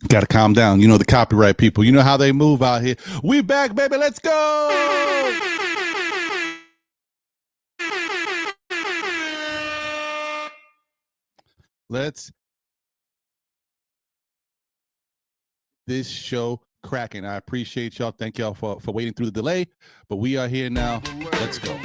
Got to calm down. You know the copyright people. You know how they move out here. We back, baby. Let's go. Let's this show cracking. I appreciate y'all. Thank y'all for waiting through the delay. But we are here now. Let's go.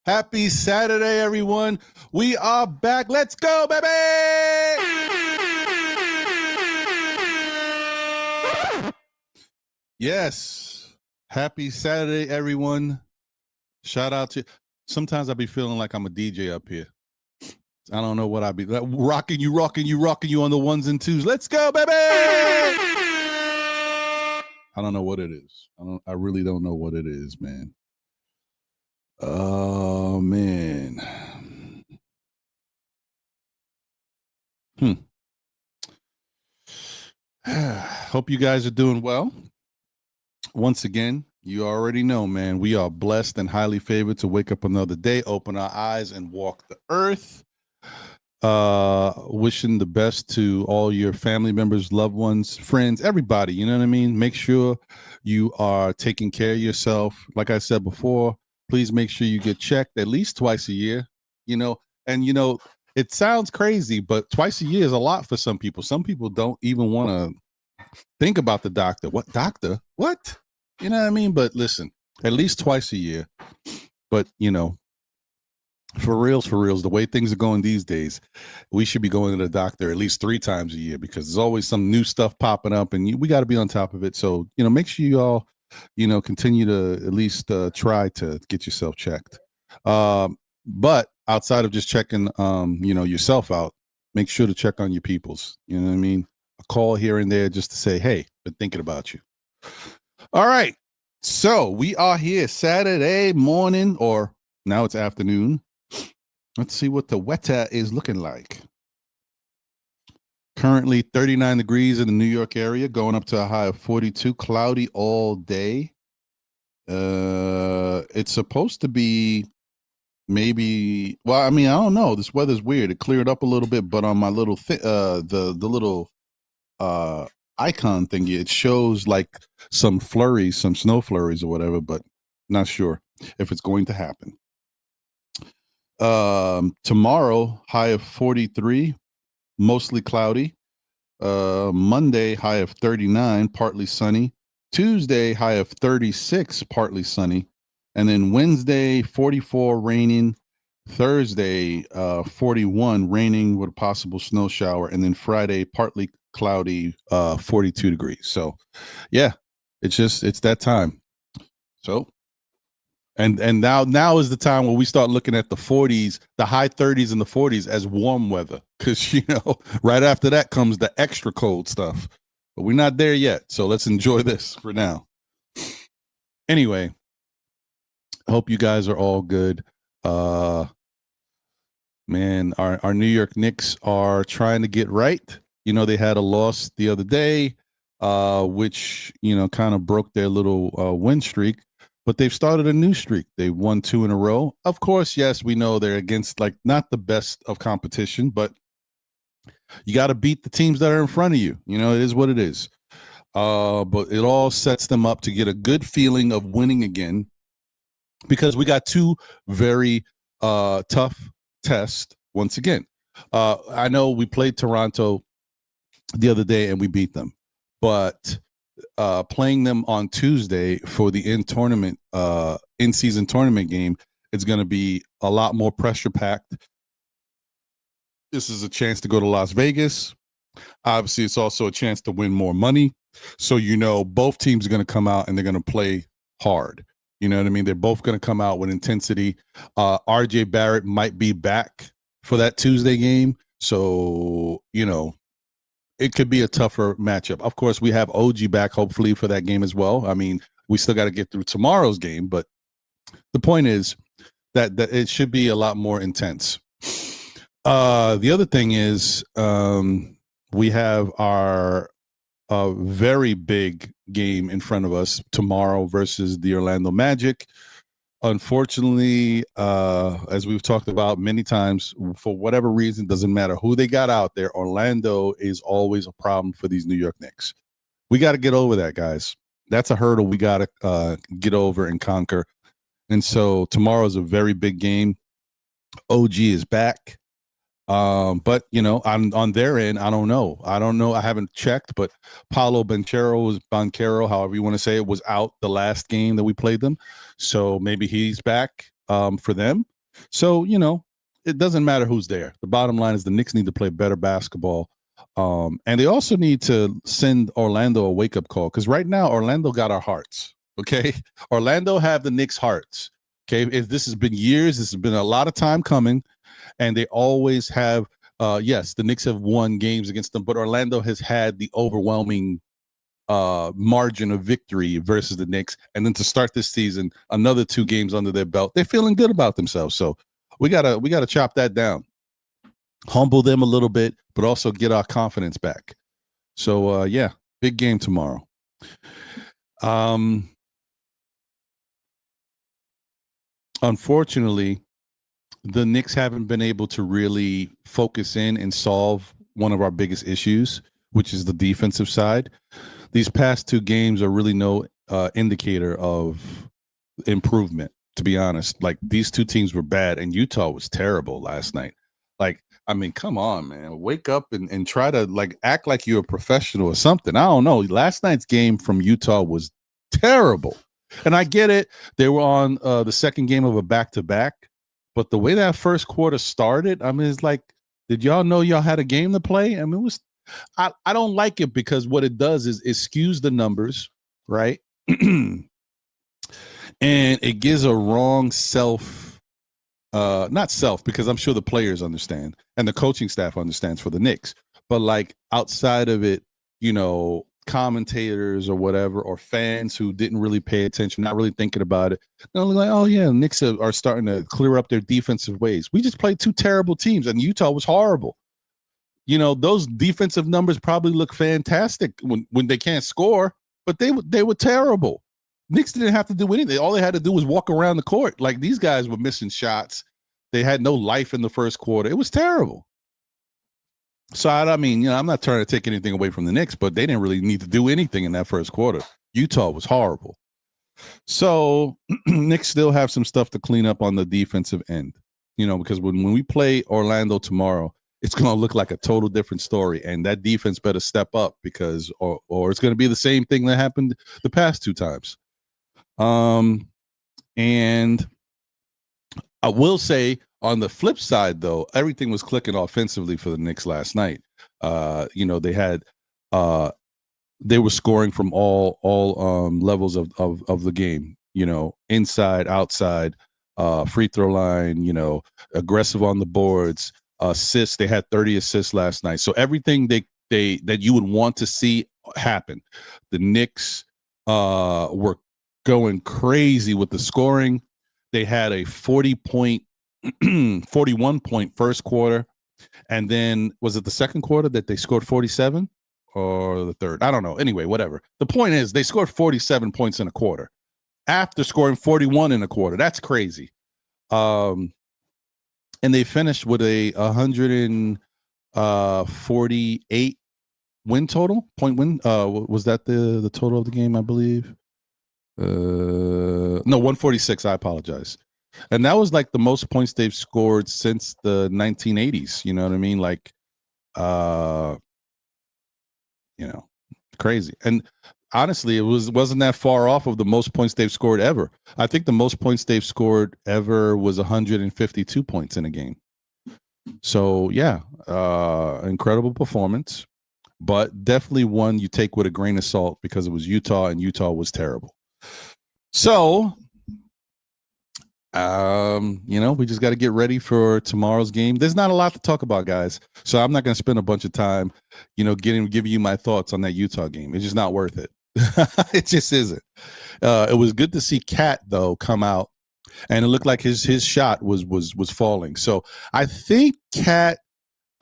Happy Saturday, everyone. We are back. Let's go, baby. Yes. Happy Saturday, everyone. Shout out to sometimes I be feeling like I'm a DJ up here. I don't know what I be rocking you on the ones and twos. Let's go, baby. I don't know what it is. I really don't know what it is, man. Oh man. Hope you guys are doing well. Once again, you already know, man, we are blessed and highly favored to wake up another day, open our eyes, and walk the earth. Wishing the best to all your family members, loved ones, friends, everybody. You know what I mean? Make sure you are taking care of yourself. Like I said before, please make sure you get checked at least twice a year. And it sounds crazy, but twice a year is a lot for some people. Some people don't even want to think about the doctor. What doctor? What? You know what I mean? But listen, at least twice a year. But, for reals, the way things are going these days, we should be going to the doctor at least 3 times a year because there's always some new stuff popping up and we got to be on top of it. So, make sure you all, continue to at least try to get yourself checked. But outside of just checking, yourself out, make sure to check on your peoples. You know what I mean? A call here and there just to say, hey, been thinking about you. All right. So we are here Saturday morning, or now it's afternoon. Let's see what the weather is looking like. Currently 39 degrees in the New York area, going up to a high of 42, cloudy all day. It's supposed to be maybe, I don't know. This weather's weird. It cleared up a little bit, but on my little the little icon thingy, it shows like some flurries, some snow flurries or whatever, but not sure if it's going to happen. Tomorrow, high of 43, mostly cloudy. Monday, high of 39, partly sunny. Tuesday, high of 36, partly sunny. And then Wednesday, 44, raining. Thursday, 41, raining with a possible snow shower. And then Friday, partly cloudy, 42 degrees. So, yeah, it's that time. So, and now is the time where we start looking at the 40s, the high 30s and the 40s as warm weather. Because, right after that comes the extra cold stuff. But we're not there yet. So let's enjoy this for now. Anyway, hope you guys are all good. Man, our New York Knicks are trying to get right. They had a loss the other day, which, kind of broke their little win streak. But they've started a new streak. They won 2 in a row. Of course, yes, we know they're against not the best of competition, but you got to beat the teams that are in front of you. It is what it is. But it all sets them up to get a good feeling of winning again because we got 2 very tough tests once again. I know we played Toronto the other day and we beat them, but playing them on Tuesday for the in-season tournament game, it's going to be a lot more pressure packed. This is a chance to go to Las Vegas. Obviously, it's also a chance to win more money. So, both teams are going to come out and they're going to play hard. You know what I mean? They're both going to come out with intensity. RJ Barrett might be back for that Tuesday game. So, it could be a tougher matchup. Of course, we have OG back, hopefully, for that game as well. I mean, we still got to get through tomorrow's game, but the point is that it should be a lot more intense. The other thing is we have our very big game in front of us tomorrow versus the Orlando Magic. Unfortunately, as we've talked about many times, for whatever reason, doesn't matter who they got out there, Orlando is always a problem for these New York Knicks. We got to get over that, guys. That's a hurdle we got to get over and conquer. And so tomorrow is a very big game. OG is back. But on their end, I don't know. I haven't checked, but Paolo Banchero, however you want to say it, was out the last game that we played them. So maybe he's back for them. So, it doesn't matter who's there. The bottom line is the Knicks need to play better basketball. And they also need to send Orlando a wake-up call, because right now Orlando got our hearts. Okay. Orlando have the Knicks' hearts. Okay. This has been years. This has been a lot of time coming. And they always have, yes, the Knicks have won games against them, but Orlando has had the overwhelming margin of victory versus the Knicks. And then to start this season, another 2 games under their belt, they're feeling good about themselves. So we gotta chop that down, humble them a little bit, but also get our confidence back. So yeah, big game tomorrow. Unfortunately, the Knicks haven't been able to really focus in and solve one of our biggest issues, which is the defensive side. These past 2 games are really no indicator of improvement, to be honest. Like, these 2 teams were bad, and Utah was terrible last night. Like, I mean, come on, man. Wake up and try to, act like you're a professional or something. I don't know. Last night's game from Utah was terrible. And I get it. They were on the second game of a back-to-back. But the way that first quarter started, I mean, it's like, did y'all know y'all had a game to play? I mean, it was, I don't like it, because what it does is it skews the numbers, right? And it gives a wrong not self, because I'm sure the players understand and the coaching staff understands for the Knicks. But outside of it, commentators or whatever, or fans who didn't really pay attention, not really thinking about it, they're like, oh yeah, Knicks are starting to clear up their defensive ways. We just played 2 terrible teams, and Utah was horrible. Those defensive numbers probably look fantastic when they can't score, but they were terrible. Knicks didn't have to do anything. All they had to do was walk around the court. Like, these guys were missing shots. They had no life in the first quarter. It was terrible. So, I mean, I'm not trying to take anything away from the Knicks, but they didn't really need to do anything in that first quarter. Utah was horrible. So, Knicks still have some stuff to clean up on the defensive end, because when we play Orlando tomorrow, it's going to look like a total different story. And that defense better step up, because or it's going to be the same thing that happened the past 2 times. And I will say, on the flip side, though, everything was clicking offensively for the Knicks last night. They had they were scoring from all levels of the game. Inside, outside, free throw line. Aggressive on the boards, assists. They had 30 assists last night. So everything that you would want to see happened. The Knicks were going crazy with the scoring. They had a 41 point first quarter, and then was it the second quarter that they scored 47, or the third? I don't know. Anyway, whatever. The point is, they scored 47 points in a quarter after scoring 41 in a quarter. That's crazy. And they finished with a 148 win total, point win. Was that the total of the game, I believe? No, 146. I apologize. And that was the most points they've scored since the 1980s. You know what I mean? Crazy. And honestly, it wasn't that far off of the most points they've scored ever. I think the most points they've scored ever was 152 points in a game. So yeah, incredible performance, but definitely one you take with a grain of salt, because it was Utah, and Utah was terrible. So, we just got to get ready for tomorrow's game. There's not a lot to talk about, guys. So I'm not going to spend a bunch of time, giving you my thoughts on that Utah game. It's just not worth it. It just isn't. It was good to see Cat though come out, and it looked like his shot was falling. So I think Cat.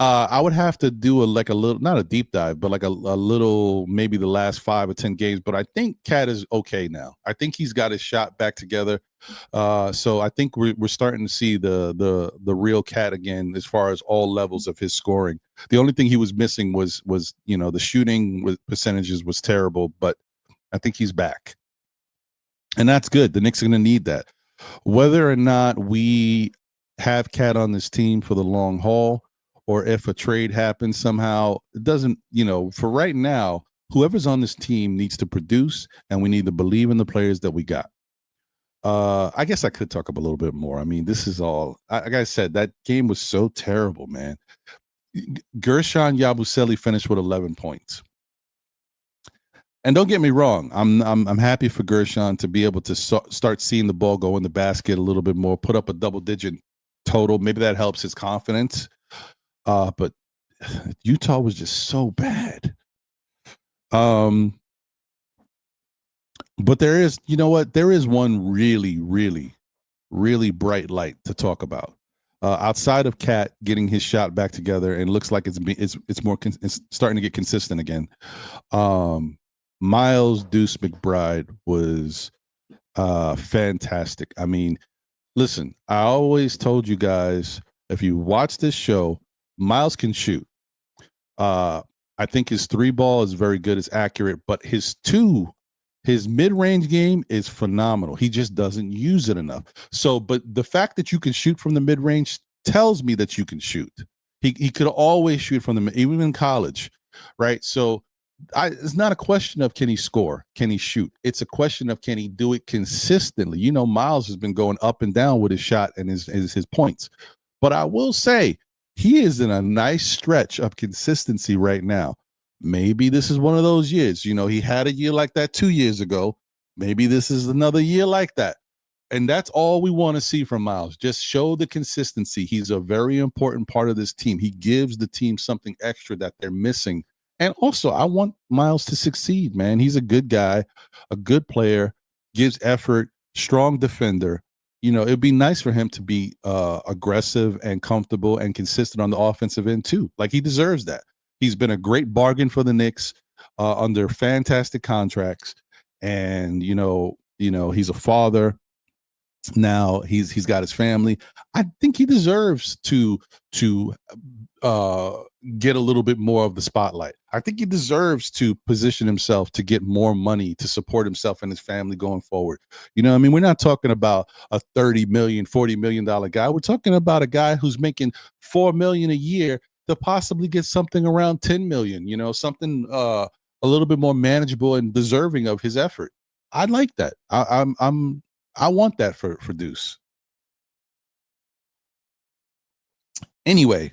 I would have to do a little, not a deep dive, but like a little, maybe the last 5 or 10 games. But I think Cat is okay now. I think he's got his shot back together. So I think we're starting to see the real Cat again as far as all levels of his scoring. The only thing he was missing was the shooting percentages was terrible, but I think he's back, and that's good. The Knicks are going to need that. Whether or not we have Cat on this team for the long haul, or if a trade happens somehow, it doesn't, for right now, whoever's on this team needs to produce, and we need to believe in the players that we got. I guess I could talk up a little bit more. I mean, this is all, like I said, that game was so terrible, man. Gershon Yabusele finished with 11 points. And don't get me wrong, I'm happy for Gershon to be able to start seeing the ball go in the basket a little bit more, put up a double-digit total. Maybe that helps his confidence. But Utah was just so bad. But there is, there is one really, really, really bright light to talk about. Outside of Cat getting his shot back together, and looks like it's starting to get consistent again. Miles Deuce McBride was fantastic. I mean, listen, I always told you guys, if you watch this show, Miles can shoot. I think his 3 ball is very good, it's accurate, but his mid-range game is phenomenal. He just doesn't use it enough. So, but the fact that you can shoot from the mid-range tells me that you can shoot. He could always shoot from the, even in college, right? So it's not a question of can he score, can he shoot? It's a question of can he do it consistently. Miles has been going up and down with his shot and his points. But I will say, he is in a nice stretch of consistency right now. Maybe this is one of those years. He had a year like that 2 years ago. Maybe this is another year like that. And that's all we want to see from Miles. Just show the consistency. He's a very important part of this team. He gives the team something extra that they're missing. And also, I want Miles to succeed, man. He's a good guy, a good player, gives effort, strong defender. It'd be nice for him to be aggressive and comfortable and consistent on the offensive end too. Like, he deserves that. He's been a great bargain for the Knicks under fantastic contracts, and he's a father now. He's got his family. I think he deserves to get a little bit more of the spotlight. I think he deserves to position himself to get more money to support himself and his family going forward. We're not talking about a $30 million, $40 million guy. We're talking about a guy who's making $4 million a year to possibly get something around 10 million, something a little bit more manageable and deserving of his effort. I like that. I want that for Deuce. Anyway,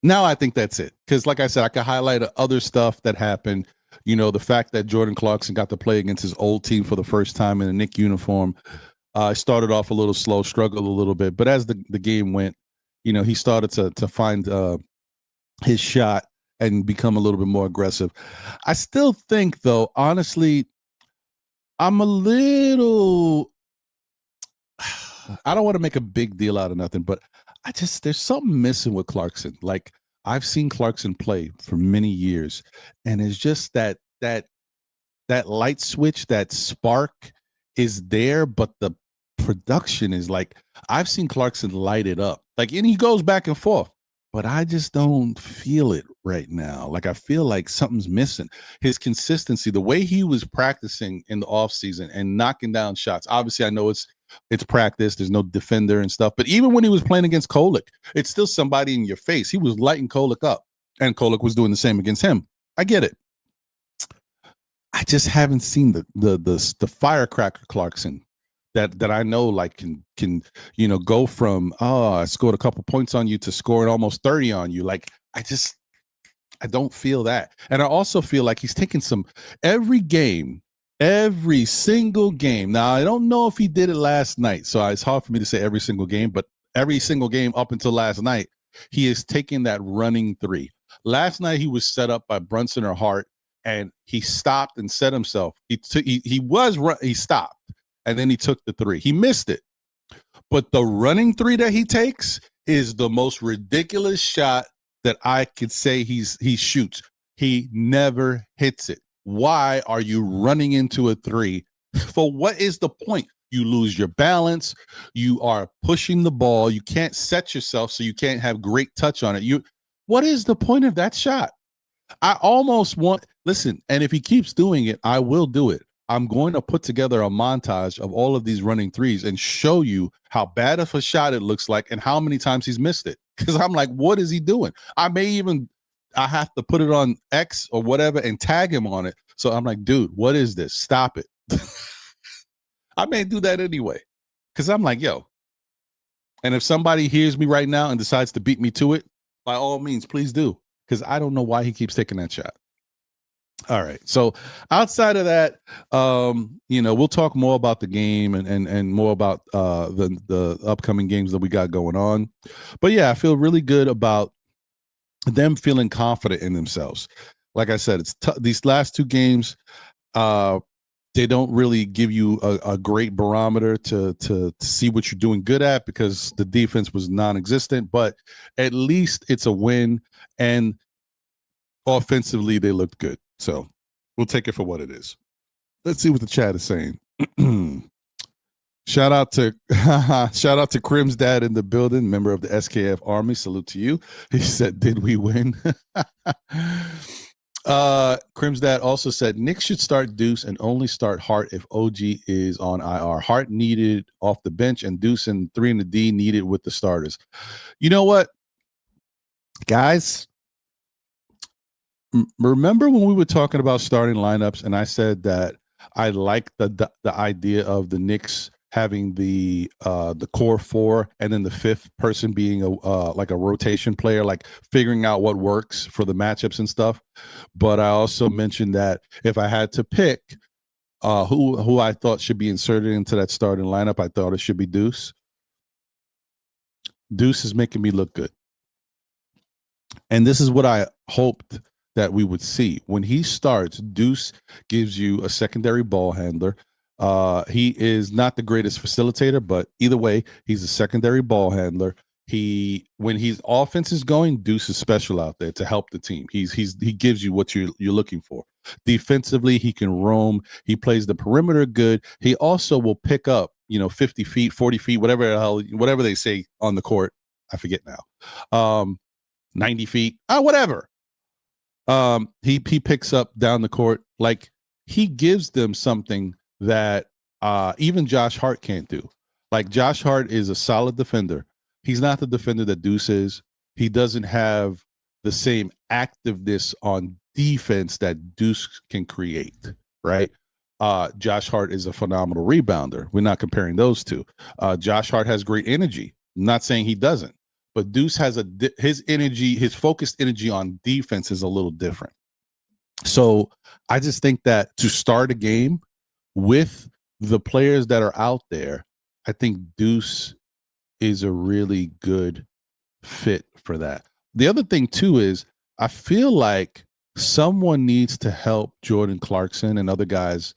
now I think that's it. Because like I said, I could highlight other stuff that happened. The fact that Jordan Clarkson got to play against his old team for the first time in a Knicks uniform. Started off a little slow, struggled a little bit. But as the game went, he started to find his shot and become a little bit more aggressive. I still think, though, honestly, I'm a little, I don't want to make a big deal out of nothing, but there's something missing with Clarkson. Like, I've seen Clarkson play for many years, and it's just that light switch, that spark is there, but the production is like, I've seen Clarkson light it up. Like, and he goes back and forth, but I just don't feel it right now. Like, I feel like something's missing. His consistency, the way he was practicing in the offseason and knocking down shots. Obviously, I know it's practice. There's no defender and stuff. But even when he was playing against Kolek, it's still somebody in your face. He was lighting Kolek up, and Kolek was doing the same against him. I get it. I just haven't seen the firecracker Clarkson that I know, like, can go from, I scored a couple points on you to scoring almost 30 on you. Like, I don't feel that. And I also feel like he's taking every game Every single game. Now, I don't know if he did it last night, so it's hard for me to say every single game, but every single game up until last night, he is taking that running three. Last night, he was set up by Brunson or Hart, and he stopped and set himself. He stopped, and then he took the three. He missed it. But the running three that he takes is the most ridiculous shot that I could say he shoots. He never hits it. Why are you running into a three? For what is the point? You lose your balance. You are pushing the ball. You can't set yourself, so you can't have great touch on it. What is the point of that shot? I almost want, listen, and if he keeps doing it, I will do it. I'm going to put together a montage of all of these running threes and show you how bad of a shot it looks like and how many times he's missed it. Because I'm like, what is he doing? I have to put it on X or whatever and tag him on it. So I'm like, dude, what is this? Stop it. I may do that anyway. Because I'm like, yo. And if somebody hears me right now and decides to beat me to it, by all means, please do. Because I don't know why he keeps taking that shot. All right. So outside of that, we'll talk more about the game and more about the upcoming games that we got going on. But yeah, I feel really good about them feeling confident in themselves. Like I said, it's these last two games. They don't really give you a great barometer to see what you're doing good at because the defense was non-existent. But at least it's a win, and offensively they looked good. So we'll take it for what it is. Let's see what the chat is saying. Shout out to Crim's dad in the building, member of the SKF Army. Salute to you. He said, "Did we win?" Crim's dad also said Knicks should start Deuce and only start Hart if OG is on IR. Hart needed off the bench and Deuce and 3 in the D needed with the starters. You know what, guys? Remember when we were talking about starting lineups and I said that I like the idea of the Knicks having the core four and then the fifth person being like a rotation player, like figuring out what works for the matchups and stuff. But I also mentioned that if I had to pick who I thought should be inserted into that starting lineup, I thought it should be Deuce. Deuce is making me look good. And this is what I hoped that we would see. When he starts, Deuce gives you a secondary ball handler. He is not the greatest facilitator, but either way, he's a secondary ball handler. When his offense is going, Deuce is special out there to help the team. He gives you what you're looking for. Defensively, he can roam. He plays the perimeter good. He also will pick up, 50 feet, 40 feet, whatever they say on the court. I forget now. 90 feet, whatever. He picks up down the court. Like, he gives them something that even Josh Hart can't do. Like, Josh Hart is a solid defender. He's not the defender that Deuce is. He doesn't have the same activeness on defense that Deuce can create, right? Josh Hart is a phenomenal rebounder. We're not comparing those two. Josh Hart has great energy. I'm not saying he doesn't. But Deuce has his energy, his focused energy on defense is a little different. So I just think that to start a game with the players that are out there, I think Deuce is a really good fit for that. The other thing too is I feel like someone needs to help Jordan Clarkson and other guys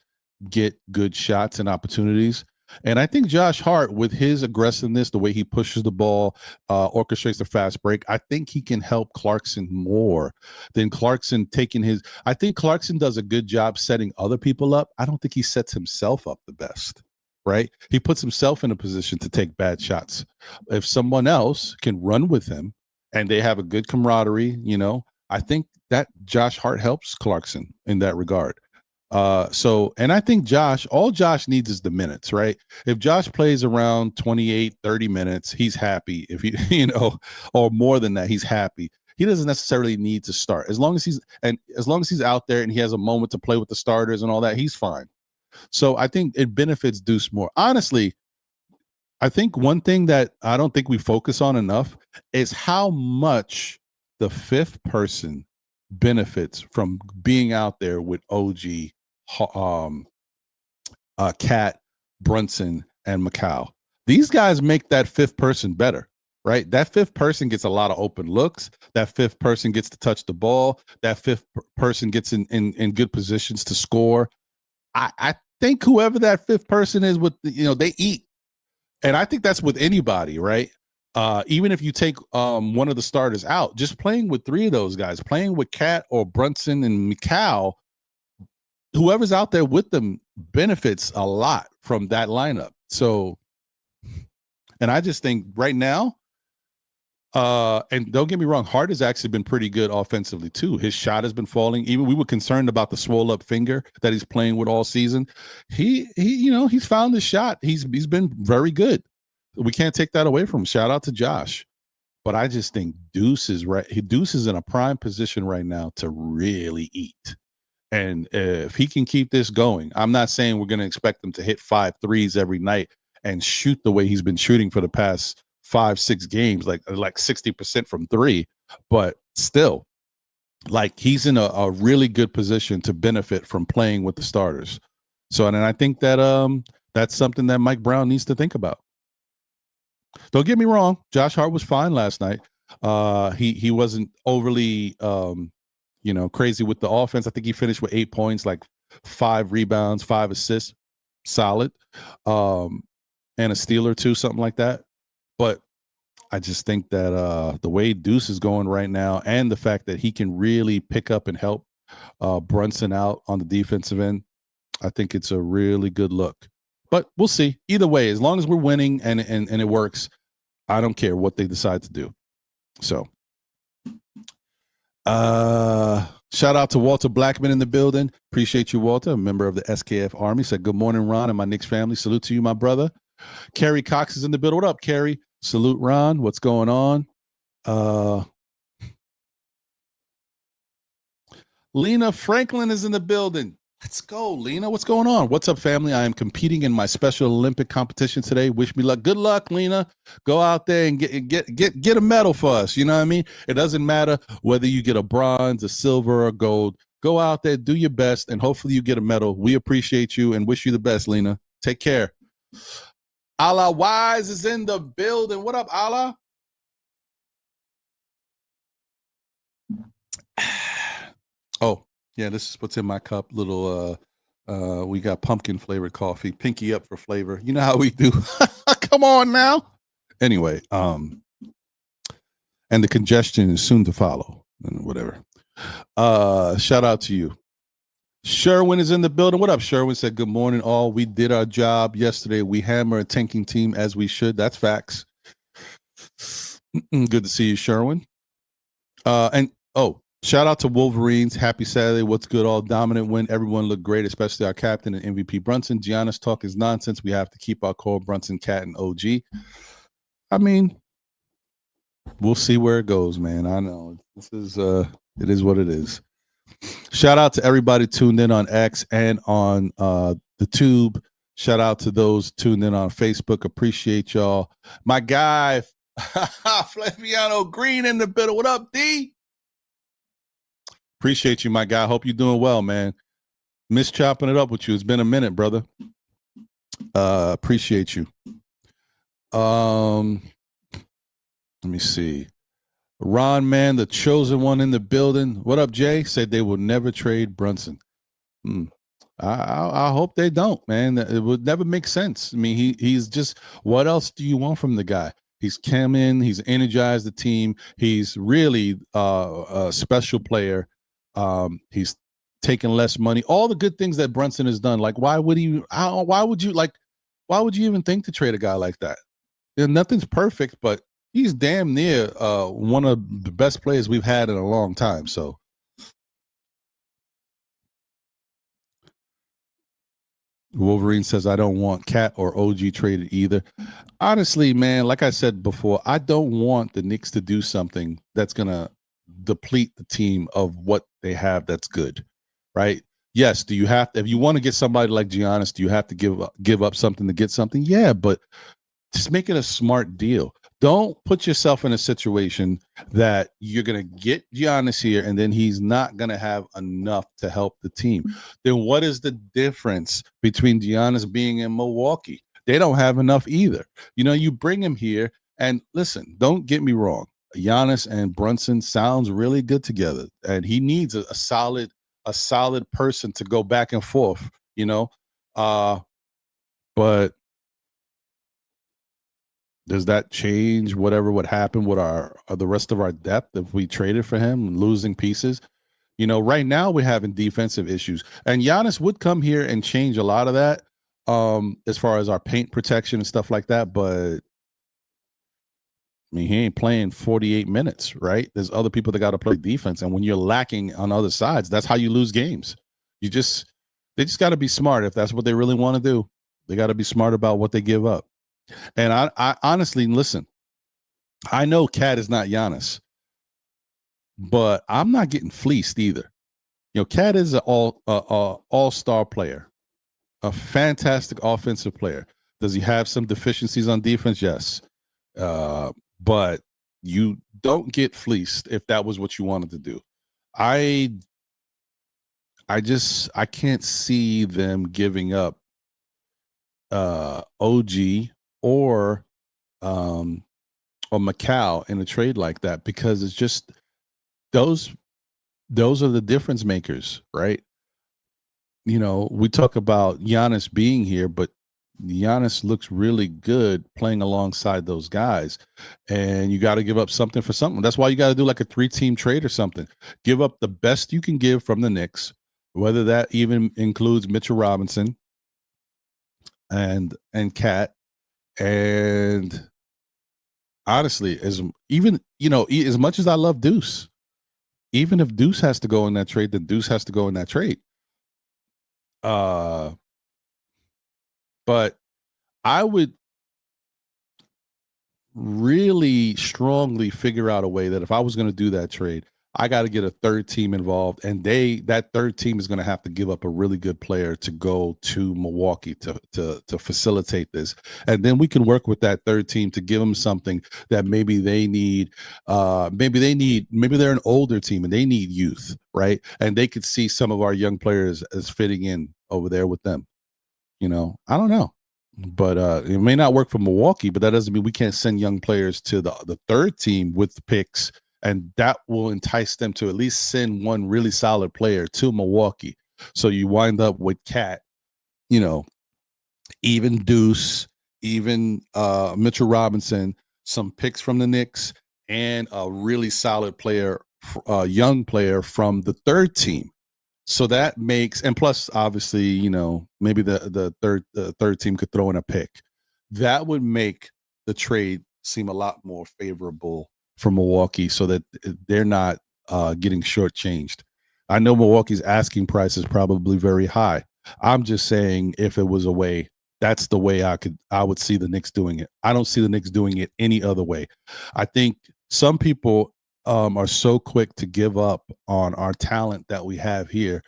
get good shots and opportunities. And I think Josh Hart, with his aggressiveness, the way he pushes the ball, orchestrates the fast break, I think he can help Clarkson more than Clarkson taking his. I think Clarkson does a good job setting other people up. I don't think he sets himself up the best, right? He puts himself in a position to take bad shots. If someone else can run with him and they have a good camaraderie, I think that Josh Hart helps Clarkson in that regard. And I think all Josh needs is the minutes, right? If Josh plays around 28, 30 minutes, he's happy. If he, or more than that, he's happy. He doesn't necessarily need to start. As long as he's out there and he has a moment to play with the starters and all that, he's fine. So I think it benefits Deuce more. Honestly, I think one thing that I don't think we focus on enough is how much the fifth person benefits from being out there with OG, Cat, Brunson, and Macau. These guys make that fifth person better, right? That fifth person gets a lot of open looks. That fifth person gets to touch the ball. That fifth person gets in good positions to score. I think whoever that fifth person is, with they eat, and I think that's with anybody, right? Even if you take one of the starters out, just playing with three of those guys, playing with Cat or Brunson and Macau, whoever's out there with them benefits a lot from that lineup. So, and I just think right now, and don't get me wrong, Hart has actually been pretty good offensively too. His shot has been falling. Even we were concerned about the swole up finger that he's playing with all season. He's found his shot. He's been very good. We can't take that away from him. Shout out to Josh. But I just think Deuce is right. Deuce is in a prime position right now to really eat. And if he can keep this going, I'm not saying we're going to expect him to hit 5 threes every night and shoot the way he's been shooting for the past 5-6 games, like 60% from three, but still, like, he's in a really good position to benefit from playing with the starters. So, and I think that that's something that Mike Brown needs to think about. Don't get me wrong, Josh Hart was fine last night. He wasn't overly crazy with the offense. I think he finished with 8 points, like 5 rebounds, 5 assists, solid, and a steal or two, something like that. But I just think that the way Deuce is going right now, and the fact that he can really pick up and help Brunson out on the defensive end, I think it's a really good look. But we'll see. Either way, as long as we're winning and it works, I don't care what they decide to do. So, shout out to Walter Blackman in the building. Appreciate you, Walter, a member of the SKF Army. Said, good morning, Ron, and my Knicks family. Salute to you, my brother. Kerry Cox is in the building. What up, Kerry? Salute, Ron. What's going on? Lena Franklin is in the building. Let's go, Lena. What's going on? What's up, family? I am competing in my Special Olympic competition today. Wish me luck. Good luck, Lena. Go out there and get a medal for us. You know what I mean? It doesn't matter whether you get a bronze, a silver, or gold. Go out there, do your best, and hopefully you get a medal. We appreciate you and wish you the best, Lena. Take care. Allah Wise is in the building. What up, Allah? Oh, yeah, this is what's in my cup. Little we got pumpkin flavored coffee. Pinky up for flavor. You know how we do. Come on now. Anyway, and the congestion is soon to follow. Whatever. Shout out to you. Sherwin is in the building. What up, Sherwin? Said, good morning, all. We did our job yesterday. We hammer a tanking team as we should. That's facts. Good to see you, Sherwin. Shout out to Wolverines. Happy Saturday. What's good? All dominant win. Everyone looked great, especially our captain and MVP Brunson. Giannis talk is nonsense. We have to keep our core Brunson, Cat, and OG. I mean, we'll see where it goes, man. I know. This is it is what it is. Shout out to everybody tuned in on X and on the Tube. Shout out to those tuned in on Facebook. Appreciate y'all. My guy, Flaviano Green in the building. What up, D? Appreciate you, my guy. Hope you're doing well, man. Miss chopping it up with you. It's been a minute, brother. Appreciate you. Let me see. Ron, man, the chosen one in the building. What up, Jay? Said they will never trade Brunson. I hope they don't, man. It would never make sense. I mean, he's just, what else do you want from the guy? He's come in, he's energized the team. He's really a special player. He's taken less money. All the good things that Brunson has done. Like, why would you even think to trade a guy like that? Nothing's perfect, but he's damn near one of the best players we've had in a long time. So, Wolverine says, I don't want Cat or OG traded either. Honestly, man, like I said before, I don't want the Knicks to do something that's going to deplete the team of what they have that's good, right? Yes, do you have to, if you want to get somebody like Giannis, do you have to give up something to get something? Yeah, but just make it a smart deal. Don't put yourself in a situation that you're going to get Giannis here and then he's not going to have enough to help the team. Then what is the difference between Giannis being in Milwaukee? They don't have enough either. You bring him here and listen, don't get me wrong. Giannis and Brunson sounds really good together, and he needs a solid person to go back and forth, but does that change whatever would happen with our the rest of our depth if we traded for him and losing pieces? Right now we're having defensive issues, and Giannis would come here and change a lot of that, as far as our paint protection and stuff like that. But I mean, he ain't playing 48 minutes, right? There's other people that got to play defense, and when you're lacking on other sides, that's how you lose games. They just got to be smart if that's what they really want to do. They got to be smart about what they give up. And I honestly, listen, I know Cat is not Giannis, but I'm not getting fleeced either. Cat is an all-star player, a fantastic offensive player. Does he have some deficiencies on defense? Yes. But you don't get fleeced if that was what you wanted to do. I can't see them giving up OG or Macau in a trade like that, because it's just those are the difference makers, right? We talk about Giannis being here, but Giannis looks really good playing alongside those guys, and you got to give up something for something. That's why you got to do like a 3-team trade or something. Give up the best you can give from the Knicks, whether that even includes Mitchell Robinson and Cat. And honestly, as much as I love Deuce, even if Deuce has to go in that trade, then Deuce has to go in that trade. But I would really strongly figure out a way that if I was going to do that trade, I got to get a third team involved, and that third team is going to have to give up a really good player to go to Milwaukee to facilitate this, and then we can work with that third team to give them something that maybe they need. Maybe they're an older team and they need youth, right? And they could see some of our young players as fitting in over there with them. I don't know. But it may not work for Milwaukee, but that doesn't mean we can't send young players to the third team with the picks, and that will entice them to at least send one really solid player to Milwaukee. So you wind up with Cat, even Deuce, even Mitchell Robinson, some picks from the Knicks, and a really solid player, young player from the third team. So that makes, and plus, obviously, maybe the third team could throw in a pick. That would make the trade seem a lot more favorable for Milwaukee, so that they're not getting shortchanged. I know Milwaukee's asking price is probably very high. I'm just saying, if it was a way, that's the way I would see the Knicks doing it. I don't see the Knicks doing it any other way. I think some people are so quick to give up on our talent that we have here,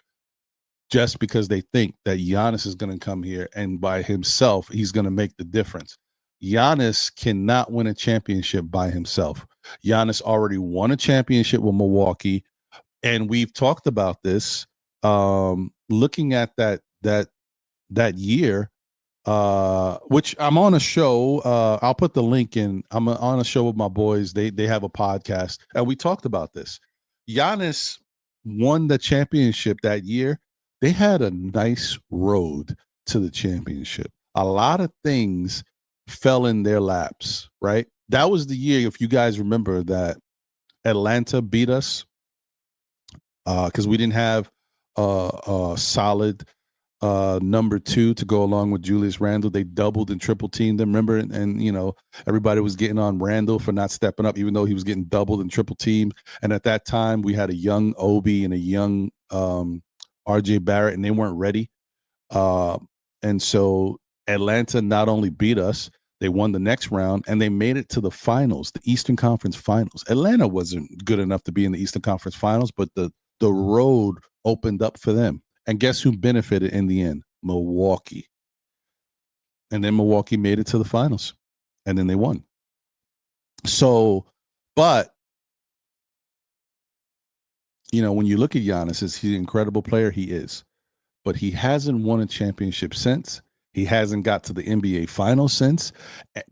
just because they think that Giannis is going to come here and by himself he's going to make the difference. Giannis cannot win a championship by himself. Giannis already won a championship with Milwaukee, and we've talked about this. Looking at that year, which I'm on a show. I'll put the link in. I'm on a show with my boys. They have a podcast, and we talked about this. Giannis won the championship that year. They had a nice road to the championship. A lot of things fell in their laps, right? That was the year, if you guys remember, that Atlanta beat us because we didn't have a solid number 2 to go along with Julius Randle. They doubled and triple teamed them, remember? And everybody was getting on Randle for not stepping up, even though he was getting doubled and triple teamed. And at that time, we had a young Obi and a young RJ Barrett, and they weren't ready. And so Atlanta not only beat us, they won the next round, and they made it to the finals, the Eastern Conference Finals. Atlanta wasn't good enough to be in the Eastern Conference Finals, but the road opened up for them. And guess who benefited in the end? Milwaukee. And then Milwaukee made it to the finals, and then they won. So, but when you look at Giannis, is he an incredible player? He is, but he hasn't won a championship since. He hasn't got to the NBA final since,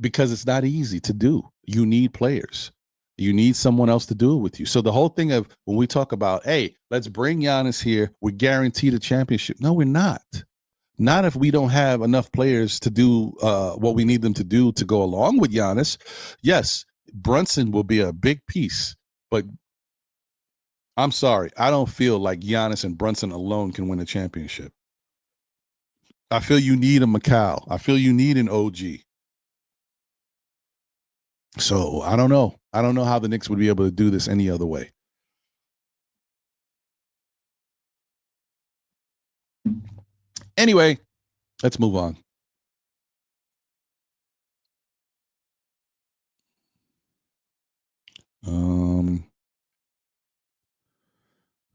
because it's not easy to do. You need players. You need someone else to do it with you. So the whole thing of when we talk about, hey, let's bring Giannis here, we're guaranteed a championship. No, we're not. Not if we don't have enough players to do what we need them to do to go along with Giannis. Yes, Brunson will be a big piece, but I'm sorry, I don't feel like Giannis and Brunson alone can win a championship. I feel you need a Macau. I feel you need an OG. So I don't know. I don't know how the Knicks would be able to do this any other way. Anyway, let's move on.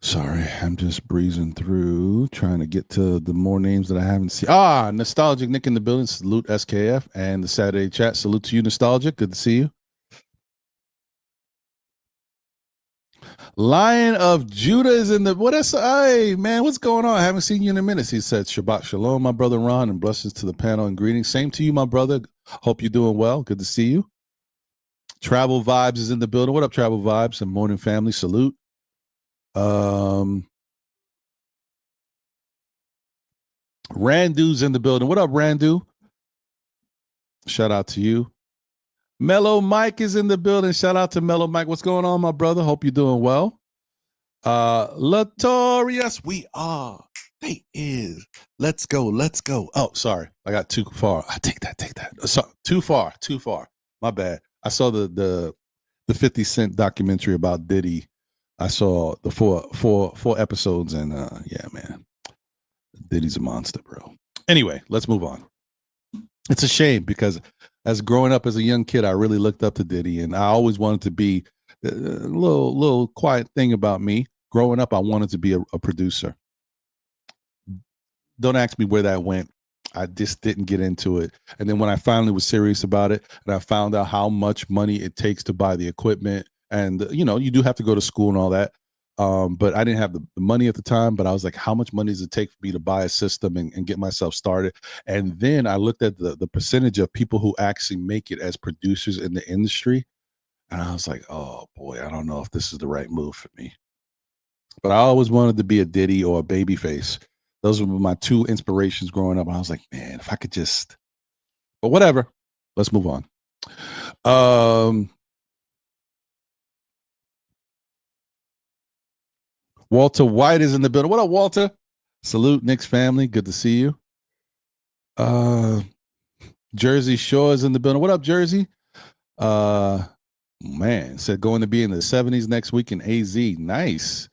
Sorry, I'm just breezing through, trying to get to the more names that I haven't seen. Nostalgic Nick in the building. Salute SKF and the Saturday chat. Salute to you, Nostalgic. Good to see you. Lion of Judah is in the hey man, what's going on? I haven't seen you in a minute. He said Shabbat Shalom, my brother Ron, and blessings to the panel and greetings. Same to you, my brother. Hope you're doing well. Good to see you. Travel Vibes is in the building. What up, Travel Vibes and Morning Family? Salute. Randu's in the building. What up, Randu? Shout out to you. Mellow Mike is in the building. Shout out to Mellow Mike. What's going on, my brother? Hope you're doing well. Latorius, we are. They is. Let's go. Let's go. Oh, sorry. I got too far. I take that. So, too far. My bad. I saw the 50 Cent documentary about Diddy. I saw the four episodes, and yeah, man. Diddy's a monster, bro. Anyway, let's move on. It's a shame because as growing up as a young kid, I really looked up to Diddy, and I always wanted to be a little quiet thing about me. Growing up, I wanted to be a producer. Don't ask me where that went. I just didn't get into it. And then when I finally was serious about it, and I found out how much money it takes to buy the equipment, and you do have to go to school and all that. But I didn't have the money at the time, but I was like, how much money does it take for me to buy a system and get myself started? And then I looked at the percentage of people who actually make it as producers in the industry. And I was like, oh boy, I don't know if this is the right move for me. But I always wanted to be a Diddy or a Babyface. Those were my two inspirations growing up. And I was like, man, if I could just, but whatever. Let's move on. Walter White is in the building. What up, Walter? Salute, Knicks family. Good to see you. Jersey Shore is in the building. What up, Jersey? Man, said going to be in the 70s next week in AZ. Nice.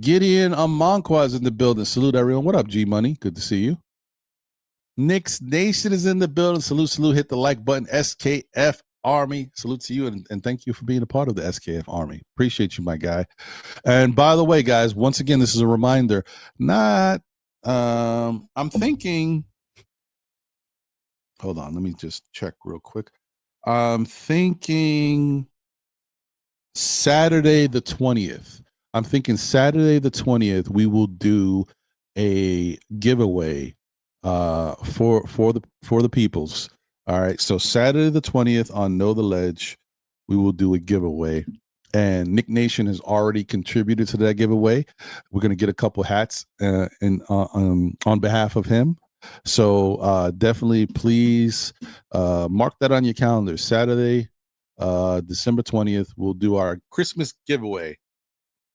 Gideon Amonqua is in the building. Salute, everyone. What up, G Money? Good to see you. Knicks Nation is in the building. Salute. Hit the like button. SKF Army. Salute to you, and thank you for being a part of the SKF Army. Appreciate you, my guy. And by the way, guys, once again, this is a reminder. I'm thinking. Hold on, let me just check real quick. I'm thinking Saturday the 20th. We will do a giveaway for the peoples. All right. So Saturday the 20th on Know the Ledge, we will do a giveaway. And Nick Nation has already contributed to that giveaway. We're going to get a couple hats on behalf of him. So definitely please mark that on your calendar. Saturday, December 20th, we'll do our Christmas giveaway.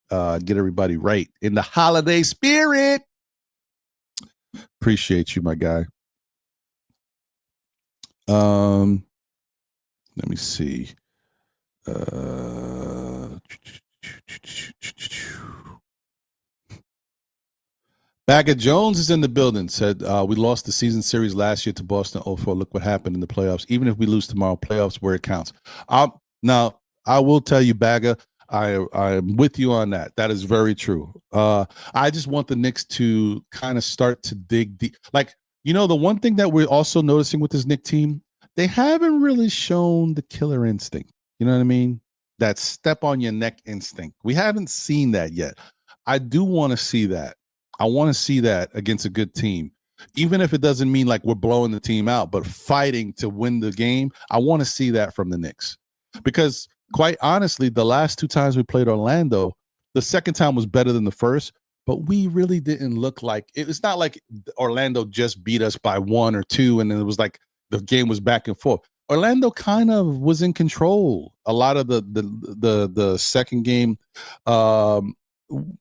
Get everybody right in the holiday spirit. Appreciate you, my guy. Let me see. Bagger Jones is in the building. Said we lost the season series last year to Boston 0-4. Look what happened in the playoffs. Even if we lose tomorrow, playoffs where it counts. Now I will tell you, Bagger, I'm with you on that. That is very true. I just want the Knicks to kind of start to dig deep. Like, the one thing that we're also noticing with this Knicks team, they haven't really shown the killer instinct. You know what I mean? That step on your neck instinct. We haven't seen that yet. I do want to see that. I want to see that against a good team. Even if it doesn't mean like we're blowing the team out, but fighting to win the game, I want to see that from the Knicks. Because quite honestly, the last two times we played Orlando, the second time was better than the first, but we really didn't look like it's not like Orlando just beat us by one or two, and then it was like the game was back and forth. Orlando kind of was in control a lot of the second game. Um,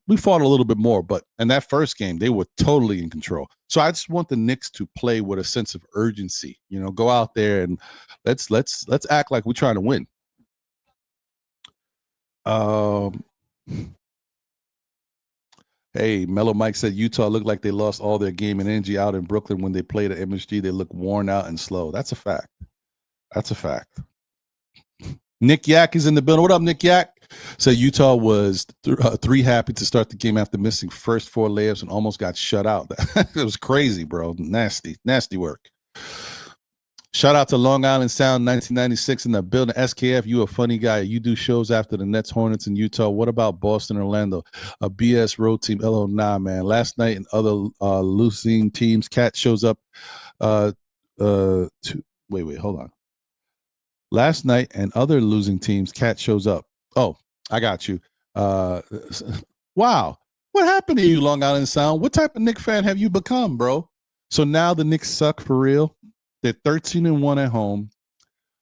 we fought a little bit more, but in that first game, they were totally in control. So I just want the Knicks to play with a sense of urgency. You know, go out there and let's act like we're trying to win. Um, hey, Mellow Mike said Utah looked like they lost all their game and energy out in Brooklyn when they played at MSG. They look worn out and slow. That's a fact. That's a fact. Nick Yak is in the building. What up, Nick Yak? So Utah was three happy to start the game after missing first four layups and almost got shut out. It was crazy, bro. Nasty work. Shout out to Long Island Sound 1996 in the building. SKF, you a funny guy. You do shows after the Nets, Hornets, in Utah. What about Boston, Orlando? A BS road team. LO, nah, man. Last night and other losing teams, Cat shows up. Wait, hold on. Last night and other losing teams, Cat shows up. Oh, I got you. Wow. What happened to you, Long Island Sound? What type of Knicks fan have you become, bro? So now the Knicks suck for real. They're 13-1 at home.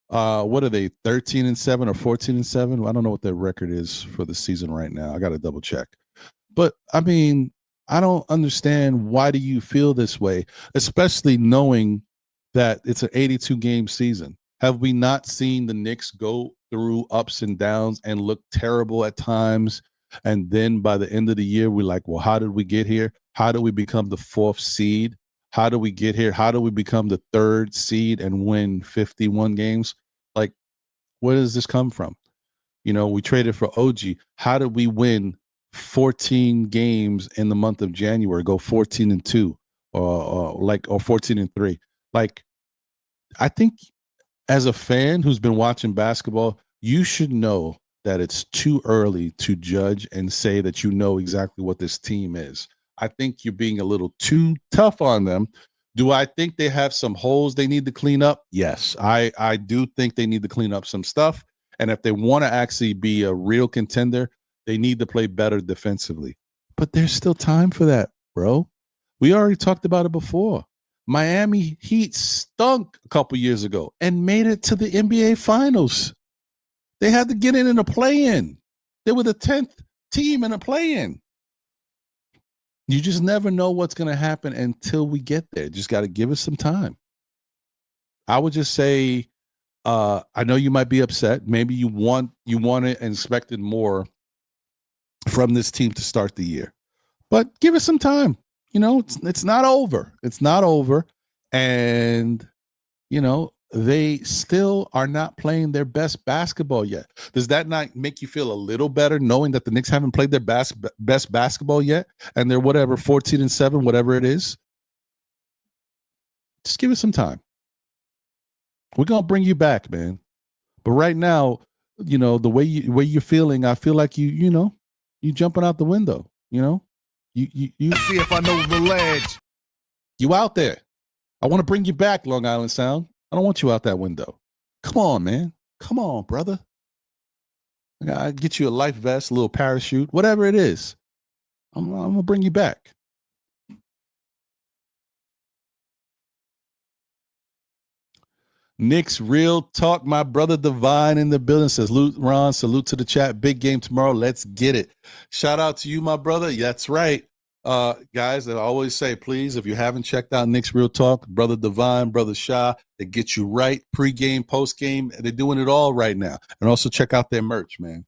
What are they? 13-7 or 14-7? I don't know what their record is for the season right now. I got to double check. But I mean, I don't understand why do you feel this way, especially knowing that it's an 82 game season. Have we not seen the Knicks go through ups and downs and look terrible at times? And then by the end of the year, we're like, well, how did we get here? How do we become the fourth seed? How do we get here? How do we become the third seed and win 51 games? Like, where does this come from? You know, we traded for OG. How did we win 14 games in the month of January, go 14-2 or 14-3? Like, I think as a fan who's been watching basketball, you should know that it's too early to judge and say that you know exactly what this team is. I think you're being a little too tough on them. Do I think they have some holes they need to clean up? Yes, I do think they need to clean up some stuff. And if they want to actually be a real contender, they need to play better defensively. But there's still time for that, bro. We already talked about it before. Miami Heat stunk a couple years ago and made it to the NBA Finals. They had to get in a play-in. They were the 10th team in a play-in. You just never know what's going to happen until we get there. Just got to give us some time. I would just say, I know you might be upset. Maybe you want it and expected more from this team to start the year, but give us some time. You know, it's not over. It's not over, and you know they still are not playing their best basketball yet. Does that not make you feel a little better knowing that the Knicks haven't played their best basketball yet, and they're whatever 14-7, whatever it is? Just give it some time. We're gonna bring you back, man. But right now, you know the way you're feeling, I feel like you jumping out the window. You know, you Let's see if I know the ledge. You out there. I want to bring you back, Long Island Sound. I don't want you out that window. Come on, man. Come on, brother. I get you a life vest, a little parachute, whatever it is. I'm gonna bring you back. Knicks Real Talk, my brother Divine in the building says, Ron, salute to the chat. Big game tomorrow. Let's get it. Shout out to you, my brother. That's right. Guys, I always say, please, if you haven't checked out Knicks Real Talk, brother Divine, brother Shah, they get you right. Pre-game, post-game. They're doing it all right now. And also check out their merch, man.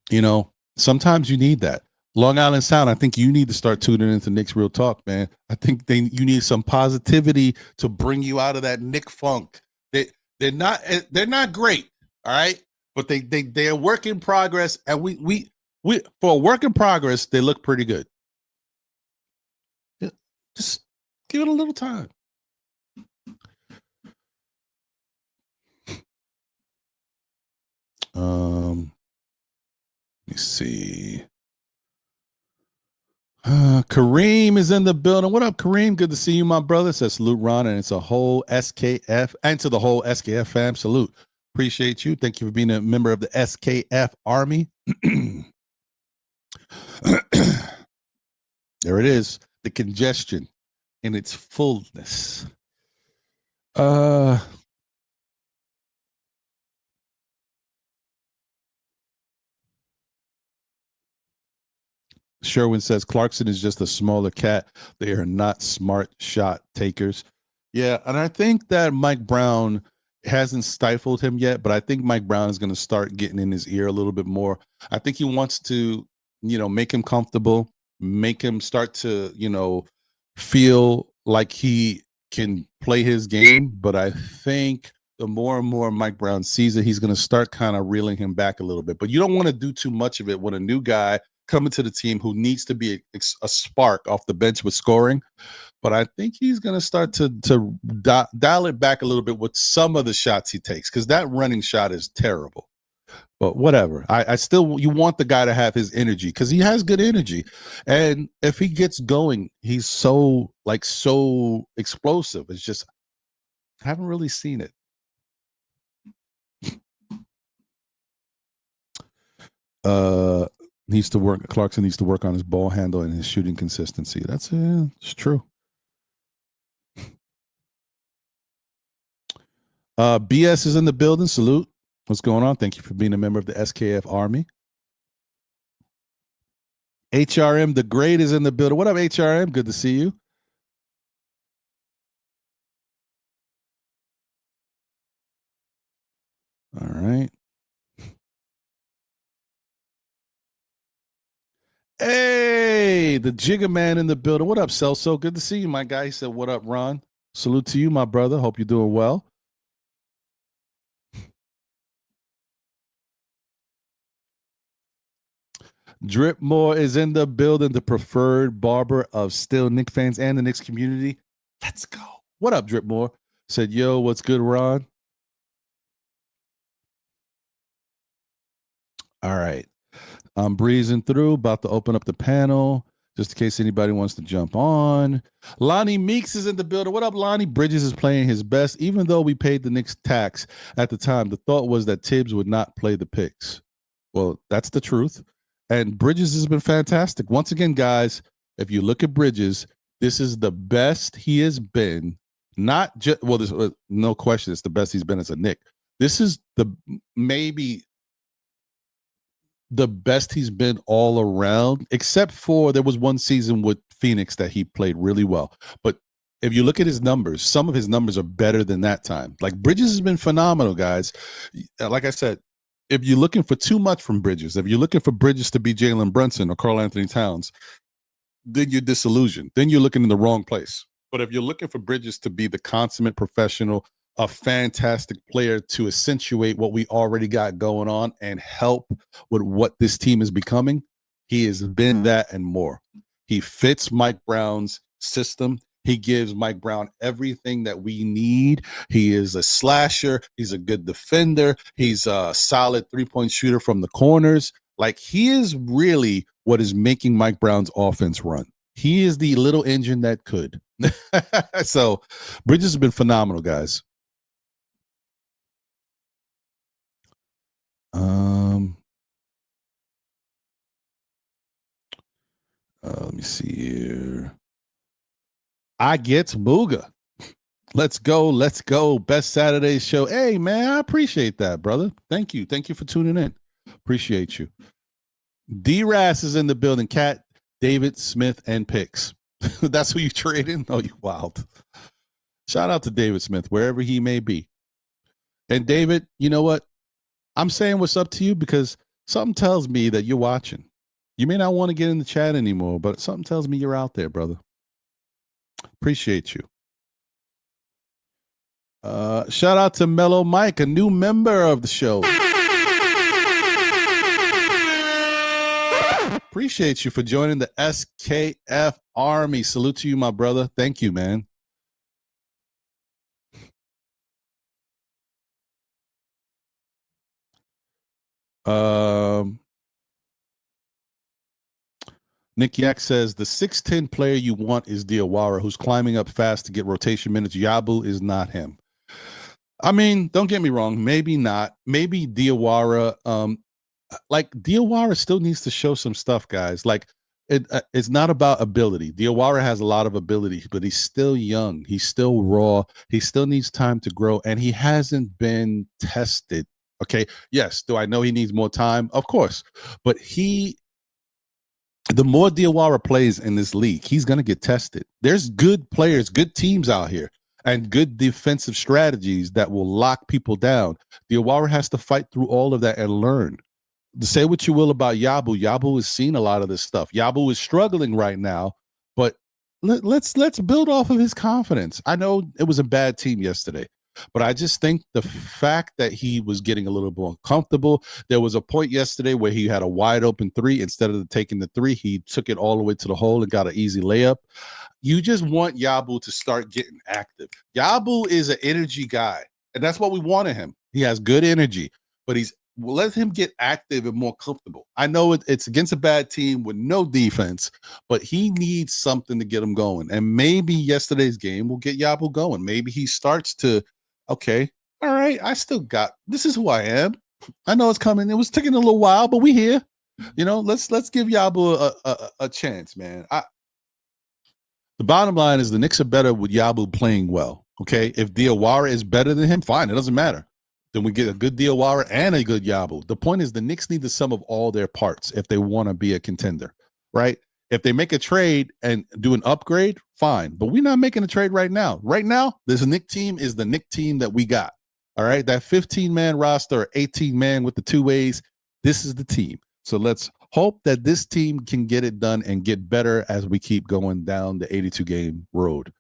You know, sometimes you need that. Long Island Sound, I think you need to start tuning into Knicks Real Talk, man. I think you need some positivity to bring you out of that Nick funk. They're not great, all right, but they're a work in progress, and we for a work in progress, they look pretty good. Just give it a little time. Let me see. Kareem is in the building. What up, Kareem? Good to see you, my brother. Says salute, Ron, and it's a whole SKF and to the whole SKF fam. Salute. Appreciate you. Thank you for being a member of the SKF Army. There it is. The congestion in its fullness. Sherwin says Clarkson is just a smaller cat. They are not smart shot takers. Yeah, and I think that Mike Brown hasn't stifled him yet, but I think Mike Brown is going to start getting in his ear a little bit more. I think he wants to, make him comfortable, make him start to, feel like he can play his game. But I think the more and more Mike Brown sees it, he's going to start kind of reeling him back a little bit. But you don't want to do too much of it when a new guy coming to the team who needs to be a spark off the bench with scoring. But I think he's going to start to dial it back a little bit with some of the shots he takes, because that running shot is terrible. But whatever. I still, you want the guy to have his energy, because he has good energy. And if he gets going, he's so explosive. It's just, I haven't really seen it. Clarkson needs to work on his ball handle and his shooting consistency. It's true. BS is in the building. Salute. What's going on? Thank you for being a member of the SKF Army. HRM the Great is in the building. What up, HRM? Good to see you. All right. Hey, the Jigga Man in the building. What up, Celso? Good to see you, my guy. He said, what up, Ron? Salute to you, my brother. Hope you're doing well. Dripmore is in the building, the preferred barber of still Knicks fans and the Knicks community. Let's go. What up, Dripmore? Said, yo, what's good, Ron? All right. I'm breezing through, about to open up the panel just in case anybody wants to jump on. Lonnie Meeks is in the building. What up, Lonnie? Bridges is playing his best. Even though we paid the Knicks tax at the time, the thought was that Tibbs would not play the picks. Well, that's the truth. And Bridges has been fantastic. Once again, guys, if you look at Bridges, this is the best he has been. Not just, well, there's no question it's the best he's been as a Knick. This is maybe the best he's been all around, except for there was one season with Phoenix that he played really well. But if you look at his numbers, some of his numbers are better than that time. Like, Bridges has been phenomenal, guys. Like I said, if you're looking for too much from Bridges, if you're looking for Bridges to be Jalen Brunson or Karl Anthony Towns, then you're disillusioned. Then you're looking in the wrong place. But if you're looking for Bridges to be the consummate professional, a fantastic player to accentuate what we already got going on and help with what this team is becoming, he has been that and more. He fits Mike Brown's system. He gives Mike Brown everything that we need. He is a slasher. He's a good defender. He's a solid three-point shooter from the corners. Like, he is really what is making Mike Brown's offense run. He is the little engine that could. So Bridges has been phenomenal, guys. Let me see here. I get Booga. Let's go. Let's go. Best Saturday show. Hey, man, I appreciate that, brother. Thank you. Thank you for tuning in. Appreciate you. D-Ras is in the building. Cat, David, Smith, and Picks. That's who you trade in? Oh, you wild. Shout out to David Smith, wherever he may be. And David, you know what? I'm saying what's up to you because something tells me that you're watching. You may not want to get in the chat anymore, but something tells me you're out there, brother. Appreciate you. Shout out to Mellow Mike, a new member of the show. Appreciate you for joining the SKF Army. Salute to you, my brother. Thank you, man. Um, Nick Yak says the 6'10 player you want is Diawara, who's climbing up fast to get rotation minutes. Yabu is not him. I mean, don't get me wrong. Maybe not. Maybe Diawara. Like Diawara still needs to show some stuff, guys. Like it's not about ability. Diawara has a lot of ability, but he's still young. He's still raw. He still needs time to grow, and he hasn't been tested. Okay. Yes. Do I know he needs more time? Of course. But the more Diawara plays in this league, he's going to get tested. There's good players, good teams out here, and good defensive strategies that will lock people down. Diawara has to fight through all of that and learn. Say what you will about Yabu. Yabu has seen a lot of this stuff. Yabu is struggling right now, but let's build off of his confidence. I know it was a bad team yesterday, but I just think the fact that he was getting a little more comfortable. There was a point yesterday where he had a wide open three. Instead of taking the three, he took it all the way to the hole and got an easy layup. You just want Yabu to start getting active. Yabu is an energy guy, and that's what we wanted him. He has good energy, but let him get active and more comfortable. I know it's against a bad team with no defense, but he needs something to get him going. And maybe yesterday's game will get Yabu going. Maybe he starts to, okay, all right, I still got, this is who I am. I know it's coming. It was taking a little while, but we here. You know, let's give Yabu a chance, man. The bottom line is the Knicks are better with Yabu playing well. Okay, if Diawara is better than him, fine. It doesn't matter. Then we get a good Diawara and a good Yabu. The point is the Knicks need the sum of all their parts if they want to be a contender, right? If they make a trade and do an upgrade, fine. But we're not making a trade right now. Right now, this Knicks team is the Knicks team that we got. All right, that 15-man roster, 18-man with the two ways. This is the team. So let's hope that this team can get it done and get better as we keep going down the 82-game road.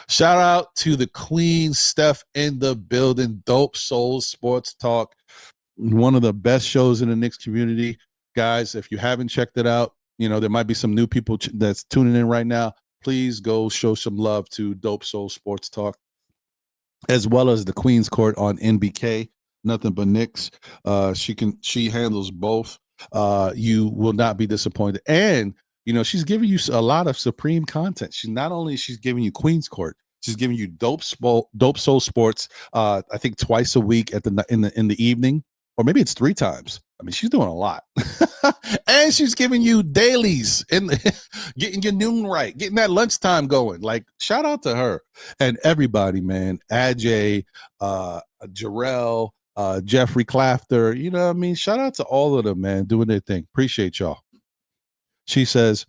Shout out to the Queen, Steph in the building. Dope Soul Sports Talk, one of the best shows in the Knicks community. Guys, if you haven't checked it out, you know, there might be some new people that's tuning in right now. Please go show some love to Dope Soul Sports Talk, as well as the Queen's Court on NBK, Nothing But Knicks. She handles both. You will not be disappointed. And you know, she's giving you a lot of supreme content. She's giving you Queen's Court. She's giving you Dope Soul Sports. I think twice a week in the evening, or maybe it's 3 times. I mean, she's doing a lot. And she's giving you dailies and getting your noon right, getting that lunchtime going. Like, shout out to her and everybody, man. Ajay, Jarrell, Jeffrey Clafter. You know what I mean? Shout out to all of them, man, doing their thing. Appreciate y'all. She says,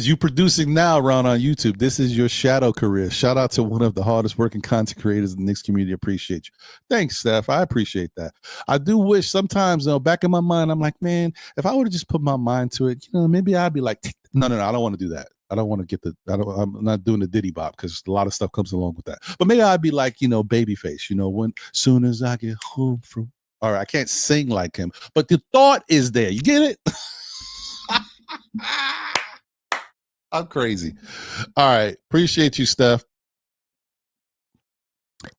you producing now, Ron, on YouTube. This is your shadow career. Shout out to one of the hardest working content creators in the Knicks community. Appreciate you. Thanks, Steph. I appreciate that. I do wish sometimes, though, back in my mind, I'm like, man, if I would have just put my mind to it, you know, maybe I'd be like, no, I don't want to do that. I don't want to get I'm not doing the Diddy Bop because a lot of stuff comes along with that. But maybe I'd be like, you know, Babyface, you know, soon as I get home from, all right, I can't sing like him, but the thought is there. You get it? I'm crazy. All right. Appreciate you, Steph.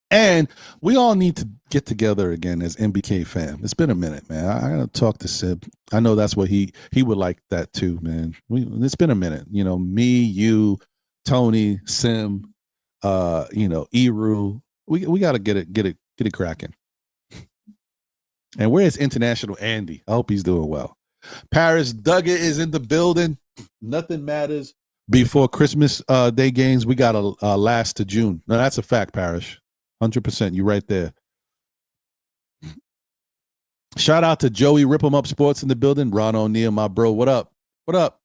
And we all need to get together again as MBK fam. It's been a minute, man. I gotta talk to Sib. I know that's what he would like that too, man. It's been a minute. You know, me, you, Tony, Sim, you know, Eru. We gotta get it cracking. And where's International Andy? I hope he's doing well. Paris Duggar is in the building. Nothing matters before Christmas Day games. We got to last to June. No, that's a fact, Parrish. 100%. You right there. Shout out to Joey Rip 'em Up Sports in the building. Ron O'Neal, my bro. What up? What up?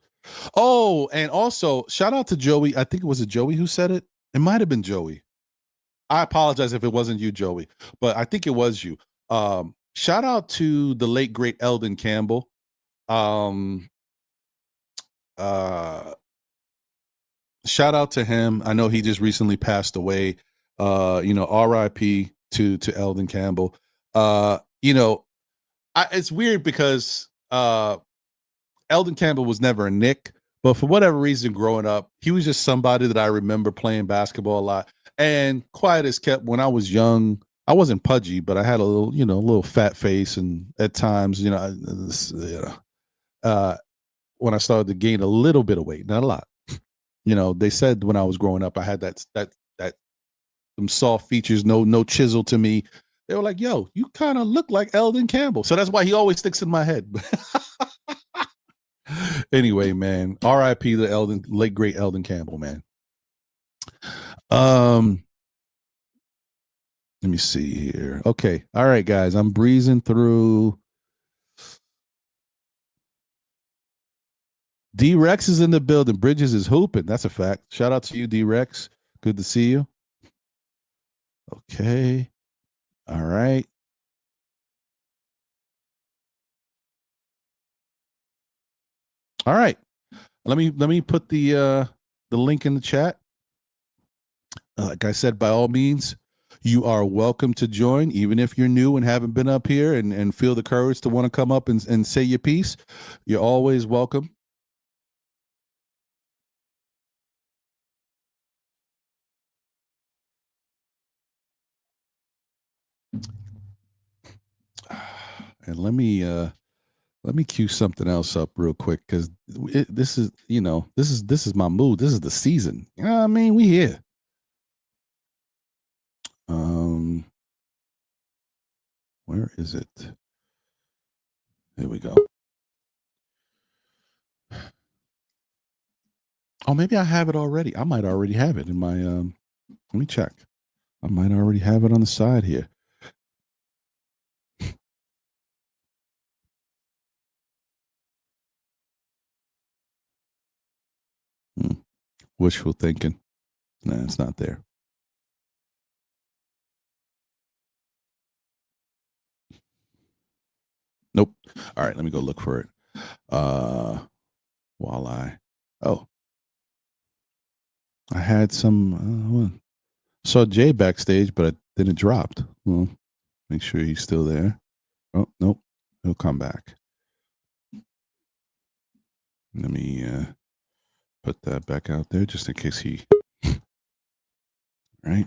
Oh, and also shout out to Joey. I think it was Joey who said it. It might have been Joey. I apologize if it wasn't you, Joey, but I think it was you. Shout out to the late great Eldon Campbell. Shout out to him. I know he just recently passed away. You know, RIP to Eldon Campbell. You know, it's weird because Eldon Campbell was never a Knick, but for whatever reason, growing up, he was just somebody that I remember playing basketball a lot. And quiet as kept, when I was young, I wasn't pudgy, but I had a little, a little fat face, and at times, when I started to gain a little bit of weight, not a lot. They said when I was growing up, I had that some soft features, no chisel to me. They were like, "Yo, you kind of look like Eldon Campbell," so that's why he always sticks in my head. Anyway, man, R.I.P. the late great Eldon Campbell, man. Let me see here. Okay, all right, guys, I'm breezing through. D-Rex is in the building. Bridges is hooping. That's a fact. Shout out to you, D-Rex. Good to see you. Okay. All right. All right. Let me put the link in the chat. Like I said, by all means, you are welcome to join, even if you're new and haven't been up here and feel the courage to want to come up and say your piece. You're always welcome. And let me cue something else up real quick, because this is my mood. This is the season. You know what I mean? We here. Where is it? Here we go. Oh, maybe I have it already. I might already have it in my let me check. I might already have it on the side here. Wishful thinking. Nah, it's not there. Nope. All right, let me go look for it. I had some saw Jay backstage, but then it dropped. Well, make sure he's still there. Oh, nope. He'll come back. Let me put that back out there just in case he right.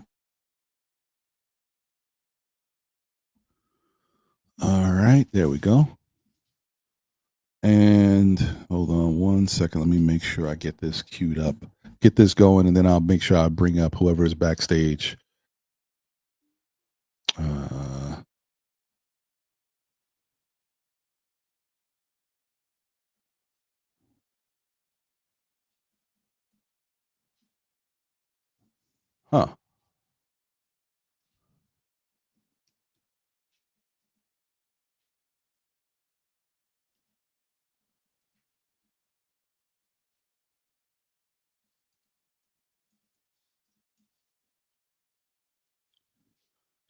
All right, there we go. And hold on one second. Let me make sure I get this queued up, get this going, and then I'll make sure I bring up whoever is backstage. Huh.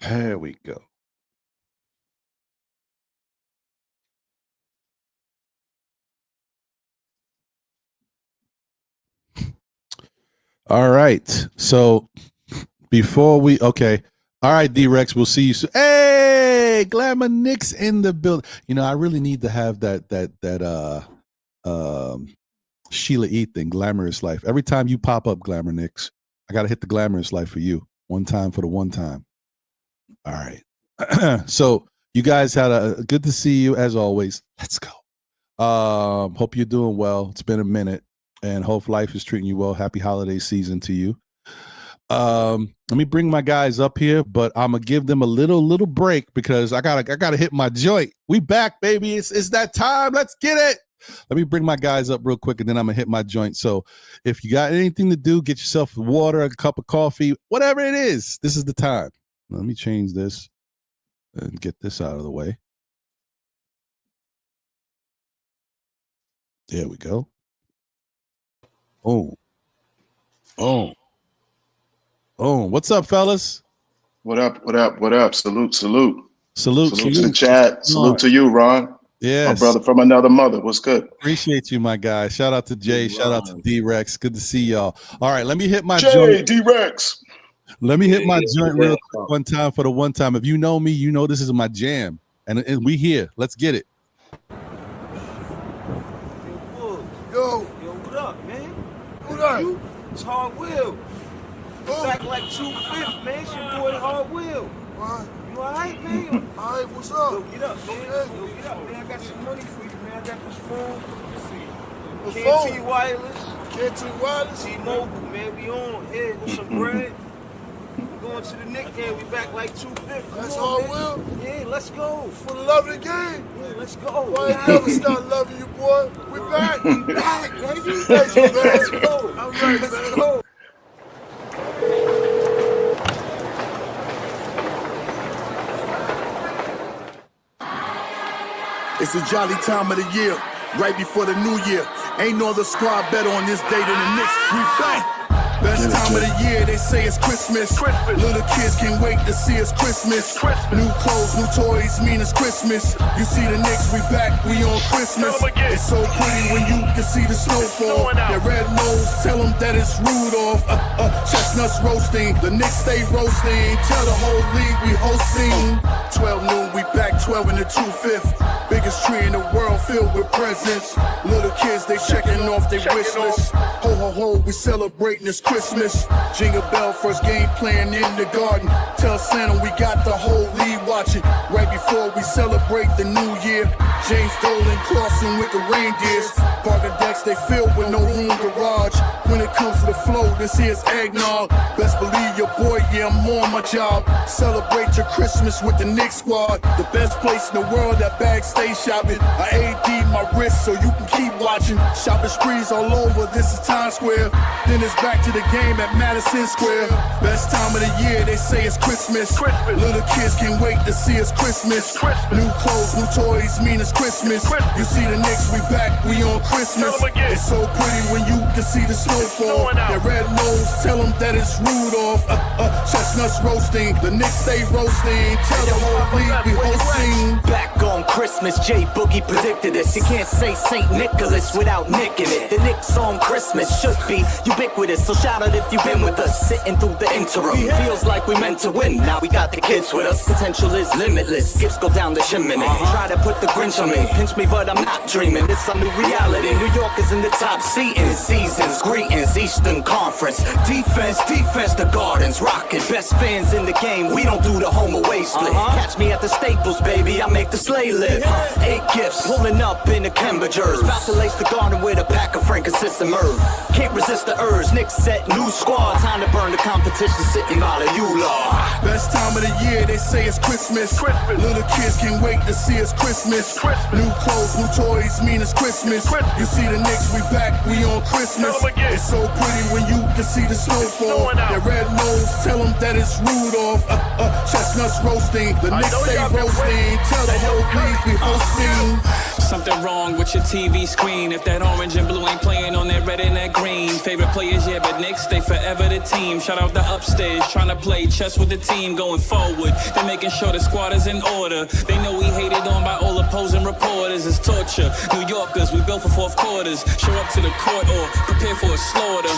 There we go. All right. So before we all right, D-Rex, we'll see you soon. Hey, Glamour Knicks in the building. I really need to have that Sheila E thing, Glamorous Life. Every time you pop up, Glamour Knicks, I gotta hit the Glamorous Life for you. One time for the one time. All right. So you guys had a good to see you as always. Let's go. Hope you're doing well. It's been a minute, and hope life is treating you well. Happy holiday season to you. Let me bring my guys up here, but I'm gonna give them a little break because I gotta hit my joint. We back, baby. It's that time. Let's get it. Let me bring my guys up real quick, and then I'm gonna hit my joint. So if you got anything to do, get yourself water, a cup of coffee, whatever it is. This is the time. Let me change this and get this out of the way. There we go. Oh. What's up, fellas? What up? Salute. Salute to the chat. Salute to you, Ron. Yes. My brother from another mother. What's good? Appreciate you, my guy. Shout out to Jay. Shout out to D-Rex. Good to see y'all. All right, let me hit my joint. D-Rex. Let me hit my joint real quick one time for the one time. If you know me, you know this is my jam. And we here. Let's get it. Yo, what up, man? What up? It's Hard Will. Back like 2/5, man. It's your boy Hard Will. What? You alright, man? Alright, what's up? Yo, get up, man. Yo, get up, man. I got some money for you, man. I got this phone. The KT phone? Wireless. KT Wireless? T-Mobile, man. We on here with some bread. We going to the Knicks game. We back like 250. That's all, Will? Yeah, let's go. For the love of the game? Yeah, let's go. Well, I ain't never stop loving you, boy. We back. We back, baby. Thank you, man. Let's go. All right, Let's man. go. It's a jolly time of the year, right before the new year. Ain't no other squad better on this day than the Knicks. We back. Best time of the year, they say it's Christmas. Little kids can't wait to see it's Christmas. New clothes, new toys, mean it's Christmas. You see the Knicks, we back, we on Christmas. It's so pretty when you can see the snowfall. Their red nose, tell them that it's Rudolph. Chestnuts roasting, the Knicks stay roasting. Tell the whole league we hosting. 12 noon, we back 12 in the 2/5. Biggest tree in the world filled with presents. Little kids, they checking off their wish list. Ho ho ho, we celebrating this Christmas. Jingle bell, first game playing in the garden. Tell Santa we got the whole league watching. Right before we celebrate the new year. James Dolan crossing with the reindeers. Parker decks, they filled with no room garage. When it comes to the flow, this here's eggnog. Best believe your boy, yeah, I'm on my job. Celebrate your Christmas with the Knicks squad. The best place in the world, that bag stay shopping. I AD my wrist so you can keep watching. Shopping sprees all over, this is Times Square. Then it's back to the game at Madison Square. Best time of the year, they say it's Christmas. Little kids can't wait to see it's Christmas. New clothes, new toys, mean it's Christmas. You see the Knicks, we back, we on Christmas. It's so pretty when you can see the snowfall. Their red nose, tell them that it's Rudolph. Chestnuts roasting, the Knicks stay roasting. Tell the whole league we hosting. Back on Christmas, J Boogie predicted this. You can't say St. Nicholas without nicking it. The Knicks on Christmas should be ubiquitous, so shout out if you've been with us. Sitting through the interim, feels like we meant to win. Now we got the kids with us. Potential is limitless. Gifts go down the chimney. Try to put the Grinch on me, pinch me, but I'm not dreaming. It's a new reality. New York is in the top seating. Seasons, greetings, Eastern Conference. Defense, the Gardens rocking. Best fans in the game. We don't do the home away split. Catch me at the Staples, baby. I make the sleigh live. 8 gifts, pulling up in the Cambridgers. About to lace the garden with a pack of frankincense and myrrh. Can't resist the urge. Knicks set new squad. Time to burn the competition sitting by the U-Law. Best time of the year, they say it's Christmas. Little kids can't wait to see it's Christmas. New clothes, new toys, mean it's Christmas. You see the Knicks, we back, we on Christmas. It's so pretty when you can see the snowfall. Their red nose, tell them that it's Rudolph. Chestnuts roasting, the Knicks stay roasting. Tell the whole league we hosting. Something wrong with your TV screen. If that orange and blue ain't playing on that red and that green. Favorite players, yeah, but Knicks, they forever the team. Shout out the upstairs, trying to play chess with the team going forward. They're making sure the squad is in order. They know we hated on by all opposing reporters. It's torture. New Yorkers, we built for fourth quarters. Show up to the court or prepare for a slaughter.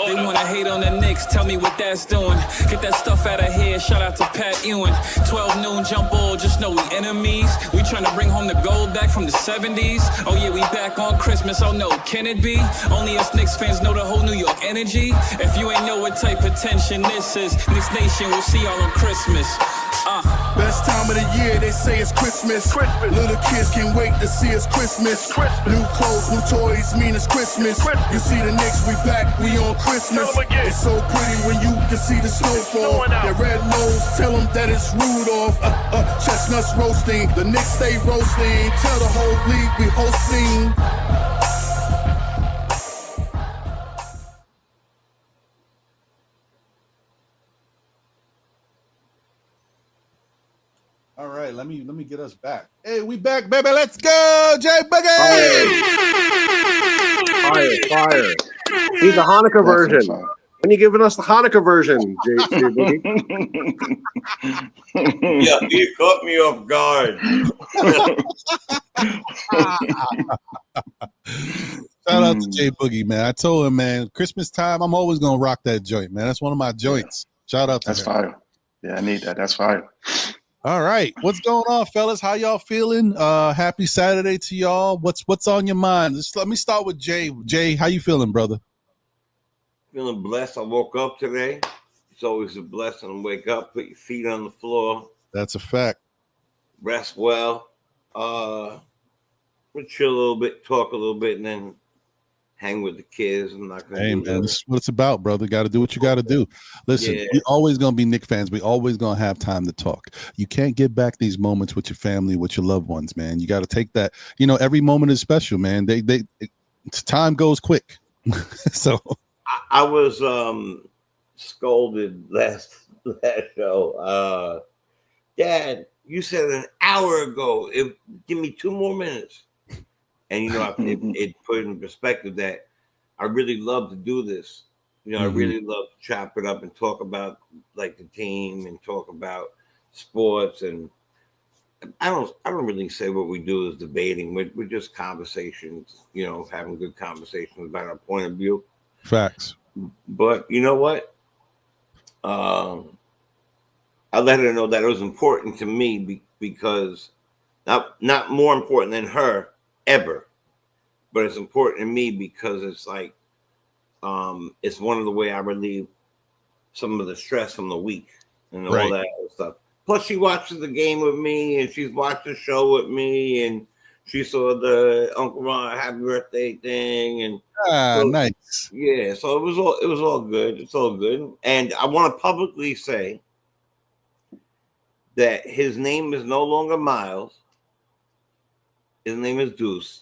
They wanna hate on the Knicks, tell me what that's doing. Get that stuff out of here, shout out to Pat Ewing. 12 noon jump ball, just know we enemies. We trying to bring home the gold back from the 70s. Oh yeah, we back on Christmas, oh no, can it be? Only us Knicks fans know the whole New York energy. If you ain't know what type of tension this is, Knicks Nation, we'll see y'all on Christmas. Best time of the year, they say it's Christmas. Little kids can't wait to see it's Christmas. New clothes, new toys, mean it's Christmas. You see the Knicks, we back, we on Christmas. It's so pretty when you can see the snowfall. Their red nose, tell them that it's Rudolph. Chestnuts roasting, the Knicks stay roasting. Tell the whole league we hosting. All right, let me get us back. Hey, we back, baby. Let's go, Jay Boogie. Fire. He's the Hanukkah version. When you giving us the Hanukkah version, Jay Boogie? Yeah, you caught me off guard. Shout out to Jay Boogie, man. I told him, man, Christmas time, I'm always gonna rock that joint, man. That's one of my joints. Shout out to That's him. fire. Yeah, I need that. That's fire. All right, what's going on, fellas? How y'all feeling? Happy Saturday to y'all. What's on your mind? Let me start with Jay. Jay, how you feeling, brother? Feeling blessed. I woke up today. It's always a blessing to wake up, put your feet on the floor, That's a fact. Rest well. We'll chill a little bit, talk a little bit, and then hang with the kids. I'm not gonna Hey do man, that. this is what it's about, brother. Got to do what you got to do. Listen, Yeah. we always gonna be Knicks fans. We always gonna have time to talk. You can't get back these moments with your family, with your loved ones, man. You got to take that. You know, every moment is special, man. Time goes quick. So I was scolded last show. Dad, you said an hour ago. Give me 2 more minutes. And you know, it put in perspective that I really love to do this. You know, I really love to chop it up and talk about like the team and talk about sports. And I don't really say what we do is debating. We're just conversations. You know, having good conversations about our point of view. facts. But you know what? I let her know that it was important to me because not more important than her ever, but it's important to me because it's like it's one of the way I relieve some of the stress from the week and all that other stuff. Plus, she watches the game with me and she's watched the show with me and she saw the Uncle Ron happy birthday thing and Nice. yeah. So it was all good. It's all good. And I want to publicly say that his name is no longer Miles. His name is Deuce.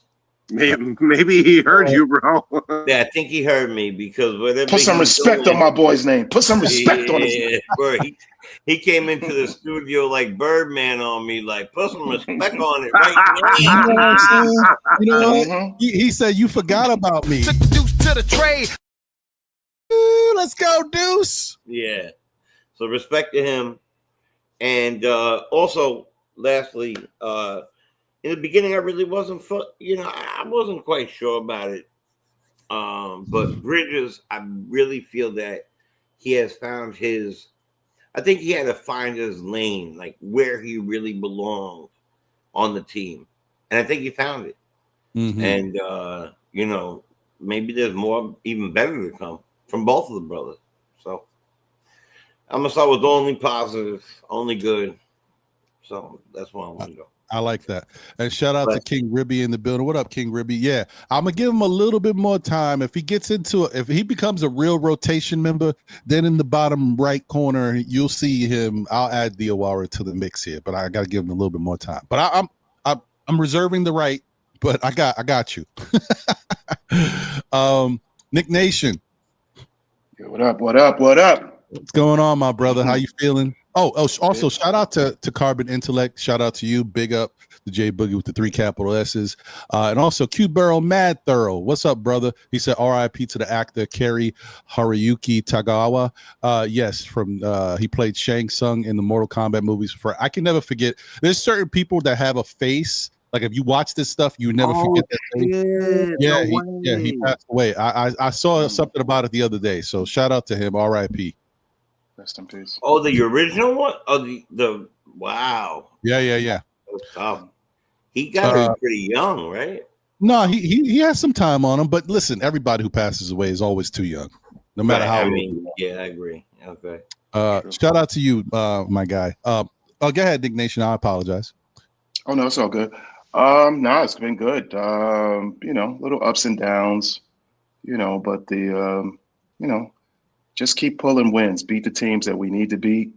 Maybe he heard you, bro. Yeah, I think he heard me because whatever. Put some respect on my boy's name. Put some respect on his name. Bro, he came into the studio like Birdman on me, like put some respect on it right You know what I'm saying? You know what? Mhm. He said you forgot about me. Took the Deuce to the trade. Ooh, let's go, Deuce. Yeah. So respect to him. And also, lastly, in the beginning, I really wasn't, I wasn't quite sure about it. But Bridges, I really feel that he has found I think he had to find his lane, like where he really belonged on the team. And I think he found it. And, maybe there's more even better to come from both of the brothers. So I'm going to start with only positive, only good. So that's where I want to go. I like that. And shout out to King Ribby in the building. What up, King Ribby? Yeah, I'm gonna give him a little bit more time. If he gets into it, if he becomes a real rotation member, then in the bottom right corner, you'll see him. I'll add Diawara to the mix here, but I gotta give him a little bit more time. But I'm reserving the right, but I got you. Nick Nation. Yo, what up? What up? What up? What's going on, my brother? How you feeling? Oh, also shout out to Carbon Intellect. Shout out to you. Big up the J Boogie with the 3 capital S's. And also Q Burrow Mad Thorough. What's up, brother? He said RIP to the actor Kerry Haruyuki Tagawa. Yes, from he played Shang Tsung in the Mortal Kombat movies. I can never forget. There's certain people that have a face. Like if you watch this stuff, you never forget that face. Yeah, he passed away. I saw something about it the other day. So shout out to him. RIP. Rest in peace. Oh, the original one? Oh, the wow. Yeah. That was tough. He got it pretty young, right? No, he has some time on him. But listen, everybody who passes away is always too young, no matter how. I mean, yeah, I agree. Okay. Shout out to you, my guy. Go ahead, Nick Nation. I apologize. Oh no, it's all good. No, it's been good. Little ups and downs, but just keep pulling wins, beat the teams that we need to beat,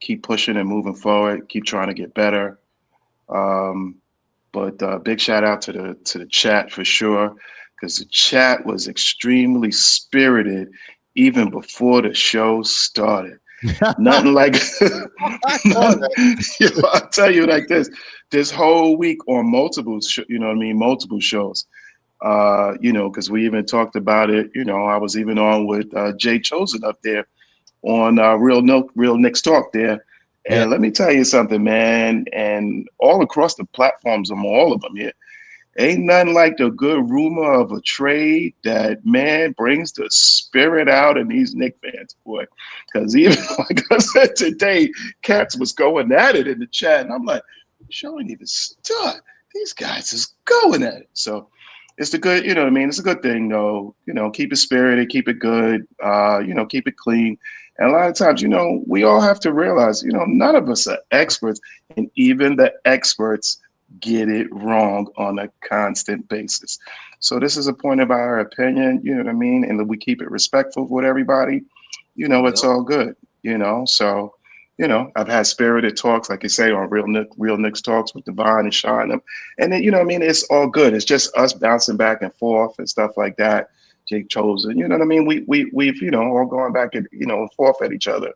keep pushing and moving forward, keep trying to get better. But big shout out to the chat for sure, because the chat was extremely spirited even before the show started. Nothing like I'll tell you like this whole week on multiple shows. Because we even talked about it. I was even on with Jay Chosen up there on Real Knicks Talk there. And let me tell you something, man. And all across the platforms, on all of them here, ain't nothing like the good rumor of a trade that, man, brings the spirit out in these Knicks fans, boy. Because even like I said today, Cats was going at it in the chat, and I'm like, show ain't even start. These guys is going at it. So it's the good, It's a good thing, though. Keep it spirited, keep it good, keep it clean. And a lot of times, we all have to realize, none of us are experts, and even the experts get it wrong on a constant basis. So this is a point of our opinion, you know what I mean? And we keep it respectful with everybody, it's all good, So, I've had spirited talks, like you say, on Real Knicks Talks with Devon and Sean. And then, it's all good. It's just us bouncing back and forth and stuff like that. Jake Chosen, you know what I mean? We've, all going back and, forth at each other.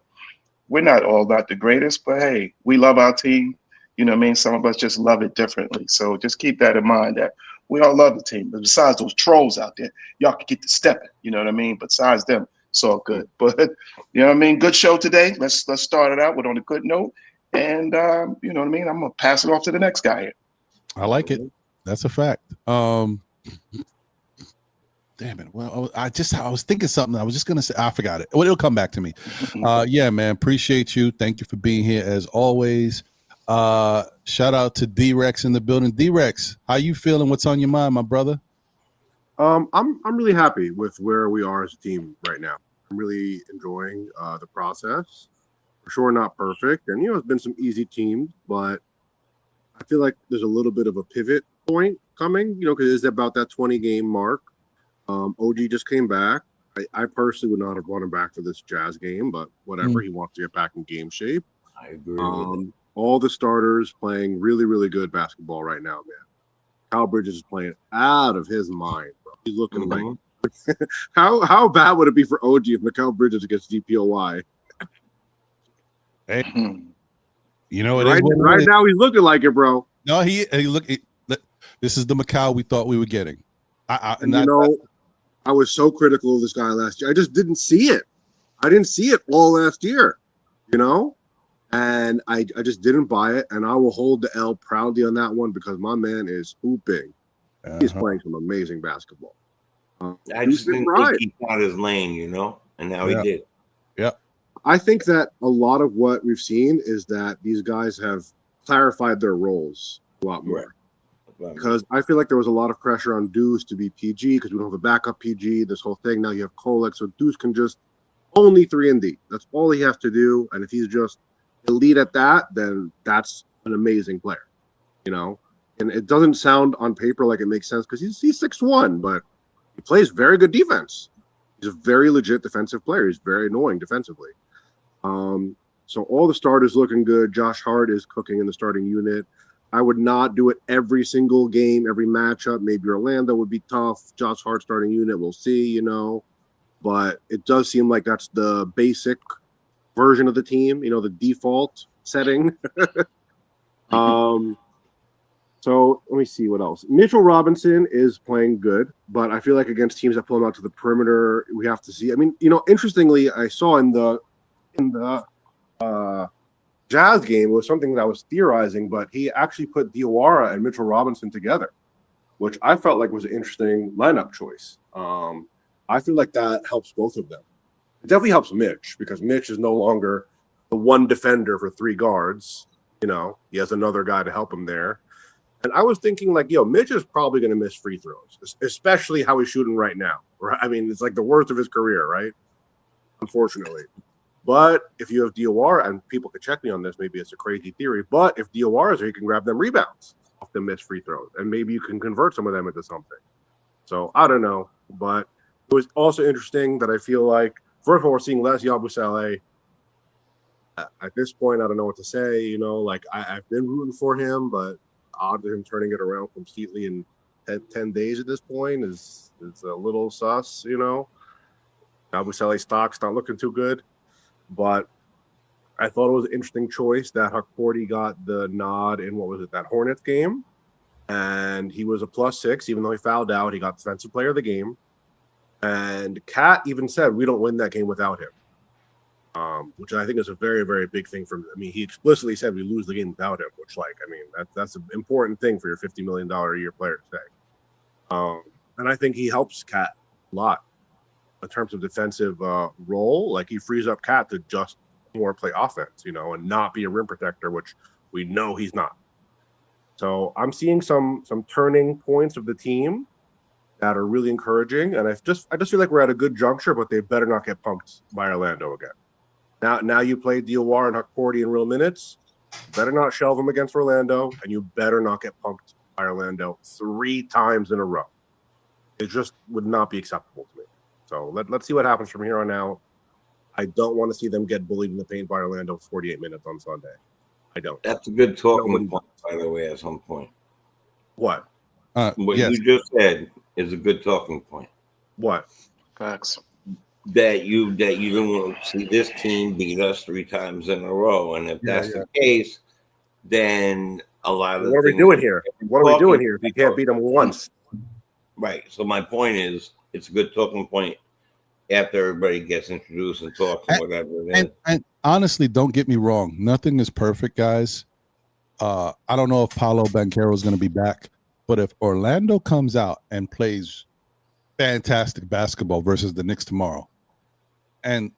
We're not all not the greatest, but hey, we love our team. You know what I mean? Some of us just love it differently. So just keep that in mind that we all love the team. But besides those trolls out there, y'all can get to stepping. You know what I mean? Besides them, it's all good. But you know what I mean? Good show today. Let's start it out with on a good note. And you know what I mean? I'm gonna pass it off to the next guy here. I like it. That's a fact. Damn it. Well, I was thinking something. I was just gonna say I forgot it. Well, it'll come back to me. Yeah, man. Appreciate you. Thank you for being here as always. Shout out to D-Rex in the building. D-Rex, how you feeling? What's on your mind, my brother? I'm really happy with where we are as a team right now. I'm really enjoying the process. For sure, not perfect, and it's been some easy teams, but I feel like there's a little bit of a pivot point coming. Because it's about that 20-game mark. OG just came back. I personally would not have brought him back for this Jazz game, but whatever. He wants to get back in game shape. I agree with it. All the starters playing really, really good basketball right now, man. Kyle Bridges is playing out of his mind, bro. He's looking like how bad would it be for OG if Mikal Bridges gets DPOY? Hey, right now he's looking like it, bro. No, he look. This is the Mikal we thought we were getting. I was so critical of this guy last year. I just didn't see it. I didn't see it all last year, and I just didn't buy it. And I will hold the L proudly on that one because my man is hooping. He's playing some amazing basketball. I just didn't think he found his lane, and now he did. Yeah. I think that a lot of what we've seen is that these guys have clarified their roles a lot more. Right. Because I feel like there was a lot of pressure on Deuce to be PG because we don't have a backup PG, this whole thing. Now you have Kolek, so Deuce can just only 3-and-D. That's all he has to do. And if he's just elite at that, then that's an amazing player, And it doesn't sound on paper like it makes sense because he's 6'1", but he plays very good defense. He's a very legit defensive player. He's very annoying defensively. So all the starters looking good. Josh Hart is cooking in the starting unit. I would not do it every single game, every matchup. Maybe Orlando would be tough. Josh Hart starting unit, we'll see, But it does seem like that's the basic version of the team, the default setting. So let me see what else. Mitchell Robinson is playing good, but I feel like against teams that pull him out to the perimeter, we have to see. I mean, interestingly, I saw in the Jazz game, it was something that I was theorizing, but he actually put Diawara and Mitchell Robinson together, which I felt like was an interesting lineup choice. I feel like that helps both of them. It definitely helps Mitch because Mitch is no longer the one defender for three guards. He has another guy to help him there. And I was thinking, Mitch is probably going to miss free throws, especially how he's shooting right now. Right? I mean, it's like the worst of his career, right? Unfortunately. But if you have Diawara, and people could check me on this, maybe it's a crazy theory, but if Diawara is there, you can grab them rebounds off the missed free throws, and maybe you can convert some of them into something. So I don't know, but it was also interesting that I feel like, first of all, we're seeing less Yabusele. At this point, I don't know what to say. I've been rooting for him, but odd to him turning it around completely in 10 days at this point is a little sus, Yabusele stock's not looking too good. But I thought it was an interesting choice that Hakordi got the nod in, that Hornets game. And he was a +6, even though he fouled out. He got Defensive Player of the game. And Kat even said, we don't win that game without him, which I think is a very, very big thing for him. I mean, he explicitly said we lose the game without him, which, that's an important thing for your $50 million a year player to say. And I think he helps Kat a lot. In terms of defensive role, he frees up Kat to just more play offense, and not be a rim protector, which we know he's not. So I'm seeing some turning points of the team that are really encouraging, and I just feel like we're at a good juncture, but they better not get pumped by Orlando again. Now you played Diawara and Hakporti in real minutes. Better not shelve them against Orlando, and you better not get pumped by Orlando 3 times in a row. It just would not be acceptable to me. So let's see what happens from here on out. I don't want to see them get bullied in the paint by Orlando 48 minutes on Sunday. I don't. That's a good talking point, by the way, at some point. What? What yes. you just said is a good talking point. What? Facts. That you don't want to see this team beat us 3 times in a row. And if that's the case, then a lot of what are we doing here? What are we doing here? We can't beat them once. Right. So my point is, it's a good talking point after everybody gets introduced and talks and whatever it is. And honestly, don't get me wrong. Nothing is perfect, guys. I don't know if Paolo Banchero is going to be back, but if Orlando comes out and plays fantastic basketball versus the Knicks tomorrow, and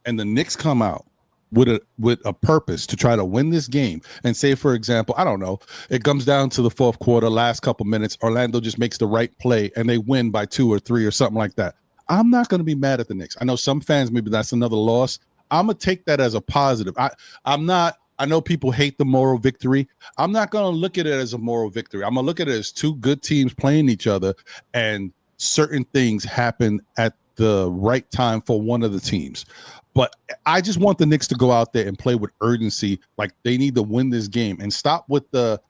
the Knicks come out with a purpose to try to win this game, and say, for example, I don't know, it comes down to the fourth quarter, last couple minutes, Orlando just makes the right play and they win by 2 or 3 or something like that, I'm not going to be mad at the Knicks. I know some fans, maybe that's another loss. I'm going to take that as a positive. I'm not. I know people hate the moral victory. I'm not going to look at it as a moral victory. I'm going to look at it as 2 good teams playing each other, and certain things happen at the right time for one of the teams. But I just want the Knicks to go out there and play with urgency, like they need to win this game, and stop with the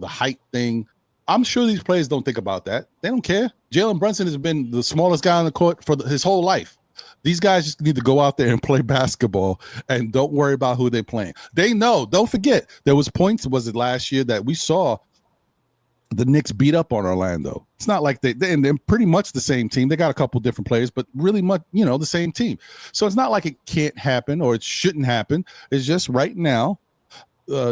height thing. I'm sure these players don't think about that. They don't care. Jalen Brunson has been the smallest guy on the court for his whole life. These guys just need to go out there and play basketball and don't worry about who they're playing. They know. Don't forget, there was points, was it last year, that we saw the Knicks beat up on Orlando. It's not like they're pretty much the same team. They got a couple different players, but really much, the same team. So it's not like it can't happen or it shouldn't happen. It's just right now,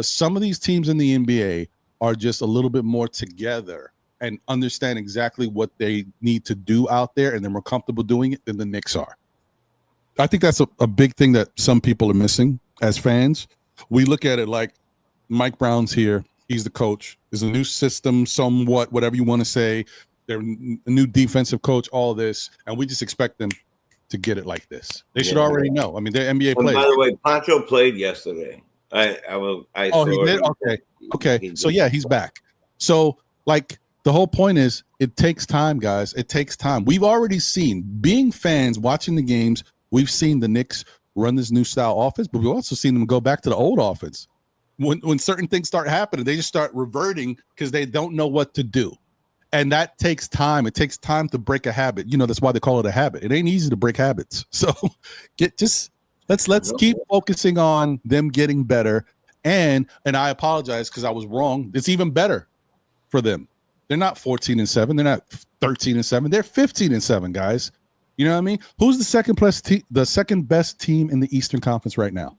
some of these teams in the NBA are just a little bit more together and understand exactly what they need to do out there, and they're more comfortable doing it than the Knicks are. I think that's a big thing that some people are missing as fans. We look at it like Mike Brown's here. He's the coach. There's a new system, somewhat, whatever you want to say. They're a new defensive coach, all this, and we just expect them to get it like this. They should already know. I mean, they're NBA players. By the way, Pancho played yesterday. I saw he did? Okay. So, yeah, he's back. So, like, the whole point is it takes time, guys. It takes time. We've already seen, being fans, watching the games, we've seen the Knicks run this new style offense, but we've also seen them go back to the old offense. When certain things start happening, they just start reverting because they don't know what to do. And that takes time. It takes time to break a habit. That's why they call it a habit. It ain't easy to break habits. So let's keep focusing on them getting better. And I apologize because I was wrong. It's even better for them. They're not 14-7. They're not 13-7. They're 15-7, guys. You know what I mean? Who's the second best team in the Eastern Conference right now?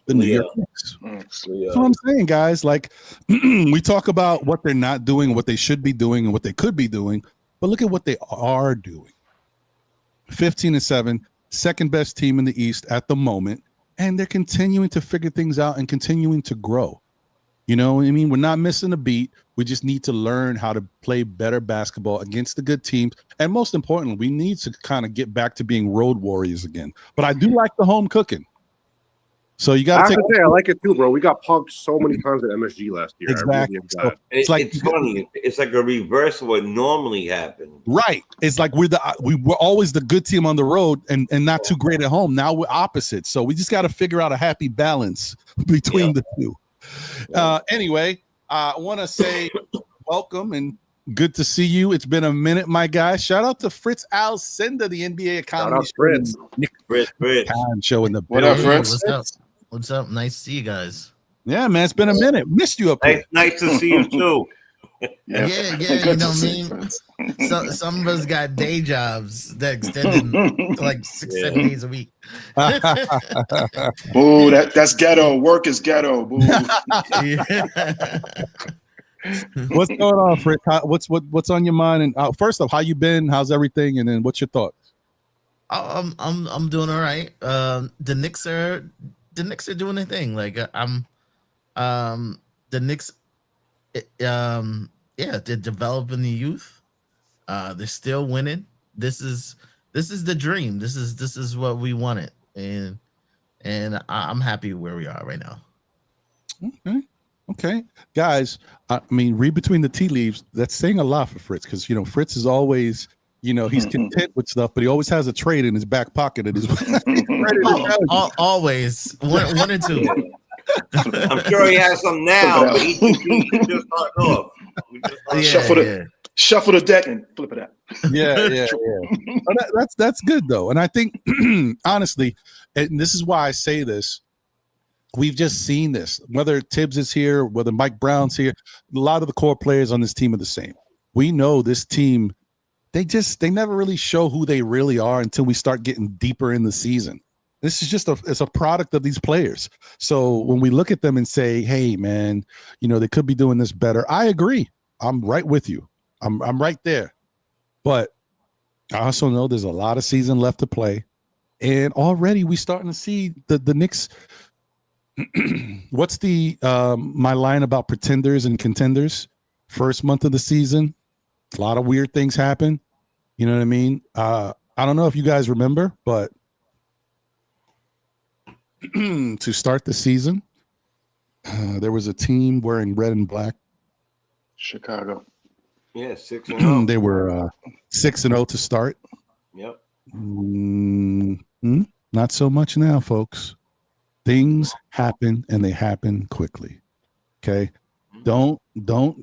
The New York Knicks. That's what I'm saying, guys. Like, we talk about what they're not doing, what they should be doing, and what they could be doing, but look at what they are doing. 15-7, second best team in the East at the moment, and they're continuing to figure things out and continuing to grow. You know what I mean? We're not missing a beat. We just need to learn how to play better basketball against the good teams. And most importantly, we need to kind of get back to being road warriors again. But I do like the home cooking. So you got to take. I like it too, bro. We got punked so many times at MSG last year. Exactly. So it's funny. It's like a reverse of what normally happens. Right. It's like we were always the good team on the road and not too great at home. Now we're opposite. So we just got to figure out a happy balance between the two. Anyway, I want to say welcome and good to see you. It's been a minute, my guy. Shout out to Fritz Alcindor, the NBA economy. Fritz. Time show in the What up, Fritz? What's up? Nice to see you guys. Yeah, man, it's been a minute. Missed you up here. Nice to see you too. Yeah, you know what I mean? So some of us got day jobs that extended to like 6-7 days a week. Boo, that's ghetto. Work is ghetto. Boo. What's going on, Fritz? What's on your mind? And first off, how you been? How's everything? And then what's your thoughts? I'm doing all right. The Knicks are doing their thing. Like the Knicks, they're developing the youth. They're still winning. This is this is the dream. This is what we wanted, and I'm happy where we are right now. Okay, guys. I mean, read between the tea leaves. That's saying a lot for Fritz, because Fritz is always, he's content with stuff, but he always has a trade in his back pocket, and he's ready to go. Always one and two. I'm sure he has some now, but he's just starting off. Shuffle the deck and flip it out. Yeah. That's good though, and I think honestly, and this is why I say this. We've just seen this. Whether Tibbs is here, whether Mike Brown's here, a lot of the core players on this team are the same. We know this team. They never really show who they really are until we start getting deeper in the season. This is just it's a product of these players. So when we look at them and say, "Hey, man, they could be doing this better," I agree. I'm right with you. I'm right there. But I also know there's a lot of season left to play, and already we starting to see the Knicks. What's the my line about pretenders and contenders? First month of the season, a lot of weird things happen. You know what I mean? I don't know if you guys remember, but to start the season, there was a team wearing red and black. Chicago. Yeah, 6-0. They were 6-0 to start. Yep. Not so much now, folks. Things happen, and they happen quickly. Okay, don't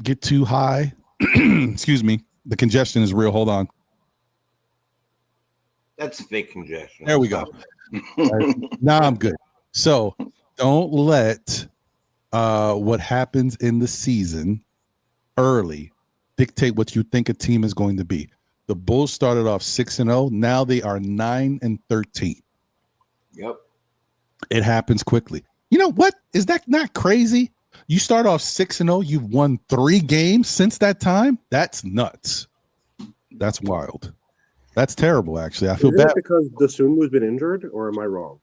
get too high. Excuse me, the congestion is real. Hold on. That's fake congestion. There we go. Right. Now I'm good. So don't let what happens in the season early dictate what you think a team is going to be. The Bulls started off 6-0. Now they are 9-13. Yep. It happens quickly. You know what? Is that not crazy? You start off 6-0. You've won 3 games since that time. That's nuts. That's wild. That's terrible, actually. I feel bad. Because Dosunmu's been injured, or am I wrong?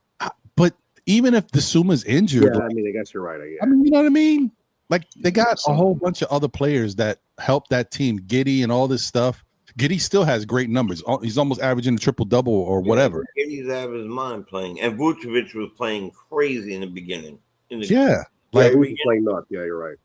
But even if Dosunmu's injured, yeah, I mean, I guess you're right. I mean, you know what I mean? Like, they got a whole bunch of other players that help that team. Giddy and all this stuff. Giddy still has great numbers. He's almost averaging a triple-double or whatever. Giddy's out of his mind playing. And Vucevic was playing crazy in the beginning. Like, he was playing nuts. Yeah, you're right.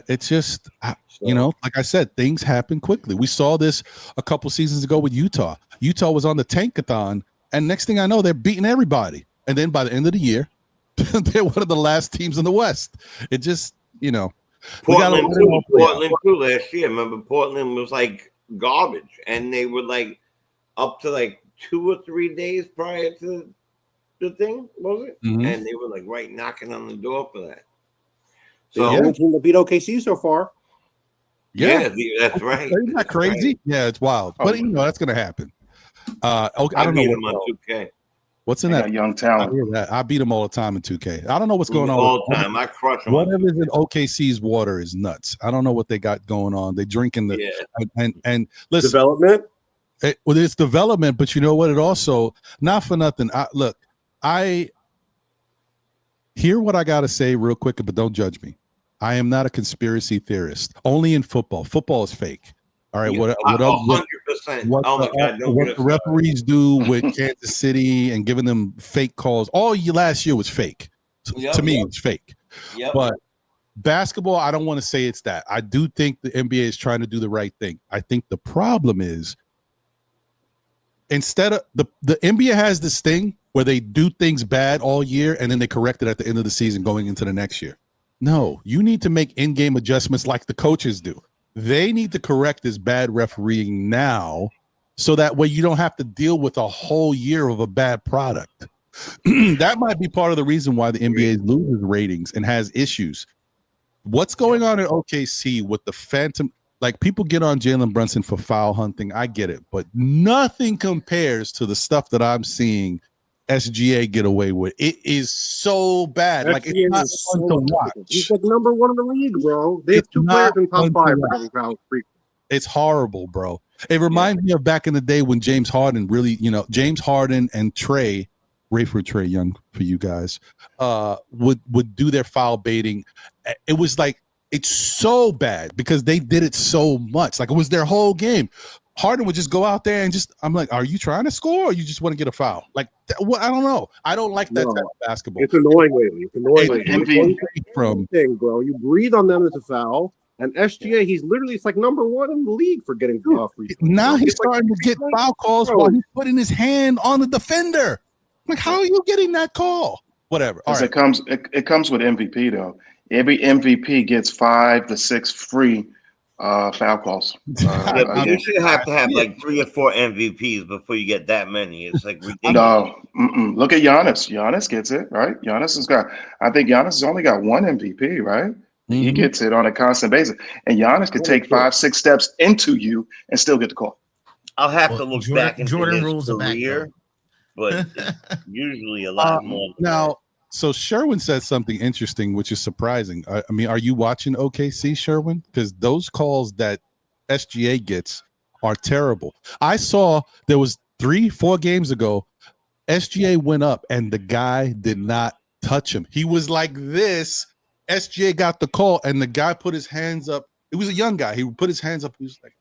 It's just, like I said, things happen quickly. We saw this a couple seasons ago with Utah. Utah was on the tankathon, and next thing I know, they're beating everybody. And then by the end of the year, they're one of the last teams in the West. It just, Portland too last year. Remember, Portland was like garbage, and they were like up to like 2 or 3 days prior to the thing, was it? Mm-hmm. And they were like right knocking on the door for that. So the only team that beat OKC so far. Yeah, that's right. Isn't that crazy? Right. Yeah, it's wild. But that's going to happen. I don't know what on 2K. What's in that young talent. I beat them all the time in 2K. I don't know what's going on. All the time. I crush them. Whatever's in OKC's water is nuts. I don't know what they got going on. They drinking the and listen, development. It's development, but you know what? It also, not for nothing. I hear what I got to say real quick, but don't judge me. I am not a conspiracy theorist. Only in football. Football is fake. All right. What 100%. What the referees do with Kansas City and giving them fake calls all last year was fake. To me, it's fake. Yep. But basketball, I don't want to say it's that. I do think the NBA is trying to do the right thing. I think the problem is instead of the NBA has this thing where they do things bad all year and then they correct it at the end of the season going into the next year. No, you need to make in-game adjustments like the coaches do. They need to correct this bad refereeing now so that way you don't have to deal with a whole year of a bad product. That might be part of the reason why the NBA loses ratings and has issues. What's going on in OKC with the phantom? Like, people get on Jalen Brunson for foul hunting. I get it, but nothing compares to the stuff that I'm seeing SGA get away with. It is so bad. SGA like, it's not fun to watch. He's like number 1 in the league, bro. They have 2 players in top 5. It's horrible, bro. It reminds me of back in the day when James Harden really, James Harden and Rayford Trae Young for you guys, would do their foul baiting. It was like, it's so bad because they did it so much. Like, it was their whole game. Harden would just go out there and just. I'm like, are you trying to score or you just want to get a foul? Like, what? I don't know. I don't like that type of basketball. It's annoying lately. It's annoying lately. From thing, bro. You breathe on them as a foul. And SGA, he's literally it's like number one in the league for getting free throws. Now he's starting to get foul calls while he's putting his hand on the defender. Like, how are you getting that call? Whatever. All right. It comes with MVP though. Every MVP gets 5 to 6 free foul calls. You should have to have like 3 or 4 MVPs before you get that many. It's like ridiculous. No, look at Giannis. Giannis gets it, right? I think Giannis has only got 1 MVP, right? Mm-hmm. He gets it on a constant basis. And Giannis could take 5, 6 steps into you and still get the call. I'll have to look back into Jordan his rules career, but usually a lot more. Now, so Sherwin said something interesting, which is surprising. I mean, are you watching OKC, Sherwin? Because those calls that SGA gets are terrible. I saw there was 3-4 games ago, SGA went up and the guy did not touch him. He was like this. SGA got the call and the guy put his hands up. It was a young guy. He put his hands up. He was like,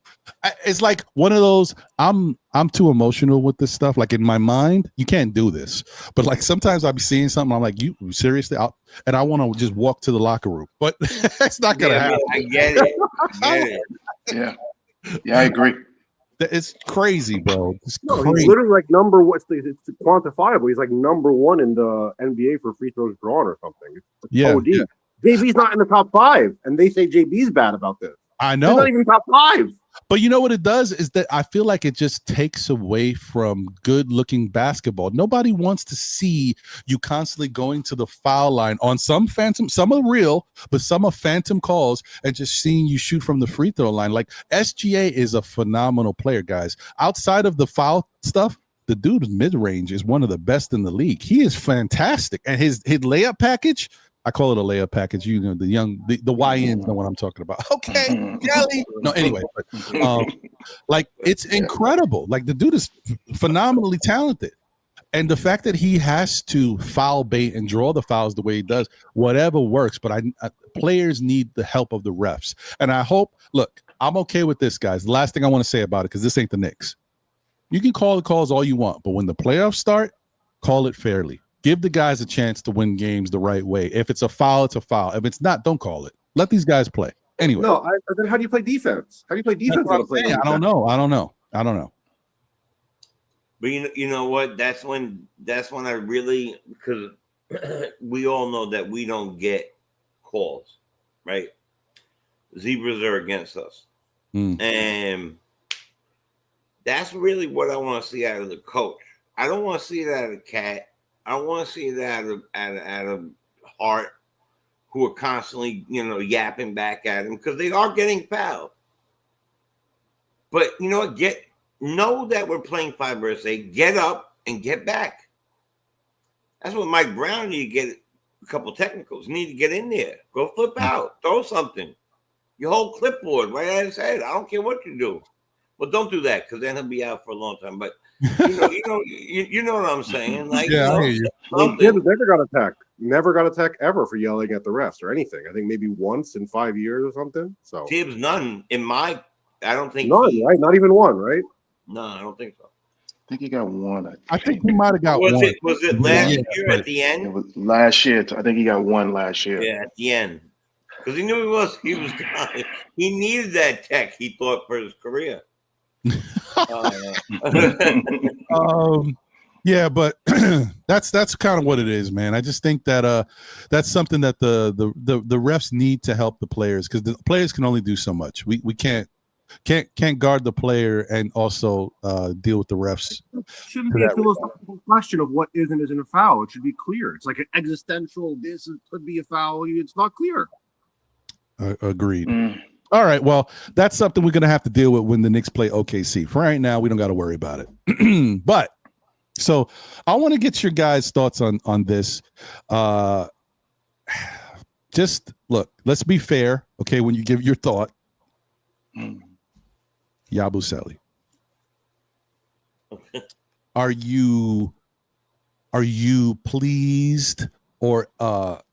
it's like one of those. I'm too emotional with this stuff. Like in my mind, you can't do this. But like sometimes I'll be seeing something. I'm like, you seriously? And I want to just walk to the locker room. But it's not gonna happen. I get it. Yeah, I agree. It's crazy, bro. It's crazy. He's literally like number one. It's quantifiable. He's like number one in the NBA for free throws drawn or something. It's OD. Yeah. JB's not in the top 5, and they say JB's bad about this. I know. He's not even top 5. But you know what it does is that I feel like it just takes away from good-looking basketball. Nobody wants to see you constantly going to the foul line on some are real, but some are phantom calls, and just seeing you shoot from the free throw line. Like SGA is a phenomenal player, guys. Outside of the foul stuff, the dude's mid-range is one of the best in the league. He is fantastic, and his layup package. I call it a layup package. You know, the YNs know what I'm talking about. Okay, Kelly. No, anyway, but, like it's incredible. Like the dude is phenomenally talented, and the fact that he has to foul bait and draw the fouls the way he does, whatever works. But players need the help of the refs, and I hope. Look, I'm okay with this, guys. The last thing I want to say about it, because this ain't the Knicks. You can call the calls all you want, but when the playoffs start, call it fairly. Give the guys a chance to win games the right way. If it's a foul, it's a foul. If it's not, don't call it. Let these guys play. Anyway. No, then how do you play defense? How do you play defense? I don't know. But you know what? That's when I really, because we all know that we don't get calls, right? Zebras are against us. And that's really what I want to see out of the coach. I don't want to see it out of Cat. I don't want to see that out of Hart, who are constantly, yapping back at him because they are getting fouled. But you know what? Know that we're playing 5 versus 8. Get up and get back. That's what Mike Brown need to get a couple technicals. Need to get in there. Go flip out. Throw something. Your whole clipboard right at his head. I don't care what you do. Well, don't do that because then he'll be out for a long time. But you know what I'm saying? Like, I hear you. Gibbs never got a tech. Never got a tech ever for yelling at the refs or anything. I think maybe once in 5 years or something. So Gibbs, none in my. I don't think none. Right? Not even one. Right? No, I don't think so. I think he got one. I think he might have got one. Was it last year at the end? It was last year. I think he got one last year. Yeah, at the end. Because he knew he was gone. He needed that tech, he thought, for his career. Yeah, but that's kind of what it is, man. I just think that that's something that the refs need to help the players, because the players can only do so much. We can't guard the player and also deal with the refs. It shouldn't be a philosophical question of what is and isn't a foul. It should be clear. It's like an existential. This could be a foul. It's not clear. Agreed. All right, well, that's something we're going to have to deal with when the Knicks play OKC. For right now, we don't got to worry about it. But so I want to get your guys' thoughts on this. Just look, let's be fair, okay, when you give your thought. Yabusele. Are you pleased or not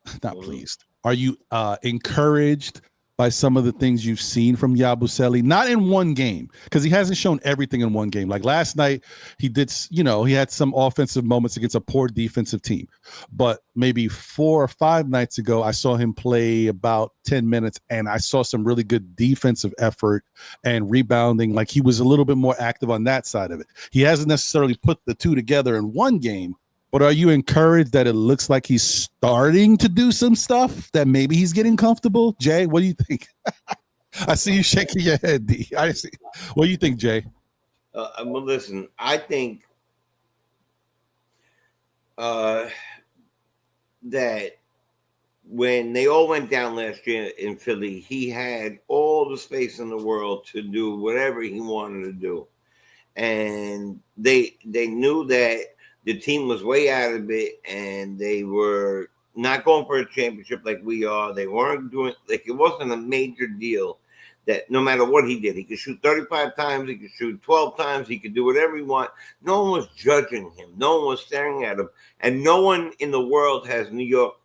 pleased? Are you encouraged by some of the things you've seen from Yabusele? Not in one game, because he hasn't shown everything in one game. Like last night, he did, he had some offensive moments against a poor defensive team. But maybe 4 or 5 nights ago, I saw him play about 10 minutes, and I saw some really good defensive effort and rebounding. Like he was a little bit more active on that side of it. He hasn't necessarily put the two together in one game. But are you encouraged that it looks like he's starting to do some stuff, that maybe he's getting comfortable? Jay, what do you think? I see you shaking your head, D. I see. What do you think, Jay? Well, listen, I think that when they all went down last year in Philly, he had all the space in the world to do whatever he wanted to do. And they knew that the team was way out of it, and they were not going for a championship like we are. They weren't doing, like, it wasn't a major deal that no matter what he did, he could shoot 35 times, he could shoot 12 times, he could do whatever he want. No one was judging him. No one was staring at him. And no one in the world has New York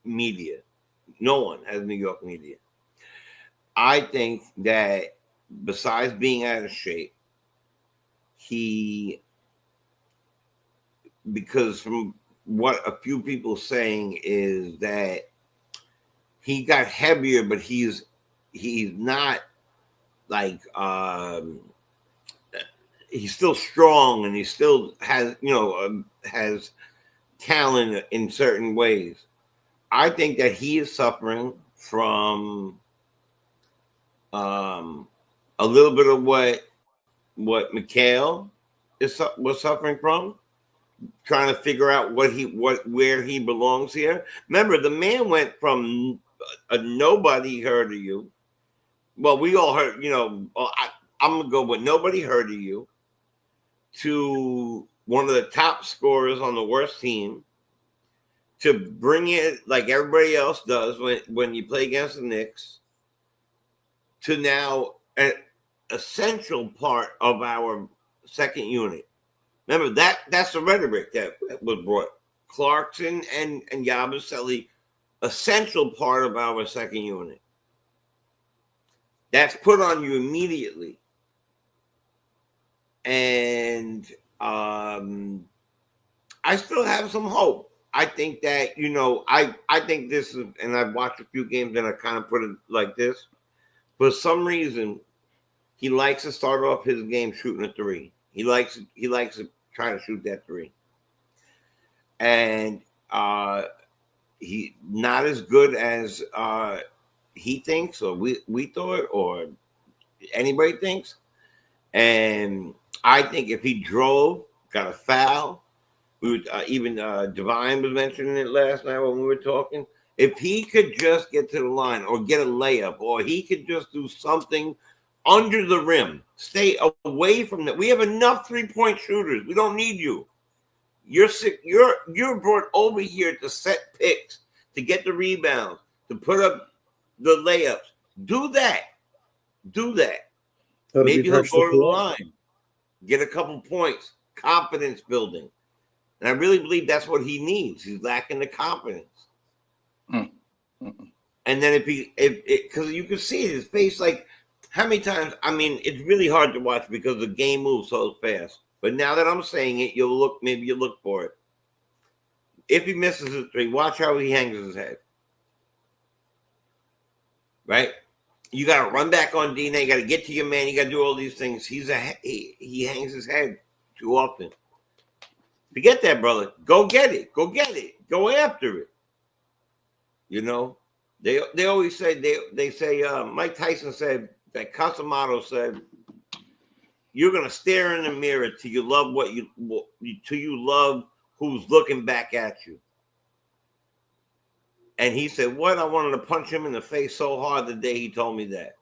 media. No one has New York media. I think that besides being out of shape, because from what a few people saying is that he got heavier, but he's not like he's still strong, and he still has has talent in certain ways. I think that he is suffering from a little bit of what Mikhail was suffering from, trying to figure out where he belongs here. Remember, the man went from a nobody heard of you. Well, we all heard, I'm gonna go with nobody heard of you, to one of the top scorers on the worst team, to bring it like everybody else does when you play against the Knicks, to now an essential part of our second unit. Remember, that's the rhetoric that was brought. Clarkson and Yabusele, essential part of our second unit. That's put on you immediately. And I still have some hope. I think that, I think this is, and I've watched a few games and I kind of put it like this. For some reason, he likes to start off his game shooting a three. He likes to try to shoot that three. And he not as good as he thinks, or we thought, or anybody thinks. And I think if he drove, got a foul, even Divine was mentioning it last night when we were talking. If he could just get to the line or get a layup, or he could just do something under the rim, stay away from that. We have enough 3-point shooters. We don't need you. You're brought over here to set picks, to get the rebounds, to put up the layups. Do that. Maybe he'll go to the line, get a couple points, confidence building. And I really believe that's what he needs. He's lacking the confidence. And then because you can see his face, like, how many times? I mean, it's really hard to watch because the game moves so fast. But now that I'm saying it, maybe you'll look for it. If he misses a three, watch how he hangs his head. Right? You got to run back on D. You got to get to your man. You got to do all these things. He hangs his head too often. Forget that, brother. Go get it. Go after it. They always say they say Mike Tyson said that Casamado said, you're gonna stare in the mirror till you love till you love who's looking back at you. And he said, what? I wanted to punch him in the face so hard the day he told me that.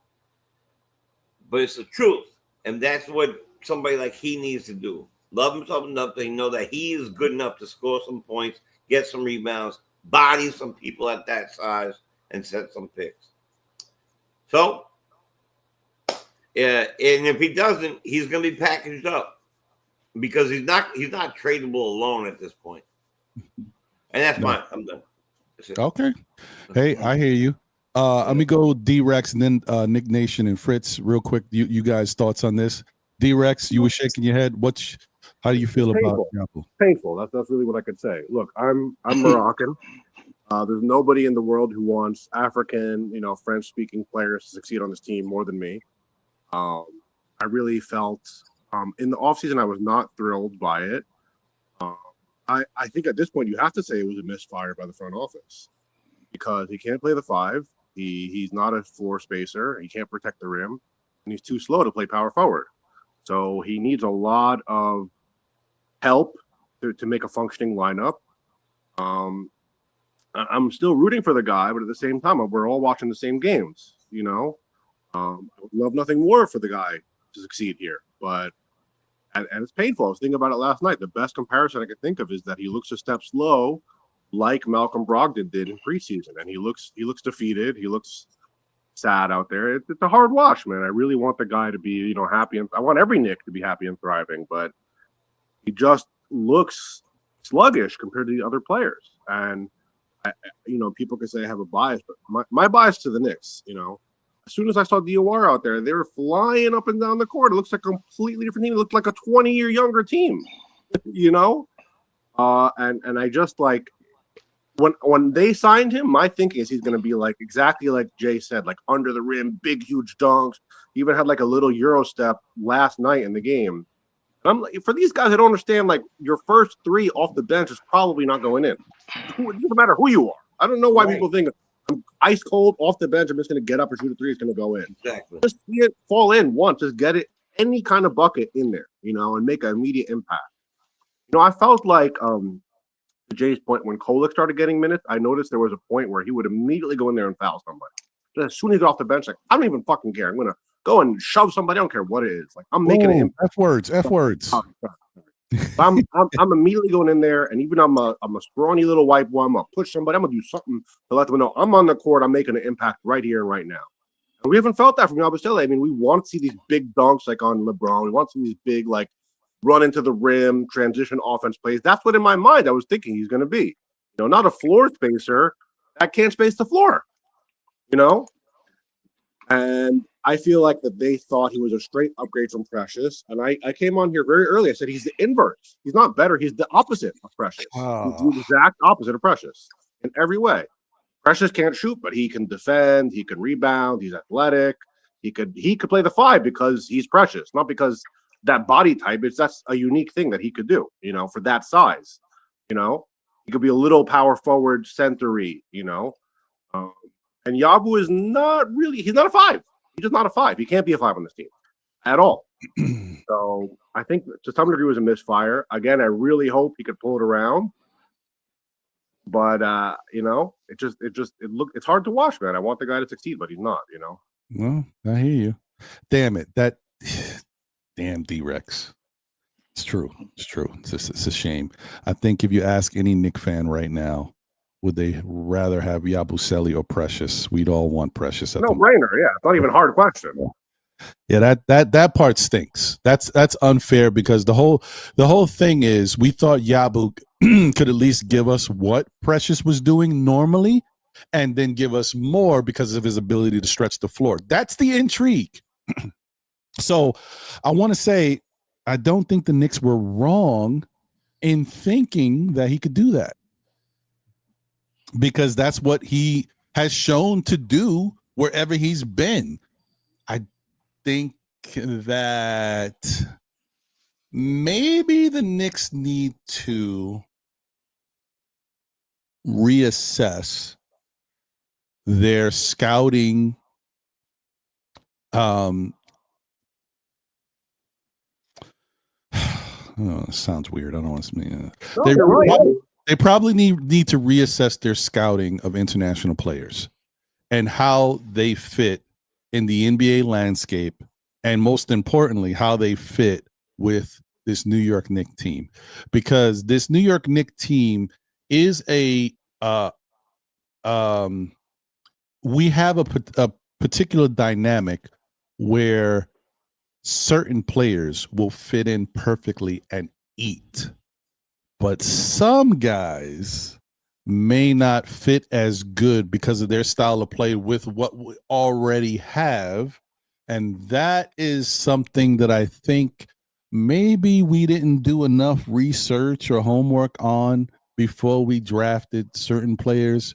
But it's the truth. And that's what somebody like he needs to do. Love himself enough to know that he is good enough to score some points, get some rebounds, body some people at that size, and set some picks. So, and if he doesn't, he's going to be packaged up because he's not tradable alone at this point. And that's fine. I'm done. Okay. Hey, I hear you. Let me go D-Rex and then Nick Nation and Fritz real quick. You guys thoughts on this? D-Rex, you were shaking your head. How do you feel about Yapu? Painful. That's really what I could say. Look, I'm Moroccan. There's nobody in the world who wants African, French-speaking players to succeed on this team more than me. I really felt in the offseason I was not thrilled by it. I think at this point you have to say it was a misfire by the front office because he can't play the 5. He's not a floor spacer. He can't protect the rim, and he's too slow to play power forward. So he needs a lot of help to make a functioning lineup. I'm still rooting for the guy, but at the same time, we're all watching the same games. I would love nothing more for the guy to succeed here, but and it's painful. I was thinking about it last night. The best comparison I could think of is that he looks a step slow, like Malcolm Brogdon did in preseason, and he looks defeated. He looks sad out there. It's a hard watch, man. I really want the guy to be, happy, and I want every Knick to be happy and thriving, but he just looks sluggish compared to the other players. And people can say I have a bias, but my bias to the Knicks, as soon as I saw DOR out there, they were flying up and down the court. It looks like a completely different team. It looked like a 20-year younger team, And I just like when they signed him, my thinking is he's going to be like exactly like Jay said, like under the rim, big, huge dunks. He even had like a little Euro step last night in the game. And I'm like, for these guys, I don't understand. Like your first 3 off the bench is probably not going in. It doesn't matter who you are. I don't know why people think I'm ice cold off the bench. I'm just going to get up and shoot a 3. It's going to go in. Exactly. Just see it fall in once. Just get it any kind of bucket in there, and make an immediate impact. I felt like to Jay's point, when Kolek started getting minutes, I noticed there was a point where he would immediately go in there and foul somebody. As soon as he got off the bench, like I don't even fucking care. I'm going to go and shove somebody. I don't care what it is. Like I'm making an impact. F words. I'm immediately going in there, and even I'm a scrawny little white boy. I'm gonna push somebody. I'm gonna do something to let them know I'm on the court. I'm making an impact right here and right now. And we haven't felt that from Yabusele. I mean, we want to see these big dunks like on LeBron. We want to see these big like run into the rim, transition offense plays. That's what in my mind I was thinking he's going to be. Not a floor spacer that can't space the floor. And I feel like that they thought he was a straight upgrade from Precious. And I came on here very early. I said he's the inverse. He's not better. He's the opposite of Precious. Oh. He's the exact opposite of Precious in every way. Precious can't shoot, but he can defend. He can rebound. He's athletic. He could play the 5 because he's Precious, not because that body type. That's a unique thing that he could do. For that size. He could be a little power forward center-y. And Yabu is not really. He's not a 5. He's just not a 5. He can't be a 5 on this team at all. So I think to some degree it was a misfire. Again, I really hope he could pull it around. But it's hard to watch, man. I want the guy to succeed, but he's not. Well, I hear you. Damn it, damn D-Rex. It's true. It's a shame. I think if you ask any Knick fan right now, would they rather have Yabusele or Precious? We'd all want Precious. No brainer. Yeah, it's not even a hard question. Yeah, that part stinks. That's unfair because the whole thing is we thought Yabu could at least give us what Precious was doing normally, and then give us more because of his ability to stretch the floor. That's the intrigue. So I want to say I don't think the Knicks were wrong in thinking that he could do that. Because that's what he has shown to do wherever he's been. I think that maybe the Knicks need to reassess their scouting it sounds weird. I don't want to They probably need to reassess their scouting of international players and how they fit in the NBA landscape, and most importantly, how they fit with this New York Knicks team, because this New York Knicks team is we have a particular dynamic where certain players will fit in perfectly and eat. But some guys may not fit as good because of their style of play with what we already have. And that is something that I think maybe we didn't do enough research or homework on before we drafted certain players.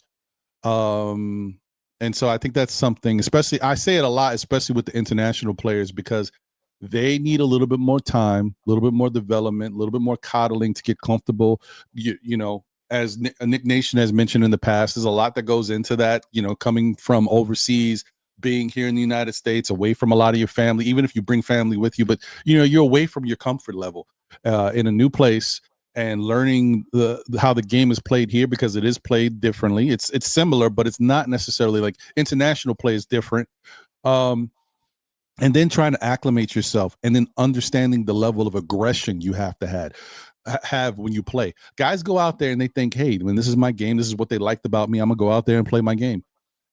And so I think that's something, especially I say it a lot, especially with the international players, because they need a little bit more time, a little bit more development, a little bit more coddling to get comfortable. You know, as Nick Nation has mentioned in the past, there's a lot that goes into that, you know, coming from overseas, being here in the United States, away from a lot of your family, even if you bring family with you, but, you know, you're away from your comfort level in a new place and learning how the game is played here, because it is played differently. It's similar, but it's not necessarily like international play is different. And then trying to acclimate yourself, and then understanding the level of aggression you have to have when you play. Guys go out there and they think, hey, when this is my game, this is what they liked about me, I'm gonna go out there and play my game.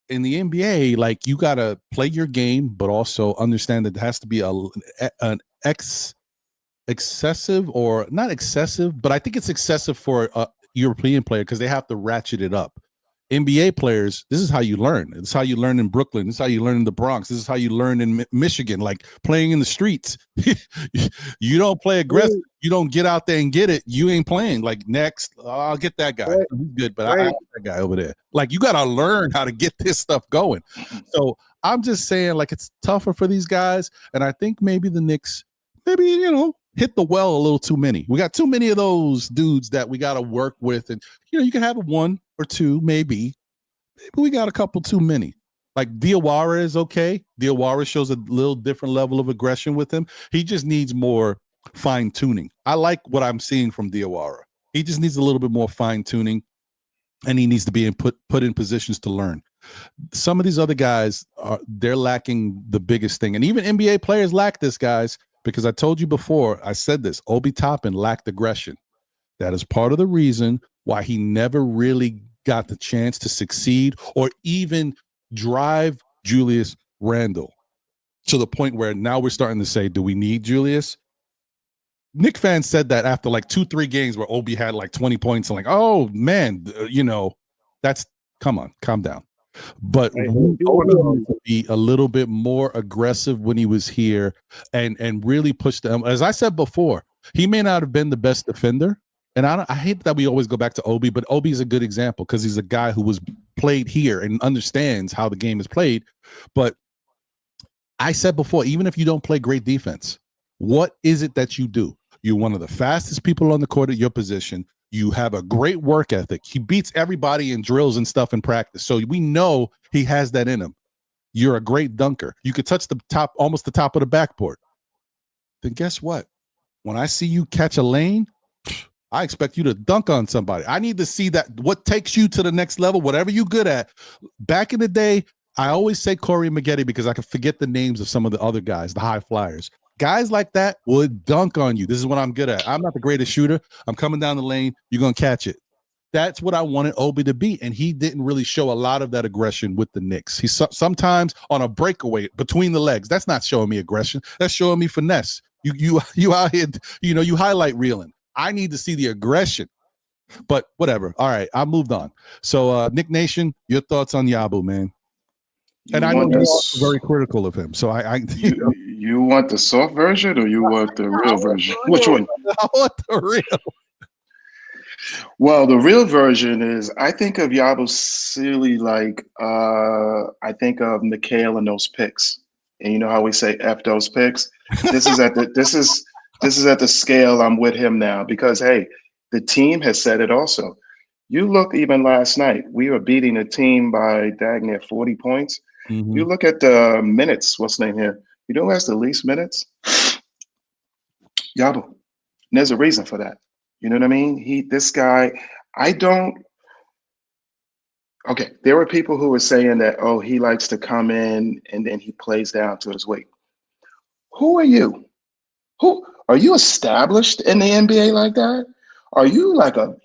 In the NBA, like, you gotta play your game, but also understand that there has to be an excessive, or not excessive, but I think it's excessive for a European player because they have to ratchet it up. NBA players, this is how you learn. It's how you learn in Brooklyn. This is how you learn in the Bronx. This is how you learn in Michigan, like playing in the streets. You don't play aggressive. You don't get out there and get it. You ain't playing. Like, next, I'll get that guy. He's good, but I got that guy over there. Like, you got to learn how to get this stuff going. So I'm just saying, like, it's tougher for these guys. And I think maybe the Knicks, maybe, you know, hit the well a little too many. We got too many of those dudes that we got to work with. And, you know, you can have one or two, maybe we got a couple too many. Like, Diawara is okay. Diawara shows a little different level of aggression with him. He just needs more fine tuning. I like what I'm seeing from Diawara. He just needs a little bit more fine tuning, and he needs to be put in positions to learn. Some of these other guys they're lacking the biggest thing, and even NBA players lack this, guys. Because I told you before, I said this, Obi Toppin lacked aggression. That is part of the reason why he never really got the chance to succeed or even drive Julius Randle to the point where now we're starting to say, do we need Julius? Knicks fans said that after like 2-3 games where Obi had like 20 points and like, oh man, you know, that's, come on, calm down. But Obi needs to be a little bit more aggressive when he was here and really push them. As I said before, he may not have been the best defender. And I hate that we always go back to Obi, but Obi is a good example because he's a guy who was played here and understands how the game is played. But I said before, even if you don't play great defense, what is it that you do? You're one of the fastest people on the court at your position. You have a great work ethic. He beats everybody in drills and stuff in practice. So we know he has that in him. You're a great dunker. You could touch the top, almost the top of the backboard. Then guess what? When I see you catch a lane, I expect you to dunk on somebody. I need to see that, what takes you to the next level, whatever you're good at. Back in the day, I always say Corey Maggette because I can forget the names of some of the other guys, the high flyers. Guys like that would dunk on you. This is what I'm good at. I'm not the greatest shooter. I'm coming down the lane. You're going to catch it. That's what I wanted Obi to be, and he didn't really show a lot of that aggression with the Knicks. He's sometimes on a breakaway between the legs. That's not showing me aggression. That's showing me finesse. You out here, you know, you highlight reeling. I need to see the aggression, but whatever. All right, I moved on. So, Nick Nation, your thoughts on Yabu, man? And I know you're also very critical of him. So you want the soft version or you want the real version? Which one? I want the real. Well, the real version is I think of Yabu silly like I think of Mikhail and those picks. And you know how we say F those picks? This is at the scale I'm with him now because hey, the team has said it also. You look even last night, we were beating a team by dang near 40 points. Mm-hmm. You look at the minutes, what's the name here? You know who has the least minutes? Yabu. And there's a reason for that. You know what I mean? This guy, okay, there were people who were saying that, oh, he likes to come in and then he plays down to his weight. Who are you? Who are you established in the NBA like that? Are you like a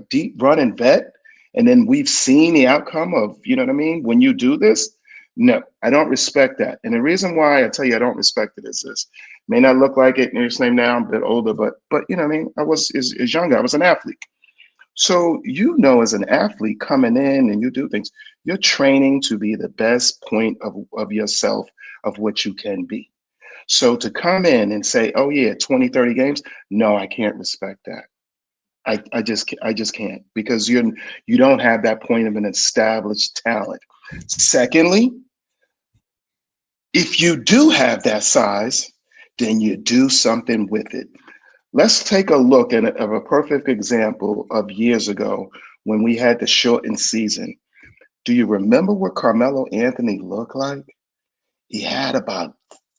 deep running vet? And then we've seen the outcome of, you know what I mean? When you do this, no, I don't respect that. And the reason why I tell you I don't respect it is this. May not look like it in your name now, I'm a bit older, but you know what I mean? I was as younger, I was an athlete. So, as an athlete coming in and you do things, you're training to be the best point of yourself, of what you can be. So to come in and say, oh yeah, 20, 30 games, no, I can't respect that. I just can't, because you don't have that point of an established talent. Secondly, if you do have that size, then you do something with it. Let's take a look at a perfect example of years ago when we had the shortened season. Do you remember what Carmelo Anthony looked like? He had about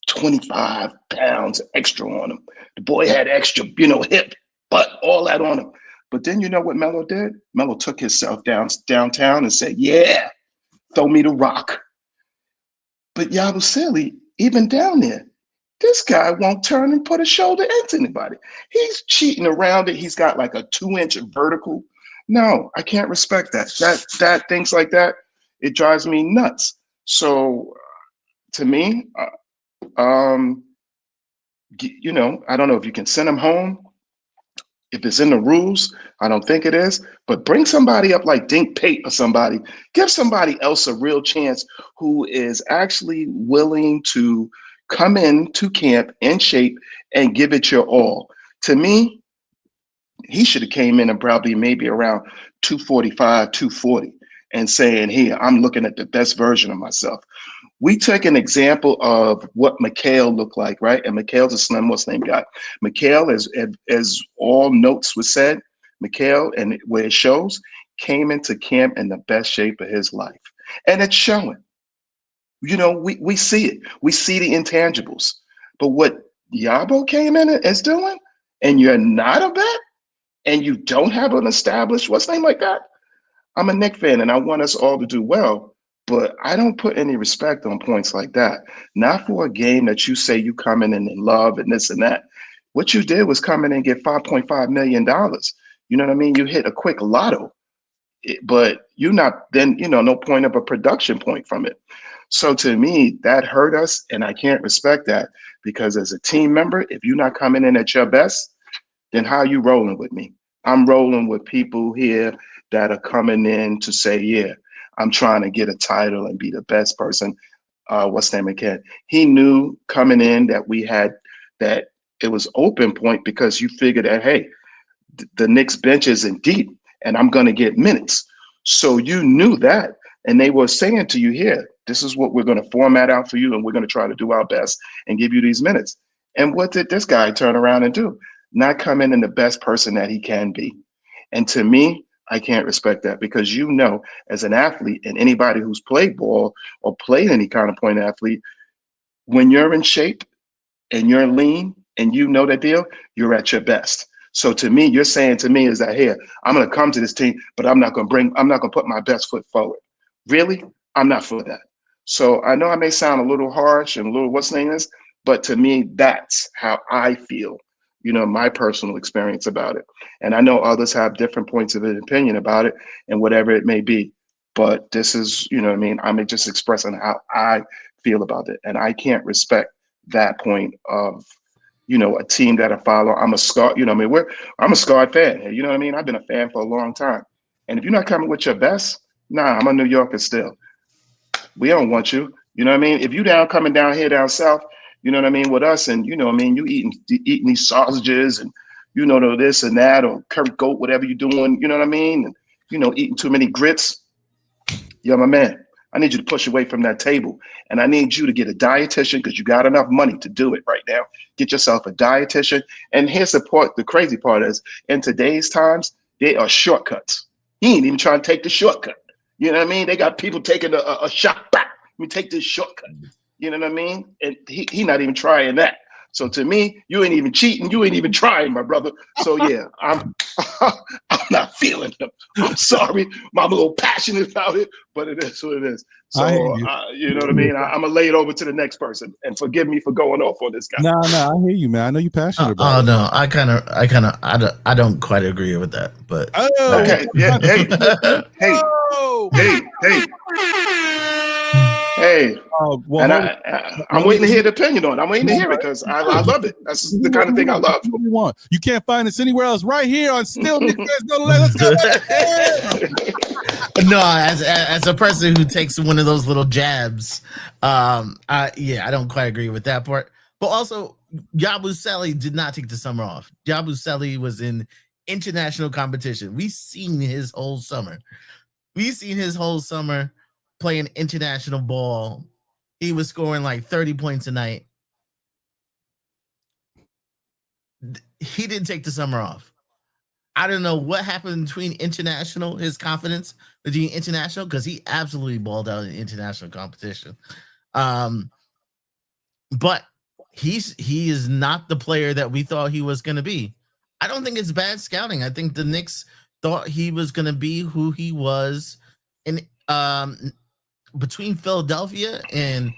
25 pounds extra on him. The boy had extra, hip, butt, all that on him. But then you know what Melo did? Melo took himself downtown and said, yeah, throw me the rock. But Yabusele, even down there, this guy won't turn and put a shoulder into anybody. He's cheating around it. He's got like a 2-inch vertical. No, I can't respect that. That things like that, it drives me nuts. So to me, I don't know if you can send him home. If it's in the rules, I don't think it is, but bring somebody up like Dink Pate or somebody. Give somebody else a real chance who is actually willing to come into camp in shape and give it your all. To me, he should have came in and probably maybe around 245, 240 and saying, here, I'm looking at the best version of myself. We took an example of what Mikhail looked like, right? And Mikhail's a slim, what's name guy. Mikhail, as all notes was said, Mikhail, and where it shows, came into camp in the best shape of his life. And it's showing. We see it. We see the intangibles. But what Yabo came in and is doing, and you're not a vet, and you don't have an established, what's name like that? I'm a Knicks fan, and I want us all to do well. But I don't put any respect on points like that. Not for a game that you say you come in and love and this and that. What you did was come in and get $5.5 million. You know what I mean? You hit a quick lotto, but you're not then, no point of a production point from it. So to me, that hurt us, and I can't respect that, because as a team member, if you're not coming in at your best, then how are you rolling with me? I'm rolling with people here that are coming in to say, yeah, I'm trying to get a title and be the best person. What's name again? He knew coming in that that it was open point, because you figured that, hey, the Knicks bench isn't deep and I'm going to get minutes. So you knew that. And they were saying to you, here, this is what we're going to format out for you, and we're going to try to do our best and give you these minutes. And what did this guy turn around and do? Not come in the best person that he can be. And to me, I can't respect that, because as an athlete, and anybody who's played ball or played any kind of point athlete, when you're in shape and you're lean and that deal, you're at your best. So to me, you're saying to me is that, here, I'm going to come to this team, but I'm not going to put my best foot forward. Really? I'm not for that. So I know I may sound a little harsh and a little what's name is, but to me, that's how I feel, my personal experience about it. And I know others have different points of opinion about it and whatever it may be. But this is, I'm just expressing how I feel about it. And I can't respect that point of, a team that I follow. I'm a Scar, I'm a Scar fan. I've been a fan for a long time. And if you're not coming with your best, nah, I'm a New Yorker still. We don't want you. If you coming down here down south, with us, and you eating these sausages and this and that, or curry goat, whatever you're doing, and eating too many grits. You're my man. I need you to push away from that table, and I need you to get a dietitian, because you got enough money to do it right now. Get yourself a dietitian. And here's the crazy part is, in today's times, they are shortcuts. He ain't even trying to take the shortcut. You know what I mean? They got people taking a shot back. Let me take this shortcut. You know what I mean? And he not even trying that. So to me, you ain't even cheating. You ain't even trying, my brother. So yeah, I'm not feeling them. I'm sorry. I'm a little passionate about it, but it is what it is. So you know what I mean? I'm gonna lay it over to the next person, and forgive me for going off on this guy. No, I hear you, man. I know you're passionate about it. Oh no, I don't quite agree with that, but okay, yeah, hey, Hey, Well, and hold I'm let me waiting to hear the opinion on it. I'm waiting to hear it because I love it. That's the kind of thing I love. what you want. You can't find us anywhere else. Right here on Still Nick Fans Don't Let. Let's go. No, as a person who takes one of those little jabs, I don't quite agree with that part. But also, Yabusele did not take the summer off. Yabusele was in international competition. We seen his whole summer. Playing international ball. He was scoring like 30 points a night. He didn't take the summer off. I don't know what happened between international, his confidence between international, because he absolutely balled out in international competition. But he is not the player that we thought he was going to be. I don't think it's bad scouting. I think the Knicks thought he was going to be who he was in between Philadelphia and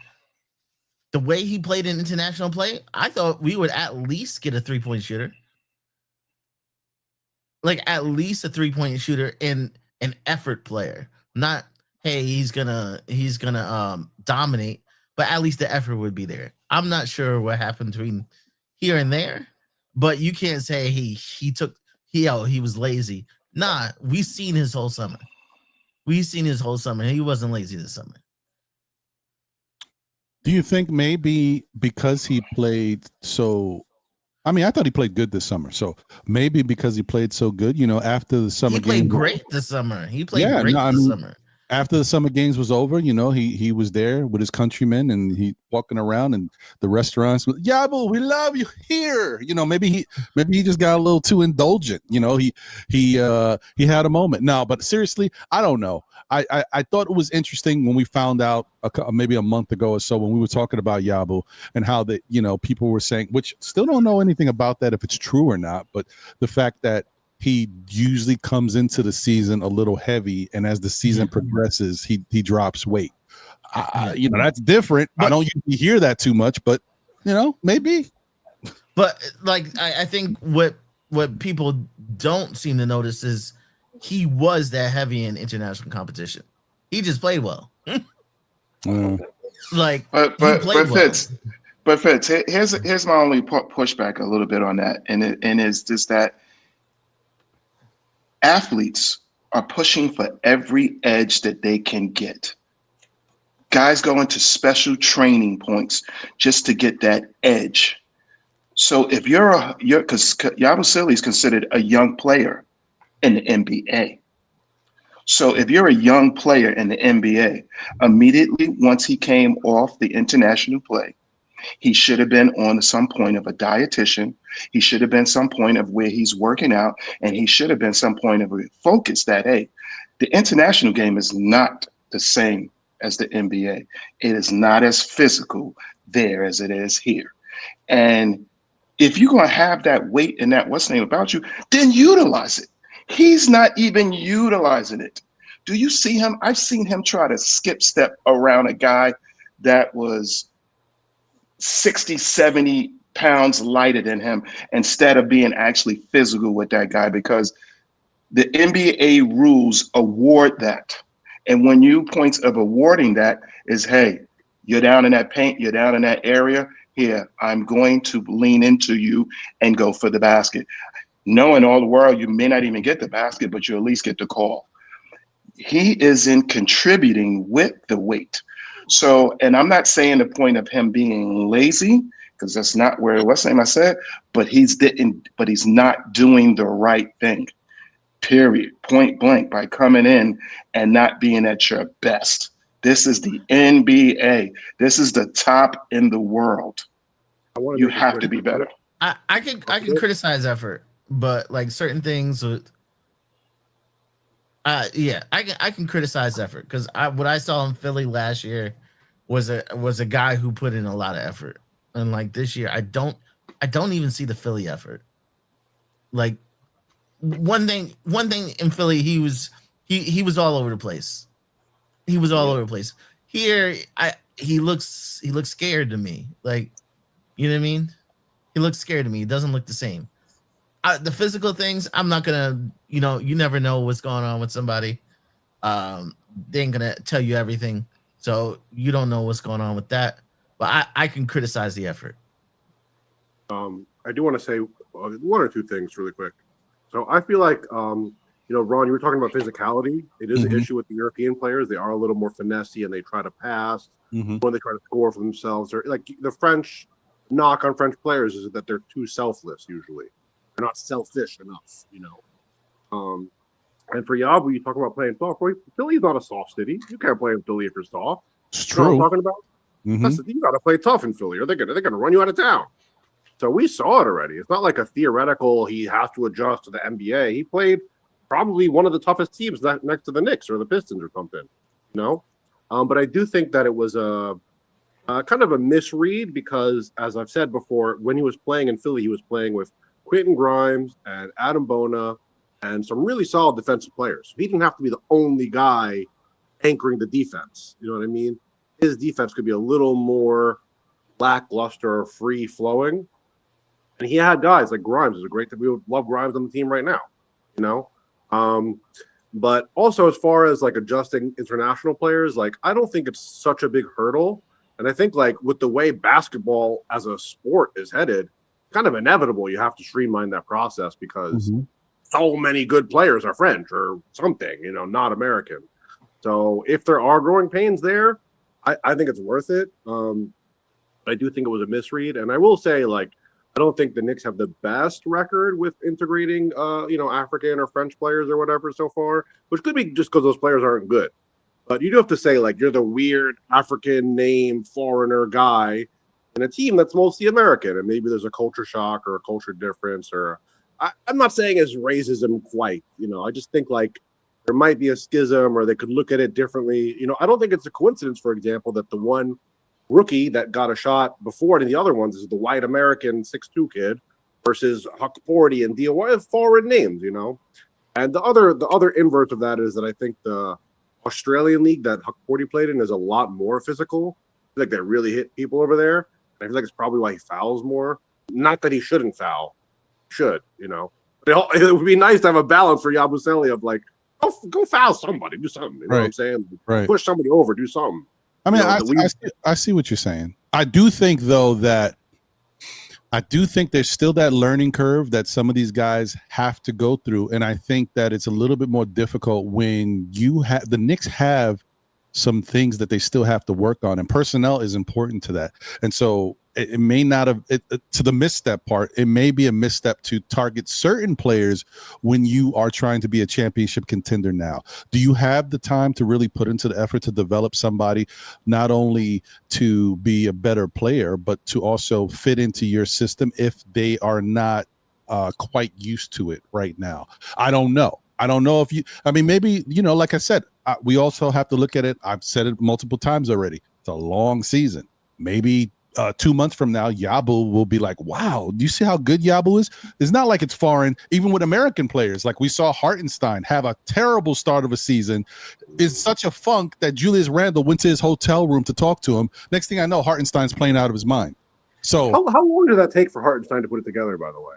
the way he played in international play. I thought we would at least get a 3-point shooter. Like at least a 3-point shooter and an effort player. Not, hey, he's gonna dominate, but at least the effort would be there. I'm not sure what happened between here and there, but you can't say he was lazy. Nah, we've seen his whole summer. He wasn't lazy this summer. Do you think maybe because he played so? I mean, I thought he played good this summer. So maybe because he played so good, after the summer He played game, great this summer. Summer. After the summer games was over, he was there with his countrymen and he walking around and the restaurants. Yabu, we love you here. Maybe he just got a little too indulgent. He had a moment. No, but seriously, I don't know. I thought it was interesting when we found out maybe a month ago or so when we were talking about Yabu and how that people were saying, which still don't know anything about that if it's true or not, but the fact that he usually comes into the season a little heavy, and as the season progresses, he drops weight. That's different. But I don't usually hear that too much, but maybe. But like I think what people don't seem to notice is he was that heavy in international competition. He just played well. Like, but Fitz, here's my only pushback a little bit on that, and it's just that athletes are pushing for every edge that they can get. Guys go into special training points just to get that edge. So if because Yabusele is considered a young player in the NBA. So if you're a young player in the NBA, immediately once he came off the international play, he should have been on some point of a dietitian. He should have been some point of where he's working out, and he should have been some point of a focus that, hey, the international game is not the same as the NBA. It is not as physical there as it is here. And if you're going to have that weight and that what's the name about you, then utilize it. He's not even utilizing it. Do you see him? I've seen him try to skip step around a guy that was 60, 70 pounds lighter than him instead of being actually physical with that guy, because the NBA rules award that. And when you points of awarding that is, hey, you're down in that paint, you're down in that area. Here, I'm going to lean into you and go for the basket. Knowing all the world, you may not even get the basket, but you at least get the call. He isn't contributing with the weight. So, and I'm not saying the point of him being lazy, because that's not where what's the name I said, but he's not doing the right thing. Period. Point blank, by coming in and not being at your best. This is the NBA. This is the top in the world. You have to be better. I can criticize effort, but like certain things with I can criticize effort, because what I saw in Philly last year was a guy who put in a lot of effort, and like this year I don't even see the Philly effort. Like one thing in Philly, he was all over the place. He was all over the place. Here he looks scared to me. Like, you know what I mean? He looks scared to me. He doesn't look the same. The physical things, I'm not gonna, you never know what's going on with somebody. They ain't gonna tell you everything. So you don't know what's going on with that. But I can criticize the effort. I do want to say one or two things really quick. So I feel like, Ron, you were talking about physicality. It is an issue with the European players. They are a little more finessey and they try to pass when they try to score for themselves. Or like the French knock on French players is that they're too selfless usually. They're not selfish enough, And for Yabu, you talk about playing soft. Boy, Philly's not a soft city. You can't play in Philly if you're soft. It's You know true. what I'm talking about? You got to play tough in Philly, or they're gonna run you out of town. So we saw it already. It's not like a theoretical. He has to adjust to the NBA. He played probably one of the toughest teams next to the Knicks or the Pistons or something. But I do think that it was a kind of a misread because, as I've said before, when he was playing in Philly, he was playing with Quentin Grimes and Adam Bona and some really solid defensive players. He didn't have to be the only guy anchoring the defense. You know what I mean? His defense could be a little more lackluster, free flowing. And he had guys like Grimes. Is a great. We would love Grimes on the team right now. But also as far as like adjusting international players, like I don't think it's such a big hurdle. And I think like with the way basketball as a sport is headed, kind of inevitable. You have to streamline that process because so many good players are French or something, not American. So if there are growing pains there, I think it's worth it. I do think it was a misread. And I will say, like, I don't think the Knicks have the best record with integrating, African or French players or whatever so far, which could be just because those players aren't good. But you do have to say, like, you're the weird African name foreigner guy in a team that's mostly American, and maybe there's a culture shock or a culture difference. Or I'm not saying it's racism quite. I just think like there might be a schism, or they could look at it differently. I don't think it's a coincidence, for example, that the one rookie that got a shot before than the other ones is the white American 6'2" kid versus Huckporty and Dia foreign names, And the other inverse of that is that I think the Australian league that Huckporty played in is a lot more physical. I feel like they really hit people over there. I feel like it's probably why he fouls more. Not that he shouldn't foul. Should, But it would be nice to have a balance for Yabusele of like, go foul somebody, do something. You know what I'm saying? Right. Push somebody over, do something. I mean, I see what you're saying. I do think, though, that there's still that learning curve that some of these guys have to go through. And I think that it's a little bit more difficult when the Knicks have some things that they still have to work on. And personnel is important to that. And so it may not have to the misstep part. It may be a misstep to target certain players when you are trying to be a championship contender. Now, do you have the time to really put into the effort to develop somebody not only to be a better player, but to also fit into your system if they are not quite used to it right now? I don't know. Maybe, like I said, we also have to look at it. I've said it multiple times already. It's a long season. Maybe 2 months from now, Yabu will be like, wow, do you see how good Yabu is? It's not like it's foreign, even with American players. Like we saw Hartenstein have a terrible start of a season. It's such a funk that Julius Randle went to his hotel room to talk to him. Next thing I know, Hartenstein's playing out of his mind. So how long did that take for Hartenstein to put it together, by the way?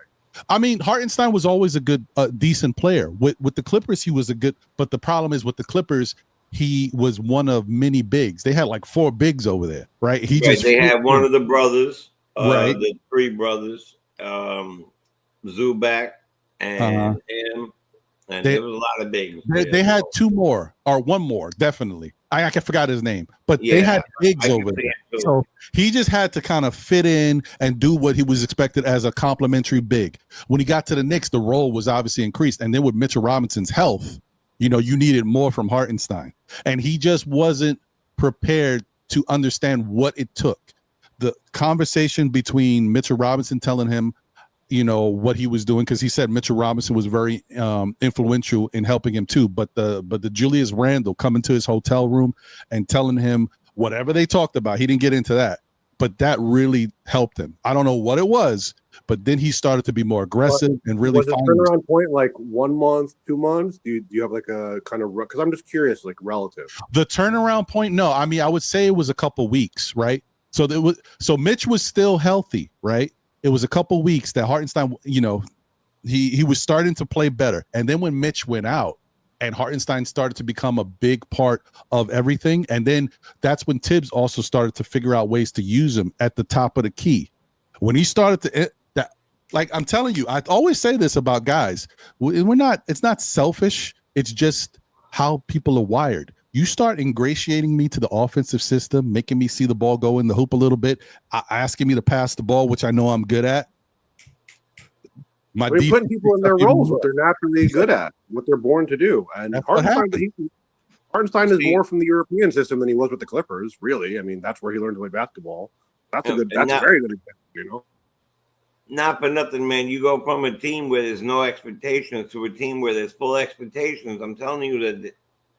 I mean, Hartenstein was always a good, decent player. With the Clippers, he was a good, but the problem is with the Clippers, he was one of many bigs. They had like 4 bigs over there, right? They had one of the brothers, right? The 3 brothers, Zubac and him, and there was a lot of bigs. They had 2 more or 1 more, definitely. I forgot his name, but they had bigs over there. So he just had to kind of fit in and do what he was expected as a complimentary big. When he got to the Knicks, the role was obviously increased. And then with Mitchell Robinson's health, you needed more from Hartenstein. And he just wasn't prepared to understand what it took. The conversation between Mitchell Robinson telling him, what he was doing, because he said Mitchell Robinson was very influential in helping him too. But the Julius Randle coming to his hotel room and telling him whatever they talked about, he didn't get into that, but that really helped him. I don't know what it was, but then he started to be more aggressive and really. Was the turnaround point like 1 month, 2 months? Do you have like a kind of, because I'm just curious, like relative. The turnaround point? No, I mean I would say it was a couple weeks, right? So Mitch was still healthy, right? It was a couple weeks that Hartenstein, he was starting to play better. And then when Mitch went out, and Hartenstein started to become a big part of everything. And then that's when Tibbs also started to figure out ways to use him at the top of the key. When he started to that, like I'm telling you, I always say this about guys. It's not selfish. It's just how people are wired. You start ingratiating me to the offensive system, making me see the ball go in the hoop a little bit, asking me to pass the ball, which I know I'm good at. Putting people in their roles, what they're naturally good at, what they're born to do. And Hartenstein is more from the European system than he was with the Clippers, really. I mean, that's where he learned to play basketball. That's a very good example, you know. Not for nothing, man. You go from a team where there's no expectations to a team where there's full expectations. I'm telling you that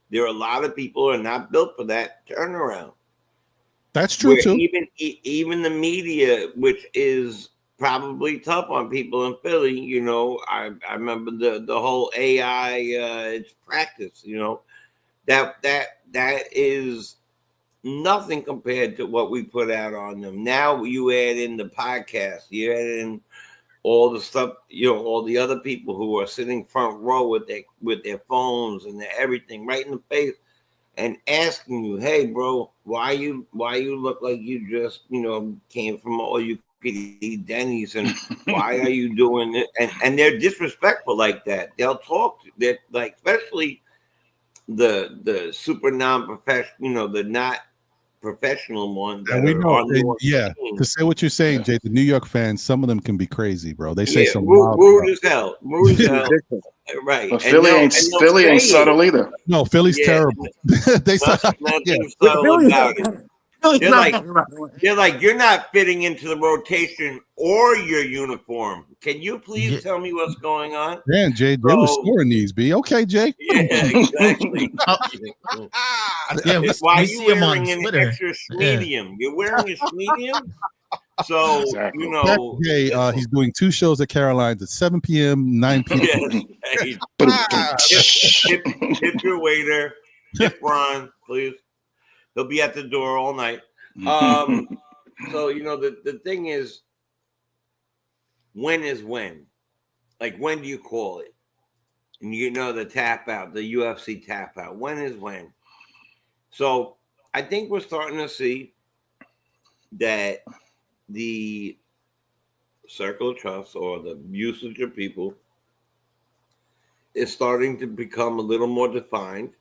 there are a lot of people who are not built for that turnaround. That's true too. Even the media, which is probably tough on people in Philly, you know. I remember the whole AI it's practice, you know. That is nothing compared to what we put out on them. Now you add in the podcast, you add in all the stuff, you know, all the other people who are sitting front row with their phones and everything right in the face and asking you, hey bro, why you look like you just, you know, came from all you could eat Denny's, and why are you doing it? And they're disrespectful like that. They'll talk to that, like, especially the super non-professional, you know, the not professional ones. And we know, to say what you're saying, Jay, the New York fans, some of them can be crazy, bro. They say some rude as hell, right? But Philly ain't subtle either. No, Philly's terrible. They nothing subtle about it. They're like, you're not fitting into the rotation or your uniform. Can you please tell me what's going on? Man, Jay, they were scoring these, B. Okay, Jay. Yeah, exactly. Why are you wearing an extra medium? You're wearing a medium? So, you know. Jay, he's doing 2 shows at Caroline's at 7 p.m., 9 p.m. Tip your waiter. Tip Ron, please. They'll be at the door all night. So, you know, the thing is, when is when? Like, when do you call it? And you know, the tap out, the UFC tap out. When is when? So I think we're starting to see that the circle of trust, or the usage of people, is starting to become a little more defined,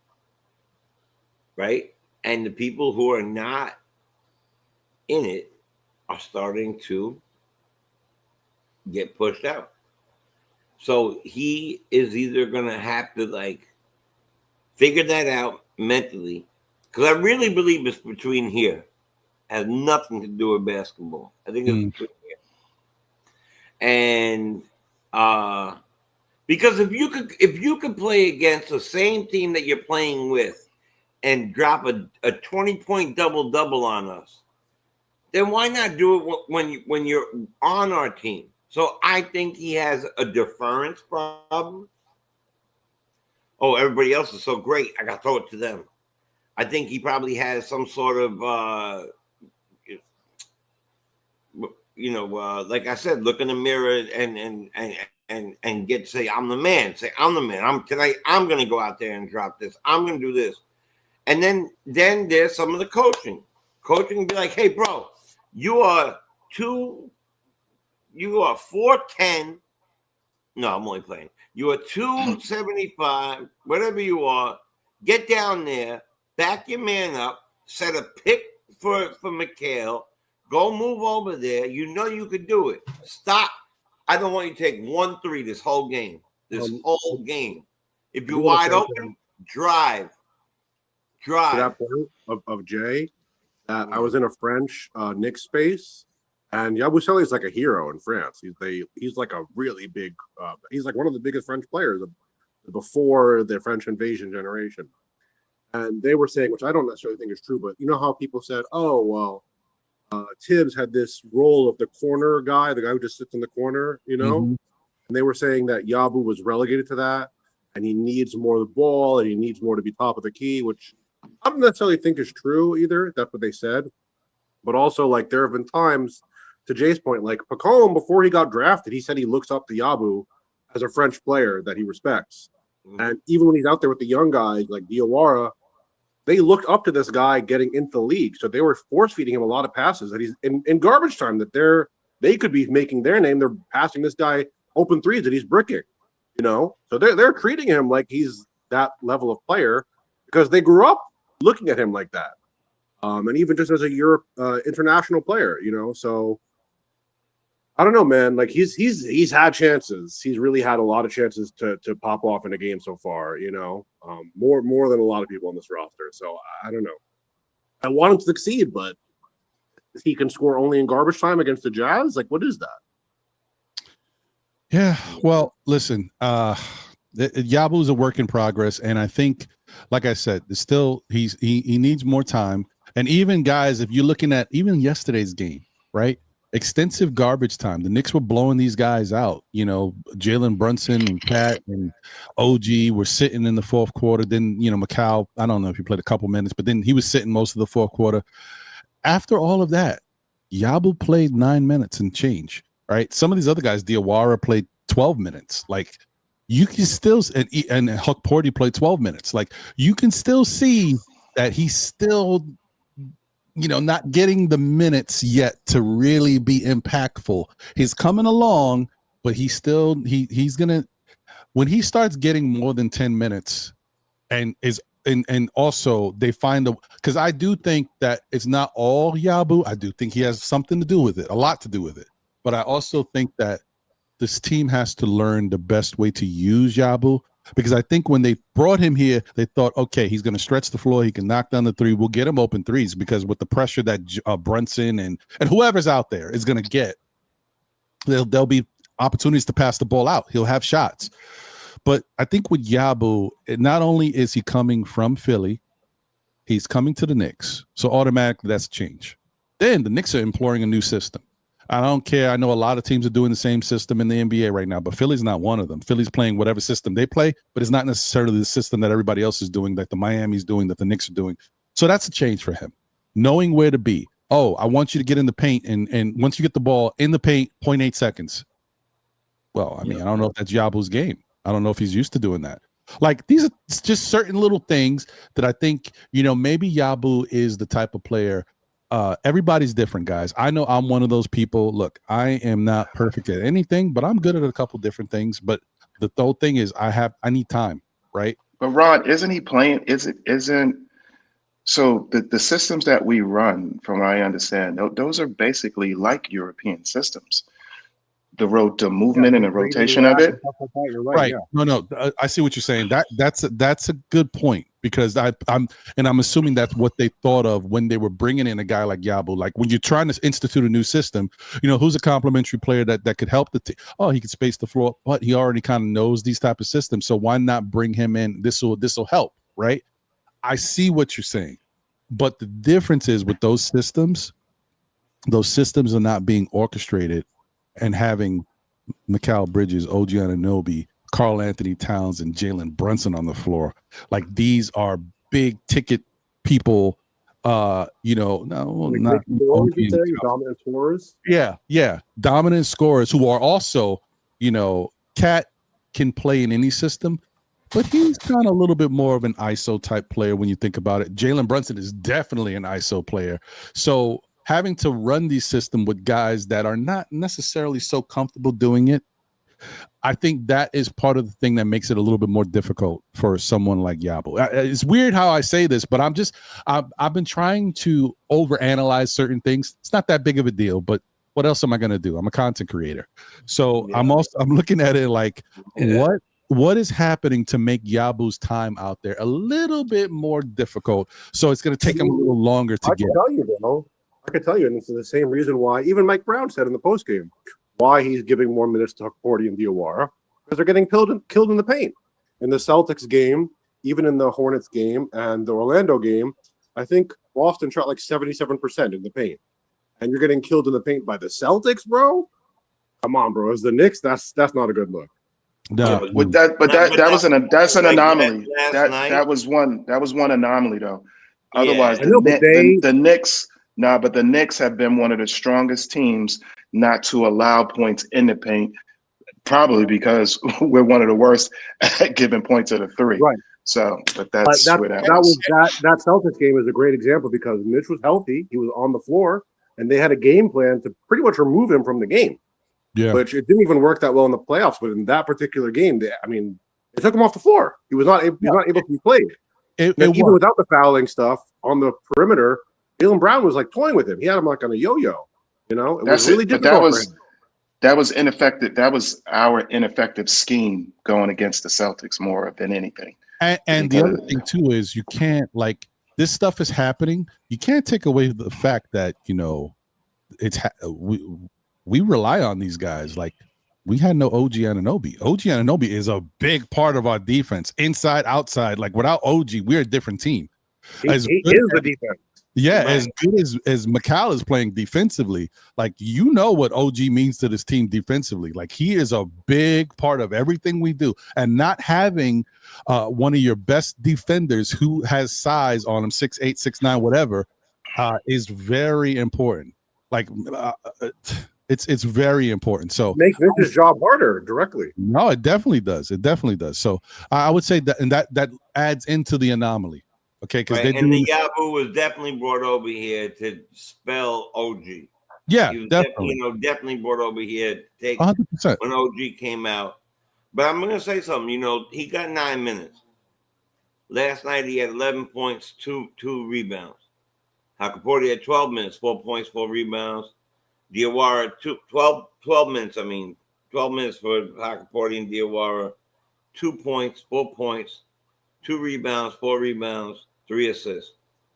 right? And the people who are not in it are starting to get pushed out. So he is either going to have to, like, figure that out mentally, because I really believe it's between here. It has nothing to do with basketball. I think it's between here. And because if you could play against the same team that you're playing with and drop a 20-point double-double on us, then why not do it when you're on our team? So I think he has a deference problem. Oh, everybody else is so great, I got to throw it to them. I think he probably has some sort of, like I said, look in the mirror and say, I'm the man. Say, I'm the man. Tonight, I'm going to go out there and drop this. I'm going to do this. And then there's some of the coaching. Coaching will be like, hey, bro, you are 4'10". No, I'm only playing. You are 275, whatever you are. Get down there, back your man up, set a pick for McHale. Go move over there. You know you could do it. Stop. I don't want you to take 1-3 this whole game. Whole game. If you're wide open, drive. To that point of Jay, I was in a French Knicks space, and Yabusele is like a hero in France. He's like a really big. He's like one of the biggest French players before the French invasion generation. And they were saying, which I don't necessarily think is true, but you know how people said, "Oh well, Tibbs had this role of the corner guy, the guy who just sits in the corner," you know. And they were saying that Yabu was relegated to that, and he needs more of the ball, and he needs more to be top of the key, which I don't necessarily think is true either. That's what they said. But also, like, there have been times, to Jay's point, like Pacome, before he got drafted, he said he looks up to Yabu as a French player that he respects. And even when he's out there with the young guys like Diawara, they looked up to this guy getting into the league. So they were force feeding him a lot of passes that he's in garbage time that they could be making their name. They're passing this guy open threes that he's bricking, you know? So they're treating him like he's that level of player because they grew up looking at him like that. And even just as a Europe international player, you know, so I don't know, man. Like he's had chances. He's really had a lot of chances to pop off in a game so far, you know, more than a lot of people on this roster. So I don't know. I want him to succeed, but he can score only in garbage time against the Jazz. Like, what is that? Yeah. Well, listen, Yabu's a work in progress, and I think, like I said, still he needs more time. And even guys, if you're looking at even yesterday's game, right? Extensive garbage time. The Knicks were blowing these guys out. You know, Jalen Brunson and Cat and OG were sitting in the fourth quarter. Then, you know, Macau, I don't know if he played a couple minutes, but then he was sitting most of the fourth quarter. After all of that, Yabu played 9 minutes and change, right? Some of these other guys, Diawara played 12 minutes. Like, you can still, and Huck Porty played 12 minutes. Like, you can still see that he's still, you know, not getting the minutes yet to really be impactful. He's coming along, but he's gonna, when he starts getting more than 10 minutes and also they find because I do think that it's not all Yabu. I do think he has something to do with it, a lot to do with it. But I also think that this team has to learn the best way to use Yabu. Because I think when they brought him here, they thought, okay, he's going to stretch the floor. He can knock down the three. We'll get him open threes because with the pressure that Brunson and whoever's out there is going to get, there'll be opportunities to pass the ball out. He'll have shots. But I think with Yabu, not only is he coming from Philly, he's coming to the Knicks. So automatically that's a change. Then the Knicks are employing a new system. I don't care. I know a lot of teams are doing the same system in the NBA right now, but Philly's not one of them. Philly's playing whatever system they play, but it's not necessarily the system that everybody else is doing, that the Miami's doing, that the Knicks are doing. So that's a change for him. Knowing where to be. Oh, I want you to get in the paint, and once you get the ball in the paint, 0.8 seconds. Well, I mean, I don't know if that's Yabu's game. I don't know if he's used to doing that. Like, these are just certain little things that I think, you know, maybe Yabu is the type of player. Everybody's different, guys. I know I'm one of those people. Look, I am not perfect at anything, but I'm good at a couple different things. But the whole thing is I need time, right? But Ron, isn't he playing? Isn't so the systems that we run, from what I understand, those are basically like European systems. The movement and the rotation of it. Right. Yeah. No. I see what you're saying. That's a good point, because I'm assuming that's what they thought of when they were bringing in a guy like Yabu. Like, when you're trying to institute a new system, you know, who's a complementary player that could help the team. Oh, he could space the floor, but he already kind of knows these type of systems. So why not bring him in? This will help, right? I see what you're saying, but the difference is with those systems are not being orchestrated. And having Mikal Bridges, OG Anunoby, Karl Anthony Towns, and Jalen Brunson on the floor, like, these are big ticket people. You know, no, not dominant scorers. Yeah, dominant scorers who are also, you know, Cat can play in any system, but he's kind of a little bit more of an ISO type player when you think about it. Jalen Brunson is definitely an ISO player, so having to run these system with guys that are not necessarily so comfortable doing it, I think that is part of the thing that makes it a little bit more difficult for someone like Yabu. It's weird how I say this, but I've been trying to overanalyze certain things. It's not that big of a deal, but what else am I going to do? I'm a content creator. So I'm looking at it like, what is happening to make Yabu's time out there a little bit more difficult? So it's going to take him a little longer to get. I can tell you, and it's the same reason why even Mike Brown said in the postgame why he's giving more minutes to Porty and Diawara, because they're getting killed in the paint. In the Celtics game, even in the Hornets game and the Orlando game, I think Boston shot like 77% in the paint, and you're getting killed in the paint by the Celtics, bro. Come on, bro. As the Knicks, that's not a good look. No, that's an anomaly. That was one anomaly though. Otherwise, the Knicks. Nah, but the Knicks have been one of the strongest teams not to allow points in the paint Probably because we're one of the worst at giving points at a three. Right. So, but But that's that where that that was. was that Celtics game is a great example because Mitch was healthy, he was on the floor, and they had a game plan to pretty much remove him from the game. Yeah. Which it didn't even work that well in the playoffs. But in that particular game, they took him off the floor. He was not able to be played. Even without the fouling stuff on the perimeter, Jaylen Brown was like toying with him. He had him like on a yo-yo. It was really difficult for him. That was ineffective. That was our ineffective scheme going against the Celtics more than anything. And the other thing too is you can't, like, this stuff is happening. You can't take away the fact that we rely on these guys. Like, we had no OG Anunoby. OG Anunoby is a big part of our defense, inside, outside. Like, without OG, we're a different team. He is the defense. Yeah, as good as McCall is playing defensively, like, what OG means to this team defensively. Like, he is a big part of everything we do. And not having one of your best defenders who has size on him, 6'8", 6'9", whatever, is very important. Like, it's very important. So makes Vince's job harder directly. No, it definitely does. It definitely does. So I would say that, and that adds into the anomaly. Okay, because the Yabu was definitely brought over here to spell OG. Yeah, he was definitely. Definitely brought over here to take 100%. when OG came out. But I'm gonna say something. He got 9 minutes. Last night he had 11 points, two rebounds. Hakaporti had 12 minutes, 4 points, 4 rebounds. Diawara 12 minutes. 12 minutes for Hakaporti and Diawara. 2 points, 4 points, 2 rebounds, 4 rebounds, 3 assists.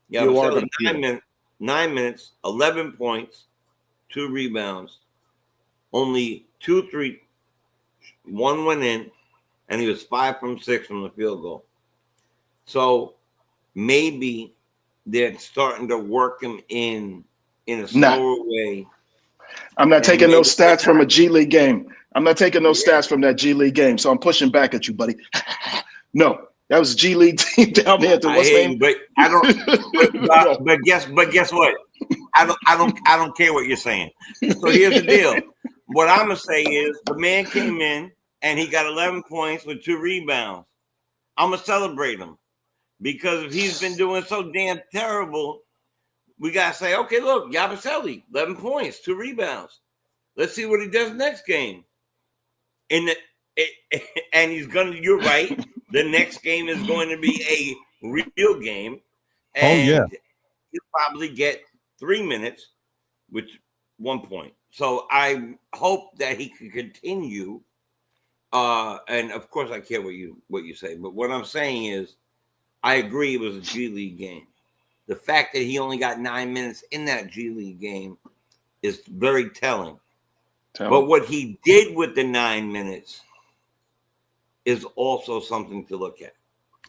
Yeah, 9 minutes, 11 points, 2 rebounds, only 2 3. 1 went in, and he was 5 from 6 from the field goal. So maybe they're starting to work him in a slower way. I'm not taking no stats from a G League game. I'm not taking no stats from that G League game. So I'm pushing back at you, buddy. No, that was a G League team down there. But I don't. But guess what? I don't care what you're saying. So here's the deal. What I'm gonna say is the man came in and he got 11 points with 2 rebounds. I'm gonna celebrate him because if he's been doing so damn terrible, we gotta say, okay, look, Yabusele, 11 points, 2 rebounds. Let's see what he does next game. And he's gonna. You're right. The next game is going to be a real game. And he'll probably get 3 minutes with 1 point. So I hope that he can continue. And of course, I care what you say. But what I'm saying is, I agree it was a G League game. The fact that he only got 9 minutes in that G League game is very telling. But what he did with the 9 minutes is also something to look at.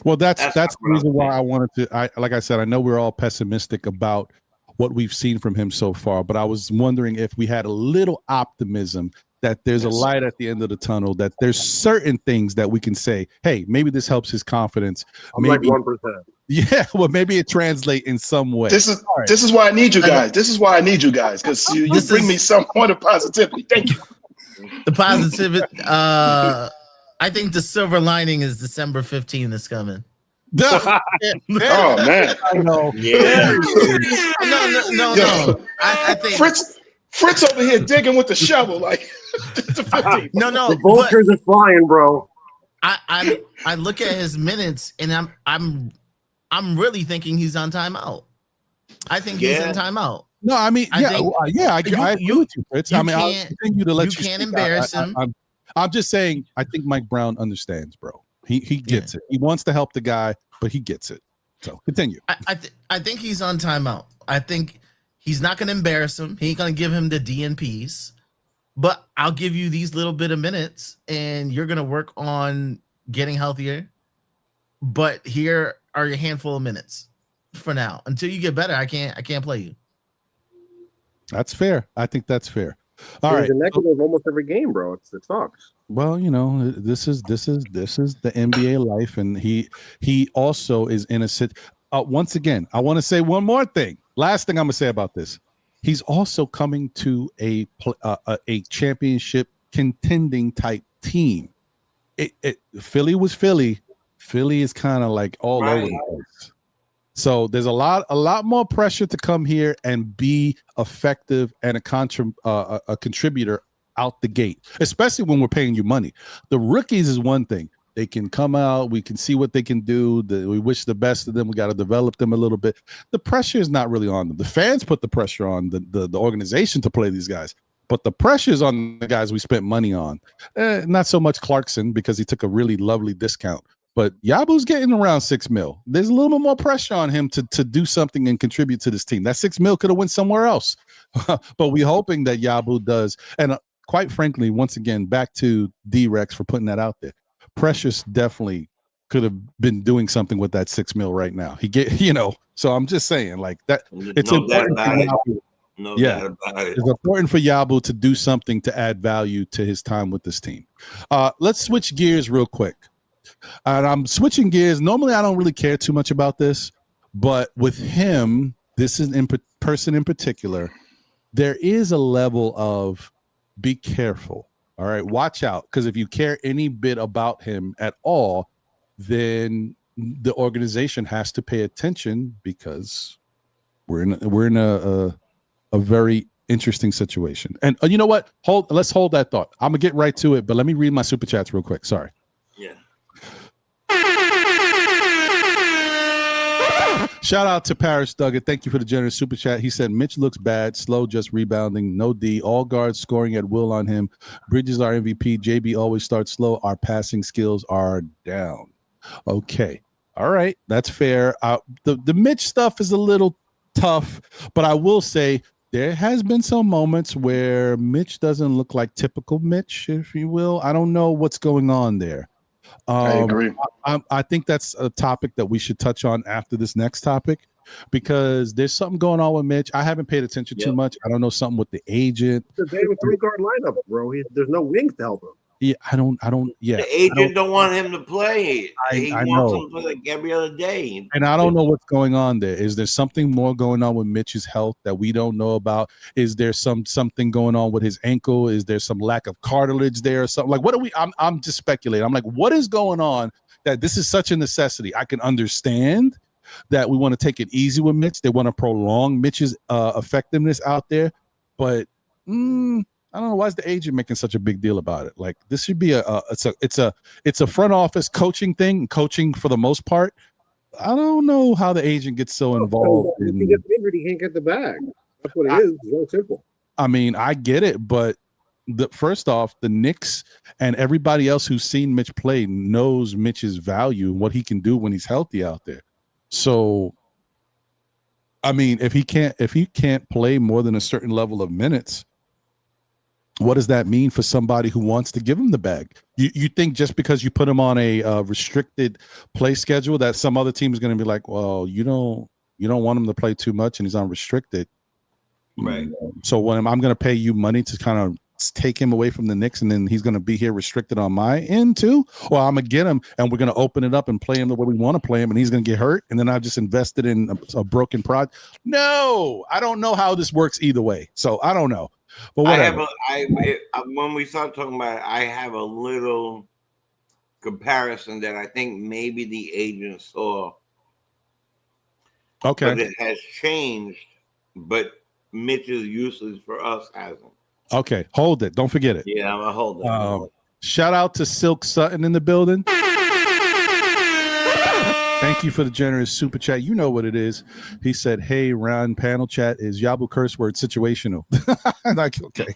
Well, that's the reason why I wanted to. Like I said, I know we're all pessimistic about what we've seen from him so far, but I was wondering if we had a little optimism that there's a light at the end of the tunnel, that there's certain things that we can say, hey, maybe this helps his confidence. Maybe like 1%. Yeah, well, maybe it translates in some way. This is why I need you guys. This is why I need you guys, because you bring me some point of positivity. Thank you. The positivity. I think the silver lining is December 15th is coming. Oh man! I know. Yeah. No. I think Fritz over here digging with the shovel, like the 15th. No. The vultures are flying, bro. I look at his minutes and I'm really thinking he's on timeout. I think he's in timeout. No, I mean, I agree with you, Fritz. I mean, I'll continue to let you can't speak. embarrass him. I'm just saying, I think Mike Brown understands, bro. He gets it. He wants to help the guy, but he gets it. So continue. I think he's on timeout. I think he's not going to embarrass him. He ain't going to give him the DNPs, but I'll give you these little bit of minutes, and you're going to work on getting healthier. But here are your handful of minutes for now. Until you get better, I can't play you. That's fair. I think that's fair. All right. The negative almost every game, bro. It sucks. Well, this is the NBA life, and he also is in a sit. Once again, I want to say one more thing. Last thing I'm gonna say about this: he's also coming to a championship contending type team. Philly was Philly. Philly is kind of like all over the place. So there's a lot more pressure to come here and be effective and a contributor out the gate, especially when we're paying you money. The rookies is one thing. They can come out. We can see what they can do. We wish the best of them. We got to develop them a little bit. The pressure is not really on them. The fans put the pressure on the organization to play these guys. But the pressure is on the guys we spent money on. Not so much Clarkson because he took a really lovely discount. But Yabu's getting around $6 million. There's a little bit more pressure on him to do something and contribute to this team. That $6 million could have went somewhere else. But we're hoping that Yabu does. And quite frankly, once again, back to D-Rex for putting that out there. Precious definitely could have been doing something with that $6 million right now. So I'm just saying like that. It's important for Yabu. It's important for Yabu to do something to add value to his time with this team. Let's switch gears real quick. And I'm switching gears. Normally, I don't really care too much about this, but with him, this is person in particular, there is a level of be careful. All right, watch out, because if you care any bit about him at all, then the organization has to pay attention because we're in a very interesting situation. And you know what? Let's hold that thought. I'm gonna get right to it, but let me read my super chats real quick. Sorry. Yeah. Shout out to Paris Duggan. Thank you for the generous super chat. He said Mitch looks bad, slow, just rebounding, no D. All guards scoring at will on him. Bridges our MVP. JB always starts slow. Our passing skills are down. Okay. All right. That's fair. The Mitch stuff is a little tough, but I will say there has been some moments where Mitch doesn't look like typical Mitch, if you will. I don't know what's going on there. I agree. I think that's a topic that we should touch on after this next topic because there's something going on with Mitch. I haven't paid attention too much. I don't know, something with the agent. It's a damn 3-guard lineup, bro. There's no wings to help him. Yeah, I don't. Yeah, the agent don't want him to play. He I wants know. him to play like every other day. And I don't know what's going on there. Is there something more going on with Mitch's health that we don't know about? Is there something going on with his ankle? Is there some lack of cartilage there or something? Like, what are we? I'm just speculating. I'm like, what is going on that this is such a necessity? I can understand that we want to take it easy with Mitch. They want to prolong Mitch's effectiveness out there, but I don't know, why is the agent making such a big deal about it? Like, this should be it's a front office coaching thing, coaching for the most part. I don't know how the agent gets so involved. If he gets injured, he can't get the bag. That's what it is. It's real simple. I mean, I get it, but first off, the Knicks and everybody else who's seen Mitch play knows Mitch's value and what he can do when he's healthy out there. So, I mean, if he can't play more than a certain level of minutes, what does that mean for somebody who wants to give him the bag? You think just because you put him on a restricted play schedule that some other team is going to be like, well, you don't want him to play too much and he's on restricted, right? So when I'm going to pay you money to kind of take him away from the Knicks, and then he's going to be here restricted on my end too, or I'm going to get him and we're going to open it up and play him the way we want to play him, and he's going to get hurt, and then I've just invested in a broken product. No, I don't know how this works either way, so I don't know. But whatever. When we start talking about it, I have a little comparison that I think maybe the agent saw. Okay. But it has changed, but Mitch's useless for us hasn't. Okay, hold it. Don't forget it. Yeah, I'm going to hold it. Shout out to Silk Sutton in the building. Thank you for the generous super chat. You know what it is. He said, hey, Ron, panel chat, is Yabu curse word situational? Like, okay.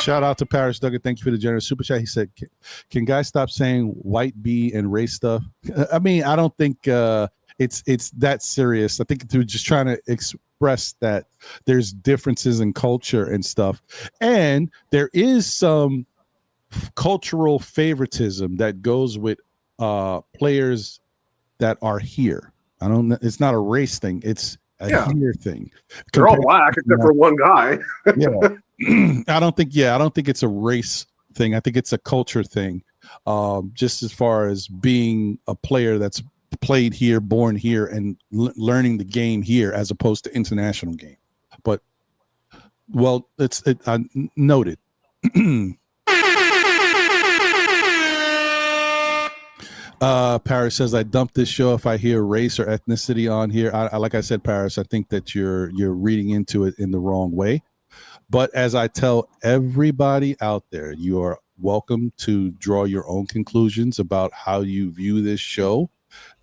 Shout out to Paris Duggan. Thank you for the generous super chat. He said, can guys stop saying white bee and race stuff? I mean, I don't think it's that serious. I think they're just trying to express that there's differences in culture and stuff, and there is some cultural favoritism that goes with players that are here. I don't know. It's not a race thing. It's a here thing. They're all black except for one guy. I don't think it's a race thing. I think it's a culture thing. Just as far as being a player that's played here, born here, and learning the game here as opposed to international game. Well, noted. Paris says, I dumped this show if I hear race or ethnicity on here. I like I said, Paris, I think that you're reading into it in the wrong way. But as I tell everybody out there, you are welcome to draw your own conclusions about how you view this show.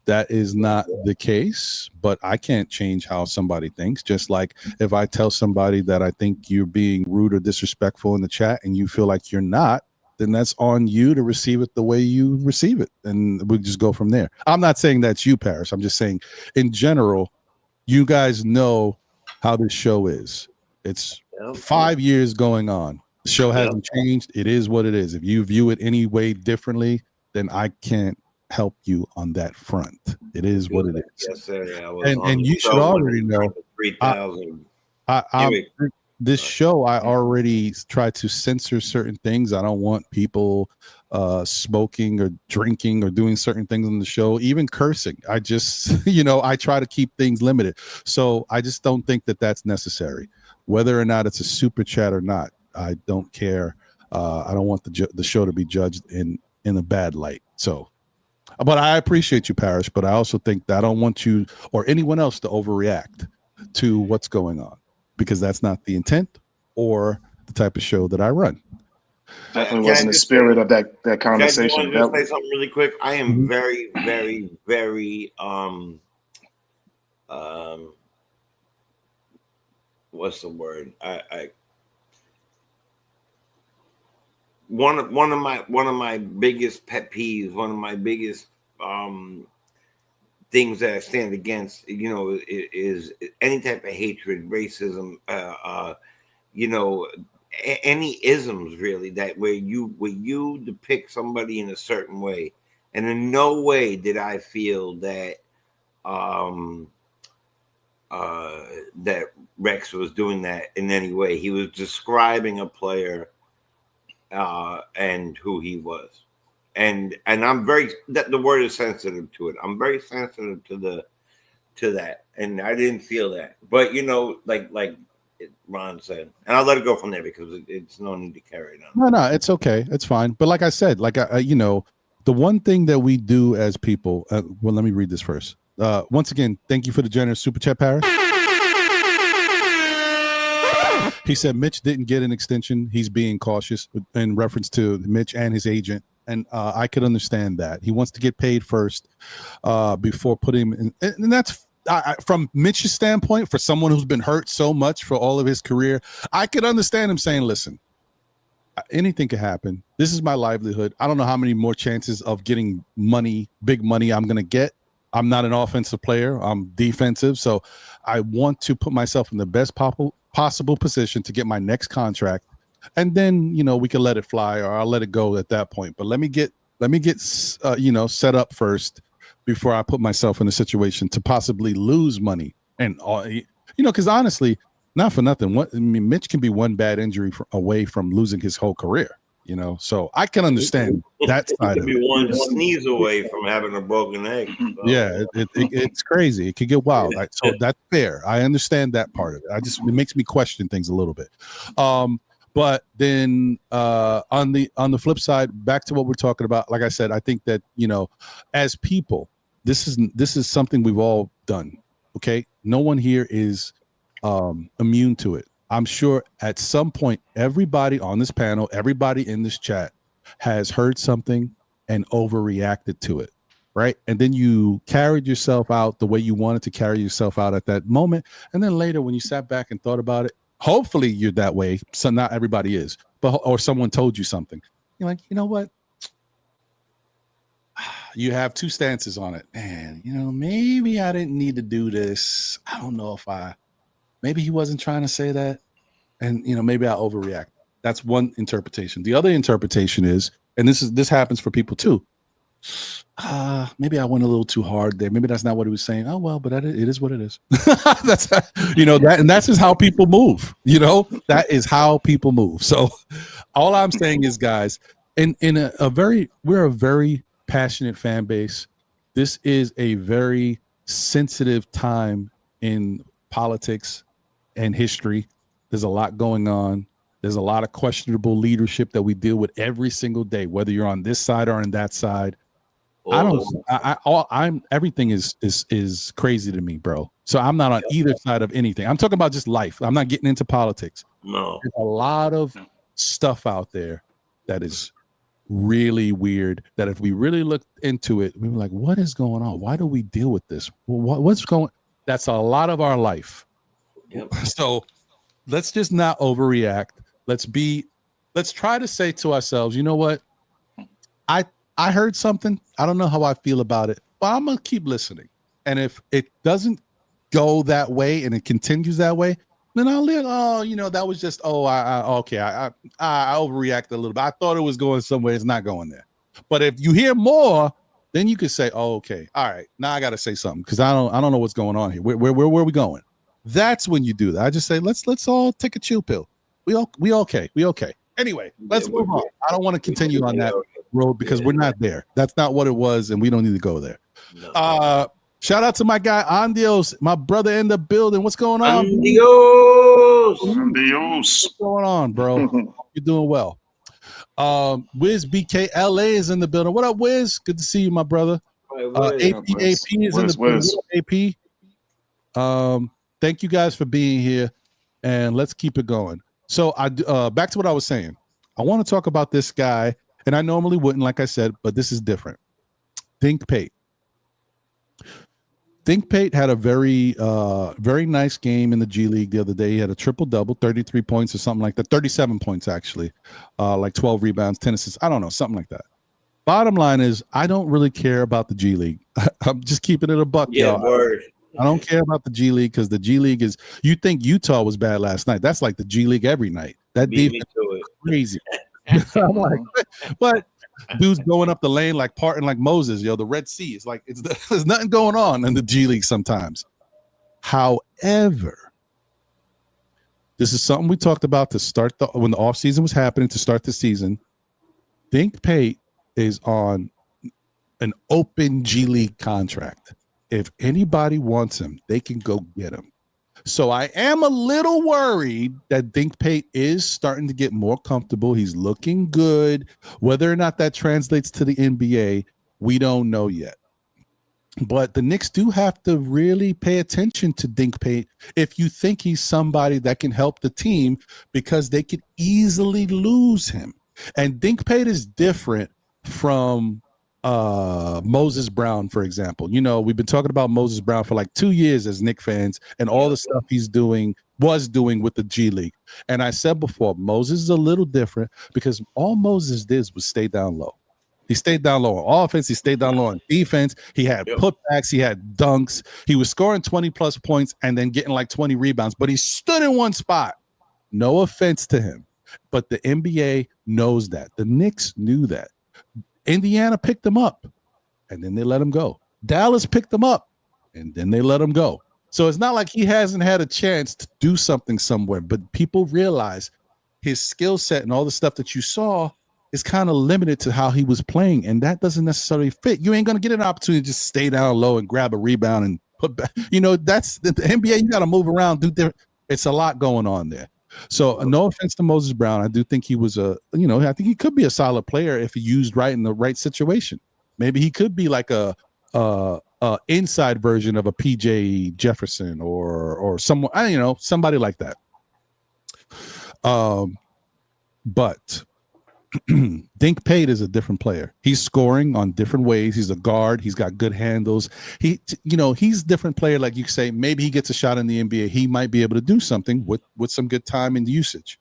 That is not the case, but I can't change how somebody thinks. Just like if I tell somebody that I think you're being rude or disrespectful in the chat and you feel like you're not, then that's on you to receive it the way you receive it. And we just go from there. I'm not saying that's you, Paris. I'm just saying in general, you guys know how this show is. It's 5 years going on. The show hasn't changed. It is what it is. If you view it any way differently, then I can't help you on that front. It is what it is. Yes, sir. And you should already know. 3,000. This show, I already try to censor certain things. I don't want people smoking or drinking or doing certain things on the show, even cursing. I just, I try to keep things limited. So I just don't think that that's necessary. Whether or not it's a super chat or not, I don't care. I don't want the show to be judged in a bad light. So, but I appreciate you, Parrish, but I also think that I don't want you or anyone else to overreact to what's going on, because that's not the intent or the type of show that I run. Definitely wasn't the spirit of that conversation. I just say something really quick. I am very, very, very what's the word? One of my biggest pet peeves, one of my biggest things that I stand against, is any type of hatred, racism, any isms really, that where you depict somebody in a certain way, and in no way did I feel that that Rex was doing that in any way. He was describing a player and who he was. And I'm the word is sensitive to it. I'm very sensitive to that. And I didn't feel that. But like Ron said, and I'll let it go from there because it's no need to carry it on. No, it's okay. It's fine. But like I said, the one thing that we do as people, well, let me read this first. Once again, thank you for the generous super chat, Paris. He said Mitch didn't get an extension. He's being cautious in reference to Mitch and his agent. And I could understand that. He wants to get paid first before putting him in. And that's from Mitch's standpoint, for someone who's been hurt so much for all of his career, I could understand him saying, listen, anything could happen. This is my livelihood. I don't know how many more chances of getting money, big money, I'm going to get. I'm not an offensive player. I'm defensive. So I want to put myself in the best possible position to get my next contract. And then, we can let it fly, or I'll let it go at that point. But let me get set up first before I put myself in a situation to possibly lose money. And, because honestly, not for nothing, Mitch can be one bad injury away from losing his whole career. So I can understand that side of it. Be one sneeze away from having a broken egg. So. Yeah, it's crazy. It could get wild. So that's fair. I understand that part of it. It makes me question things a little bit. But then on the flip side, back to what we're talking about. Like I said, I think that as people, this is something we've all done. Okay, no one here is immune to it. I'm sure at some point, everybody on this panel, everybody in this chat has heard something and overreacted to it, right? And then you carried yourself out the way you wanted to carry yourself out at that moment. And then later, when you sat back and thought about it, hopefully you're that way. So not everybody is, or someone told you something. You're like, you know what? You have two stances on it. Man, maybe I didn't need to do this. I don't know if maybe he wasn't trying to say that. And, maybe I overreact. That's one interpretation. The other interpretation is, and this happens for people too. Maybe I went a little too hard there. Maybe that's not what he was saying. Oh, well, but it is what it is. That's, and that's just how people move. That is how people move. So all I'm saying is, guys, we're a very passionate fan base. This is a very sensitive time in politics and history. There's a lot going on. There's a lot of questionable leadership that we deal with every single day, whether you're on this side or on that side. I'm everything is crazy to me, bro. So I'm not on either side of anything. I'm talking about just life. I'm not getting into politics. No. There's a lot of stuff out there that is really weird, that if we really looked into it, we were like, what is going on? Why do we deal with this? Well, what's going? That's a lot of our life. Yep. So let's just not overreact. Let's try to say to ourselves, you know what? I heard something. I don't know how I feel about it, but I'm gonna keep listening. And if it doesn't go that way and it continues that way, then I'll that was just I overreacted a little bit. I thought it was going somewhere. It's not going there. But if you hear more, then you could say, oh, okay, all right, now I got to say something because I don't know what's going on here. Where are we going? That's when you do that. I just say let's all take a chill pill. We okay. Anyway, let's move on. I don't want to continue on that road because we're not there. That's not what it was, and we don't need to go there. No. Shout out to my guy Andios, my brother in the building. What's going on? Adios. What's going on, bro? You're doing well. Wiz BK LA is in the building. What up, Wiz? Good to see you, my brother. AP is in the building. AP. Thank you guys for being here, and let's keep it going. So back to what I was saying. I want to talk about this guy, and I normally wouldn't, like I said, but this is different. Dink Pate. Dink Pate had a very nice game in the G League the other day. He had a triple-double, 33 points or something like that, 37 points actually, like 12 rebounds, 10 assists. I don't know, something like that. Bottom line is, I don't really care about the G League. I'm just keeping it a buck, y'all. Word. I don't care about the G League because the G League is. You think Utah was bad last night? That's like the G League every night. That defense is crazy. I'm like, but dudes going up the lane like parting like Moses, the Red Sea. It's like there's nothing going on in the G League sometimes. However, this is something we talked about to start when the offseason was happening to start the season. Dink Pate is on an open G League contract. If anybody wants him, they can go get him. So I am a little worried that Dink Pate is starting to get more comfortable. He's looking good. Whether or not that translates to the NBA, we don't know yet. But the Knicks do have to really pay attention to Dink Pate if you think he's somebody that can help the team, because they could easily lose him. And Dink Pate is different from Moses Brown, for example. We've been talking about Moses Brown for like 2 years as Knicks fans, and all the stuff was doing with the G League. And I said before, Moses is a little different because all Moses did was stay down low. He stayed down low on offense. He stayed down low on defense. He had putbacks. He had dunks. He was scoring 20 plus points and then getting like 20 rebounds, but he stood in one spot. No offense to him, but the NBA knows that. The Knicks knew that. Indiana picked him up, and then they let him go. Dallas picked him up, and then they let him go. So it's not like he hasn't had a chance to do something somewhere, but people realize his skill set and all the stuff that you saw is kind of limited to how he was playing, and that doesn't necessarily fit. You ain't going to get an opportunity to just stay down low and grab a rebound and put back. That's the NBA. You got to move around, do different. It's a lot going on there. So no offense to Moses Brown. I do think he was I think he could be a solid player if he used right in the right situation. Maybe he could be like a inside version of a PJ Jefferson or someone, somebody like that. But Dink Pate is a different player. He's scoring on different ways. He's a guard. He's got good handles. He's a different player. Like you say, maybe he gets a shot in the NBA. He might be able to do something with some good time and usage.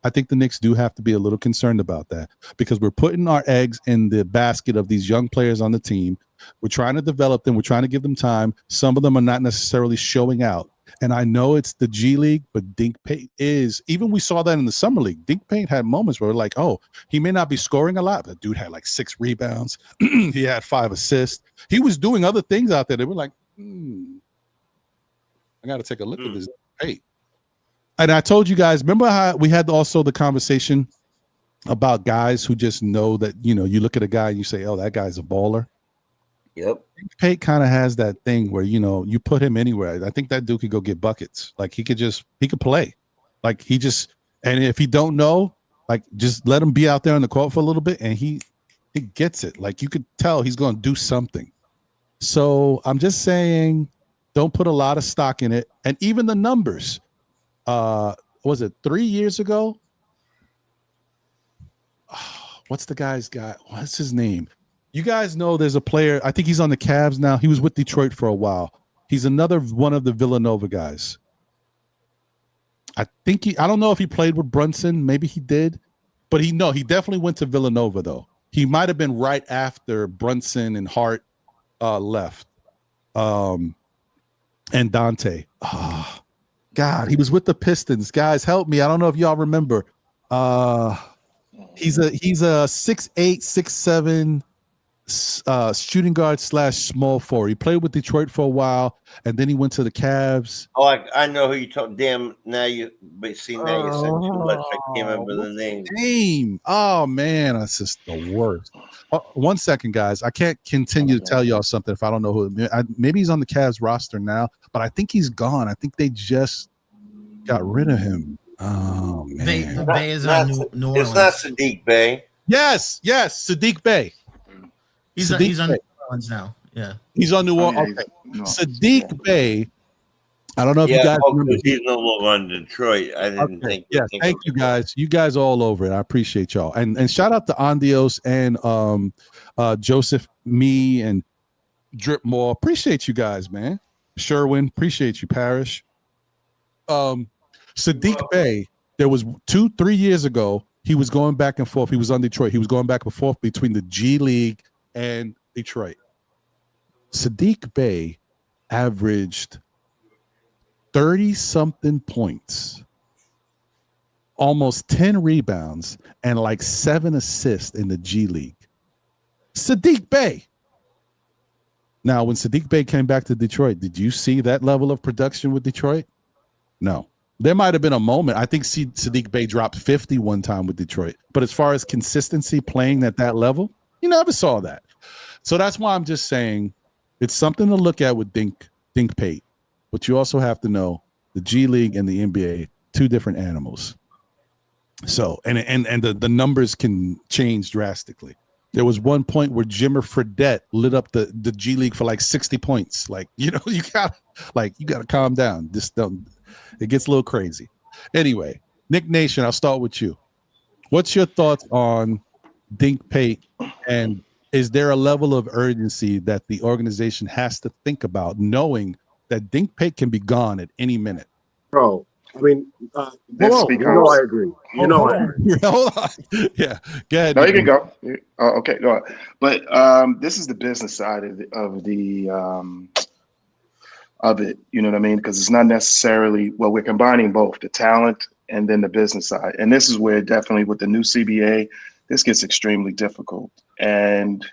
I think the Knicks do have to be a little concerned about that because we're putting our eggs in the basket of these young players on the team. We're trying to develop them. We're trying to give them time. Some of them are not necessarily showing out. And I know it's the G League, but Dink Pate is. Even we saw that in the Summer League. Dink Pate had moments where we're like, oh, he may not be scoring a lot, but the dude had like 6 rebounds. He had 5 assists. He was doing other things out there that were like, I got to take a look at this. Hey. And I told you guys, remember how we had also the conversation about guys who just know that, you look at a guy and you say, oh, that guy's a baller. Yep. Pate kind of has that thing where, you put him anywhere. I think that dude could go get buckets. Like he could play. Like he just, and if he don't know, like just let him be out there on the court for a little bit, and he gets it. Like you could tell he's going to do something. So I'm just saying, don't put a lot of stock in it. And even the numbers, was it 3 years ago? What's the guy's guy? What's his name? You guys know there's a player. I think he's on the Cavs now. He was with Detroit for a while. He's another one of the Villanova guys. I don't know if he played with Brunson. Maybe he did, but he definitely went to Villanova though. He might have been right after Brunson and Hart left. And Dante. Oh, God, he was with the Pistons. Guys, help me. I don't know if y'all remember. He's a 6'8", 6'7" shooting guard / small forward. He played with Detroit for a while, and then he went to the Cavs. Oh, I know who you talk. Damn, now you see now you said too much. I can't remember the name. Oh man, that's just the worst. 1 second, guys. I can't continue to tell y'all something if I don't know who. Maybe he's on the Cavs roster now, but I think he's gone. I think they just got rid of him. Oh man, Bay is on New Orleans. It's not Sadiq Bey. Yes, Sadiq Bey. He's on New Orleans now. Yeah, he's on New Orleans. Okay. Sadiq Bey. I don't know if you guys remember. He's no longer on Detroit. I didn't think. Yeah, thank you guys. You guys all over it. I appreciate y'all. And shout out to Andios and Joseph, me, and Drip Moore. Appreciate you guys, man. Sherwin, appreciate you, Parrish. Sadiq Bey, there was 2-3 years ago, he was going back and forth. He was on Detroit. He was going back and forth between the G League and Detroit. Sadiq Bey averaged 30-something points, almost 10 rebounds, and like 7 assists in the G League. Sadiq Bey. Now, when Sadiq Bey came back to Detroit, did you see that level of production with Detroit? No. There might have been a moment. I think Sadiq Bey dropped 50 one time with Detroit. But as far as consistency playing at that level, you never saw that. So that's why I'm just saying it's something to look at with Dink Pate. But you also have to know the G League and the NBA, two different animals. So, and the numbers can change drastically. There was one point where Jimmer Fredette lit up the G League for like 60 points. Like, you gotta calm down. It gets a little crazy. Anyway, Nick Nation, I'll start with you. What's your thoughts on Dink Pate, and is there a level of urgency that the organization has to think about, knowing that Dink Pate can be gone at any minute? Bro, I mean, I agree. I agree. Hold on. Yeah, go ahead. No, you can go. Okay, go ahead. But this is the business side of it. You know what I mean? Because it's not necessarily, well, we're combining both the talent and then the business side. And this is where definitely with the new CBA, this gets extremely difficult. And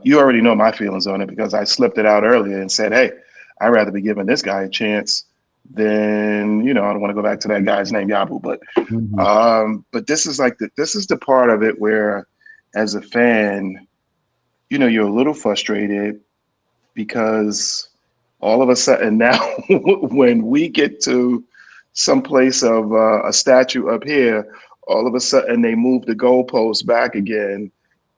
you already know my feelings on it because I slipped it out earlier and said, hey, I'd rather be giving this guy a chance than, I don't want to go back to that guy's name, Yabu, but this is the part of it where as a fan, you're a little frustrated because all of a sudden now when we get to some place of a statue up here, all of a sudden they move the goalposts back again,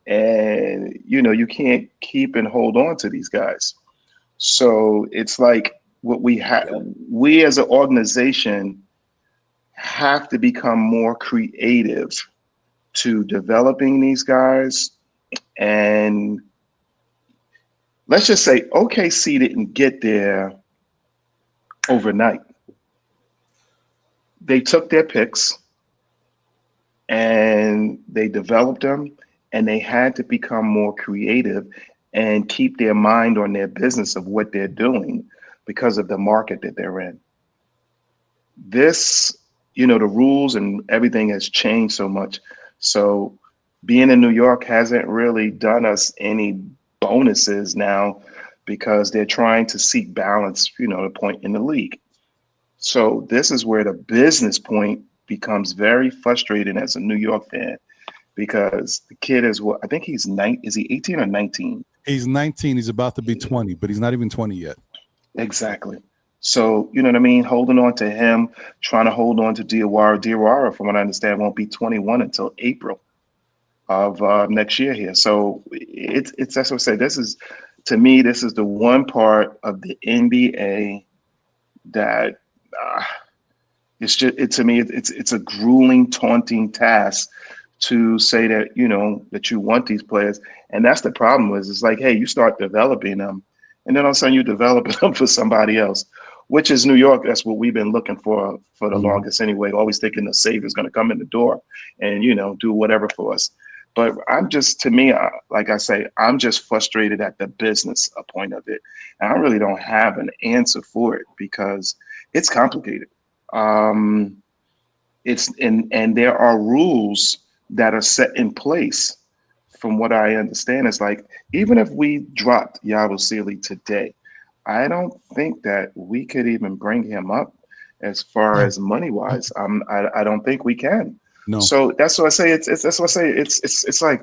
and you can't keep and hold on to these guys. So it's like what we as an organization have to become more creative to developing these guys. And let's just say OKC didn't get there overnight. They took their picks and they developed them, and they had to become more creative and keep their mind on their business of what they're doing because of the market that they're in. This, the rules and everything has changed so much. So being in New York hasn't really done us any bonuses now because they're trying to seek balance, the point in the league. So this is where the business point becomes very frustrating as a New York fan, because the kid is I think he's is he 18 or 19? He's 19. He's about to be 20, but he's not even 20 yet. Exactly. So, you know what I mean? Holding on to him, trying to hold on to Diawara. Diawara, from what I understand, won't be 21 until April of next year here. So it's that's what I say. This is, to me, this is the one part of the NBA that it's just to me it's a grueling, taunting task to say that that you want these players, and that's the problem. Is it's like, hey, you start developing them, and then all of a sudden you develop them for somebody else, which is New York. That's what we've been looking for the longest anyway. Always thinking the savior's going to come in the door and do whatever for us. But I'm just, to me, like I say, I'm just frustrated at the business point of it, and I really don't have an answer for it because it's complicated. It's and there are rules that are set in place. From what I understand, it's like, even if we dropped Yabusele today, I don't think that we could even bring him up as far as money wise. I don't think we can. No. So that's what I say. That's what I say. It's like,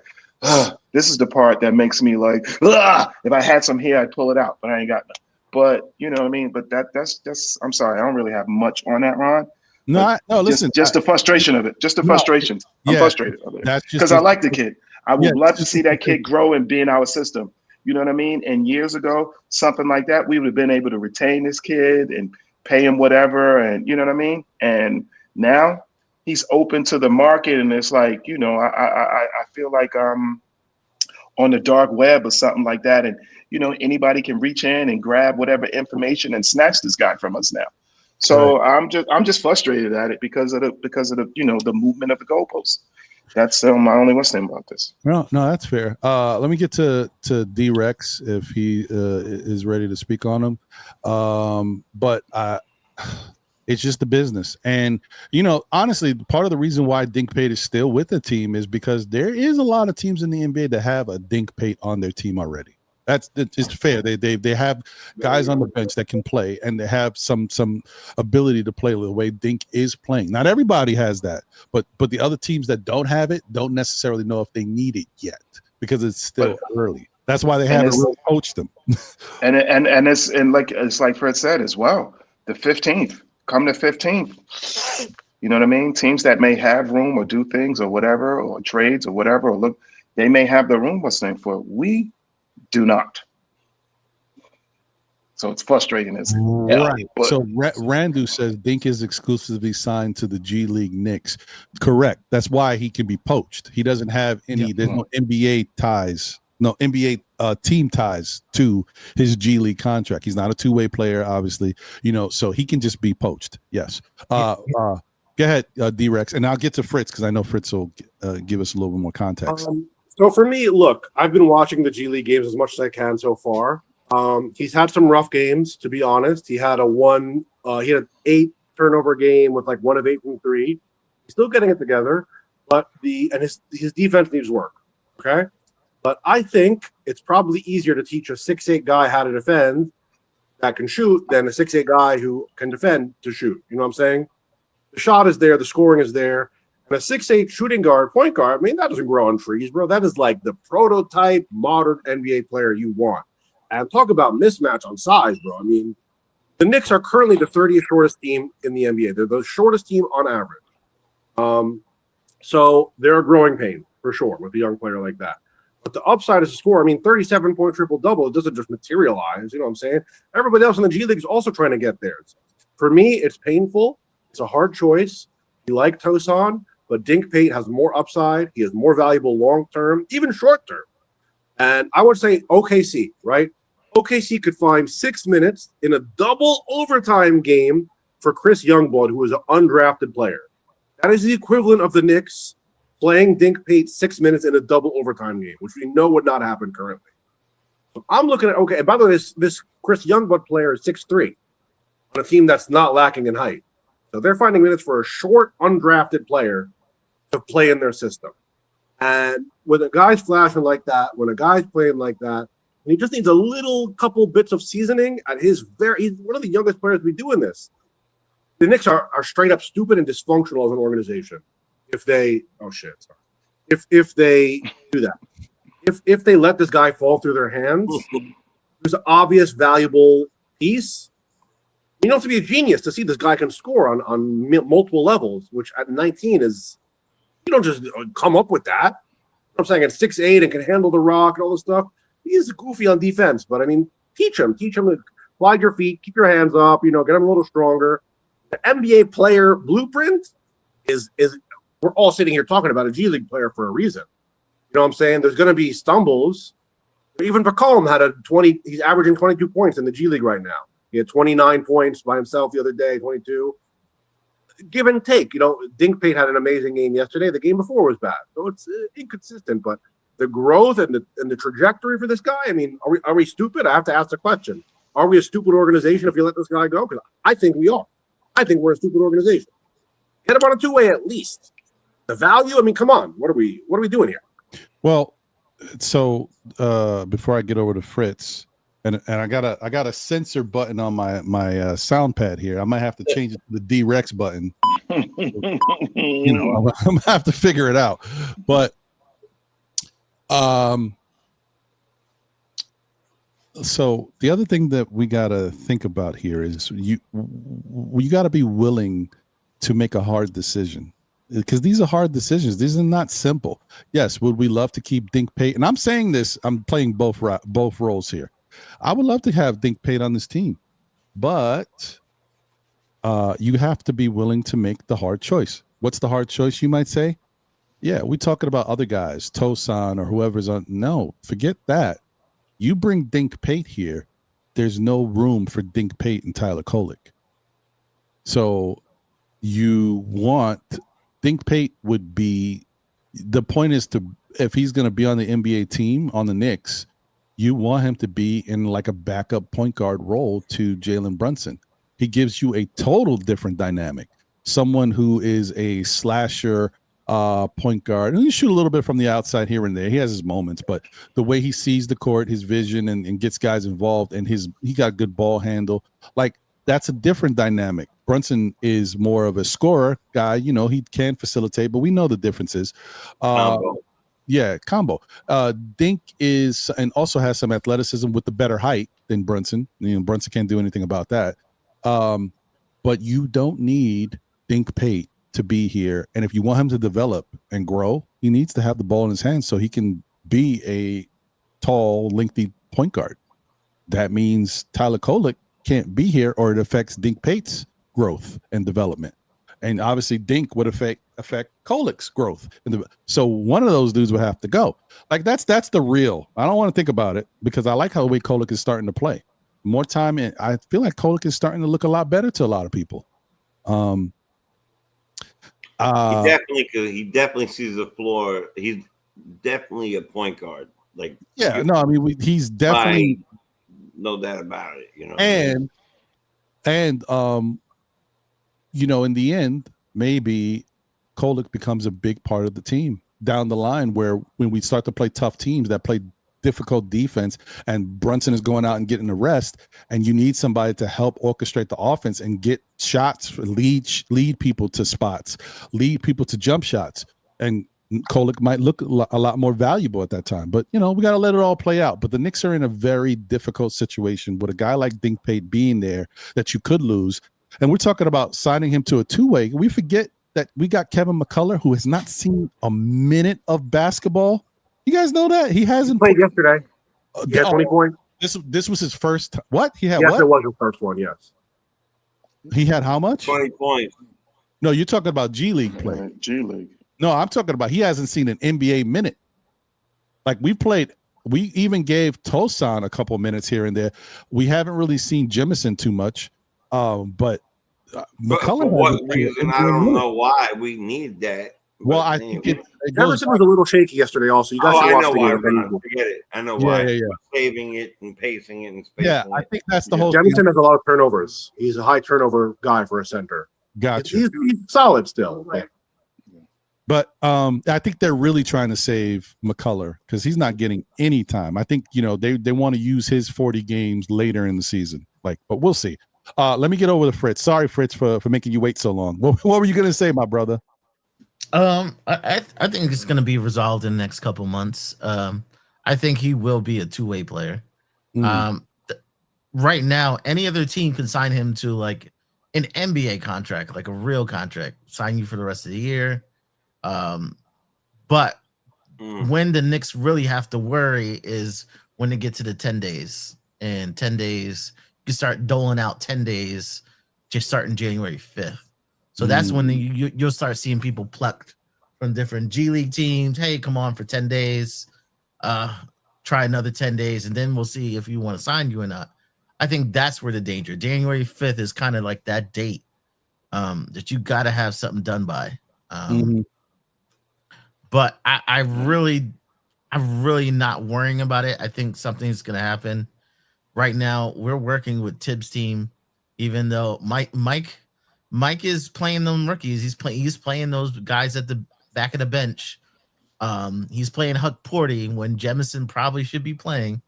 this is the part that makes me like, if I had some here, I'd pull it out, but I ain't got none. But you know what I mean. But that's. I'm sorry, I don't really have much on that, Ron. No, listen. Just the frustration of it. Just the frustration. I'm frustrated of it That's just because I like the kid. I would love to see that kid grow and be in our system. You know what I mean? And years ago, something like that, we would have been able to retain this kid and pay him whatever, and you know what I mean. And now he's open to the market, and it's like, I feel like on the dark web or something like that, and anybody can reach in and grab whatever information and snatch this guy from us now. So I'm just frustrated at it because of the the movement of the goalposts. That's my only thing about this. No, that's fair. Let me get to D-Rex if he is ready to speak on him. But it's just the business. And, honestly, part of the reason why Dink Pate is still with the team is because there is a lot of teams in the NBA that have a Dink Pate on their team already. It's fair. They have guys on the bench that can play, and they have some ability to play the way Dink is playing. Not everybody has that, but the other teams that don't have it don't necessarily know if they need it yet because it's still early. That's why they haven't really coached them. and it's like Fred said as well. The 15th, come the 15th. You know what I mean? Teams that may have room or do things or whatever, or trades or whatever, or look, they may have the room. What's name for it? We do not. So it's frustrating as hell. Right. So Randu says Dink is exclusively signed to the G League Knicks. Correct. That's why he can be poached. He doesn't have any. There's no NBA ties. No NBA team ties to his G League contract. He's not a two-way player, obviously. So he can just be poached. Yes. Go ahead, D-Rex, and I'll get to Fritz because I know Fritz will give us a little bit more context. So for me, look, I've been watching the G League games as much as I can so far. He's had some rough games, to be honest. He had an 8 turnover game with like 1 of 8 from 3. He's still getting it together, but his defense needs work. Okay, but I think it's probably easier to teach a 6'8" guy how to defend that can shoot than a 6'8" guy who can defend to shoot. You know what I'm saying? The shot is there, the scoring is there. And a 6'8" shooting guard, point guard, that doesn't grow on trees, bro. That is like the prototype modern NBA player you want. And talk about mismatch on size, bro. The Knicks are currently the 30th shortest team in the NBA. They're the shortest team on average. So they're a growing pain for sure with a young player like that. But the upside is to score. 37-point triple-double. It doesn't just materialize. You know what I'm saying? Everybody else in the G League is also trying to get there. For me, it's painful. It's a hard choice. You like Tosan, but Dink Pate has more upside. He is more valuable long-term, even short-term. And I would say OKC, right? OKC could find 6 minutes in a double overtime game for Chris Youngblood, who is an undrafted player. That is the equivalent of the Knicks playing Dink Pate 6 minutes in a double overtime game, which we know would not happen currently. So I'm looking at, and by the way, this Chris Youngblood player is 6'3" on a team that's not lacking in height. So they're finding minutes for a short, undrafted player to play in their system. And when a guy's flashing like that, when a guy's playing like that, and he just needs a little couple bits of seasoning at he's one of the youngest players we do in this. The Knicks are straight up stupid and dysfunctional as an organization. If they if they do that. If they let this guy fall through their hands, there's an obvious valuable piece. You don't have to be a genius to see this guy can score on multiple levels, which at 19 is, you don't just come up with that. I'm saying at 6'8" and can handle the rock and all this stuff. He's goofy on defense, but I mean, teach him to slide your feet, keep your hands up, get him a little stronger. The NBA player blueprint is we're all sitting here talking about a G League player for a reason. You know what I'm saying? There's going to be stumbles. Even McCollum had he's averaging 22 points in the G League right now. He had 29 points by himself the other day, 22. Give and take. Dink Pate had an amazing game yesterday. The game before was bad. So it's inconsistent, but the growth and the trajectory for this guy, I mean, are we stupid? I have to ask the question. Are we a stupid organization if you let this guy go? Because I think we are. I think we're a stupid organization. Get him on a two-way at least. The value, I mean, come on. What are we doing here? Well, so before I get over to Fritz, and I got a censor button on my sound pad here. I might have to change it to the D-Rex button. I'm gonna have to figure it out. But so the other thing that we gotta think about here is you gotta be willing to make a hard decision. Because these are hard decisions. These are not simple. Yes, would we love to keep Dink Pate? And I'm saying this, I'm playing both roles here. I would love to have Dink Pate on this team, but you have to be willing to make the hard choice. What's the hard choice, you might say? Yeah, we're talking about other guys, Tosan or whoever's on. No, forget that. You bring Dink Pate here, there's no room for Dink Pate and Tyler Kolek. So you want... Dink Pate would be, the point is if he's going to be on the NBA team on the Knicks, you want him to be in like a backup point guard role to Jalen Brunson. He gives you a total different dynamic. Someone who is a slasher point guard, and he shoot a little bit from the outside here and there. He has his moments, but the way he sees the court, his vision, and gets guys involved, and he got good ball handle. Like, that's a different dynamic. Brunson is more of a scorer guy. He can facilitate, but we know the differences. Combo. Yeah, combo. Dink is and also has some athleticism with the better height than Brunson. Brunson can't do anything about that. But you don't need Dink Pate to be here. And if you want him to develop and grow, he needs to have the ball in his hands so he can be a tall, lengthy point guard. That means Tyler Kolek can't be here, or it affects Dink Pate's growth and development. And obviously Dink would affect Kolek's growth. So one of those dudes would have to go. Like that's the real. I don't want to think about it because I like how the way Kolek is starting to play. More time in, I feel like Kolek is starting to look a lot better to a lot of people. He definitely sees the floor. He's definitely a point guard. Like, yeah, no, I mean he's definitely no doubt about it. In the end, maybe Kolek becomes a big part of the team down the line, where when we start to play tough teams that play difficult defense and Brunson is going out and getting the rest, and you need somebody to help orchestrate the offense and get shots, lead people to spots, lead people to jump shots. And Kolek might look a lot more valuable at that time. But, we got to let it all play out. But the Knicks are in a very difficult situation with a guy like Dink Pate being there that you could lose. And we're talking about signing him to a two-way. We forget that we got Kevin McCullough, who has not seen a minute of basketball. You guys know that? He hasn't played yesterday. He had 20 points. This was his first. What? He had yes, what? It was his first one, yes. He had how much? 20 points. No, you're talking about G League play. G League. No, I'm talking about he hasn't seen an NBA minute. Like we even gave Tosan a couple minutes here and there. We haven't really seen Jemison too much. But McCullough, for what reason? I don't know why we need that. Well, I think Jefferson was a little shaky yesterday. Also, you guys I know why. Forget it. I know why. Yeah. Saving it and pacing it and spacing it. I think that's the whole. Jefferson has a lot of turnovers. He's a high turnover guy for a center. Gotcha. He's solid still. But I think they're really trying to save McCullough because he's not getting any time. I think they want to use his 40 games later in the season. But we'll see. Let me get over to Fritz. Sorry, Fritz, for making you wait so long. What were you going to say, my brother? I think it's going to be resolved in the next couple months. I think he will be a two-way player. right now, any other team can sign him to like an NBA contract, like a real contract, sign you for the rest of the year. But when the Knicks really have to worry is when they get to the 10 days. And 10 days, you start doling out 10 days just starting January 5th. So that's when you'll start seeing people plucked from different G League teams. Hey, come on for 10 days. Try another 10 days, and then we'll see if you want to sign you or not. I think that's where the danger. January 5th is kind of like that date that you got to have something done by. But I'm really not worrying about it. I think something's going to happen. Right now, we're working with Tibbs' team, even though Mike is playing them rookies. He's playing those guys at the back of the bench. He's playing Huck Porty when Jemison probably should be playing.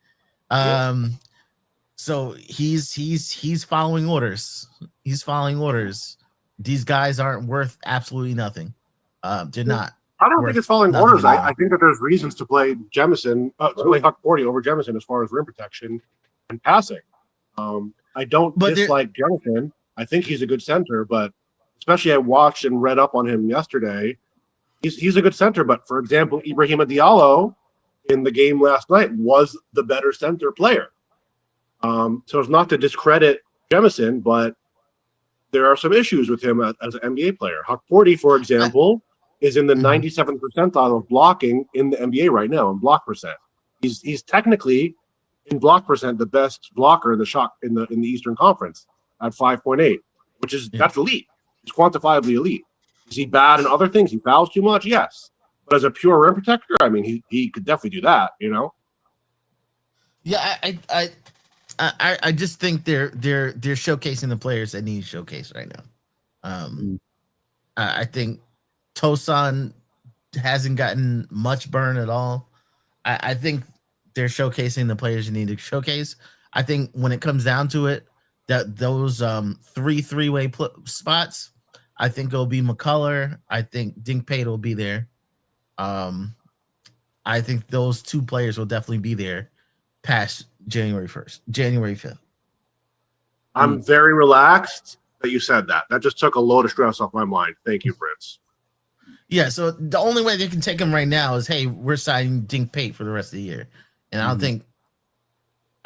So he's following orders. He's following orders. These guys aren't worth absolutely nothing. They're not. I don't think it's following orders. I think that there's reasons to play Jemison, to play Huck Porty over Jemison as far as rim protection and passing. I don't dislike Jonathan. I think he's a good center, but especially I watched and read up on him yesterday. He's a good center, but for example, Ibrahima Diallo in the game last night was the better center player. So it's not to discredit Jemison, but there are some issues with him as an NBA player. Huck Porty, for example, is in the 97th percentile of blocking in the NBA right now in block percent. He's technically in block percent the best blocker in the Eastern Conference at 5.8, which is that's elite. It's quantifiably elite. Is he bad in other things? He fouls too much? Yes. But as a pure rim protector, I mean, he could definitely do that, you know? Yeah, I just think they're showcasing the players that need showcase right now. I think Tosan hasn't gotten much burn at all. I think they're showcasing the players you need to showcase. I think when it comes down to it, that those three-way spots, I think it'll be McCullough. I think Dink Pate will be there. I think those two players will definitely be there past January 5th. I'm very relaxed that you said that. That just took a load of stress off my mind. Thank you, Fritz. Yeah, so the only way they can take him right now is, hey, we're signing Dink Pate for the rest of the year. And I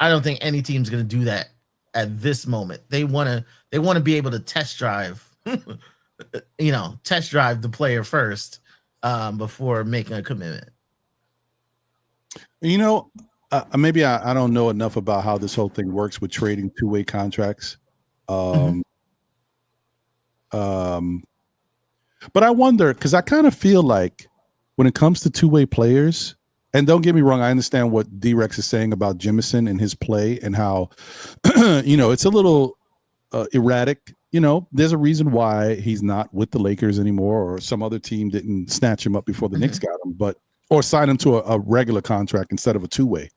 don't think any team's going to do that at this moment. They want to be able to test drive the player first before making a commitment. You know, maybe I don't know enough about how this whole thing works with trading two-way contracts. But I wonder, because I kind of feel like when it comes to two-way players, and don't get me wrong, I understand what D-Rex is saying about Jemison and his play and how, it's a little erratic. You know, there's a reason why he's not with the Lakers anymore, or some other team didn't snatch him up before the Knicks got him, or sign him to a regular contract instead of a two-way.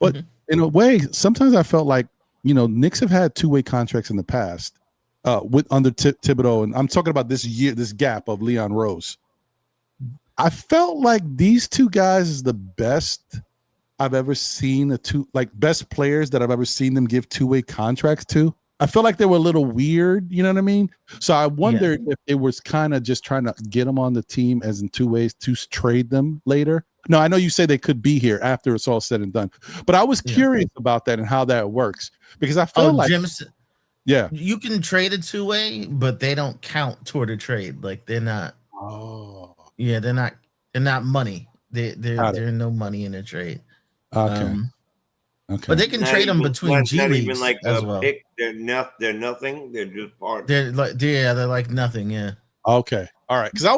But in a way, sometimes I felt like, Knicks have had two-way contracts in the past with under Thibodeau, and I'm talking about this gap of Leon Rose. I felt like these two guys is the best I've ever seen best players that I've ever seen them give two-way contracts to. I felt like they were a little weird, you know what I mean? So I wondered if it was kind of just trying to get them on the team as in two ways to trade them later. No, I know you say they could be here after it's all said and done, but I was curious about that and how that works, because I felt like Jemison, you can trade a two-way, but they don't count toward a trade. Like they're not. Oh, yeah, they're not money. They're no money in a trade. Okay. Okay. But they can trade them between G leagues even like as a well. pick. They're nothing. They're just part. They're like nothing. Yeah. Okay. All right. Because I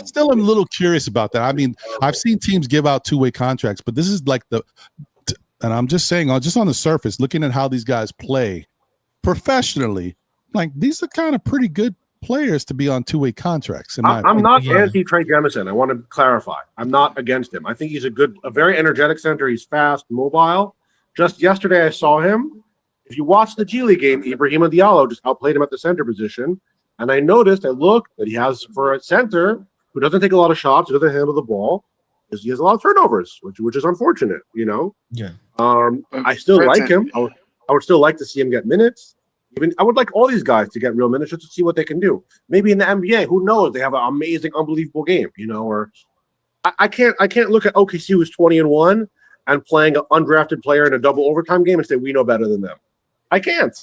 still am a little curious about that. I mean, I've seen teams give out two-way contracts, but this is like and I'm just saying, just on the surface, looking at how these guys play professionally, like these are kind of pretty good players to be on two-way contracts. I'm not anti-Trey Jemison. I want to clarify. I'm not against him. I think he's a very energetic center. He's fast, mobile. Just yesterday, I saw him. If you watch the G League game, Ibrahima Diallo just outplayed him at the center position. And I looked that he has, for a center who doesn't take a lot of shots, who doesn't handle the ball, is he has a lot of turnovers, which is unfortunate, Yeah. I still like him. I would still like to see him get minutes. Even I would like all these guys to get real minutes just to see what they can do. Maybe in the NBA, who knows? They have an amazing, unbelievable game, or I can't look at OKC who's 20-1 and playing an undrafted player in a double overtime game and say we know better than them. I can't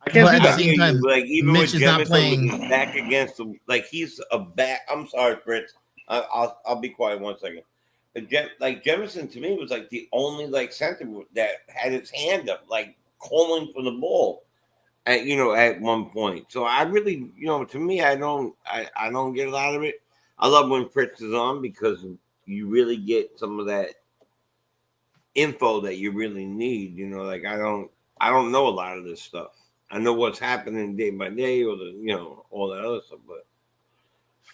But do at the that. same time, like even Mitch with is not Jefferson playing. with his back against the, like he's a back. I'm sorry, Fritz. I'll be quiet 1 second. Like Jefferson to me was like the only like center that had his hand up, like calling for the ball at one point. So I really, to me, I don't get a lot of it. I love when Fritz is on because you really get some of that info that you really need. Like I don't know a lot of this stuff. I know what's happening day by day, or all that other stuff. But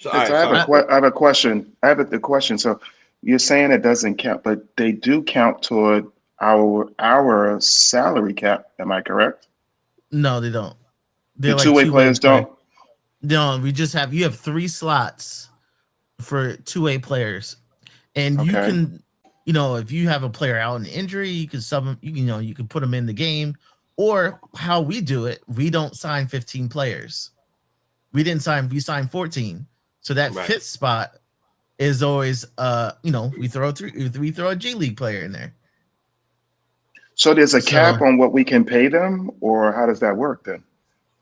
so I have a question. I have a question. So you're saying it doesn't count, but they do count toward our salary cap. Am I correct? No, they don't. The They're like two-way players don't. No, you have 3 slots for two-way players, and you Okay. can, if you have a player out in injury, you can sub them. You can put them in the game, or how we do it, we don't sign 15 players. We signed 14. So that Right. 5th spot is always, we throw a G League player in there. So there's a cap on what we can pay them, or how does that work then?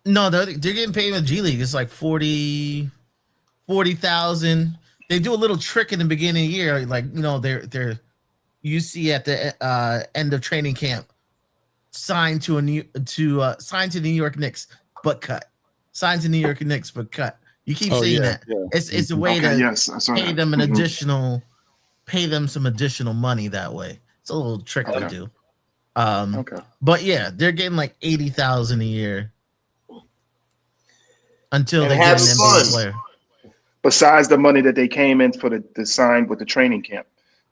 No, they're getting paid with G League. It's like 40,000. They do a little trick in the beginning of the year, like they're you see at the end of training camp, signed to the New York Knicks, but cut. Signed to New York Knicks, but cut. You keep seeing that. Yeah. It's a way to pay them an additional, pay them some additional money that way. It's a little trick they do. But yeah, they're getting like 80,000 a year until they get an NBA player. Besides the money that they came in for the sign with the training camp,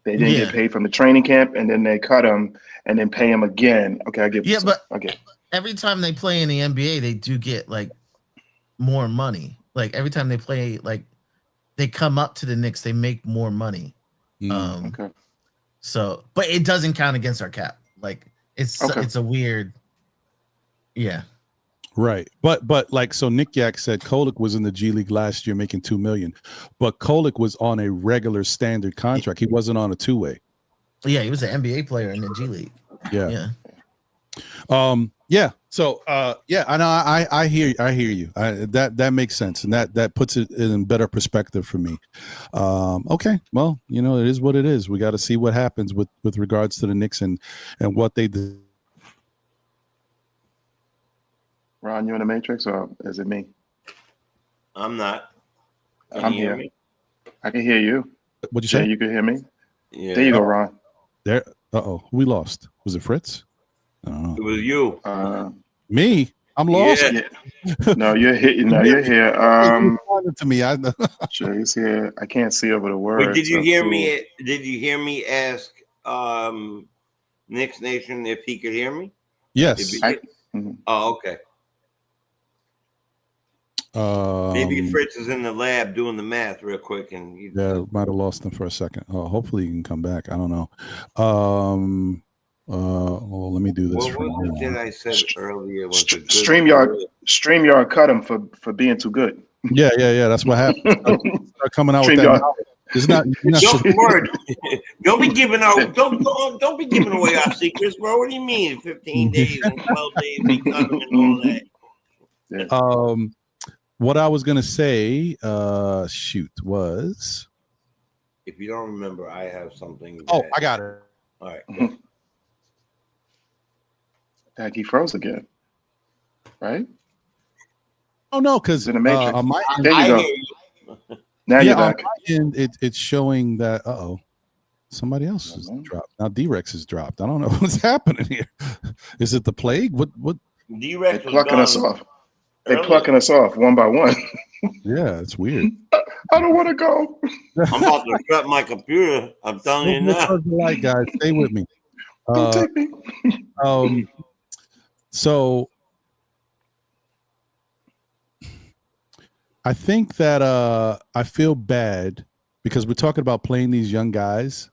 they didn't get paid from the training camp, and then they cut them and then pay them again. Okay, I get. Yeah, but every time they play in the NBA, they do get like more money. Like every time they play, like they come up to the Knicks, they make more money. Okay. So, but it doesn't count against our cap. Like it's a weird. Yeah. Right. But like, so Nick Yak said Kolek was in the G League last year making $2 million, but Kolek was on a regular standard contract. He wasn't on a 2-way. Yeah, he was an NBA player in the G League. Yeah. Yeah. So yeah, I know I hear you. That makes sense, and that puts it in better perspective for me. Okay. Well, it is what it is. We got to see what happens with regards to the Knicks and what they do. Ron, you in the Matrix, or is it me? I'm not. I'm here. I can hear you. What'd you say? You can hear me? Yeah. There you go, Ron. There. We lost. Was it Fritz? I don't know. It was you. Me? I'm lost. Yeah. No, you're here. No, you're here. To me, Sure, he's here. I can't see over the words. Wait, did you hear me? Did you hear me ask Knicks Nation if he could hear me? Yes. Oh, okay. Maybe Fritz is in the lab doing the math real quick, and might have lost him for a second. Hopefully he can come back. I don't know. Well, let me do this. What was it I said earlier? Was StreamYard cut him for being too good. Yeah. That's what happened. Start coming out with that. It's not. Don't be giving out. Don't be giving away our secrets, bro. What do you mean? 15 days and 12 days, we cut them and all that. Yeah. What I was gonna say, was. If you don't remember, I have something. I got it. All right. Heck, he froze again. Right? Oh no, because in the Matrix. On my end, there you go. Now you're back. On my end, it's showing that somebody else has dropped. Now D-Rex has dropped. I don't know what's happening here. Is it the plague? What D-Rex They're plucking us off. They're plucking us off one by one. Yeah, it's weird. I don't want to go. I'm about to shut my computer. I'm telling you now. Light, guys, stay with me. Don't take me. So I think that I feel bad because we're talking about playing these young guys,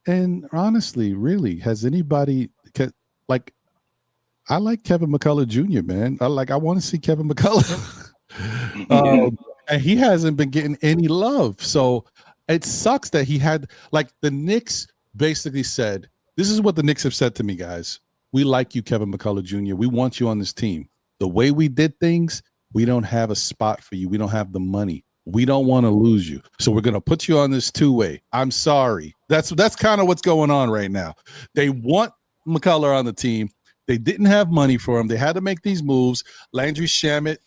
and honestly, really, has anybody I like Kevin McCullough Jr., man. I want to see Kevin McCullough. And he hasn't been getting any love. So it sucks that he had, like, the Knicks basically said, this is what the Knicks have said to me, guys. We like you, Kevin McCullough Jr. We want you on this team. The way we did things, we don't have a spot for you. We don't have the money. We don't want to lose you. So we're going to put you on this two-way. I'm sorry. That's kind of what's going on right now. They want McCullough on the team. They didn't have money for him. They had to make these moves. Landry Shamet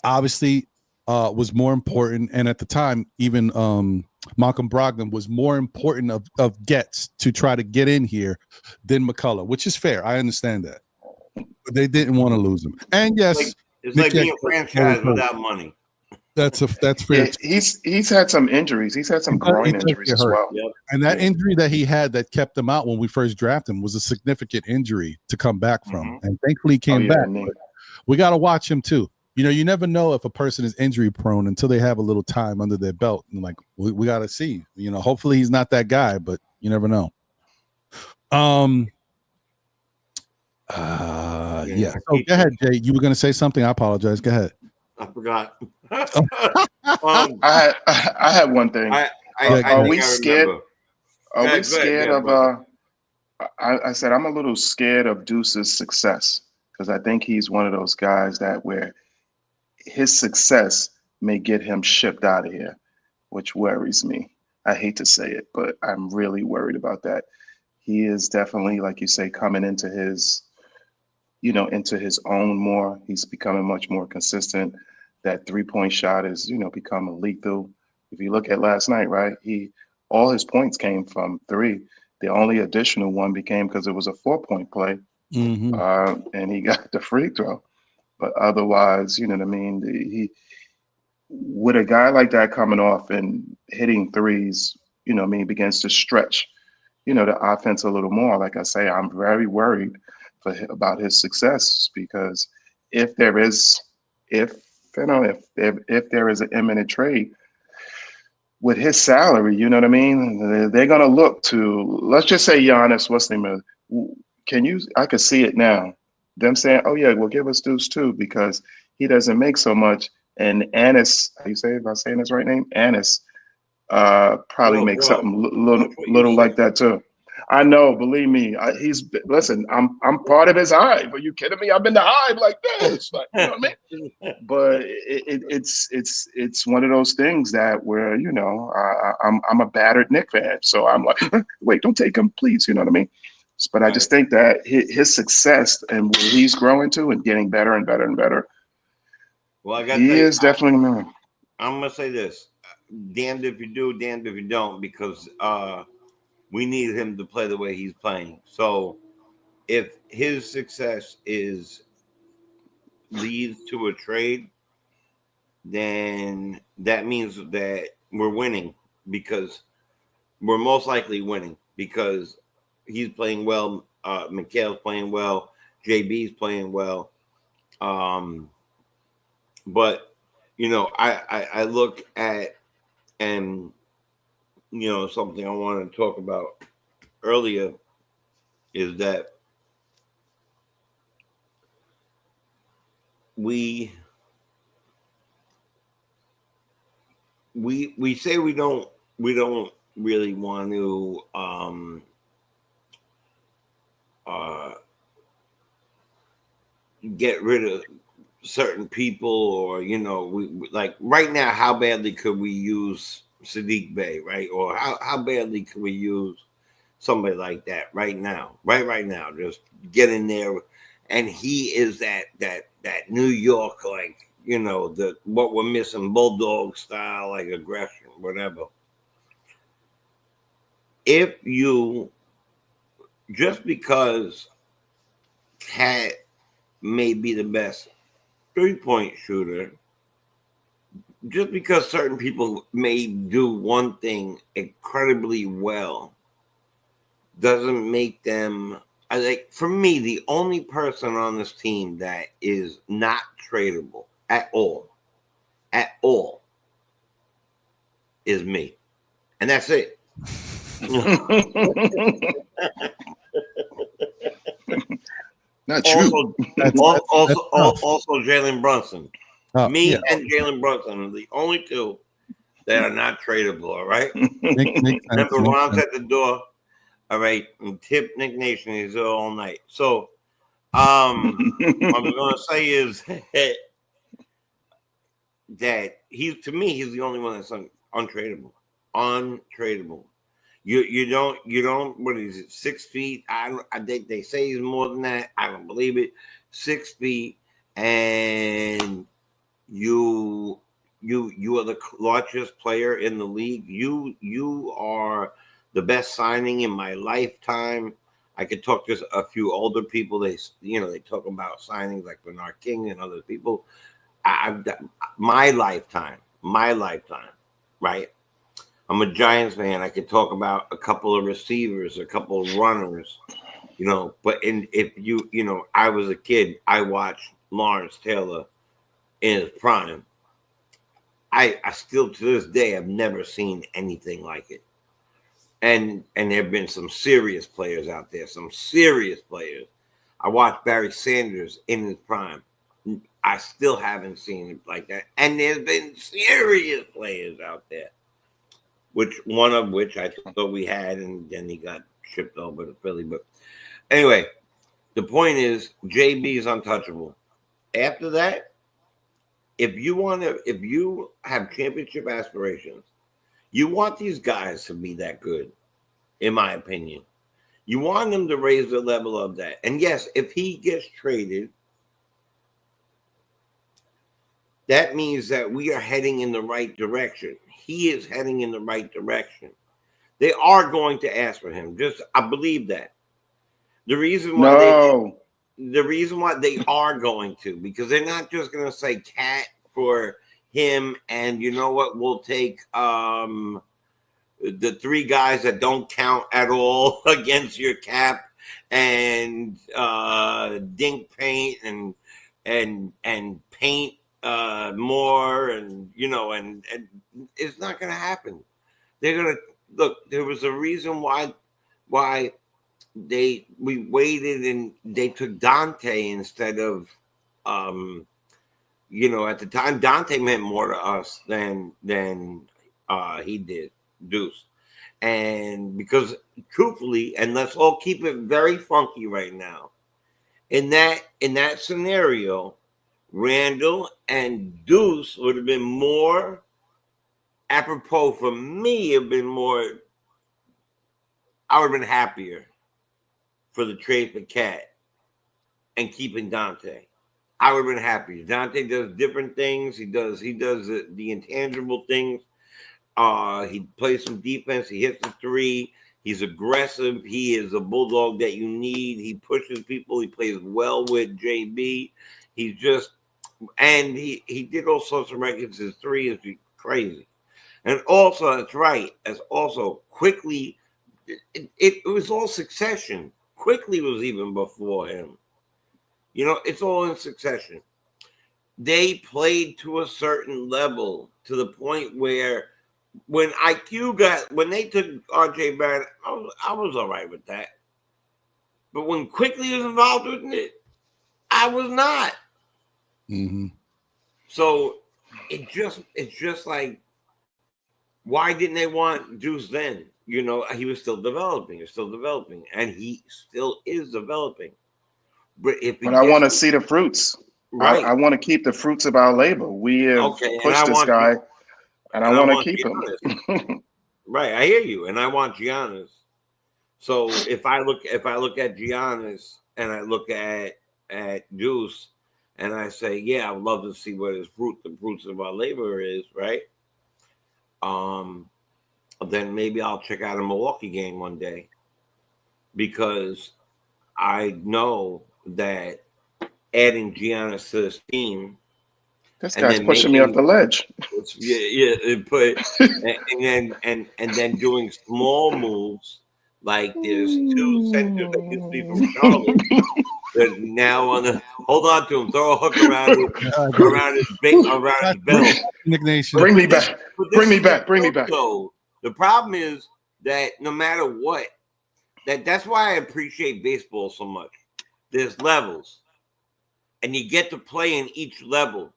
obviously was more important. And at the time, even Malcolm Brogdon was more important of gets to try to get in here than McCullough, which is fair. I understand that. But they didn't want to lose him. And yes, it's like being a franchise without money. That's fair. Yeah, he's had some injuries. He's had some groin injuries as well. Yep. And that injury that he had that kept him out when we first drafted him was a significant injury to come back from. And thankfully he came back. But we got to watch him too. You know, you never know if a person is injury prone until they have a little time under their belt. And like, we got to see, you know, hopefully he's not that guy, but you never know. Yeah. So go ahead, Jay. You were going to say something. I apologize. Go ahead. I forgot. I had one thing. Are we scared? Are we scared of? I said I'm a little scared of Deuce's success because I think he's one of those guys that where his success may get him shipped out of here, which worries me. I hate to say it, but I'm really worried about that. He is definitely, like you say, coming into his, into his own more. He's becoming much more consistent. That 3-point shot is, becoming lethal. If you look at last night, right, all his points came from three. The only additional one became because it was a 4-point play, and he got the free throw. But otherwise, you know what I mean? He with a guy like that coming off and hitting threes, begins to stretch, the offense a little more. Like I say, I'm very worried about his success because if there is an imminent trade with his salary, you know what I mean? They're gonna look to, let's just say Giannis, what's the name? I could see it now. Them saying, oh yeah, well give us Deuce too, because he doesn't make so much. And Annis, how you say it, if I'm saying his right name? Annis probably makes something little like that too. I know, believe me. Listen. I'm part of his hive. Are you kidding me? I'm in the hive like this. Like, you know what I mean? But it's one of those things that where I'm a battered Knicks fan, so I'm like, wait, don't take him, please. You know what I mean? But I just think that his success and where he's growing to and getting better and better and better. Well, definitely. I'm gonna say this: damned if you do, damned if you don't, because we need him to play the way he's playing. So if his success leads to a trade, then that means that we're winning because we're most likely winning because he's playing well. Mikhail's playing well. JB's playing well. But, I look at, and, something I wanted to talk about earlier is that we say we don't really want to get rid of certain people, or we like right now, how badly could we use Sadiq Bey, right? Or how badly could we use somebody like that right now, just get in there. And he is that New York, like, what we're missing, bulldog style, like aggression, whatever. If you, just because Cat may be the best 3-point shooter, just because certain people may do one thing incredibly well doesn't make them, for me, the only person on this team that is not tradable at all is me. And that's it. Not true. Also Jalen Brunson. Me Yeah. and Jalen Brunson are the only two that are not tradable. All right. Makes sense, Remember, makes Ron's sense. at the door. All right, and tip Nick Nation. He's there all night. So, what I'm gonna say is that he's the only one that's untradeable. Untradeable. You don't. What is it? 6 feet. I think they say he's more than that. I don't believe it. 6 feet, and you are the largest player in the league. You are the best signing in my lifetime. I could talk to a few older people. They talk about signings like Bernard King and other people. My lifetime, right? I'm a Giants fan. I could talk about a couple of receivers, a couple of runners, But I was a kid. I watched Lawrence Taylor in his prime. I still to this day have never seen anything like it. And there have been some serious players out there, some serious players. I watched Barry Sanders in his prime. I still haven't seen it like that. And there's been serious players out there, one of which I thought we had, and then he got shipped over to Philly. But anyway, the point is JB is untouchable. After that, if you have championship aspirations, you want these guys to be that good, in my opinion. You want them to raise the level of that. And yes, if he gets traded, that means that we are heading in the right direction. He is heading in the right direction. They are going to ask for him. I believe that. The reason why they are going to, because they're not just going to say cat for him, and you know what, we'll take the three guys that don't count at all against your cap, and dink paint and paint more, and it's not going to happen. They're going to look. There was a reason why we waited and they took Dante instead of at the time Dante meant more to us than he did Deuce. And because truthfully, and let's all keep it very funky right now, in that scenario, Randall and Deuce would have been more apropos for me. Have been more. I would have been happier for the trade for Cat and keeping Dante. I would have been happier. Dante does different things. He does the intangible things. He plays some defense. He hits the three. He's aggressive. He is a bulldog that you need. He pushes people. He plays well with JB. He's just, and he did all sorts of records. His three is crazy. And also, that's right, as also quickly, it was all succession. Quickly was even before him. It's all in succession. They played to a certain level to the point where when they took RJ Barrett, I was all right with that. But when Quickly was involved with it, I was not. Mm-hmm. So it's just like, why didn't they want Deuce then? He was still developing. And he still is developing. But I want to see the fruits. Right. I want to keep the fruits of our labor. We have pushed this guy, and I want to keep him. Right, I hear you, and I want Giannis. So if I look at Giannis and I look at Deuce, and I say, yeah, I would love to see what the fruits of our labor is, right? Then maybe I'll check out a Milwaukee game one day, because I know that adding Giannis to this team, this guy's pushing me off the ledge. and then doing small moves, like there's two centers that used to be from Charlotte. That now hold on to him, throw a hook around his belt. Nick Nation. Bring me back. Bring me back. So the problem is that no matter what, that's why I appreciate baseball so much. there's levels, and you get to play in each level.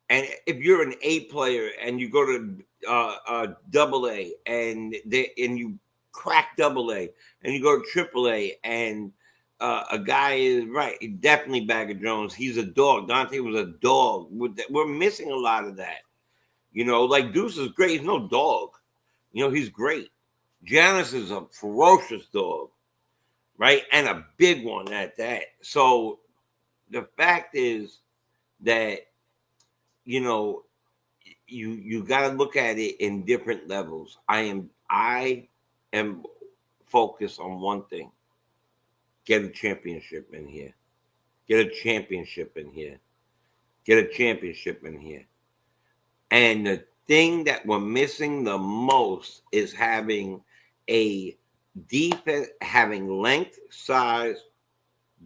And if you're an A player and you go to double A and you crack double A and you go to triple A and a guy is right, definitely Bagger Jones. He's a dog. Dante was a dog. We're missing a lot of that. You know, like Deuce is great. He's no dog. You know, he's great. Giannis is a ferocious dog, right? And a big one at that. So the fact is that, you know, you got to look at it in different levels. I am focused on one thing. Get a championship in here. Get a championship in here. Get a championship in here. And the thing that we're missing the most is having a defense, having length, size,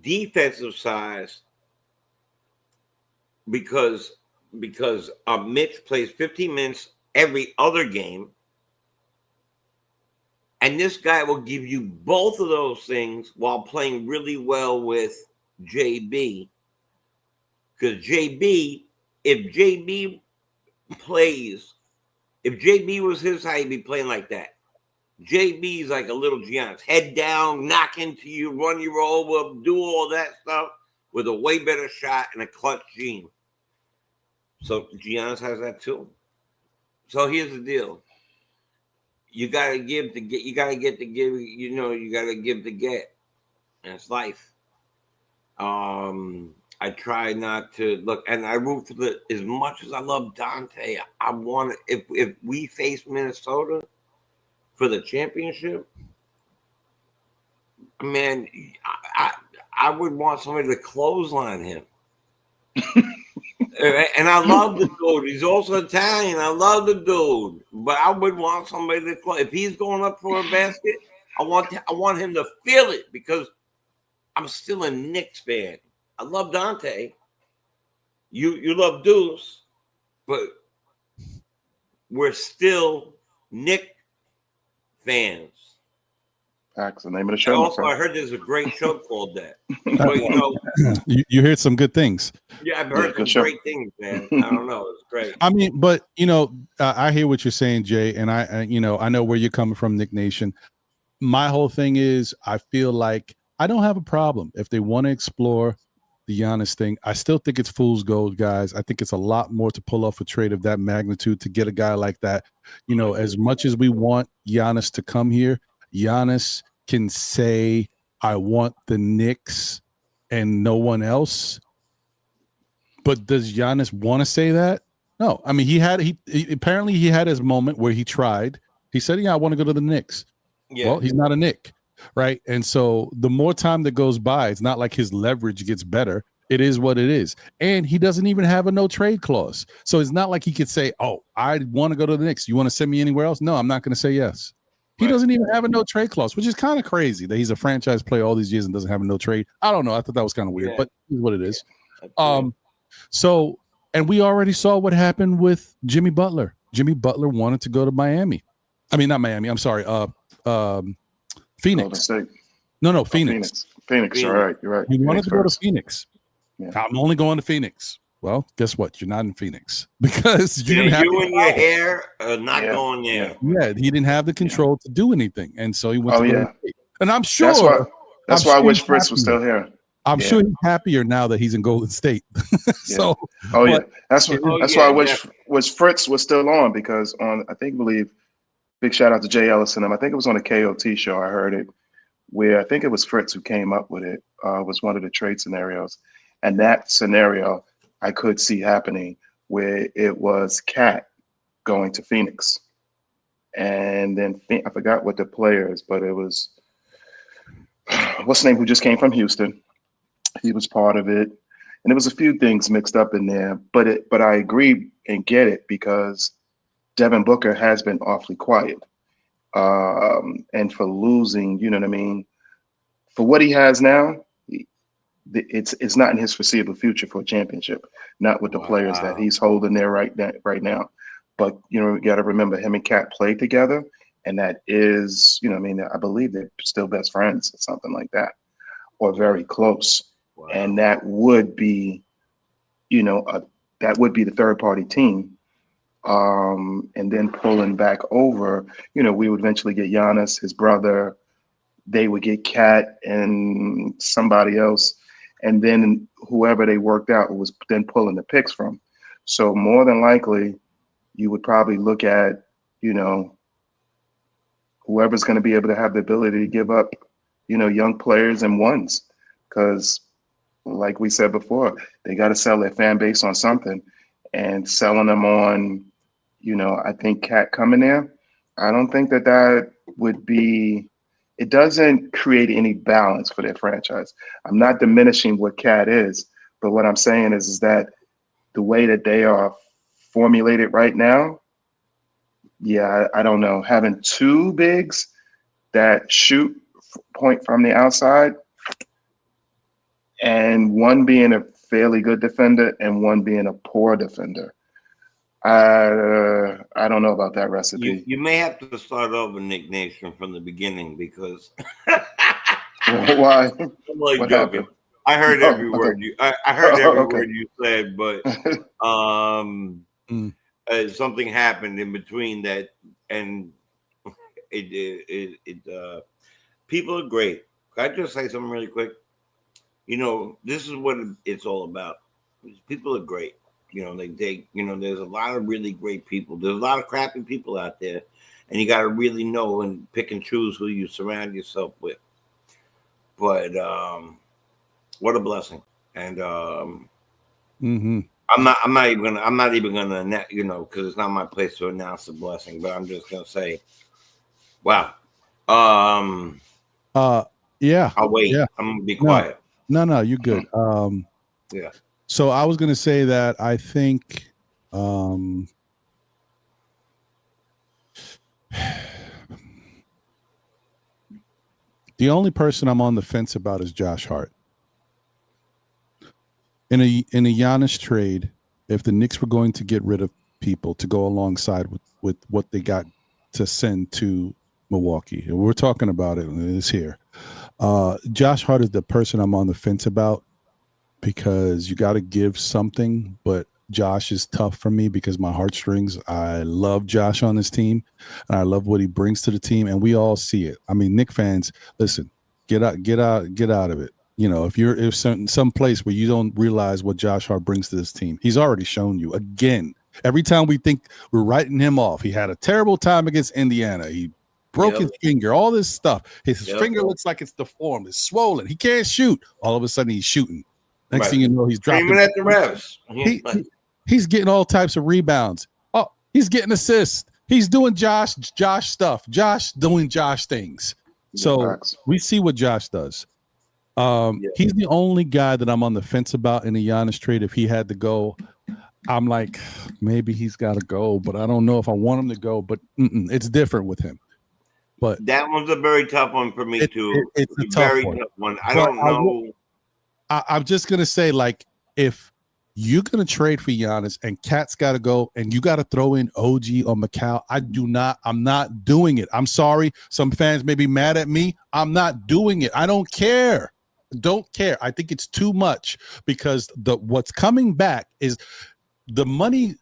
defensive size, because Mitch plays 15 minutes every other game. And this guy will give you both of those things while playing really well with JB. Because JB, if JB was his height, he'd be playing like that. JB's like a little Giannis. Head down, knock into you, run you over, do all that stuff with a way better shot and a clutch gene. So Giannis has that too. So here's the deal. You gotta give to get. You gotta get to give. You know, you gotta give to get. And it's life. I try not to look, and I root for as much as I love Dante. I want if we face Minnesota for the championship, man, I would want somebody to clothesline him. And I love the dude. He's also Italian. I love the dude. But I would want somebody to if he's going up for a basket, I want him to feel it because I'm still a Knicks fan. I love Dante. You love Deuce, but we're still Knicks fans. That's the name of the show. Also, I heard there's a great show called that. But, you know, you heard some good things. Yeah, I've heard some great things, man. I don't know. It's great. I mean, but, you know, I hear what you're saying, Jay, and I know where you're coming from, Nick Nation. My whole thing is I feel like I don't have a problem if they want to explore the Giannis thing. I still think it's fool's gold, guys. I think it's a lot more to pull off a trade of that magnitude to get a guy like that. You know, as much as we want Giannis to come here, Giannis can say, I want the Knicks and no one else. But does Giannis want to say that? No. I mean, he apparently he had his moment where he tried. He said, yeah, I want to go to the Knicks. Yeah. Well, he's not a Knick, right? And so the more time that goes by, it's not like his leverage gets better. It is what it is. And he doesn't even have a no trade clause. So it's not like he could say, oh, I want to go to the Knicks. You want to send me anywhere else? No, I'm not going to say yes. He doesn't even have a no trade clause, which is kind of crazy that he's a franchise player all these years and doesn't have a no trade. I don't know. I thought that was kind of weird, but it's what it is. So, and we already saw what happened with Jimmy Butler. Jimmy Butler wanted to go to Miami. I mean, not Miami. I'm sorry. Phoenix. No, Phoenix. Phoenix. All right. You're right. He wanted to go to Phoenix. Yeah. I'm only going to Phoenix. Well, guess what? You're not in Phoenix because you didn't have you and your hair are not going there. Yeah, he didn't have the control to do anything, and so he went. And I'm sure that's why I wish Fritz was still here. I'm sure he's happier now that he's in Golden State. So, that's why I wish Fritz was still on because big shout out to Jay Ellison. I think it was on a KOT show. I heard it where I think it was Fritz who came up with it. Was one of the trade scenarios, and that scenario I could see happening where it was Cat going to Phoenix. And then I forgot what the player is, but it was, what's the name, who just came from Houston. He was part of it. And there was a few things mixed up in there, but I agree and get it because Devin Booker has been awfully quiet. And for losing, you know what I mean? For what he has now, it's not in his foreseeable future for a championship, not with the players that he's holding there right now. But, you know, we got to remember him and Cat played together, and that is, you know, I mean, I believe they're still best friends or something like that. or very close. Wow. And that would be, that would be the third party team. And then pulling back over, we would eventually get Giannis, his brother. They would get Cat and somebody else, and then whoever they worked out was then pulling the picks from. So more than likely, you would probably look at, whoever's going to be able to have the ability to give up, young players and ones, because like we said before, they got to sell their fan base on something, and selling them on, I think Cat coming there, I don't think that would be. It doesn't create any balance for their franchise. I'm not diminishing what Cat is, but what I'm saying is that the way that they are formulated right now, yeah, I don't know. Having two bigs that shoot point from the outside, and one being a fairly good defender and one being a poor defender, I don't know about that recipe. You may have to start over, Nick Nation, from the beginning, because why? I'm only What joking. happened? I heard every word you. I heard every word you said, but something happened in between that, and people are great. Can I just say something really quick? This is what it's all about. People are great. There's a lot of really great people. There's a lot of crappy people out there, and you got to really know and pick and choose who you surround yourself with. But what a blessing! And I'm not even gonna, because it's not my place to announce the blessing. But I'm just gonna say, wow. Yeah. I'll wait. Yeah. I'm gonna be quiet. No, you're good. Yeah. So I was going to say that I think the only person I'm on the fence about is Josh Hart. In a Giannis trade, if the Knicks were going to get rid of people to go alongside with what they got to send to Milwaukee, and we're talking about it, it's here. Josh Hart is the person I'm on the fence about, because you got to give something, but Josh is tough for me because my heartstrings. I love Josh on this team, and I love what he brings to the team, and we all see it. I mean, Knicks fans, listen, get out of it. If some place where you don't realize what Josh Hart brings to this team, he's already shown you again. Every time we think we're writing him off, he had a terrible time against Indiana. He broke his finger, all this stuff. His finger looks like it's deformed. It's swollen. He can't shoot. All of a sudden, he's shooting. Next thing you know, he's dropping at the refs. He's getting all types of rebounds. Oh, he's getting assists. He's doing Josh stuff. Josh doing Josh things. So we see what Josh does. He's the only guy that I'm on the fence about in the Giannis trade. If he had to go, I'm like, maybe he's got to go, but I don't know if I want him to go. But it's different with him. But that one's a very tough one for me too. It's a very tough one. I don't know. I'm just gonna say, like, if you're gonna trade for Giannis and Cat's got to go, and you got to throw in OG or Mikal, I'm not doing it. I'm sorry. Some fans may be mad at me. I'm not doing it. I don't care. I think it's too much, because what's coming back is the money.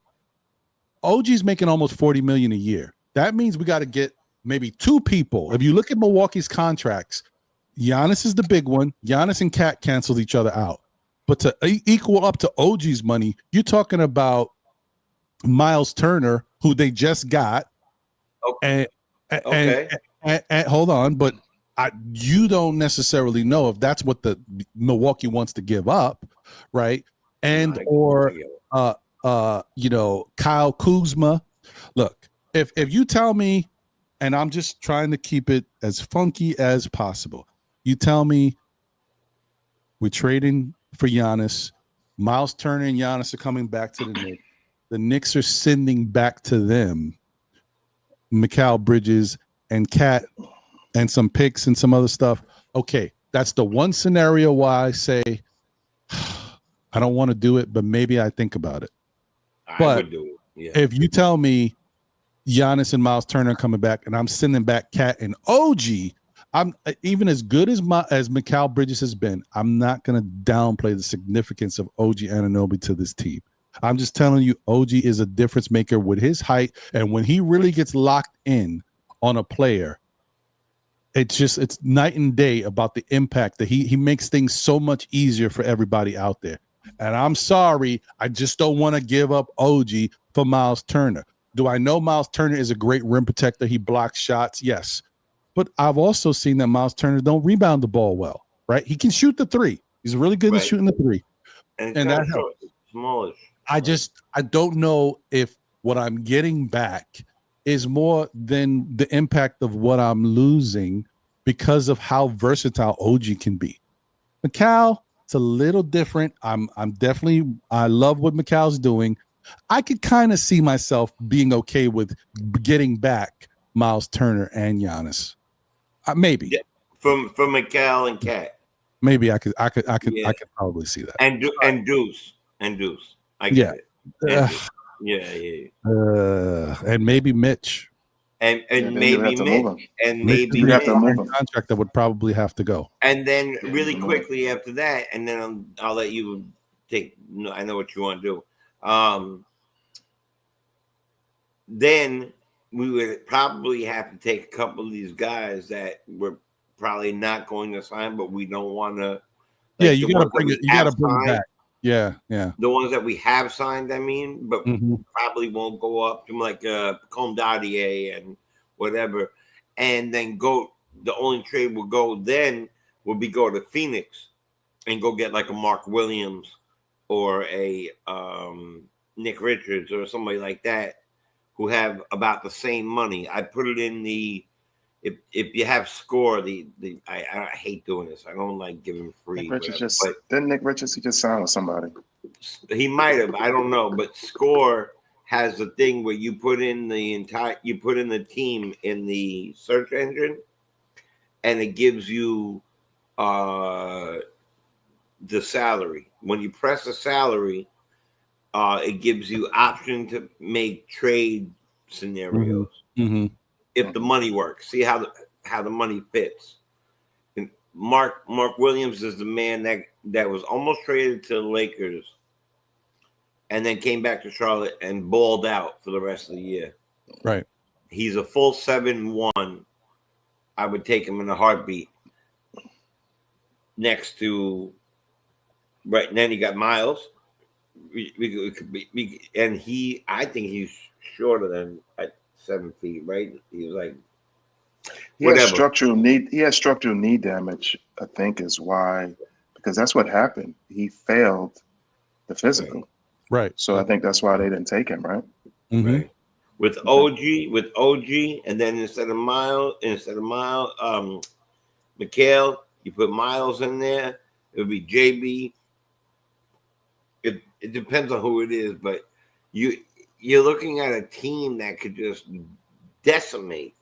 OG's making almost $40 million a year. That means we got to get maybe two people. If you look at Milwaukee's contracts, Giannis is the big one. Giannis and Cat canceled each other out. But to equal up to OG's money, you're talking about Miles Turner, who they just got. Okay. And hold on, but you don't necessarily know if that's what the Milwaukee wants to give up, right? And Kyle Kuzma. Look, if you tell me, and I'm just trying to keep it as funky as possible, you tell me we're trading for Giannis, Miles Turner and Giannis are coming back to the Knicks. The Knicks are sending back to them Mikal Bridges and Cat and some picks and some other stuff. Okay, that's the one scenario why I say I don't want to do it, but maybe I think about it. I would do it. Yeah. If you tell me Giannis and Miles Turner are coming back and I'm sending back Cat and OG, I'm even as good as Mikal Bridges has been. I'm not going to downplay the significance of OG Anunoby to this team. I'm just telling you, OG is a difference maker with his height, and when he really gets locked in on a player, it's night and day about the impact that he makes things so much easier for everybody out there. And I'm sorry, I just don't want to give up OG for Miles Turner. Do I know Miles Turner is a great rim protector? He blocks shots, yes. But I've also seen that Miles Turner don't rebound the ball well, right? He can shoot the three. He's really good at shooting the three. And that helps. Smallish. I don't know if what I'm getting back is more than the impact of what I'm losing because of how versatile OG can be. Mikal, it's a little different. I love what Mikal's doing. I could kind of see myself being okay with getting back Miles Turner and Giannis. Maybe. Yeah, from Mikal and Cat. Maybe I could probably see that. And Deuce. I get it. And maybe Mitch. And maybe Mitch. And maybe Mitch contract that would probably have to go. And then really quickly after that, and then I'll let you take. I know what you want to do. Then we would probably have to take a couple of these guys that we're probably not going to sign, but we don't want to. Like you got to bring it. You got to bring it back. Yeah. The ones that we have signed, I mean, but probably won't go up to like Comdadier and whatever, and then go. The only trade will go then would be go to Phoenix and go get like a Mark Williams or a Nick Richards or somebody like that who have about the same money. I put it in the if you have score I hate doing this. I don't like giving free. Nick Richards Nick Richards he just signed with somebody. He might have. I don't know, but score has a thing where you put in the team in the search engine, and it gives you the salary. When you press the salary, it gives you option to make trade scenarios if the money works. See how the money fits. And Mark Williams is the man that was almost traded to the Lakers and then came back to Charlotte and balled out for the rest of the year. Right. He's a full 7-1. I would take him in a heartbeat. Next to right then, you got Miles. I think he's shorter than 7 feet, right? He's like he has structural knee damage, I think, is why, because that's what happened. He failed the physical. Right. So I think that's why they didn't take him, right? Right. With OG, and then instead of Miles, Mikal, you put Miles in there. It would be JB. It depends on who it is, but you're looking at a team that could just decimate.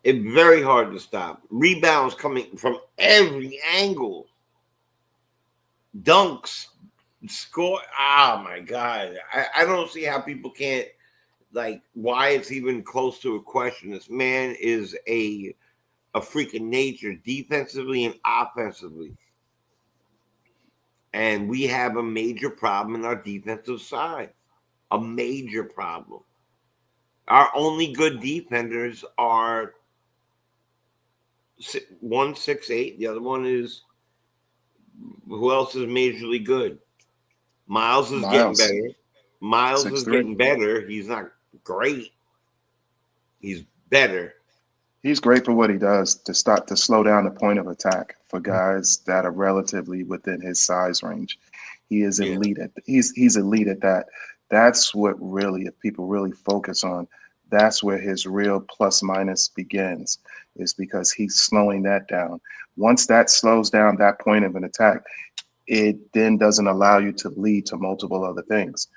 It's very hard to stop. Rebounds coming from every angle. Dunks, score. Oh my God. I don't see how people can't, like, why it's even close to a question. This man is a freak of nature, defensively and offensively. And we have a major problem in our defensive side. A major problem. Our only good defenders are 6'8". The other one is, who else is majorly good? Miles is getting better. Miles 6'3". Is getting better. He's not great. He's better. He's great for what he does to slow down the point of attack for guys that are relatively within his size range. He is elite at he's elite at that. That's what really, if people really focus on, that's where his real plus minus begins, is because he's slowing that down. Once that slows down that point of an attack, it then doesn't allow you to lead to multiple other things.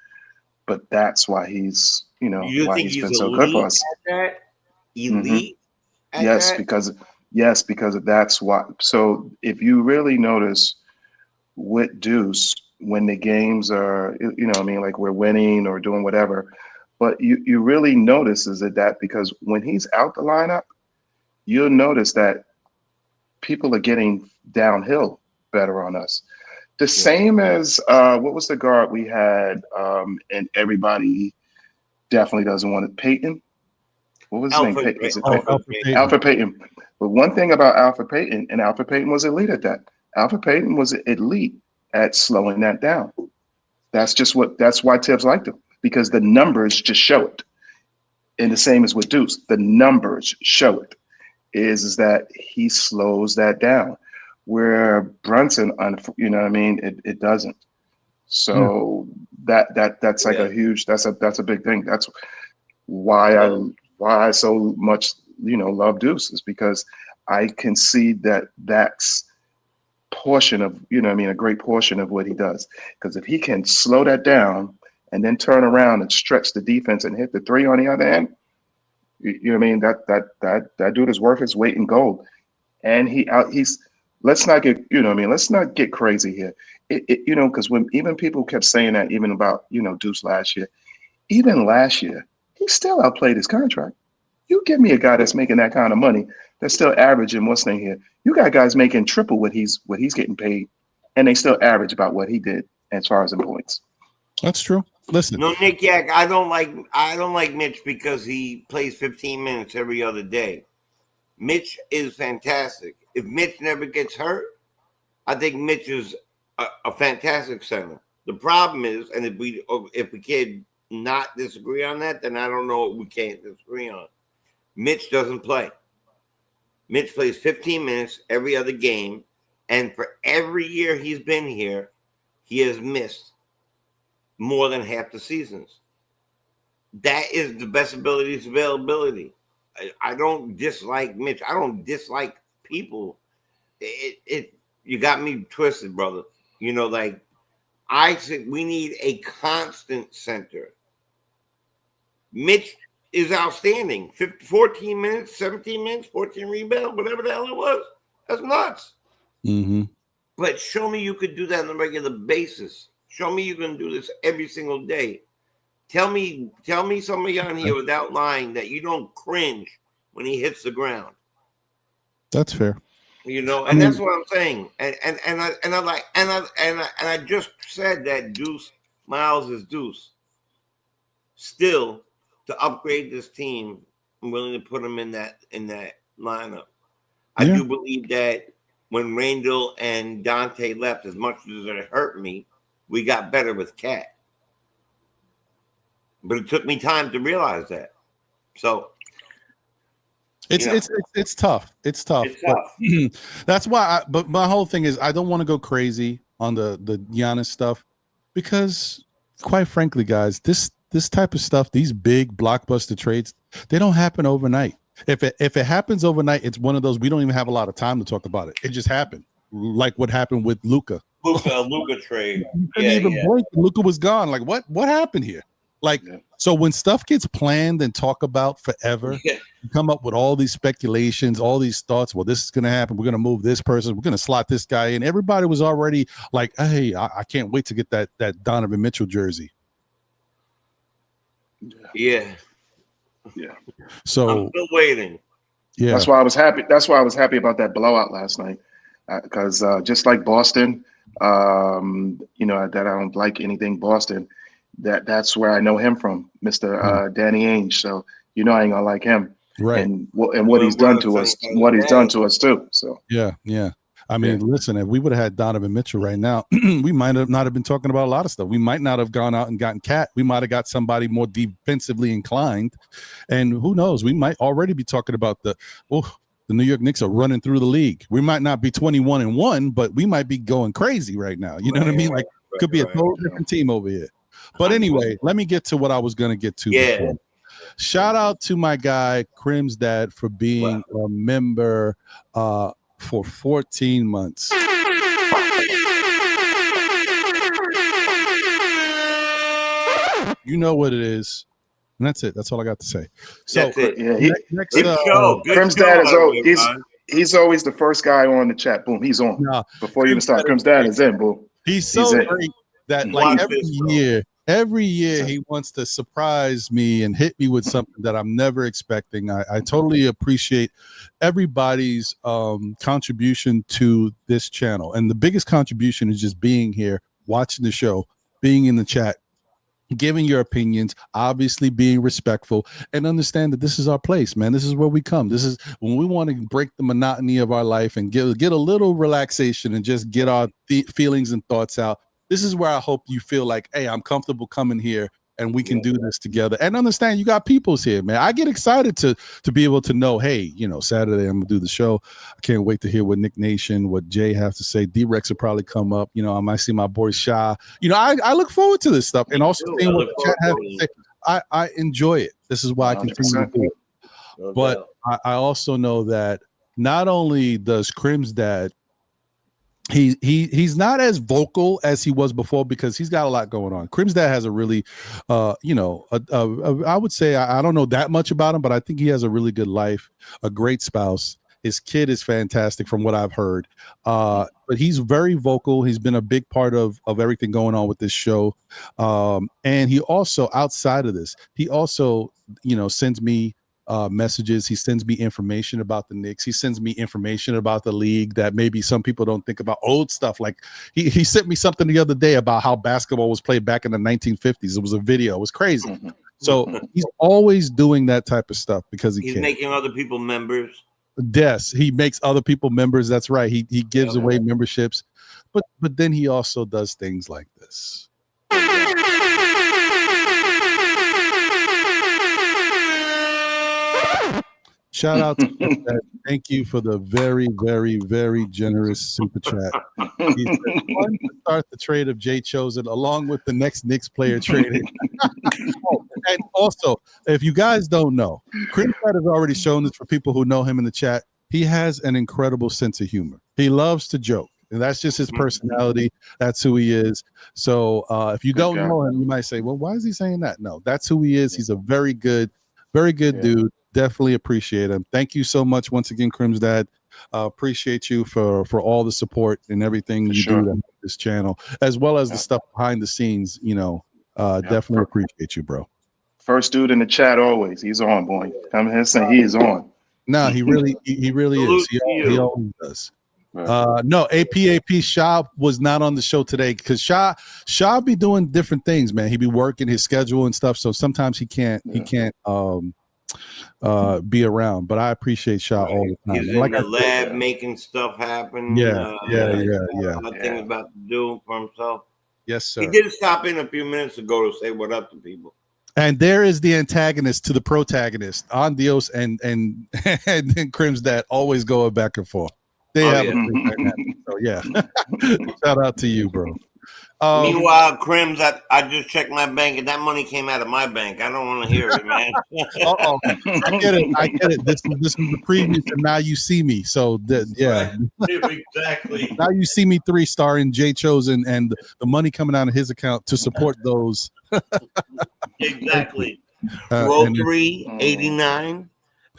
But that's why he's, why he's been so good for us. Elite? Yes, because that's why. So if you really notice with Deuce, when the games are, like we're winning or doing whatever, but you really notice is that because when he's out the lineup, you'll notice that people are getting downhill better on us. The same as what was the guard we had, and everybody definitely doesn't want it. Peyton. What was his name? Alfred, Is it Alfred Peyton? Payton. Alfred Payton. But one thing about Alfred Payton, and Alfred Payton was elite at that. Alfred Payton was elite at slowing that down. That's why Tibbs liked him, because the numbers just show it. And the same as with Deuce, the numbers show it. Is that he slows that down, where Brunson, you know what I mean, it doesn't. So that's like a huge, that's a big thing. That's why I so much, you know, love Deuce, is because I can see that's portion of, you know what I mean, a great portion of what he does. Because if he can slow that down and then turn around and stretch the defense and hit the three on the other end, you know what I mean, that dude is worth his weight in gold. And he's let's not get, you know what I mean, let's not get crazy here. You know, because when even people kept saying that even about, you know, Deuce last year, even last year, he still outplayed his contract. You give me a guy that's making that kind of money, that's still averaging what's name here. You got guys making triple what he's getting paid, and they still average about what he did as far as in points. That's true. Listen, No, Nick Yak, I don't like Mitch because he plays 15 minutes every other day. Mitch is fantastic. If Mitch never gets hurt, I think Mitch is a fantastic center. The problem is, and if we can not disagree on that, then I don't know what we can't disagree on. Mitch doesn't play. Mitch plays 15 minutes every other game, and for every year he's been here, he has missed more than half the seasons. That is the best ability's availability. I don't dislike Mitch. I don't dislike people. You got me twisted, brother. You know, like, I think we need a constant center. Mitch is outstanding. 14 minutes, 17 minutes, 14 rebounds, whatever the hell it was. That's nuts. Mm-hmm. But show me you could do that on a regular basis. Show me you can do this every single day. Tell me somebody on here without lying that you don't cringe when he hits the ground. That's fair. You know, and that's what I'm saying. And I just said that Deuce Miles is Deuce. Still, to upgrade this team, I'm willing to put him in that lineup. I do believe that when Randall and Dante left, as much as it hurt me, we got better with Cat. But it took me time to realize that. So it's tough. It's tough. That's why. But my whole thing is, I don't want to go crazy on the Giannis stuff, because, quite frankly, guys, this type of stuff, these big blockbuster trades, they don't happen overnight. If it happens overnight, it's one of those we don't even have a lot of time to talk about it. It just happened, like what happened with Luka. Luka trade. Luka was gone. Like, what happened here? Like, so when stuff gets planned and talked about forever, you come up with all these speculations, all these thoughts. Well, this is going to happen. We're going to move this person. We're going to slot this guy in. Everybody was already like, hey, I can't wait to get that Donovan Mitchell jersey. Yeah. So I'm still waiting. Yeah. That's why I was happy. That's why I was happy about that blowout last night, because just like Boston, you know, that I don't like anything Boston. That's where I know him from, Mr. Danny Ainge. So you know I ain't gonna like him, right? And what he's done to us, too. So yeah. I mean, listen, if we would have had Donovan Mitchell right now, we might not have been talking about a lot of stuff. We might not have gone out and gotten Cat. We might have got somebody more defensively inclined, and who knows? We might already be talking about the New York Knicks are running through the league. We might not be 21-1, but we might be going crazy right now. You know what I mean? Like, could be a totally different team over here. But anyway, let me get to what I was going to get to. Yeah. Shout out to my guy, Crim's dad, for being a member for 14 months. You know what it is. And that's it. That's all I got to say. So, Crim's dad he's always the first guy on the chat. Boom, he's on. Before you even start, Crim's dad is in. Boom. He's so great that like every year Every year he wants to surprise me and hit me with something that I'm never expecting. I totally appreciate everybody's contribution to this channel. And the biggest contribution is just being here, watching the show, being in the chat, giving your opinions, obviously being respectful, and understand that this is our place, man. This is where we come. This is when we want to break the monotony of our life and get a little relaxation and just get our feelings and thoughts out. This is where I hope you feel like, hey, I'm comfortable coming here and we can do this together, and understand you got peoples here, man. I get excited to be able to know, hey, Saturday I'm gonna do the show. I can't wait to hear what Nick Nation, what Jay has to say. D-Rex will probably come up. I might see my boy Sha. I look forward to this stuff, and also seeing what the chat has to say. I enjoy it. This is why I continue to do it. But I also know that not only does Crim's dad, he's not as vocal as he was before because he's got a lot going on. Crim's dad has a really, I would say I don't know that much about him, but I think he has a really good life, a great spouse. His kid is fantastic from what I've heard. But he's very vocal. He's been a big part of everything going on with this show. And he also, outside of this, he also, sends me messages. He sends me information about the Knicks. He sends me information about the league that maybe some people don't think about, old stuff. Like he sent me something the other day about how basketball was played back in the 1950s. It was a video. It was crazy. So he's always doing that type of stuff because he's making other people members. Yes, he makes other people members. That's right. He gives away memberships, but then he also does things like this. Shout out to that. Thank you for the very, very, very generous super chat. He said, fun to start the trade of Jay Chosen along with the next Knicks player traded. And also, if you guys don't know, Chris has already shown this for people who know him in the chat. He has an incredible sense of humor. He loves to joke. And that's just his personality. That's who he is. So if you don't know him, you might say, well, why is he saying that? No, that's who he is. He's a very good dude. Definitely appreciate him. Thank you so much once again, Crim's dad. Appreciate you for all the support and everything do to help this channel, as well as the stuff behind the scenes. Definitely appreciate you, bro. First dude in the chat always. He's on, boy. Come here saying he is on. No, he really is. He always does. No, APAP Sha was not on the show today because Sha be doing different things, man. He be working his schedule and stuff, so sometimes he can't be around. But I appreciate Sha all the time. He's in the lab making stuff happen. Yeah. Things about to do for himself. Yes, sir. He did stop in a few minutes ago to say what up to people. And there is the antagonist to the protagonist. Andios and Crim's dad always going back and forth. They have a great dynamic. So yeah. Shout out to you, bro. Meanwhile, Crims, I just checked my bank and that money came out of my bank. I don't want to hear it, man. I get it. This is the preview to Now You See Me. So exactly. Now You See Me 3 starring Jay Chosen and the money coming out of his account to support those. Exactly. Roll 389.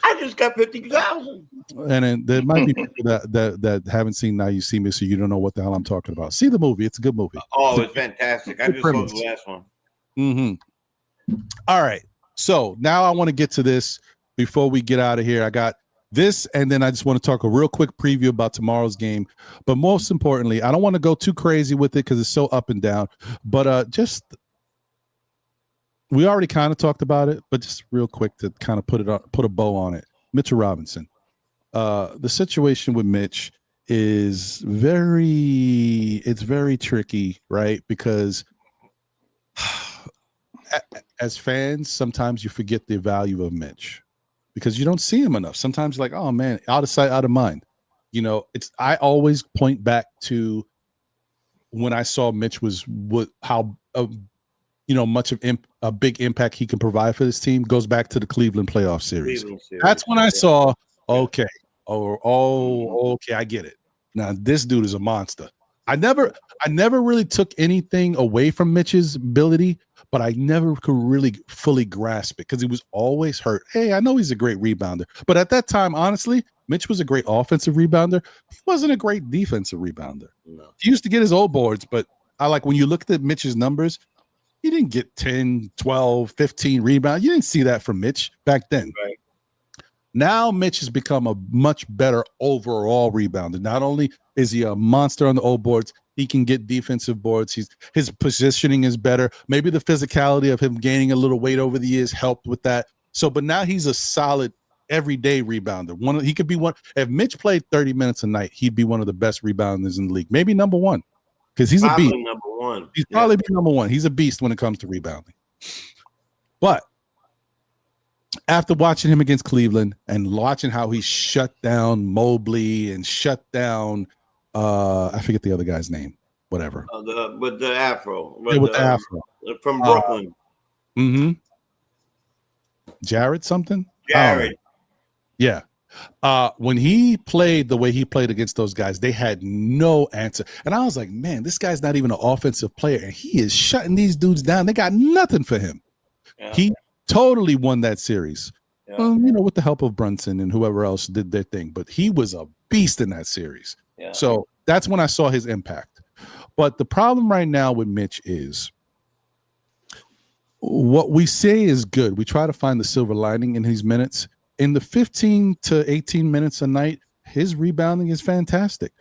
I just got 50,000. And then there might be people that haven't seen Now You See Me, so you don't know what the hell I'm talking about. See the movie; it's a good movie. Oh, it's fantastic! I just saw the last one. Mm-hmm. All right, so now I want to get to this before we get out of here. I got this, and then I just want to talk a real quick preview about tomorrow's game. But most importantly, I don't want to go too crazy with it because it's so up and down. But we already kind of talked about it, but just real quick to kind of put a bow on it. Mitchell Robinson. The situation with Mitch is very tricky, right? Because as fans, sometimes you forget the value of Mitch because you don't see him enough. Sometimes you're like, oh man, out of sight, out of mind. I always point back to when I saw Mitch how much of a big impact he can provide for this team. Goes back to the Cleveland playoff series. That's when I saw, okay, okay, I get it. Now this dude is a monster. I never really took anything away from Mitch's ability, but I never could really fully grasp it because he was always hurt. Hey, I know he's a great rebounder, but at that time, honestly, Mitch was a great offensive rebounder. He wasn't a great defensive rebounder. No. He used to get his old boards, but I like when you looked at Mitch's numbers, He didn't get 10, 12, 15 rebounds. You didn't see that from Mitch back then. Right. Now Mitch has become a much better overall rebounder. Not only is he a monster on the old boards, he can get defensive boards. His positioning is better. Maybe the physicality of him gaining a little weight over the years helped with that. So, but now he's a solid everyday rebounder. He could be one. If Mitch played 30 minutes a night, he'd be one of the best rebounders in the league. Maybe number one, because he's Probably a beast. number one. He's probably be number one. He's a beast when it comes to rebounding. But after watching him against Cleveland and watching how he shut down Mobley and shut down, I forget the other guy's name, whatever. With the afro. With the afro. From Brooklyn. Jared something? Jared. Yeah. When he played the way he played against those guys, they had no answer. And I was like, man, this guy's not even an offensive player. And he is shutting these dudes down. They got nothing for him. Yeah. He totally won that series. Yeah. With the help of Brunson and whoever else did their thing. But he was a beast in that series. Yeah. So that's when I saw his impact. But the problem right now with Mitch is what we say is good. We try to find the silver lining in his minutes. In the 15 to 18 minutes a night, his rebounding is fantastic.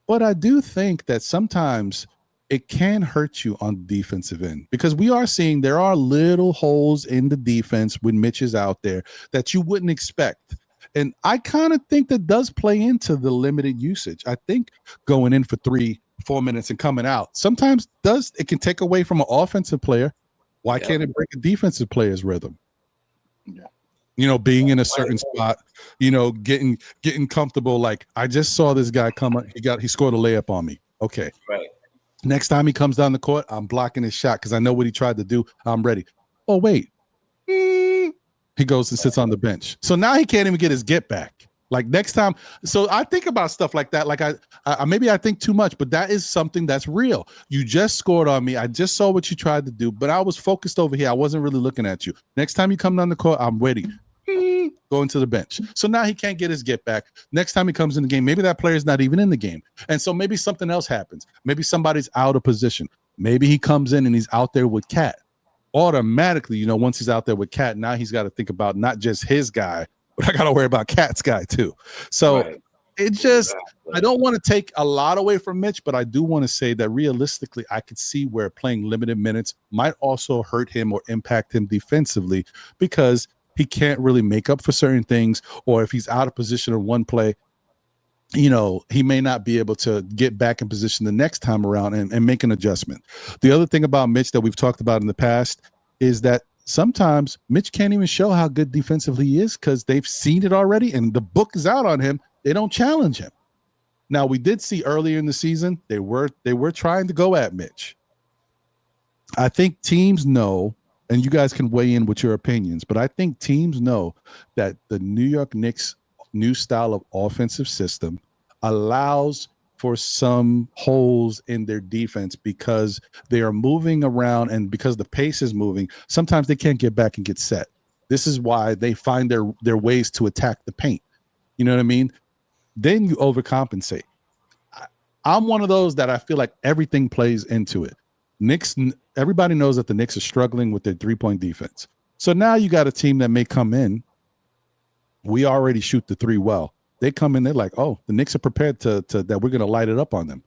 But I do think that sometimes it can hurt you on the defensive end, because we are seeing there are little holes in the defense when Mitch is out there that you wouldn't expect. And I kind of think that does play into the limited usage. I think going in for 3-4 minutes and coming out sometimes it can take away from an offensive player. Why can't it break a defensive player's rhythm? Yeah. Being in a certain spot, getting comfortable. Like, I just saw this guy come up. He scored a layup on me. Okay. Right. Next time he comes down the court, I'm blocking his shot because I know what he tried to do. I'm ready. Oh, wait. He goes and sits on the bench. So now he can't even get his get back. Like, next time. So I think about stuff like that. Like, I maybe I think too much, but that is something that's real. You just scored on me. I just saw what you tried to do, but I was focused over here. I wasn't really looking at you. Next time you come down the court, I'm ready. Going to the bench. So now he can't get his get back. Next time he comes in the game, maybe that player's not even in the game. And so maybe something else happens. Maybe somebody's out of position. Maybe he comes in and he's out there with Cat. Automatically, once he's out there with Cat, now he's got to think about not just his guy, but I got to worry about Cat's guy too. So it just, I don't want to take a lot away from Mitch, but I do want to say that realistically, I could see where playing limited minutes might also hurt him or impact him defensively, because he can't really make up for certain things, or if he's out of position in one play, he may not be able to get back in position the next time around and make an adjustment. The other thing about Mitch that we've talked about in the past is that sometimes Mitch can't even show how good defensively he is because they've seen it already and the book is out on him. They don't challenge him. Now, we did see earlier in the season, they were trying to go at Mitch. I think teams know, and you guys can weigh in with your opinions, but I think teams know that the New York Knicks' new style of offensive system allows for some holes in their defense because they are moving around, and because the pace is moving, sometimes they can't get back and get set. This is why they find their ways to attack the paint. You know what I mean? Then you overcompensate. I'm one of those that I feel like everything plays into it. Knicks, everybody knows that the Knicks are struggling with their three-point defense. So now you got a team that may come in. We already shoot the three well. They come in, they're like, oh, the Knicks are prepared to that we're going to light it up on them.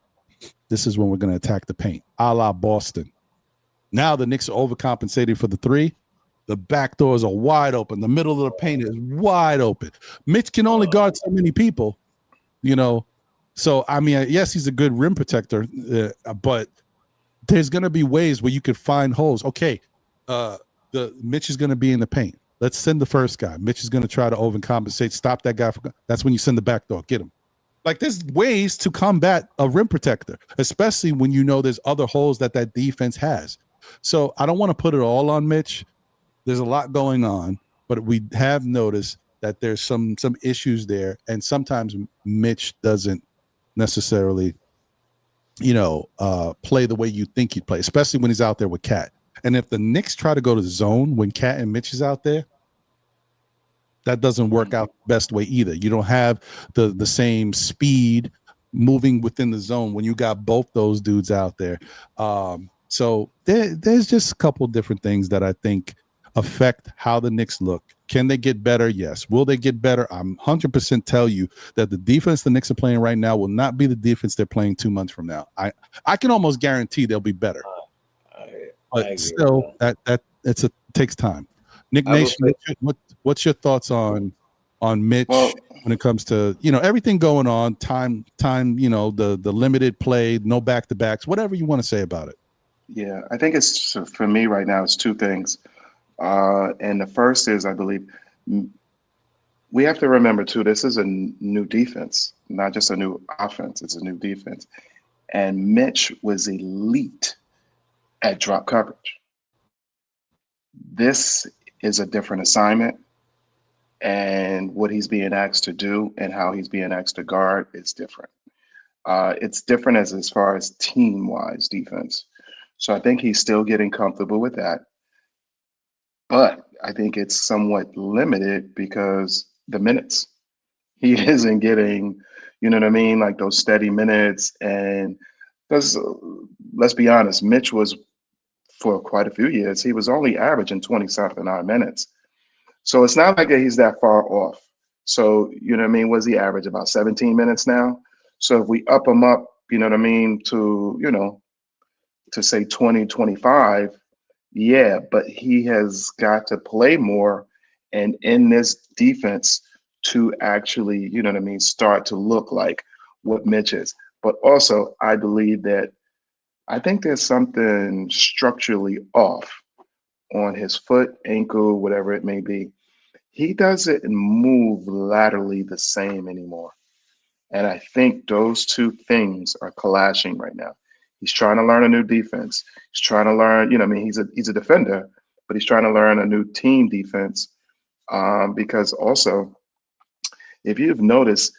This is when we're going to attack the paint, a la Boston. Now the Knicks are overcompensating for the three. The back doors are wide open. The middle of the paint is wide open. Mitch can only guard so many people, So, I mean, yes, he's a good rim protector, but there's going to be ways where you could find holes. Okay, Mitch is going to be in the paint. Let's send the first guy. Mitch is going to try to overcompensate, stop that guy. That's when you send the back door. Get him. Like, there's ways to combat a rim protector, especially when you know there's other holes that defense has. So I don't want to put it all on Mitch. There's a lot going on, but we have noticed that there's some issues there, and sometimes Mitch doesn't necessarily play the way you think he'd play, especially when he's out there with Cat. And if the Knicks try to go to the zone when Cat and Mitch is out there, that doesn't work out the best way either. You don't have the same speed moving within the zone when you got both those dudes out there. So there's just a couple different things that I think affect how the Knicks look. Can they get better? Yes. Will they get better? I'm 100% tell you that the defense the Knicks are playing right now will not be the defense they're playing 2 months from now. I can almost guarantee they'll be better. But still, that takes time. Nick Nation, what's your thoughts on Mitch when it comes to everything going on, time, the limited play, no back to backs, whatever you want to say about it? Yeah, I think it's for me right now. It's two things, and the first is I believe we have to remember too. This is a new defense, not just a new offense. It's a new defense, and Mitch was elite at drop coverage. This is a different assignment, and what he's being asked to do and how he's being asked to guard is different. It's different as far as team wise defense. So I think he's still getting comfortable with that, but I think it's somewhat limited because the minutes he isn't getting, you know what I mean, like those steady minutes. And because let's be honest, Mitch was for quite a few years, he was only averaging 20 something odd minutes. So it's not like he's that far off. So, you know what I mean? Was he average about 17 minutes now? So if we up him up, you know what I mean, to say 20, 25, yeah, but he has got to play more and in this defense to actually, you know what I mean, start to look like what Mitch is. But also, I believe that I think there's something structurally off on his foot, ankle, whatever it may be. He doesn't move laterally the same anymore. And I think those two things are clashing right now. He's trying to learn a new defense. He's trying to learn, you know, I mean, he's a defender, but he's trying to learn a new team defense. Because also, if you've noticed,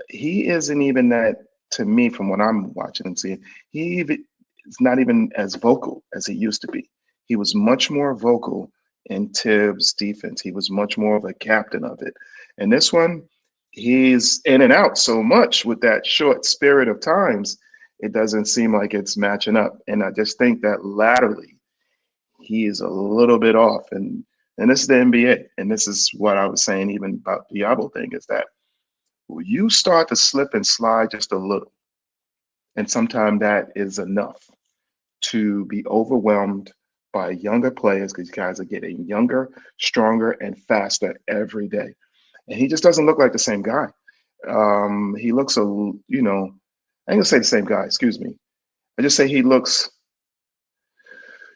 he isn't even that, to me, from what I'm watching and seeing, he even is not even as vocal as he used to be. He was much more vocal in Tibbs' defense. He was much more of a captain of it. And this one, he's in and out so much with that short spirit of times, it doesn't seem like it's matching up. And I just think that laterally, he is a little bit off. And this is the NBA. And this is what I was saying even about the Diablo thing is that you start to slip and slide just a little. And sometimes that is enough to be overwhelmed by younger players because you guys are getting younger, stronger, and faster every day. And he just doesn't look like the same guy. He looks I ain't gonna say the same guy, excuse me. I just say he looks,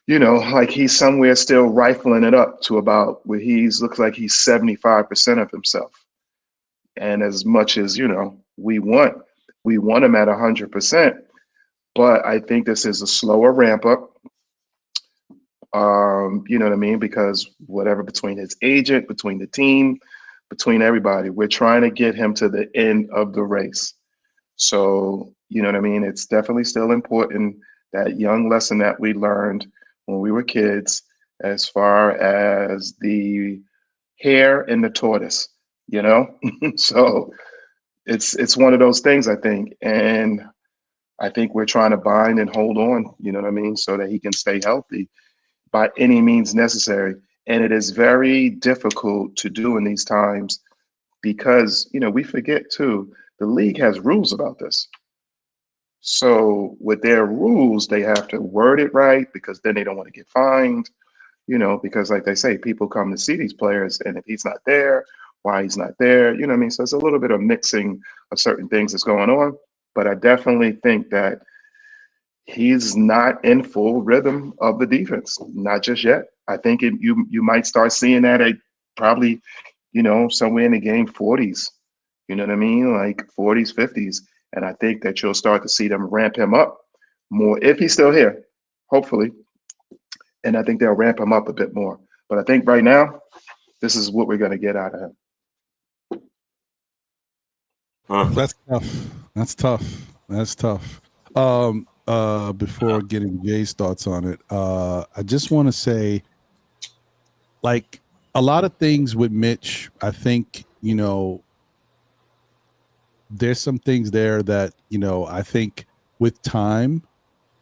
like he's somewhere still rifling it up to about where looks like he's 75% of himself. And as much as, we want him at 100%, but I think this is a slower ramp up. You know what I mean? Because whatever, between his agent, between the team, between everybody, we're trying to get him to the end of the race. So, you know what I mean? It's definitely still important, that young lesson that we learned when we were kids, as far as the hare and the tortoise, So it's one of those things, I think. And I think we're trying to bind and hold on, you know what I mean, so that he can stay healthy by any means necessary. And it is very difficult to do in these times because, we forget too, the league has rules about this. So with their rules, they have to word it right because then they don't want to get fined, because like they say, people come to see these players and if he's not there, why he's not there, you know what I mean? So it's a little bit of mixing of certain things that's going on. But I definitely think that he's not in full rhythm of the defense, not just yet. I think you might start seeing that at probably, somewhere in the game 40s, you know what I mean? Like 40s, 50s. And I think that you'll start to see them ramp him up more if he's still here, hopefully. And I think they'll ramp him up a bit more. But I think right now, this is what we're going to get out of him. That's tough. That's tough. Before getting Jay's thoughts on it, I just want to say, like, a lot of things with Mitch, I think, there's some things there that, I think with time,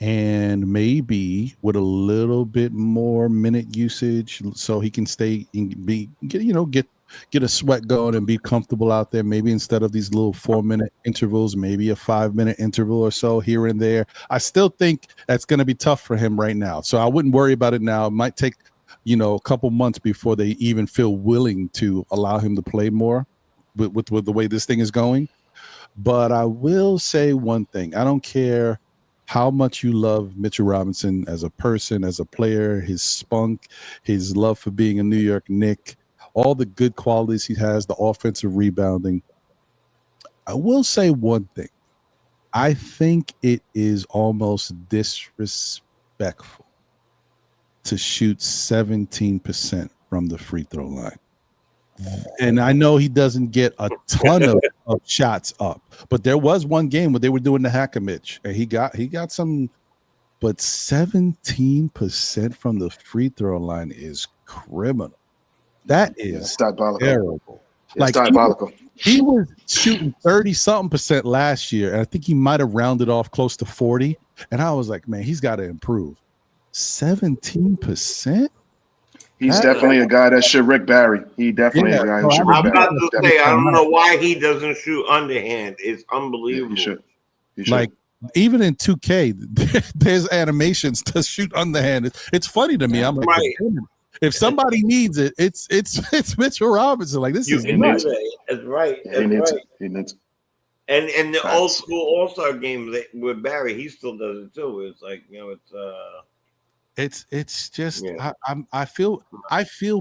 and maybe with a little bit more minute usage, so he can stay and get a sweat going and be comfortable out there. Maybe instead of these little 4-minute intervals, maybe a 5-minute interval or so here and there. I still think that's going to be tough for him right now, so I wouldn't worry about it now. It might take a couple months before they even feel willing to allow him to play more with the way this thing is going. But I will say one thing: I don't care how much you love Mitchell Robinson as a person, as a player, his spunk, his love for being a New York Knick, all the good qualities he has, the offensive rebounding. I will say one thing. I think it is almost disrespectful to shoot 17% from the free throw line. And I know he doesn't get a ton of shots up, but there was one game where they were doing the hacker Mitch, and he got some, but 17% from the free throw line is criminal. That is diabolical. terrible. It's diabolical. He was shooting 30-something% last year, and I think he might have rounded off close to 40. And I was like, man, he's got to improve. 17%? He's definitely a guy that should Rick Barry. He definitely a guy who should Rick I'm Barry. about to say, I don't know why he doesn't shoot underhand. It's unbelievable. He should. Like, even in 2K, there's animations to shoot underhand. It's funny to me. I'm like, right. If somebody needs it, it's Mitchell Robinson. Like, this is nuts. That's right. He needs it. And the old school All-Star game with Barry, he still does it too. It's like, it's just I feel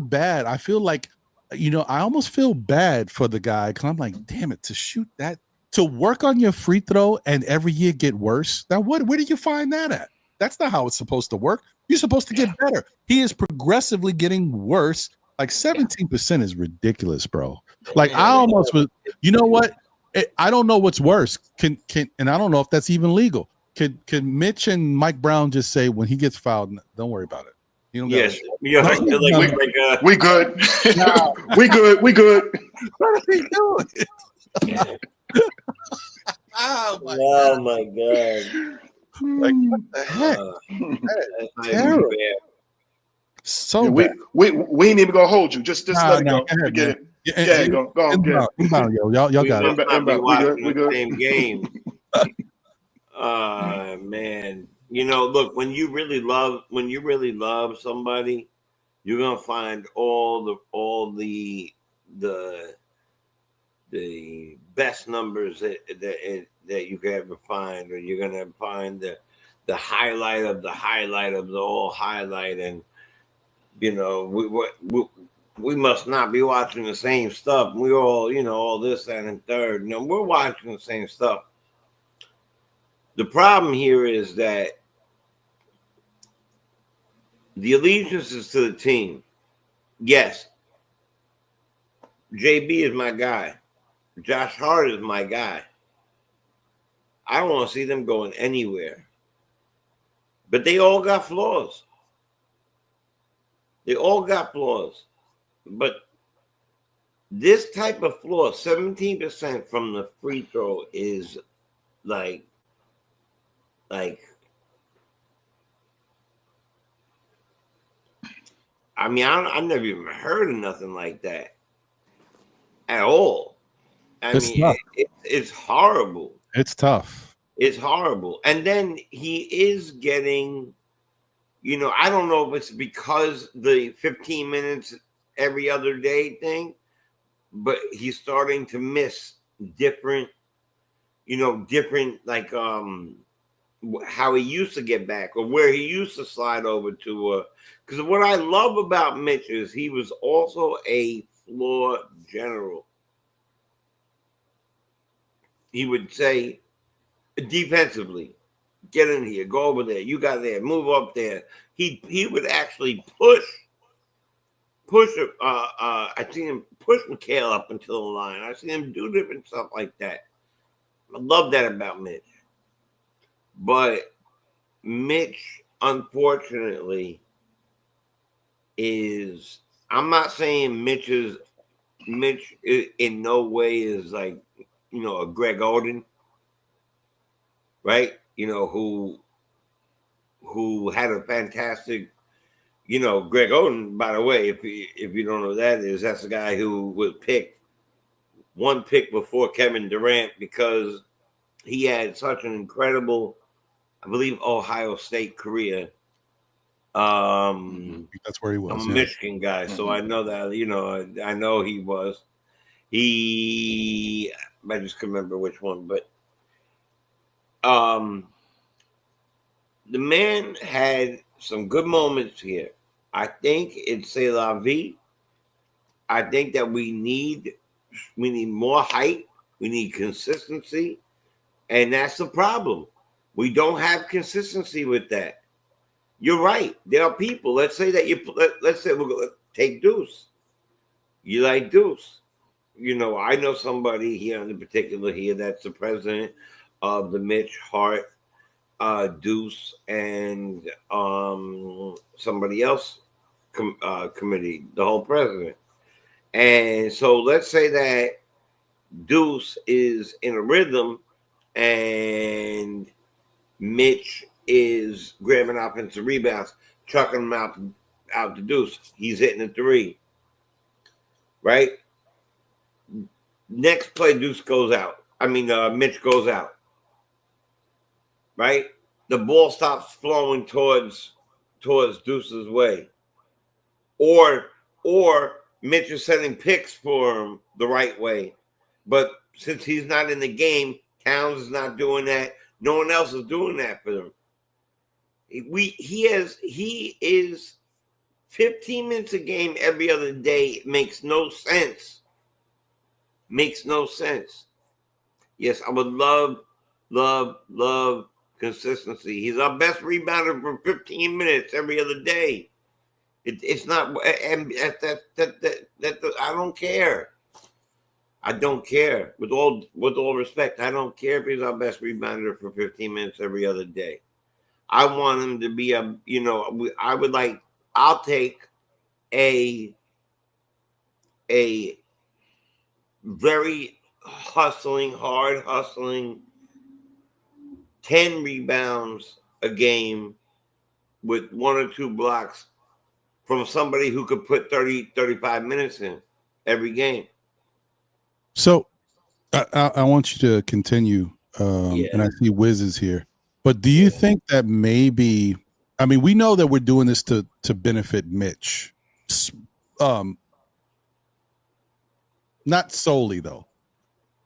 bad. I feel like I almost feel bad for the guy, because I'm like, damn it, to shoot that, to work on your free throw and every year get worse. Now where did you find that at? That's not how it's supposed to work. You're supposed to get better. He is progressively getting worse. Like 17% is ridiculous, bro. Like I almost was, you know what? I don't know what's worse. And I don't know if that's even legal. Can Mitch and Mike Brown just say when he gets fouled, don't worry about it? You don't yes. We good. We good. We good. What are they doing? Oh my God. Like, what the heck? That's terrible. So we ain't even gonna hold you. Just let it go. Forget it. Yeah, go. Inbound, yo. Y'all got it. We good. Same game. Man. Look, when you really love somebody, you're gonna find all the best numbers that you could ever find, or you're gonna find the highlight of the highlight of the whole highlight, and we must not be watching the same stuff. We all all this, that, and third. We're watching the same stuff. The problem here is that the allegiance is to the team. Yes, JB is my guy. Josh Hart is my guy. I don't want to see them going anywhere. But they all got flaws. But this type of flaw, 17% from the free throw, is like I mean, I've never even heard of nothing like that at all. It's horrible. It's tough. It's horrible. And then he is getting, I don't know if it's because the 15 minutes every other day thing, but he's starting to miss different, like how he used to get back, or where he used to slide over to. Because what I love about Mitch is he was also a floor general. He would say, defensively, get in here, go over there, you got there, move up there. He would actually push. I seen him push McHale up until the line. I seen him do different stuff like that. I love that about Mitch. But Mitch, unfortunately, is, I'm not saying Mitch in no way is like, a Greg Oden, right? Who who had a fantastic, Greg Oden, by the way, if you don't know who that is, that's the guy who was picked one pick before Kevin Durant because he had such an incredible, I believe, Ohio State career. That's where he was. I'm a Michigan guy, so I know that, I know he was. I just couldn't remember which one, but the man had some good moments here. I think it's c'est la vie. I think that we need more height. We need consistency. And that's the problem. We don't have consistency with that. You're right. There are people. Let's say we're going to take Deuce. You like Deuce. I know somebody here in particular here that's the president of the Mitch Hart, Deuce, and somebody else committee, the whole president. And so let's say that Deuce is in a rhythm and Mitch is grabbing offensive rebounds, chucking them out to Deuce. He's hitting a three. Right? Next play, Deuce goes out. Mitch goes out. Right? The ball stops flowing towards Deuce's way. Or Mitch is sending picks for him the right way. But since he's not in the game, Towns is not doing that. No one else is doing that for them. He is 15 minutes a game every other day. It makes no sense. Makes no sense. Yes, I would love consistency. He's our best rebounder for 15 minutes every other day. It's not, and that I don't care. I don't care. With all respect, I don't care if he's our best rebounder for 15 minutes every other day. I want him to be I'll take a very hard hustling 10 rebounds a game with 1 or 2 blocks from somebody who could put 35 minutes in every game. So I want you to continue. And I see Wiz is here. But do you think that maybe, we know that we're doing this to benefit Mitch. Not solely, though.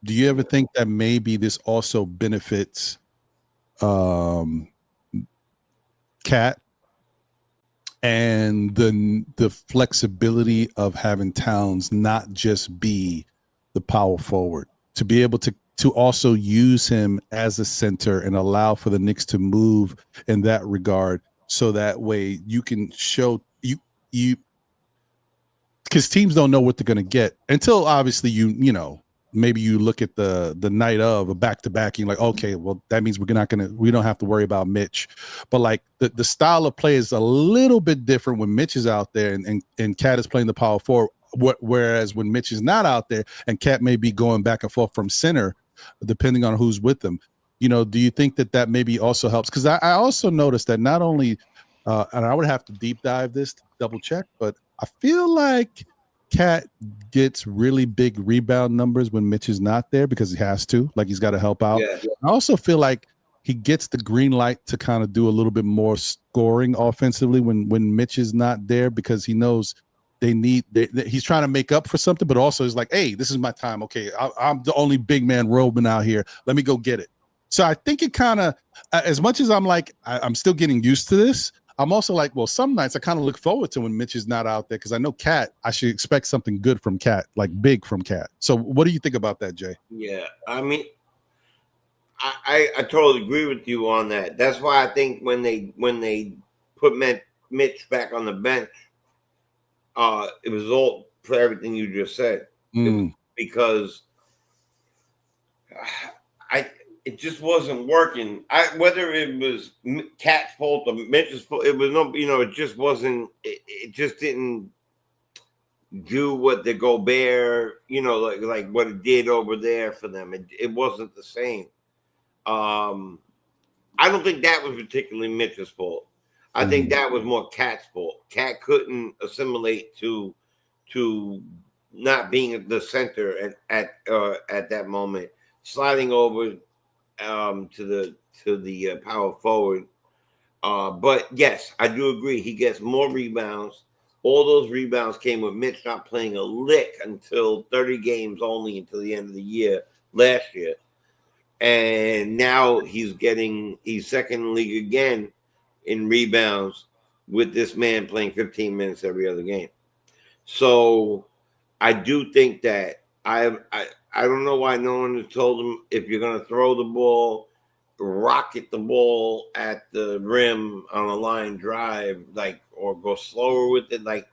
Do you ever think that maybe this also benefits Cat and the flexibility of having Towns not just be the power forward, to be able to also use him as a center and allow for the Knicks to move in that regard, so that way you can show you because teams don't know what they're going to get until obviously maybe you look at the night of a back-to-back and you're like, okay, well, that means we don't have to worry about Mitch. But like the style of play is a little bit different when Mitch is out there and Cat is playing the power forward. Whereas when Mitch is not out there and Cat may be going back and forth from center, depending on who's with them, do you think that maybe also helps? Because I also noticed that not only, and I would have to deep dive this to double check, but I feel like Cat gets really big rebound numbers when Mitch is not there because he has to, like he's got to help out. Yeah. I also feel like he gets the green light to kind of do a little bit more scoring offensively when Mitch is not there, because he knows he's trying to make up for something, but also he's like, hey, this is my time. Okay, I'm the only big man roaming out here. Let me go get it. So I think it kind of, as much as I'm like, I'm still getting used to this, I'm also like, well, some nights I kind of look forward to when Mitch is not out there, because I know Cat, I should expect something good from Cat, like big from Cat. So what do you think about that, Jay? Yeah, I totally agree with you on that. That's why I think when they put Mitch back on the bench, it was all for everything you just said. Because it just wasn't working. Whether it was Cat's fault or Mitch's fault, it was no, it just wasn't. It just didn't do what the Gobert, like what it did over there for them. It wasn't the same. I don't think that was particularly Mitch's fault. I think that was more Cat's fault. Cat couldn't assimilate to not being at the center at that moment, sliding over to the power forward. But yes, I do agree. He gets more rebounds. All those rebounds came with Mitch not playing a lick until 30 games only until the end of the year last year. And now he's second in the league again in rebounds with this man playing 15 minutes every other game. So I do think that I don't know why no one has told him if you're going to throw the ball, rocket the ball at the rim on a line drive, or go slower with it. Like,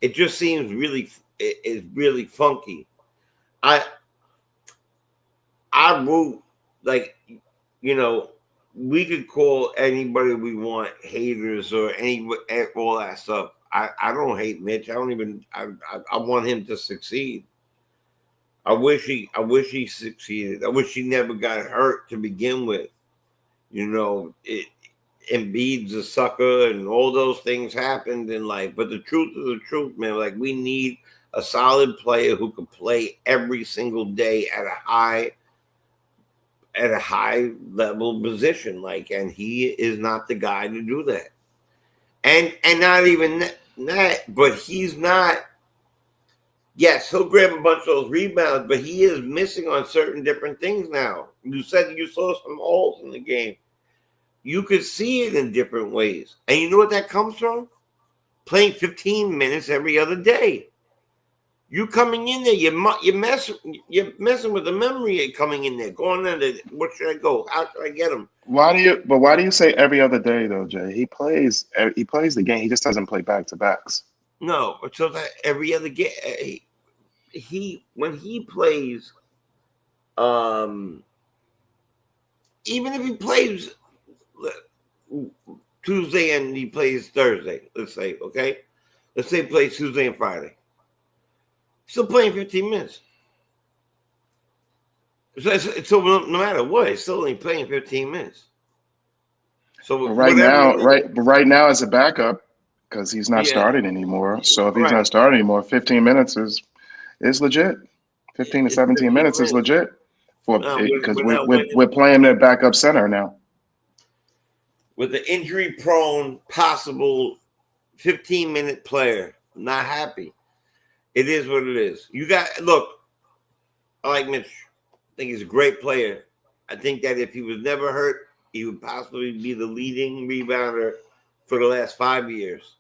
it just seems it's really funky. I root, we could call anybody we want haters or all that stuff. I don't hate Mitch. I want him to succeed. I wish he succeeded. I wish he never got hurt to begin with. Embiid's a sucker and all those things happened in life. But the truth is the truth, man. Like, we need a solid player who can play every single day at a high level position. And he is not the guy to do that. And not even that, but he's not. Yes, he'll grab a bunch of those rebounds, but he is missing on certain different things now. You said you saw some holes in the game. You could see it in different ways. And you know what that comes from? Playing 15 minutes every other day. You coming in there, you're messing with the memory coming in there, going in there. What should I go? How should I get him? Why do you say every other day though, Jay? He plays the game. He just doesn't play back-to-backs. No, so that every other game, when he plays, even if he plays Tuesday and he plays Thursday, let's say he plays Tuesday and Friday, still playing 15 minutes. So no matter what, he's still only playing 15 minutes. So right now as a backup, because he's not starting anymore. So if he's not starting anymore, 15 minutes is legit. 15 to 17 minutes is legit because we're playing their backup center now. With the injury-prone, possible 15-minute player, not happy. It is what it is. I like Mitch. I think he's a great player. I think that if he was never hurt, he would possibly be the leading rebounder for the last 5 years.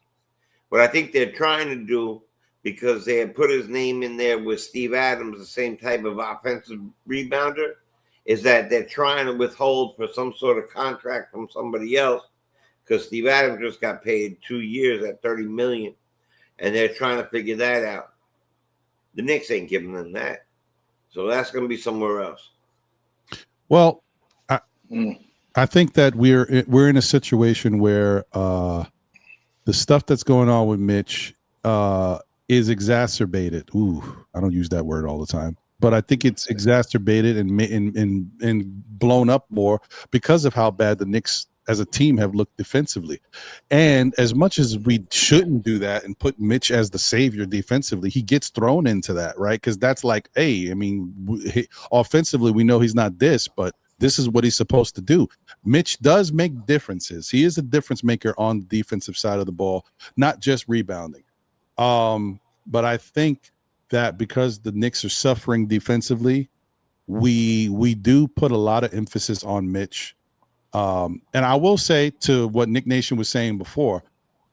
What I think they're trying to do, because they had put his name in there with Steve Adams, the same type of offensive rebounder, is that they're trying to withhold for some sort of contract from somebody else, because Steve Adams just got paid 2 years at $30 million, and they're trying to figure that out. The Knicks ain't giving them that, so that's going to be somewhere else. Well, I think that we're in a situation where the stuff that's going on with Mitch is exacerbated. Ooh, I don't use that word all the time, but I think it's exacerbated and blown up more because of how bad the Knicks as a team have looked defensively. And as much as we shouldn't do that and put Mitch as the savior defensively, he gets thrown into that, right? Because that's like, hey, I mean, offensively, we know he's not this, but this is what he's supposed to do. Mitch does make differences. He is a difference maker on the defensive side of the ball, not just rebounding. But I think that because the Knicks are suffering defensively, we do put a lot of emphasis on Mitch. And I will say to what Nick Nation was saying before,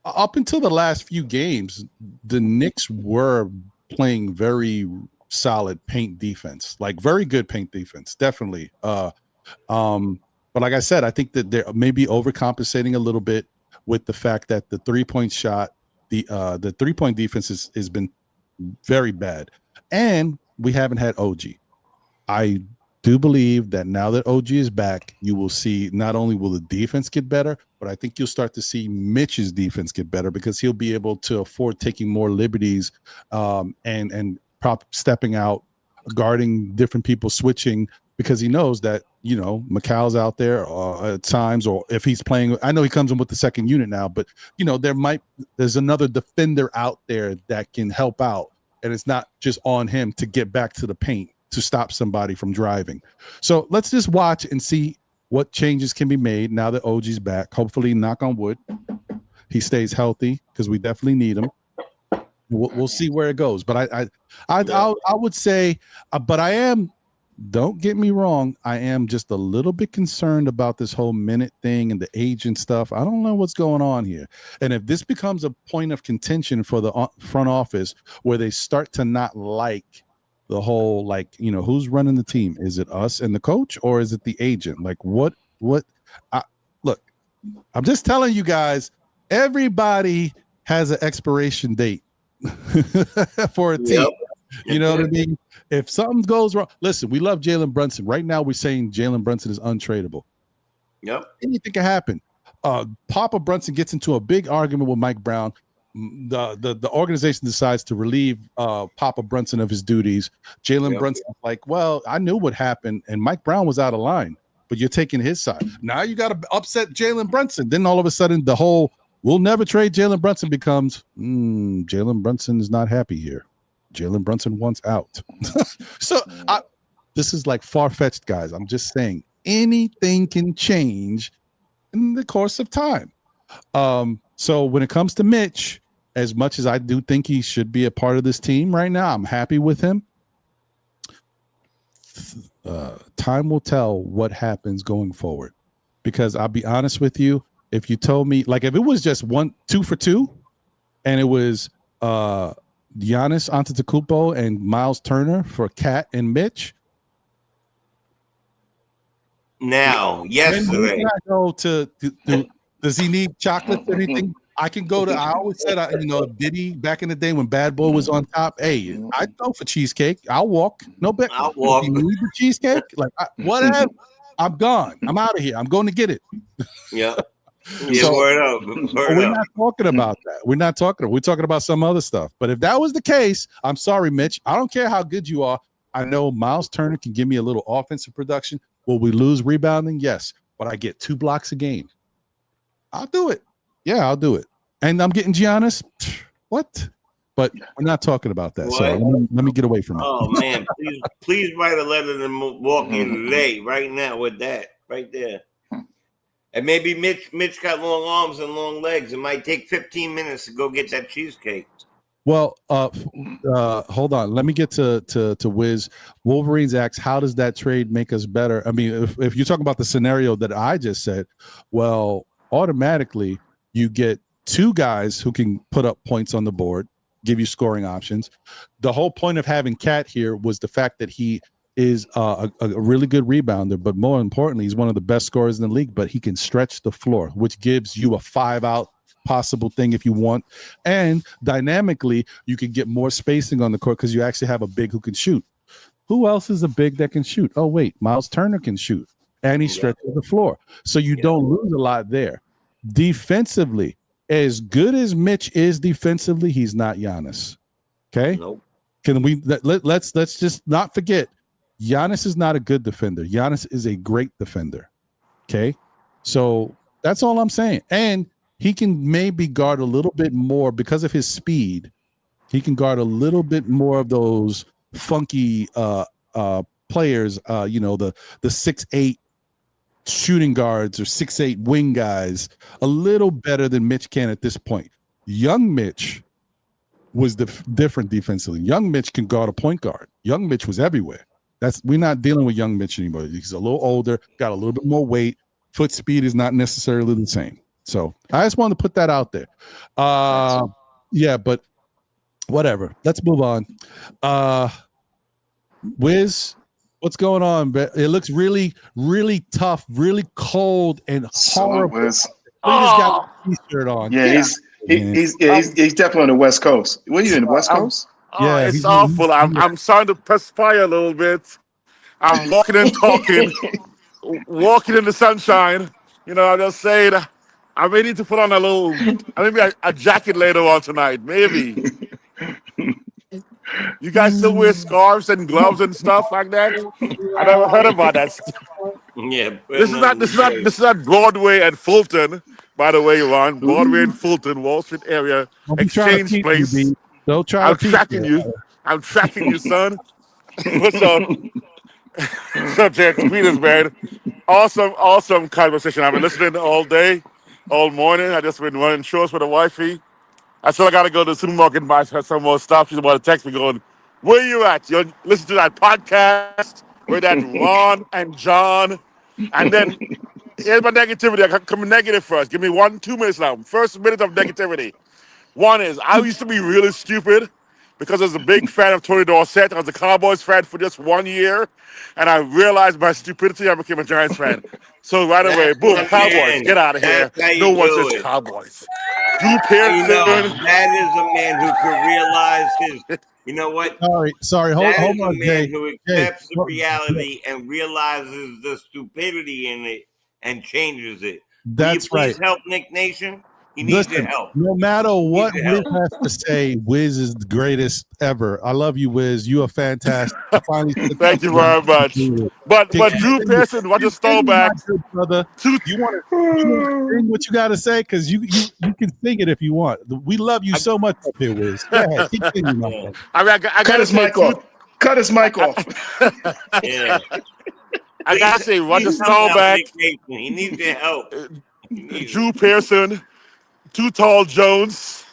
up until the last few games, the Knicks were playing very solid paint defense, like very good paint defense, definitely. But like I said, I think that they're maybe overcompensating a little bit with the fact that the 3-point shot, the 3-point defense has been very bad, and we haven't had OG. I do believe that now that OG is back, you will see not only will the defense get better, but I think you'll start to see defense get better because he'll be able to afford taking more liberties and stepping out, guarding different people, switching because he knows that, you know, McCall's out there at times, or if he's playing, I know he comes in with the second unit now, but, you know, there's another defender out there that can help out. And it's not just on him to get back to the paint to stop somebody from driving. So let's just watch and see what changes can be made now that OG's back. Hopefully, knock on wood, he stays healthy, because we definitely need him. We'll see where it goes. But I would say, but I am, don't get me wrong, I am just a little bit concerned about this whole minute thing and the agent stuff. I don't know what's going on here. And if this becomes a point of contention for the front office, where they start to not like the whole, like, you know, who's running the team? Is it us and the coach, or is it the agent? Like, look, I'm just telling you guys, everybody has an expiration date for a team. Yep. You know what I mean? If something goes wrong, listen, we love Jalen Brunson. Right now, we're saying Jalen Brunson is untradeable. Yep. Anything can happen. Papa Brunson gets into a big argument with Mike Brown. The organization decides to relieve Papa Brunson of his duties. Jalen Brunson is like, well, I knew what happened, and Mike Brown was out of line, but you're taking his side. Now you got to upset Jalen Brunson. Then all of a sudden, the whole "we'll never trade Jalen Brunson" becomes Jalen Brunson is not happy here. Jalen Brunson wants out. So this is like far-fetched, guys. I'm just saying anything can change in the course of time. So when it comes to Mitch, as much as I do think he should be a part of this team right now, I'm happy with him. Time will tell what happens going forward, because I'll be honest with you, if you told me, like, if it was just 2 for 2 and it was Giannis Antetokounmpo and Miles Turner for Cat and Mitch. Now, yesterday. I go to does he need chocolate or anything? I can go to, I always said, you know, Diddy back in the day when Bad Boy was on top. Hey, I'd go for cheesecake. I'll walk. No bet. I'll walk. If you need the cheesecake, like, whatever. I'm gone. I'm out of here. I'm going to get it. Yeah. Yeah, so, word up. We're not talking about that. We're talking about some other stuff. But if that was the case, I'm sorry, Mitch. I don't care how good you are. I know Miles Turner can give me a little offensive production. Will we lose rebounding? Yes. But I get 2 blocks a game. I'll do it. Yeah, I'll do it. And I'm getting Giannis. What? But we're not talking about that. What? So let me get away from it. Oh, man. Please write a letter to Milwaukee today, right now, with that, right there. And maybe Mitch got long arms and long legs. It might take 15 minutes to go get that cheesecake. Well, hold on. Let me get to Wiz. Wolverines asks, how does that trade make us better? I mean, if you're talking about the scenario that I just said, well, automatically you get 2 guys who can put up points on the board, give you scoring options. The whole point of having Cat here was the fact that he is a really good rebounder, but more importantly, he's one of the best scorers in the league, but he can stretch the floor, which gives you a 5-out possible thing if you want. And dynamically, you can get more spacing on the court because you actually have a big who can shoot. Who else is a big that can shoot? Oh, wait, Miles Turner can shoot, and he stretches the floor. So you don't lose a lot there. Defensively, as good as Mitch is defensively, he's not Giannis. Okay? Nope. Can we let's just not forget, Giannis is not a good defender. Giannis is a great defender. Okay? So that's all I'm saying. And he can maybe guard a little bit more because of his speed. He can guard a little bit more of those funky players, you know, the 6'8" shooting guards or 6'8" wing guys a little better than Mitch can at this point. Young Mitch was different defensively. Young Mitch can guard a point guard. Young Mitch was everywhere. We're not dealing with young Mitch anymore. He's a little older, got a little bit more weight. Foot speed is not necessarily the same. So I just wanted to put that out there. Yeah, but whatever. Let's move on. Wiz, what's going on? It looks really, really tough, really cold and horrible. He just got a t-shirt on. Yeah, he's definitely on the West Coast. What are you in the West Coast? Yeah, it's awful. I'm starting to perspire a little bit. I'm walking and talking, walking in the sunshine. You know, I'm just saying, I may need to put on maybe a jacket later on tonight. Maybe. You guys still wear scarves and gloves and stuff like that? I never heard about that. Yeah, This is not. This is not. This is not Broadway and Fulton, by the way, Ron. Broadway and Fulton, Wall Street area, Don't be trying to Exchange peep me, Place. B. Don't try to I'm peep tracking me. you. I'm tracking you, son. What's up? Subject, Peters, man. Awesome conversation. I've been listening all day, all morning. I just been running shorts with the wifey. I still got to go to the supermarket and buy her some more stuff. She's about to text me going, "Where you at? You listen to that podcast with that Ron and John?" And then here's my negativity. I come negative first. Give me 2 minutes now. First minute of negativity. One is I used to be really stupid because I was a big fan of Tony Dorsett. I was a Cowboys fan for just 1 year, and I realized my stupidity. I became a Giants fan. So right away, That's boom, the Cowboys, man. get out of here. That's how No you one do says it. Cowboys. Drew You know, Pearson. that is a man who could realize his. You know what? Sorry. Hold That is on, a man Jay. who Jay, accepts the reality and realizes the stupidity in it and changes it. Will you That's please right. help Nick Nation? He needs your Listen, help. no matter what your Wiz help. has to say, Wiz is the greatest ever. I love you, Wiz. You are fantastic. I finally said Thank you something very much. But Drew Continue, Pearson, watch a my throwback. good brother. You want to sing what you got to say? Because you can sing it if you want. We love you so much up here, Wiz. Go ahead. Continue, my friend. I Cut gotta his say, mic off. Cut his mic off. Yeah. I gotta say, watch a Please help out throwback. Nick Nation. He needs your help. He needs Drew it. Pearson, Too Tall Jones,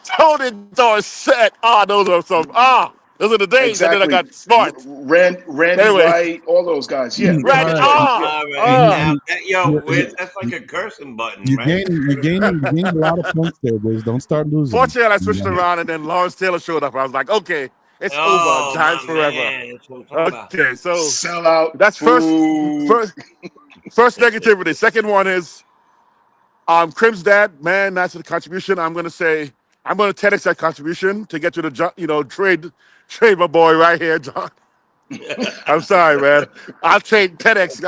Tony Dorsett. Those are some. Those are the days. And then I Exactly. got smart. Randy Anyway, White, all those guys. Yeah, right. that's right. Yeah. All right. You- Now, you- Wiz, that's like a cursing button, You're right? gaining a lot of points there, Wiz. Don't start losing. Fortunately, I switched around, and then Lawrence Taylor showed up. I was like, okay, it's over. Oh, Giants my forever. man. That's what I'm talking about. Okay, so Sell out. that's first Boo. first negativity. Second one is Crim's dad, man, that's the contribution. I'm gonna 10x that contribution to get to the trade my boy right here, John. I'm sorry, man. I'll trade 10x.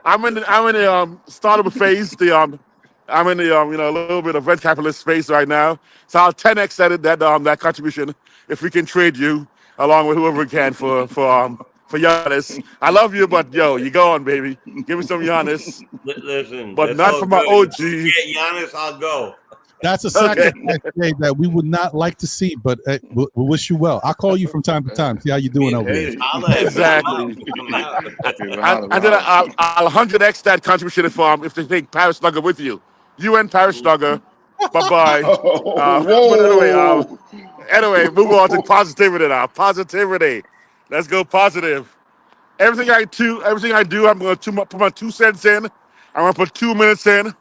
I'm in the startup phase. I'm in the a little bit of venture capitalist space right now. So I'll 10x that contribution if we can trade you along with whoever we can for Giannis. I love you, but yo, you go on, baby. Give me some Giannis, Listen, but that's not all for my good. OG. Get Giannis, I'll go. That's a Okay. sacrifice Jay, that we would not like to see, but we wish you well. I'll call you from time to time. See how you doing over there. Holla at me. Exactly. I'm out. And then I'll 100x that contribution if they take Paris Duggar with you. You and Paris Duggar. Bye-bye. Whoa. Anyway, move on to positivity now. Positivity. Let's go positive. Everything I do, I'm going to put my 2 cents in. I'm going to put 2 minutes in.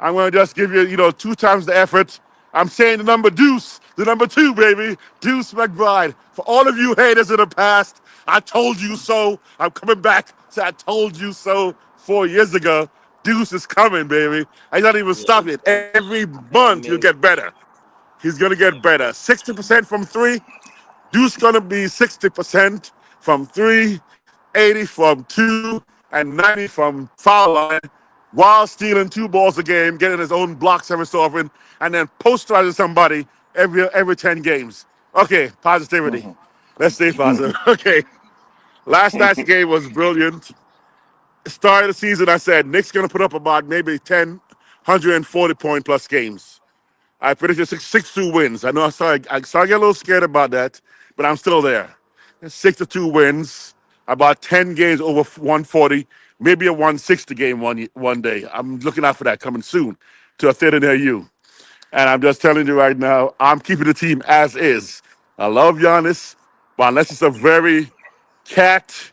I'm going to just give you, 2 times the effort. I'm saying the number deuce, the number 2, baby. Deuce McBride. For all of you haters in the past, I told you so. I'm coming back. So I told you so 4 years ago. Deuce is coming, baby. I not even stop it. Every month he'll get better. He's going to get better. 60% from 3. Deuce going to be 60% from 3, 80 from 2, and 90 from foul line, while stealing 2 balls a game, getting his own blocks every so often, and then posterizing somebody every 10 games. Okay, positivity. Let's stay positive. Okay. Last night's game was brilliant. Start of the season, I said Knicks going to put up about maybe 140-point plus games. I predicted 6-2 wins. I know I started get a little scared about that, but I'm still there. 6-2 wins, about 10 games over 140, maybe a 160 game one day. I'm looking out for that coming soon to a theater near you. And I'm just telling you right now, I'm keeping the team as is. I love Giannis, but unless it's a very cat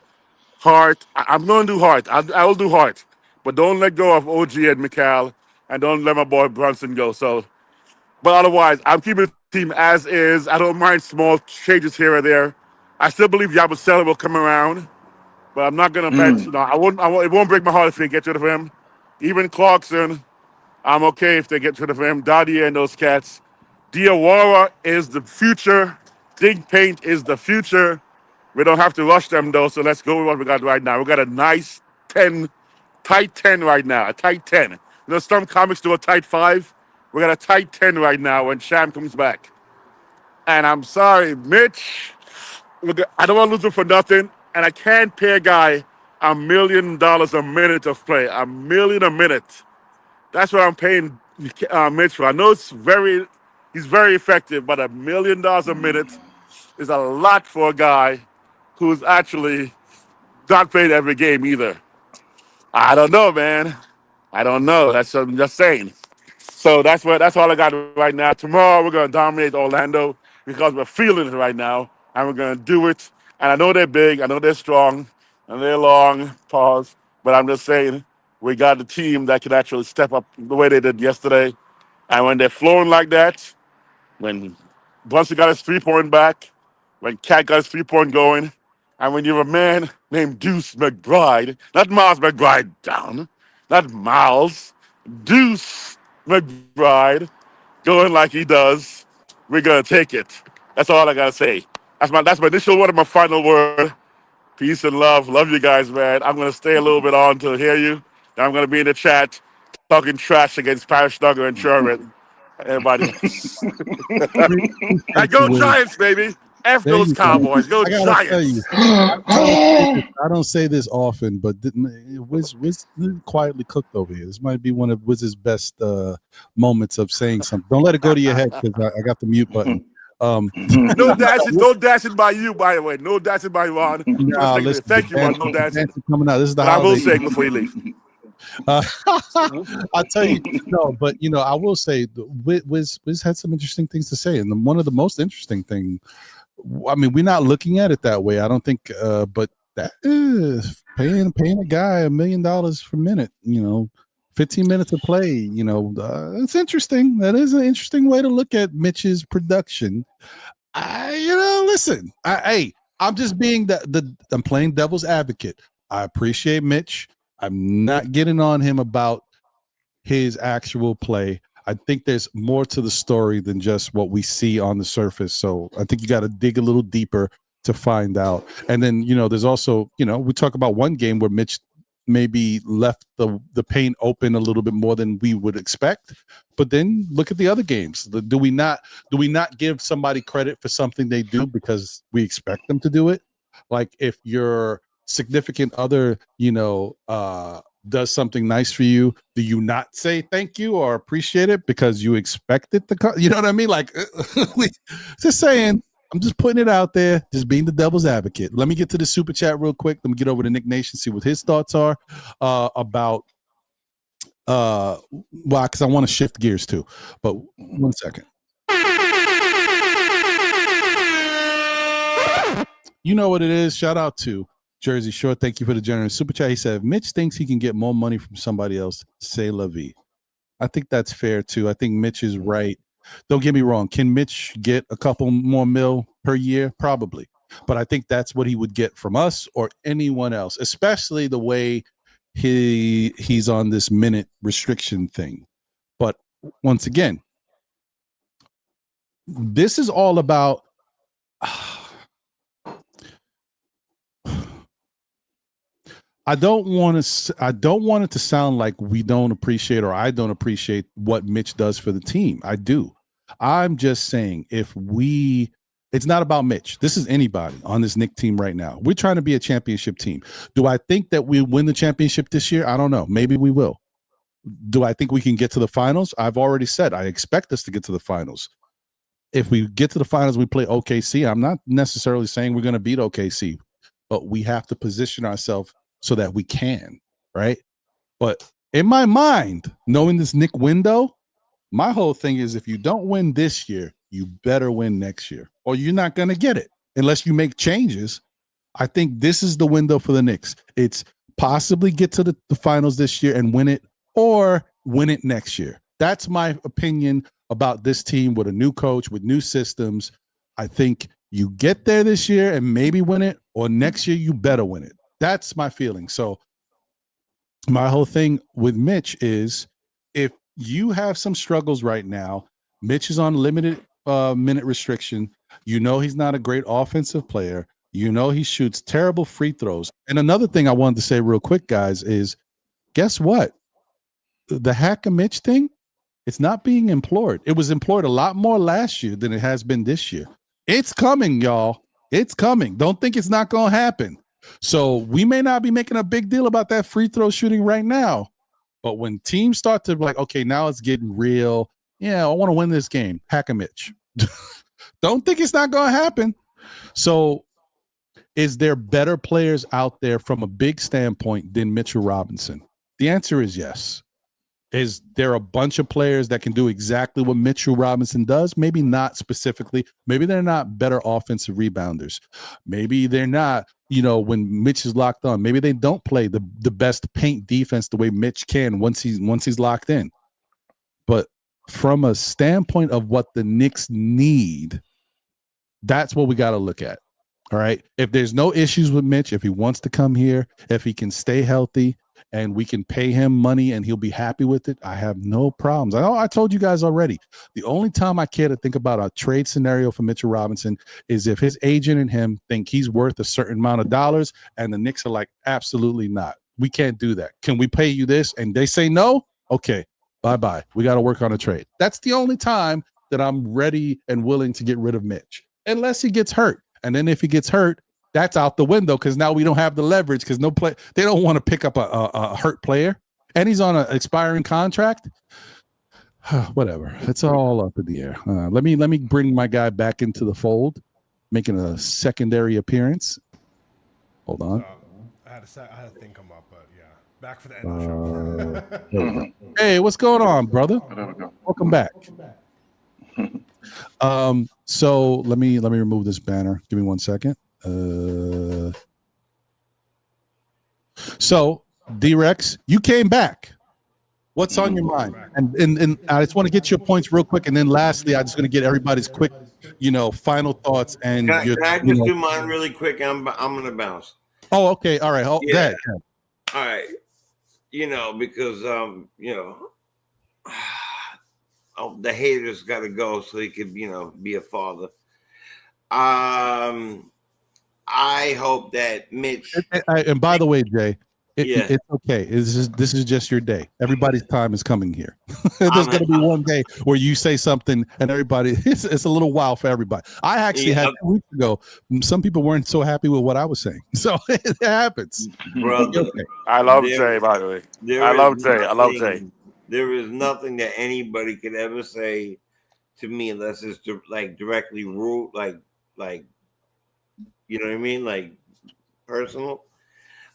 heart, I'm going to do heart. I will do heart, but don't let go of OG and Mikal, and don't let my boy Brunson go. So. But otherwise, I'm keeping the team as is. I don't mind small changes here or there. I still believe Yabusele will come around, but I'm not gonna bet. I won't. It won't break my heart if they get rid of him. Even Clarkson, I'm okay if they get rid of him. Dadier and those cats. Diawara is the future. Dig Paint is the future. We don't have to rush them though. So let's go with what we got right now. We got a nice 10, tight 10 right now. A tight 10. Some comics do a tight 5. We got a tight 10 right now when Sham comes back. And I'm sorry, Mitch. Look, I don't want to lose him for nothing, and I can't pay a guy $1 million a minute of play. $1 million a minute. That's what I'm paying Mitch for. I know he's very effective, but $1 million a minute is a lot for a guy who's actually not played every game either. I don't know, man. I don't know. That's what I'm just saying. So that's all I got right now. Tomorrow we're gonna dominate Orlando because we're feeling it right now, and we're gonna do it. And I know they're big, I know they're strong, and they're long. Pause. But I'm just saying we got a team that can actually step up the way they did yesterday. And when they're flowing like that, when Brunson got his 3-point back, when Cat got his 3-point going, and when you have a man named Deuce McBride, not Miles McBride down, not Miles, Deuce McBride going like he does, we're gonna take it. That's all I gotta say. That's my initial word and my final word. Peace and love. Love you guys, man. I'm gonna stay a little bit on to hear you. Then I'm gonna be in the chat talking trash against Parish Snugger and Sherman. Everybody else. And Appreciate you, go Wiz. Giants, baby. F There those you go. Cowboys. Go I gotta tell you, Giants. I don't say this often, but Wiz quietly cooked over here. This might be one of Wiz's best moments of saying something. Don't let it go to your head because I got the mute button. No dancing by you, by the way. No dancing by Ron. Nah, listen, Thank you, Ron. No the dancing. dancing coming out. This is the But I will holiday. say before you leave. I'll tell you, no, but I will say, Wiz had some interesting things to say, and one of the most interesting thing. I mean, we're not looking at it that way. I don't think, but that is paying a guy $1 million per minute. 15 minutes of play. It's interesting. That is an interesting way to look at Mitch's production. Listen. I'm just being I'm playing devil's advocate. I appreciate Mitch. I'm not getting on him about his actual play. I think there's more to the story than just what we see on the surface. So I think you got to dig a little deeper to find out. And then, there's also, we talk about one game where Mitch maybe left the paint open a little bit more than we would expect. But then look at the other games. Do we not give somebody credit for something they do because we expect them to do it? Like if your significant other, does something nice for you, do you not say thank you or appreciate it because you expect it to come? You know what I mean? Like, just saying, I'm just putting it out there, just being the devil's advocate. Let me get to the super chat real quick. Let me get over to Nick Nation, see what his thoughts are about because I want to shift gears too. But 1 second. You know what it is. Shout out to Jersey Shore. Thank you for the generous super chat. He said, if Mitch thinks he can get more money from somebody else, say la vie. I think that's fair too. I think Mitch is right. Don't get me wrong. Can Mitch get a couple more mil per year? Probably. But I think that's what he would get from us or anyone else, especially the way he's on this minute restriction thing. But once again, this is all about I don't want it to sound like we don't appreciate or I don't appreciate what Mitch does for the team. I do. I'm just saying it's not about Mitch. This is anybody on this Knicks team right now. We're trying to be a championship team. Do I think that we win the championship this year? I don't know. Maybe we will. Do I think we can get to the finals? I've already said I expect us to get to the finals. If we get to the finals, we play OKC. I'm not necessarily saying we're going to beat OKC, but we have to position ourselves so that we can, right? But in my mind, knowing this Knick window, my whole thing is if you don't win this year, you better win next year, or you're not going to get it unless you make changes. I think this is the window for the Knicks. It's possibly get to the finals this year and win it, or win it next year. That's my opinion about this team with a new coach, with new systems. I think you get there this year and maybe win it, or next year you better win it. That's my feeling. So my whole thing with Mitch is if you have some struggles right now, Mitch is on limited minute restriction. He's not a great offensive player. He shoots terrible free throws. And another thing I wanted to say real quick, guys, is guess what? The hack of Mitch thing, it's not being employed. It was employed a lot more last year than it has been this year. It's coming, y'all. It's coming. Don't think it's not going to happen. So we may not be making a big deal about that free throw shooting right now, but when teams start to like, okay, now it's getting real. Yeah, I want to win this game. Hack a Mitch. Don't think it's not going to happen. So is there better players out there from a big standpoint than Mitchell Robinson? The answer is yes. Is there a bunch of players that can do exactly what Mitchell Robinson does? Maybe not specifically. Maybe they're not better offensive rebounders. Maybe they're not, when Mitch is locked on. Maybe they don't play the best paint defense the way Mitch can once he's locked in. But from a standpoint of what the Knicks need, that's what we got to look at. All right. If there's no issues with Mitch, if he wants to come here, if he can stay healthy and we can pay him money and he'll be happy with it, I have no problems. I told you guys already. The only time I care to think about a trade scenario for Mitchell Robinson is if his agent and him think he's worth a certain amount of dollars and the Knicks are like, absolutely not. We can't do that. Can we pay you this? And they say no. Okay. Bye-bye. We got to work on a trade. That's the only time that I'm ready and willing to get rid of Mitch, unless he gets hurt. And then if he gets hurt, that's out the window because now we don't have the leverage because they don't want to pick up a hurt player, and he's on an expiring contract. Whatever. It's all up in the air. Let me bring my guy back into the fold, making a secondary appearance. Hold on. I had to think him up, but yeah, back for the end of the show. Hey, what's going on, brother? Welcome back. So let me remove this banner. Give me 1 second. So D-Rex, you came back. What's on your mind? And I just want to get your points real quick, and then lastly, I just going to get everybody's quick, final thoughts. And can I just do mine really quick? I'm gonna bounce. Oh, okay, all right. Go ahead. All right. Because the haters got to go so he could, be a father. I hope that Mitch. And by the way, Jay, it's okay. This is just your day. Everybody's time is coming here. There's going to be one day where you say something and everybody. It's a little while for everybody. I actually had 2 weeks ago. Some people weren't so happy with what I was saying, so it happens. Brother, okay. I love Jay. By the way, I love Jay. There is nothing that anybody could ever say to me unless it's directly rude, like you know what I mean, like personal.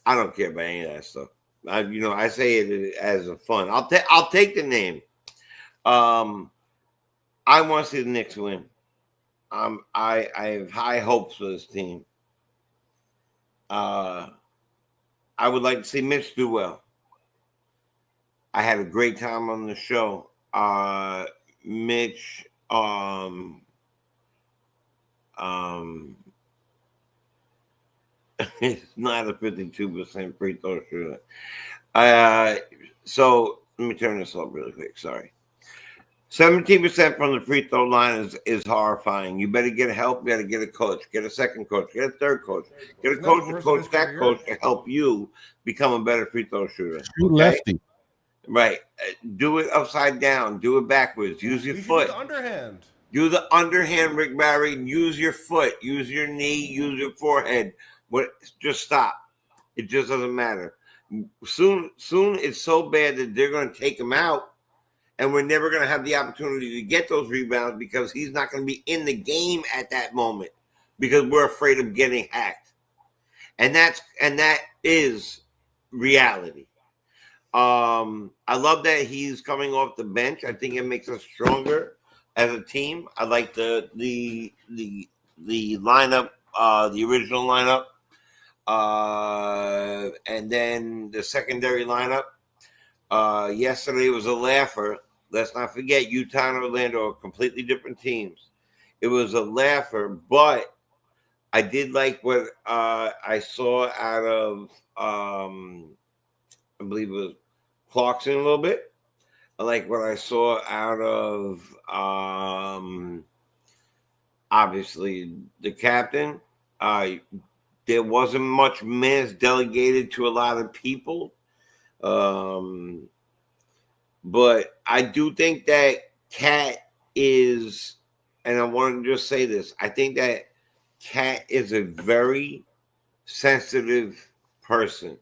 I don't care about any of that stuff. I say it as a fun. I'll take the name. I want to see the Knicks win. I have high hopes for this team. I would like to see Mitch do well. I had a great time on the show. Mitch, it's not a 52% free throw shooter. So let me turn this off really quick. Sorry. 17% from the free throw line is horrifying. You better get help. You got to get a coach, get a second coach, get a third coach, get a coach to coach that coach to help you become a better free throw shooter. Shoot lefty. Right. Do it upside down. Do it backwards. Use your foot. Do the underhand. Do the underhand, Rick Barry. Use your foot. Use your knee. Use your forehead. Just stop. It just doesn't matter. Soon it's so bad that they're going to take him out, and we're never going to have the opportunity to get those rebounds because he's not going to be in the game at that moment because we're afraid of getting hacked. And that is reality. I love that he's coming off the bench. I think it makes us stronger as a team. I like the lineup, the original lineup, and then the secondary lineup. Yesterday was a laugher. Let's not forget Utah and Orlando are completely different teams. It was a laugher, but I did like what I saw out of I believe it was Clarkson a little bit. I like what I saw out of obviously the captain. There wasn't much minutes delegated to a lot of people. But I do think that Cat is and I want to just say this. I think that Cat is a very sensitive person,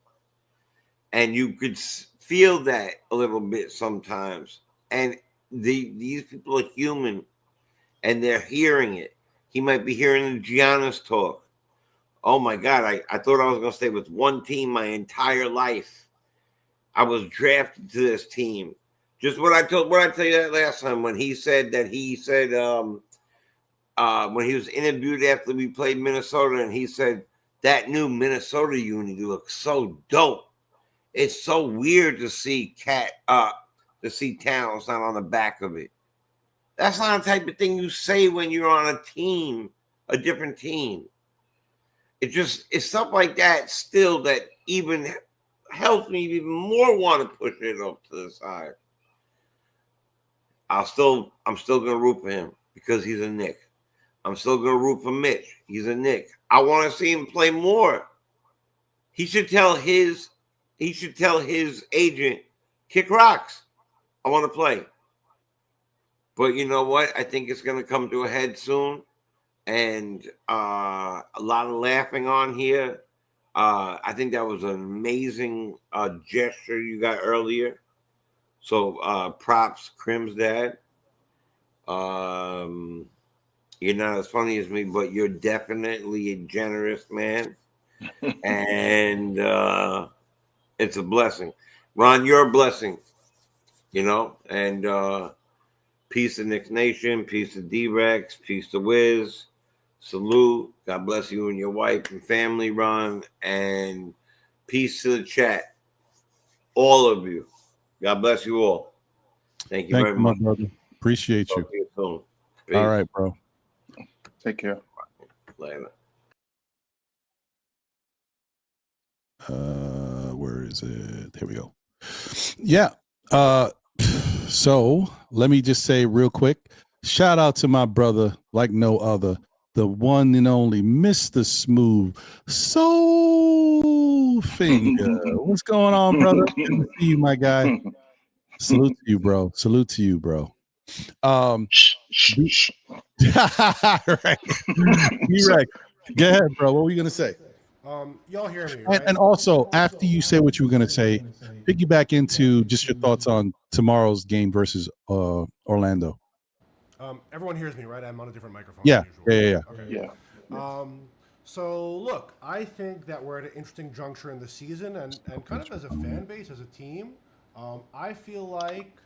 and you could feel that a little bit sometimes. And these people are human, and they're hearing it. He might be hearing the Giannis talk. Oh my God, I thought I was going to stay with one team my entire life. I was drafted to this team. Just what I tell you that last time when he said when he was interviewed after we played Minnesota, and he said that new Minnesota unit looks so dope. It's so weird to see Towns not on the back of it. That's not the type of thing you say when you're on a team, a different team. It's stuff like that still that even helps me even more want to push it up to the side. I'm still gonna root for him because he's a Knick. I'm still gonna root for Mitch. He's a Knick. I want to see him play more. He should tell his agent, kick rocks. I want to play. But you know what? I think it's gonna come to a head soon. And a lot of laughing on here. I think that was an amazing gesture you got earlier. So props, Crim's dad. You're not as funny as me, but you're definitely a generous man. And it's a blessing. Ron, you're a blessing. And peace to Knicks Nation, peace to D-Rex, peace to Wiz. Salute. God bless you and your wife and family, Ron. And peace to the chat. All of you. God bless you all. Thank you very much. My brother. Appreciate you. All right, bro. Take care. Later. Where is it? Here we go. Yeah. So let me just say real quick, shout out to my brother like no other, the one and only Mr. Smooth Soul Finger. What's going on, brother? Good to see you, my guy. Salute to you, bro. Salute to you, bro. Right. Direct. Go ahead, bro. What were you gonna say? Y'all hear me, right? And also, after you say what you were gonna say, piggyback into just your thoughts on tomorrow's game versus Orlando. Everyone hears me, right? I'm on a different microphone. Yeah. Than usual. Yeah. Okay. Yeah. So look, I think that we're at an interesting juncture in the season, and kind of as a fan base, as a team, I feel like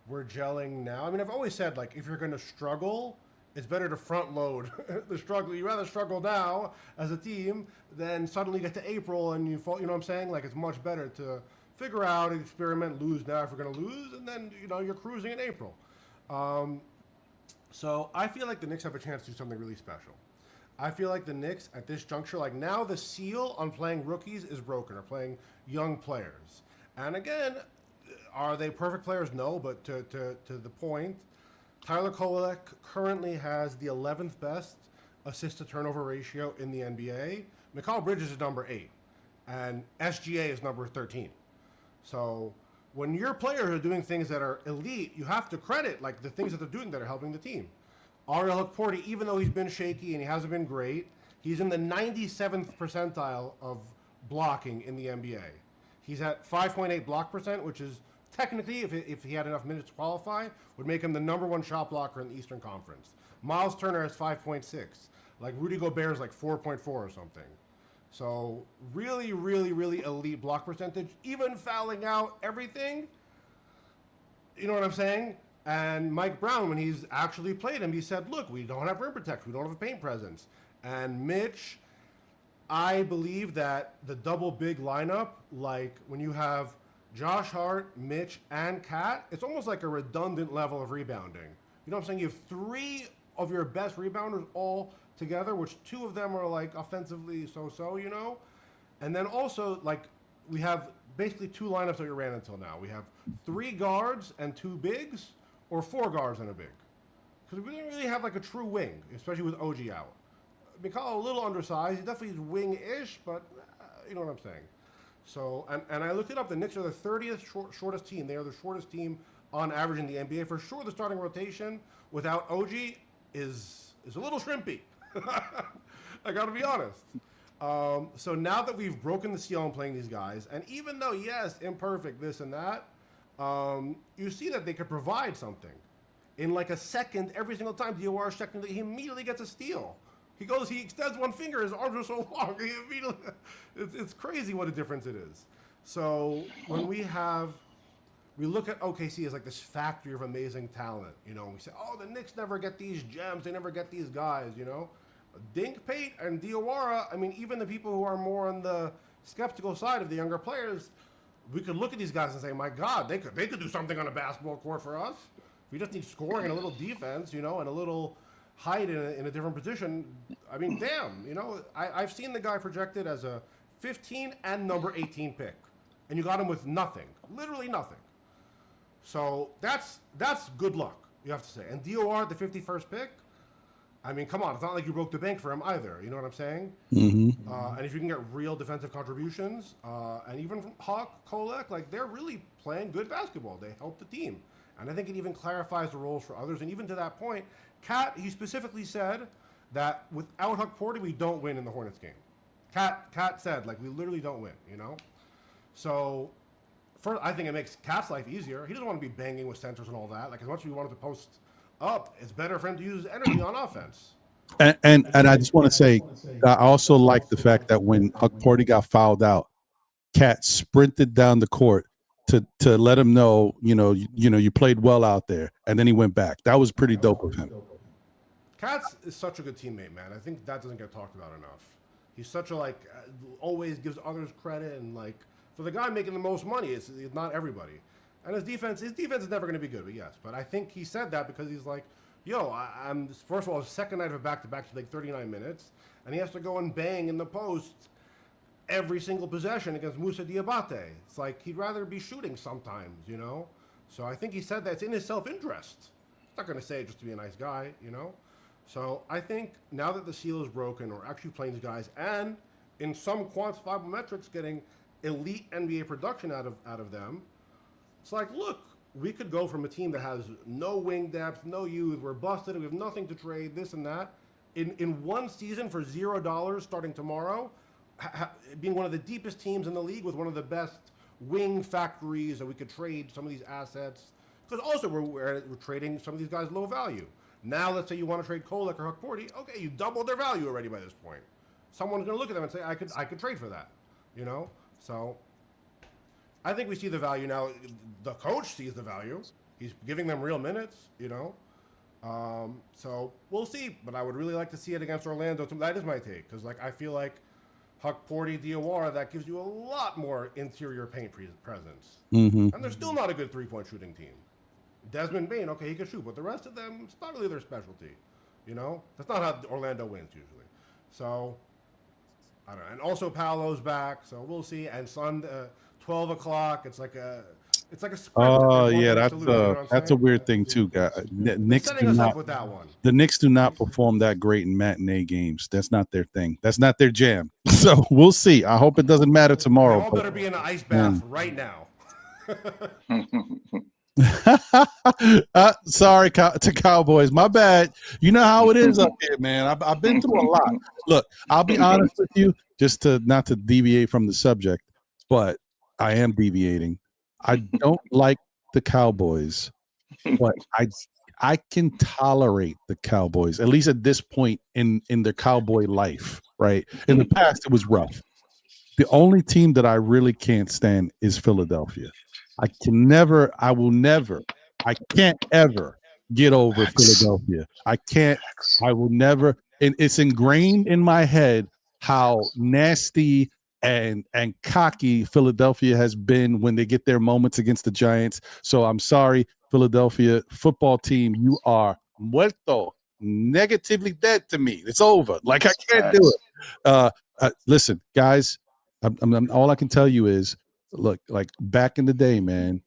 we're gelling now. I mean, I've always said, like, if you're going to struggle, it's better to front load the struggle. You rather struggle now as a team than suddenly get to April and you fall. You know what I'm saying? Like, it's much better to figure out, experiment, lose now if we're going to lose, and then you're cruising in April. So I feel like the Knicks have a chance to do something really special. I feel like the Knicks at this juncture, like now the seal on playing rookies is broken, or playing young players. And again, are they perfect players? No, but to the point, Tyler Kolek currently has the 11th best assist to turnover ratio in the NBA. Mikal Bridges is number 8, and SGA is number 13. So when your players are doing things that are elite, you have to credit like the things that they're doing that are helping the team. Ariel Hukporti, even though he's been shaky and he hasn't been great, he's in the 97th percentile of blocking in the NBA. He's at 5.8 block percent, which is technically, if he had enough minutes to qualify, would make him the number 1 shot blocker in the Eastern Conference. Miles Turner has 5.6. Like Rudy Gobert is like 4.4 or something. So really, really, really elite block percentage, even fouling out everything. You know what I'm saying? And Mike Brown, when he's actually played him, he said, look, we don't have rim protection. We don't have a paint presence. And Mitch, I believe that the double big lineup, like when you have Josh Hart, Mitch, and Cat, it's almost like a redundant level of rebounding. You know what I'm saying? You have 3 of your best rebounders all together, which 2 of them are like offensively so-so, And then also, like, we have basically 2 lineups that we ran until now. We have 3 guards and 2 bigs, or 4 guards and a big. Because we didn't really have like a true wing, especially with OG out. Mikal a little undersized. He definitely is wing-ish, but you know what I'm saying. So, and I looked it up. The Knicks are the 30th shortest team. They are the shortest team on average in the NBA. For sure, the starting rotation without OG, is a little shrimpy. I got to be honest. So now that we've broken the seal on playing these guys, and even though, yes, imperfect, this and that, you see that they could provide something. In like a second, every single time DOR is checking, he immediately gets a steal. He extends one finger, his arms are so long, he immediately, it's crazy what a difference it is. So when we look at OKC as like this factory of amazing talent, you know, we say, oh, the Knicks never get these gems, they never get these guys, you know. Dink Pate and Diawara, I mean, even the people who are more on the skeptical side of the younger players, we could look at these guys and say, my God, they could do something on a basketball court for us. We just need scoring and a little defense, you know, and a little height in a different position. I mean, damn, you know, I've seen the guy projected as a 15 and number 18 pick, and you got him with nothing, literally nothing. So that's good luck, you have to say. And DOR, the 51st pick, I mean, come on, it's not like you broke the bank for him either. You know what I'm saying? Mm-hmm. And if you can get real defensive contributions, and even from Hawk, Kolek, like they're really playing good basketball. They help the team. And I think it even clarifies the roles for others. And even to that point, Cat, he specifically said that without Huck Porty, we don't win in the Hornets game. Cat said, like, we literally don't win, you know? So, first, I think it makes Cat's life easier. He doesn't want to be banging with centers and all that. Like, as much as we want him to post up, it's better for him to use energy on offense. And I just want to say, I also like the fact that when Huck Porty got fouled out, Cat sprinted down the court to let him know, you played well out there, and then he went back. That was pretty dope of him. Katz is such a good teammate, man. I think that doesn't get talked about enough. He's such a always gives others credit, and like for the guy making the most money, it's not everybody. And his defense is never going to be good, but yes. But I think he said that because he's like, yo, I'm first of all, his second night of a back-to-back to like 39 minutes, and he has to go and bang in the post every single possession against Moussa Diabate. It's like he'd rather be shooting sometimes, you know? So I think he said that it's in his self-interest. He's not going to say it just to be a nice guy, you know? So I think now that the seal is broken, we're actually playing these guys, and in some quantifiable metrics, getting elite NBA production out of them. It's like, look, we could go from a team that has no wing depth, no youth, we're busted, we have nothing to trade, this and that, in one season for $0 starting tomorrow, being one of the deepest teams in the league with one of the best wing factories, and we could trade some of these assets. Because also we're trading some of these guys low value. Now let's say you want to trade Kolek or Huck Porty, okay, you doubled their value already by this point. Someone's going to look at them and say, I could trade for that, you know? So I think we see the value now. The coach sees the value. He's giving them real minutes, you know? So we'll see, but I would really like to see it against Orlando. That is my take, because I feel like Huck Porty, Diawara, that gives you a lot more interior paint presence. Mm-hmm. And they're still not a good three-point shooting team. Desmond Bane, okay, he can shoot, but the rest of them, it's not really their specialty. You know? That's not how Orlando wins usually. So, I don't know. And also Paolo's back, so we'll see. And 12 o'clock, it's like a sprint. Oh yeah, that's a weird thing too, guys. Knicks do not, with that one. The Knicks do not perform that great in matinee games. That's not their thing. That's not their jam. So we'll see. I hope it doesn't matter tomorrow. They all better be in an ice bath right now. Sorry to Cowboys. My bad. You know how it is up here, man. I've been through a lot. Look, I'll be honest with you, just not to deviate from the subject, but I am deviating. I don't like the Cowboys, but I can tolerate the Cowboys, at least at this point in their Cowboy life, right? In the past, it was rough. The only team that I really can't stand is Philadelphia. I can't ever get over Philadelphia. I will never, and it's ingrained in my head how nasty and cocky Philadelphia has been when they get their moments against the Giants. So I'm sorry, Philadelphia football team, you are muerto, negatively dead to me. It's over. I can't do it. Listen, guys, I'm all I can tell you is, look, back in the day, man,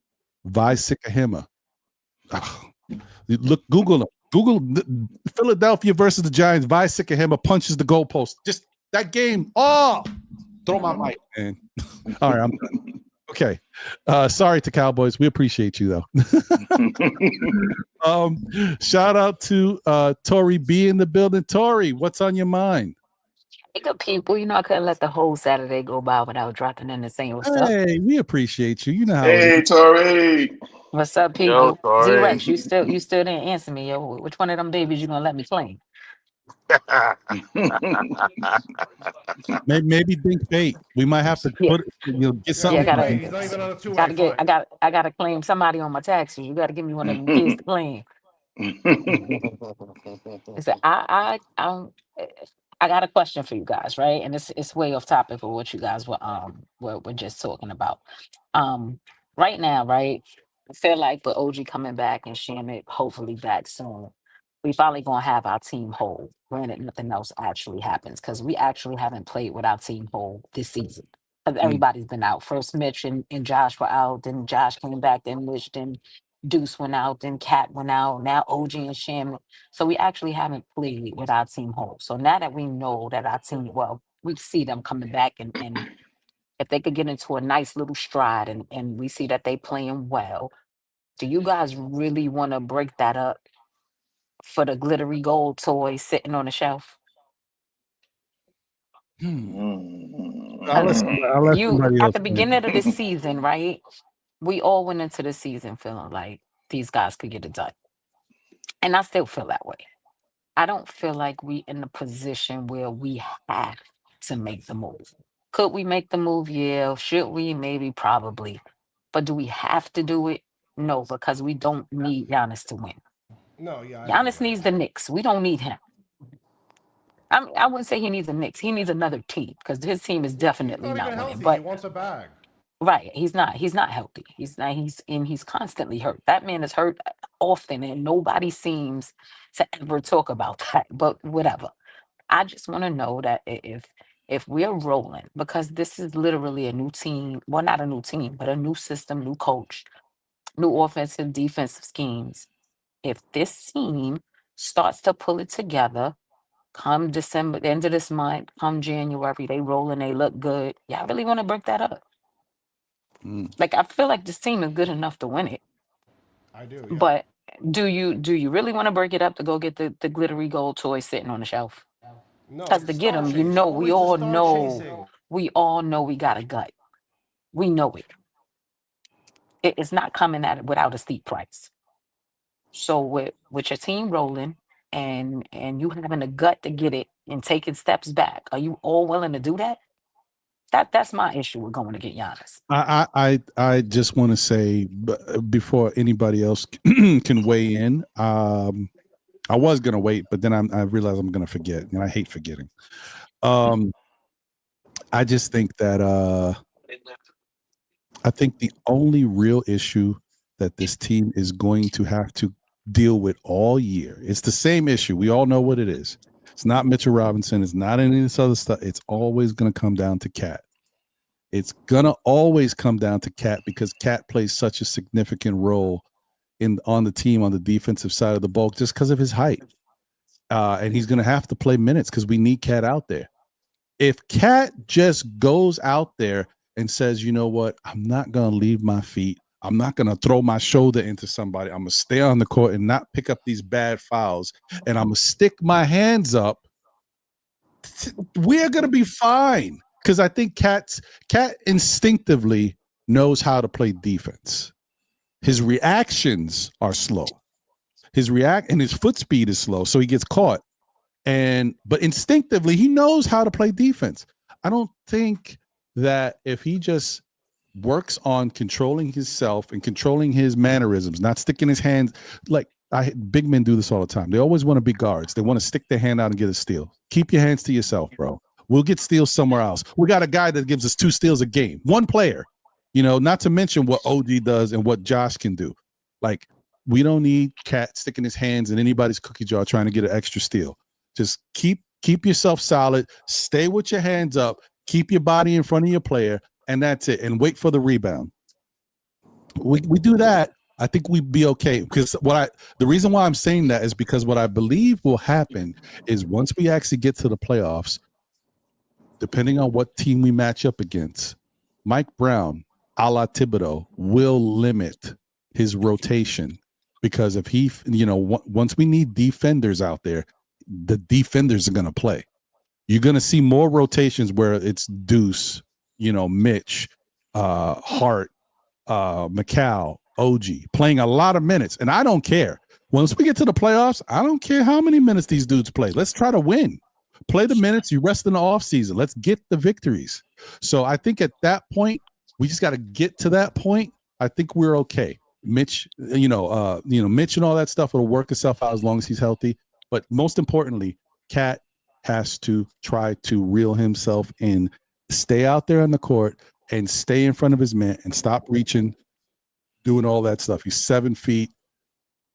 Vi Sikahema. Look, Google them. Google Philadelphia versus the Giants. Vi Sikahema punches the goalpost. Just that game. Oh, throw my mic, man. All right, I'm done. Okay. Sorry to Cowboys. We appreciate you though. Shout out to Tori B in the building. Tori, what's on your mind? Hey, good people. I couldn't let the whole Saturday go by without dropping in and saying what's up. Hey, we appreciate you. You know how it Hey, is. Tori. What's up, Yo, people? Z sorry. Rex, you still didn't answer me, yo. Which one of them babies you gonna let me claim? Maybe Dink Fate. We might have to Yeah, get Yeah, yeah. I something Big from gotta, Fate. Dink. He's not even on a two-way. gotta get. Fine. I gotta claim somebody on my taxes. You gotta give me one of them kids to claim. Listen, I got a question for you guys, right? And it's way off topic for what you guys were just talking about. Um, right now, right? I feel like with OG coming back and Shannon hopefully back soon, we finally gonna have our team whole. Granted, nothing else actually happens because we actually haven't played with our team whole this season. 'Cause Mm, everybody's been out. First Mitch and Josh were out, then Josh came back, then Mitch, then Deuce went out, then Cat went out, now OG and Shannon. So we actually haven't played with our team whole. So now that we know that our team, well, we see them coming back and if they could get into a nice little stride and we see that they playing well, do you guys really want to break that up for the glittery gold toy sitting on the shelf? hmm. Because I'll let you somebody at else the finish. beginning of the season, right? We all went into the season feeling like these guys could get it done. And I still feel that way. I don't feel like we in a position where we have to make the move. Could we make the move? Yeah. Should we? Maybe, probably. But do we have to do it? No, because we don't need Giannis to win. No, yeah, I agree Giannis with that. needs the Knicks. We don't need him. I wouldn't say he needs the Knicks. He needs another team because his team is He's definitely not even not winning. healthy. He But wants a bag. right, he's not. He's not healthy. He's not. He's constantly hurt. That man is hurt often, and nobody seems to ever talk about that. But whatever. I just want to know that if we're rolling, because this is literally a new team, well, not a new team, but a new system, new coach, new offensive, defensive schemes. If this team starts to pull it together, come December, the end of this month, come January, they roll and they look good. Y'all really want to break that up? Mm. Like I feel like this team is good enough to win it, I do, yeah. but do you really want to break it up to go get the glittery gold toy sitting on the shelf? No, Because it's to the get star them, chase. It's we always the all star know, chasing. we got a gut. We know it. It's not coming at it without a steep price. So with your team rolling and you having a gut to get it and taking steps back, are you all willing to do that? That's my issue with going to get Giannis. I just want to say before anybody else can weigh in. I was gonna wait, but then I realized I'm gonna forget, and I hate forgetting. Um, I just think that I think the only real issue that this team is going to have to deal with all year, it's the same issue. We all know what it is. It's not Mitchell Robinson. It's not any of this other stuff. It's always going to come down to Cat. It's gonna always come down to Cat because Cat plays such a significant role on the team on the defensive side of the ball just because of his height. And he's gonna have to play minutes because we need Cat out there. If Cat just goes out there and says, you know what, I'm not gonna leave my feet. I'm not gonna throw my shoulder into somebody. I'm gonna stay on the court and not pick up these bad fouls. And I'm gonna stick my hands up. We're gonna be fine. Because I think Cat instinctively knows how to play defense. His reactions are slow. His foot speed is slow, so he gets caught. But instinctively, he knows how to play defense. I don't think that if he just works on controlling himself and controlling his mannerisms, not sticking his hands like big men do this all the time. They always want to be guards. They want to stick their hand out and get a steal. Keep your hands to yourself, bro. We'll get steals somewhere else. We got a guy that gives us 2 steals a game. One player, not to mention what OG does and what Josh can do. Like, we don't need Cat sticking his hands in anybody's cookie jar trying to get an extra steal. Just keep yourself solid. Stay with your hands up. Keep your body in front of your player, and that's it. And wait for the rebound. We do that. I think we'd be okay. Because the reason why I'm saying that is because what I believe will happen is once we actually get to the playoffs, depending on what team we match up against, Mike Brown a la Thibodeau, will limit his rotation because if he, once we need defenders out there, the defenders are going to play. You're going to see more rotations where it's Deuce, Mitch, Hart, Macau, OG playing a lot of minutes. And I don't care. Once we get to the playoffs, I don't care how many minutes these dudes play. Let's try to win. Play the minutes. You rest in the offseason. Let's get the victories. So I think at that point, we just got to get to that point. I think we're okay. Mitch, Mitch and all that stuff will work itself out as long as he's healthy. But most importantly, Cat has to try to reel himself in, stay out there on the court and stay in front of his man and stop reaching, doing all that stuff. He's 7 feet.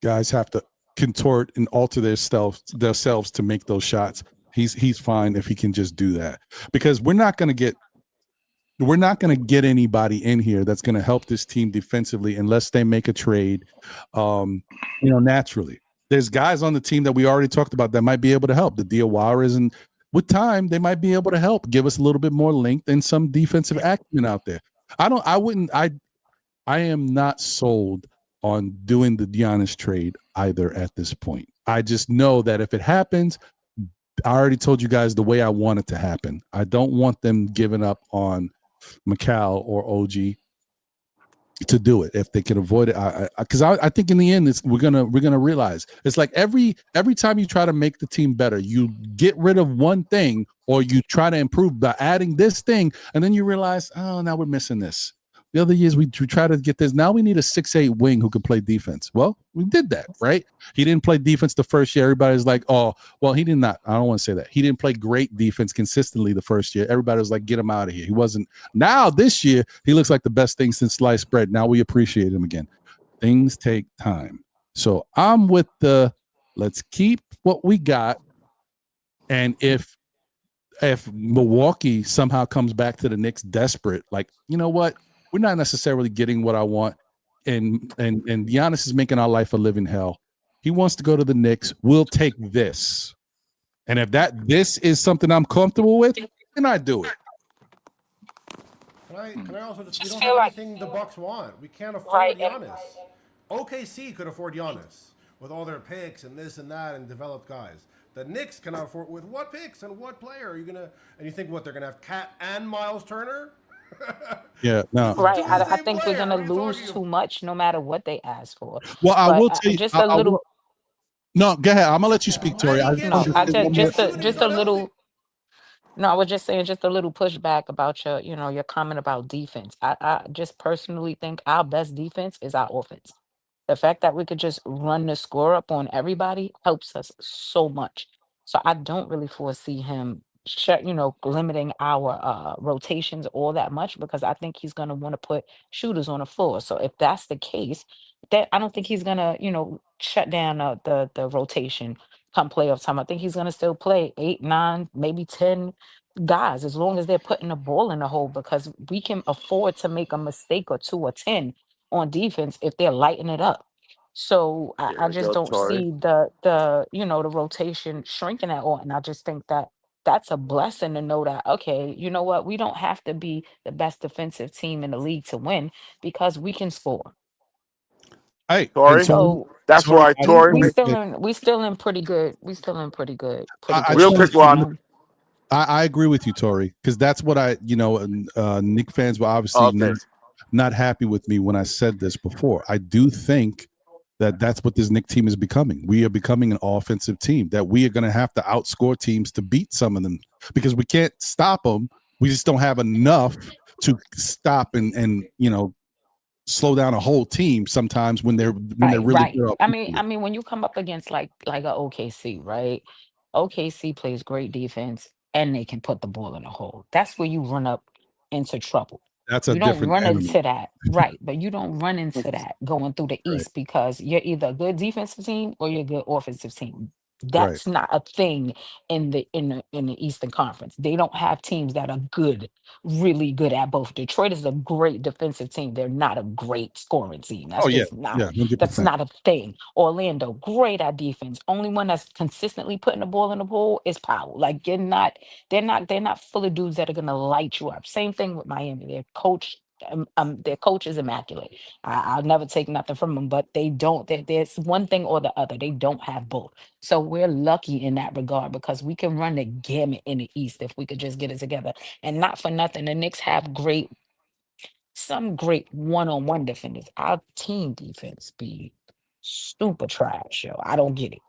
Guys have to contort and alter themselves to make those shots. He's fine if he can just do that, because we're not going to get anybody in here that's going to help this team defensively unless they make a trade. Naturally, there's guys on the team that we already talked about that might be able to help. The Diawaras, and with time, they might be able to help, give us a little bit more length and some defensive acumen out there. I am not sold on doing the Giannis trade either at this point. I just know that if it happens, I already told you guys the way I want it to happen. I don't want them giving up on Macau or OG to do it if they can avoid it. Because I think in the end, we're gonna realize it's like every time you try to make the team better, you get rid of one thing or you try to improve by adding this thing, and then you realize, oh, now we're missing this. The other years we try to get this. Now we need a 6'8" wing who can play defense. Well, we did that, right? He didn't play defense the first year. Everybody's like, oh, well, he did not. I don't want to say that. He didn't play great defense consistently the first year. Everybody was like, get him out of here. He wasn't. Now this year, he looks like the best thing since sliced bread. Now we appreciate him again. Things take time. So I'm with let's keep what we got. And if Milwaukee somehow comes back to the Knicks desperate, like, you know what? We're not necessarily getting what I want, and Giannis is making our life a living hell. He wants to go to the Knicks. We'll take this, and if this is something I'm comfortable with, then I do it. Can I also just we don't feel have like- anything the Bucks want. We can't afford Right, Giannis. OKC could afford Giannis with all their picks and this and that and developed guys. The Knicks cannot afford with what picks and what player are you gonna? And you think what they're gonna have Cat and Miles Turner? Yeah, no. Right. I Tuesday think we're player, gonna what are you lose talking too much no matter what they ask for. Well, I But will tell you. just a little. No, go ahead. I'm gonna let you speak, Tori. And I he just can't No, wanted to I shoot. say one more. just a little. No, I was just saying just a little pushback about your comment about defense. I just personally think our best defense is our offense. The fact that we could just run the score up on everybody helps us so much. So I don't really foresee him limiting our rotations all that much, because I think he's gonna want to put shooters on the floor. So if that's the case, then I don't think he's gonna, shut down the rotation come playoff time. I think he's gonna still play 8, 9, maybe 10 guys, as long as they're putting the ball in the hole, because we can afford to make a mistake or 2 or 10 on defense if they're lighting it up. So I There we just go, don't Tori. see the rotation shrinking at all. And I just think that that's a blessing to know that, okay, you know what, we don't have to be the best defensive team in the league to win, because we can score. Hey, and Tori. So That's Tori, why, I just Tori. we want still to. in we still in pretty good I just Real want quick shape. to. one. I agree with you, Tori, because that's what Nick fans were obviously Okay. not happy with me when I said this before. I do think that that's what this Nick team is becoming. We are becoming an offensive team that we are going to have to outscore teams to beat some of them, because we can't stop them. We just don't have enough to stop and slow down a whole team sometimes when they're Right, really right. good I offensively. mean, when you come up against like a OKC, right? OKC plays great defense and they can put the ball in the hole. That's where you run up into trouble. That's a You don't different run animal. into that, right? But you don't run into that going through the Right, East, because you're either a good defensive team or you're a good offensive team. right. That's not a thing in the Eastern Conference. They don't have teams that are good, really good at both. Detroit is a great defensive team. They're not a great scoring team. Oh That's yeah, just not yeah, 100%. a thing. Orlando, great at defense. Only one that's consistently putting the ball in the hole is Powell. Like, they're not full of dudes that are gonna light you up. Same thing with Miami. They're coached Their coach is immaculate. I'll never take nothing from them, but they don't. There's one thing or the other. They don't have both. So we're lucky in that regard because we can run the gamut in the East if we could just get it together. And not for nothing, the Knicks have some great one-on-one defenders. Our team defense be super trash, yo. I don't get it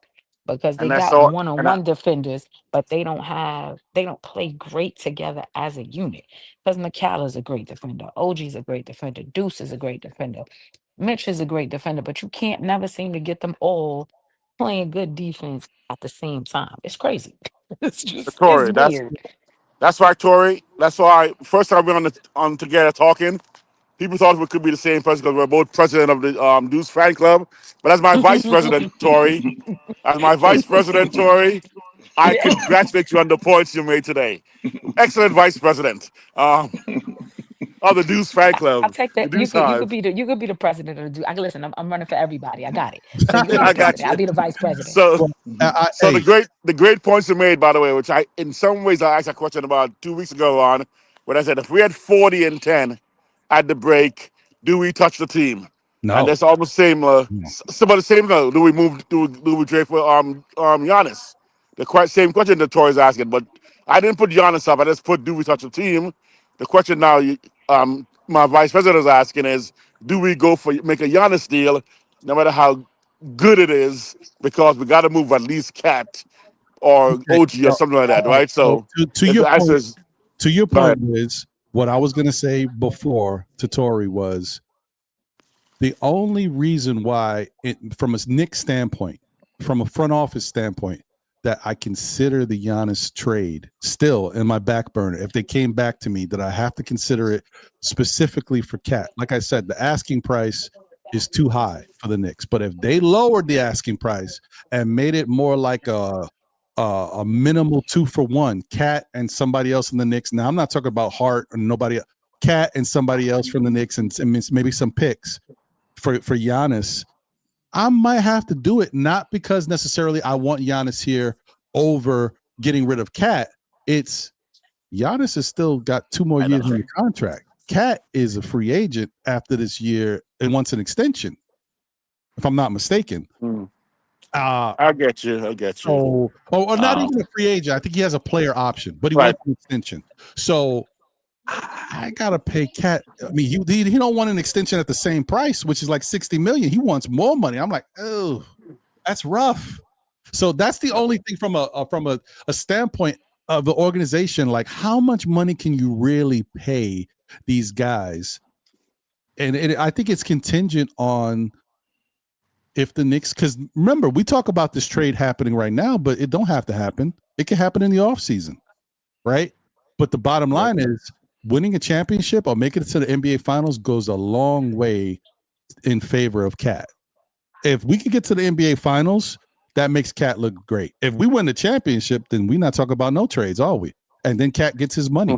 because And they that's got all. And I, one-on-one defenders, but they don't play great together as a unit. Because McCallum's a great defender, OG's a great defender, Deuce is a great defender, Mitch is a great defender, but you can't never seem to get them all playing good defense at the same time. It's crazy. It's Tori, weird. that's right, Tori. That's why first time we were on together talking, people thought we could be the same person because we're both president of the Deuce fan club. But as my vice president, Tori, as my vice president, Tori, I Yeah. congratulate you on the points you made today. Excellent vice president of the Deuce fan I'll club, take the that. Deuce You could Hive. be the president of the do. I can listen. I'm running for everybody. I got it. So you could be the I got president. I'll you. be the vice president. So, Well, so hey, the great points you made, by the way, which I in some ways I asked a question about 2 weeks ago on, when I said if we had 40-10 at the break, do we touch the team? And no. that's almost same. No. Some of the same. Do we move? Do we trade for Giannis? The same question that Tori's asking, but I didn't put Giannis up. I just put do we touch the team? The question now, my vice president is asking is, do we go for make a Giannis deal, no matter how good it is, because we got to move at least Cat or Okay. OG or something like that, All right. right? So So to if your the answer point, is to your go point ahead. is what I was going to say before to Tori was the only reason why, from a Knicks standpoint, from a front office standpoint, that I consider the Giannis trade still in my back burner. If they came back to me, that I have to consider it specifically for Cat. Like I said, the asking price is too high for the Knicks. But if they lowered the asking price and made it more like a minimal 2-for-1, Cat and somebody else in the Knicks. Now I'm not talking about Hart or nobody. Cat and somebody else from the Knicks and maybe some picks for Giannis, I might have to do it, not because necessarily I want Giannis here over getting rid of Cat. It's Giannis has still got 2 more I know. years in the contract. Cat is a free agent after this year and wants an extension, if I'm not mistaken. Mm. Uh I get you. I get you. or not even a free agent. I think he has a player option, but he Right. wants an extension. So I gotta pay Cat. I mean, he don't want an extension at the same price, which is like 60 million. He wants more money. I'm like, oh, that's rough. So that's the only thing from a standpoint of the organization. Like, how much money can you really pay these guys? And I think it's contingent on if the Knicks, because remember, we talk about this trade happening right now, but it don't have to happen. It can happen in the offseason, right? But the bottom line is winning a championship or making it to the NBA Finals goes a long way in favor of Cat. If we can get to the NBA Finals, that makes Cat look great. If we win the championship, then we're not talking about no trades, are we? And then Cat gets his money.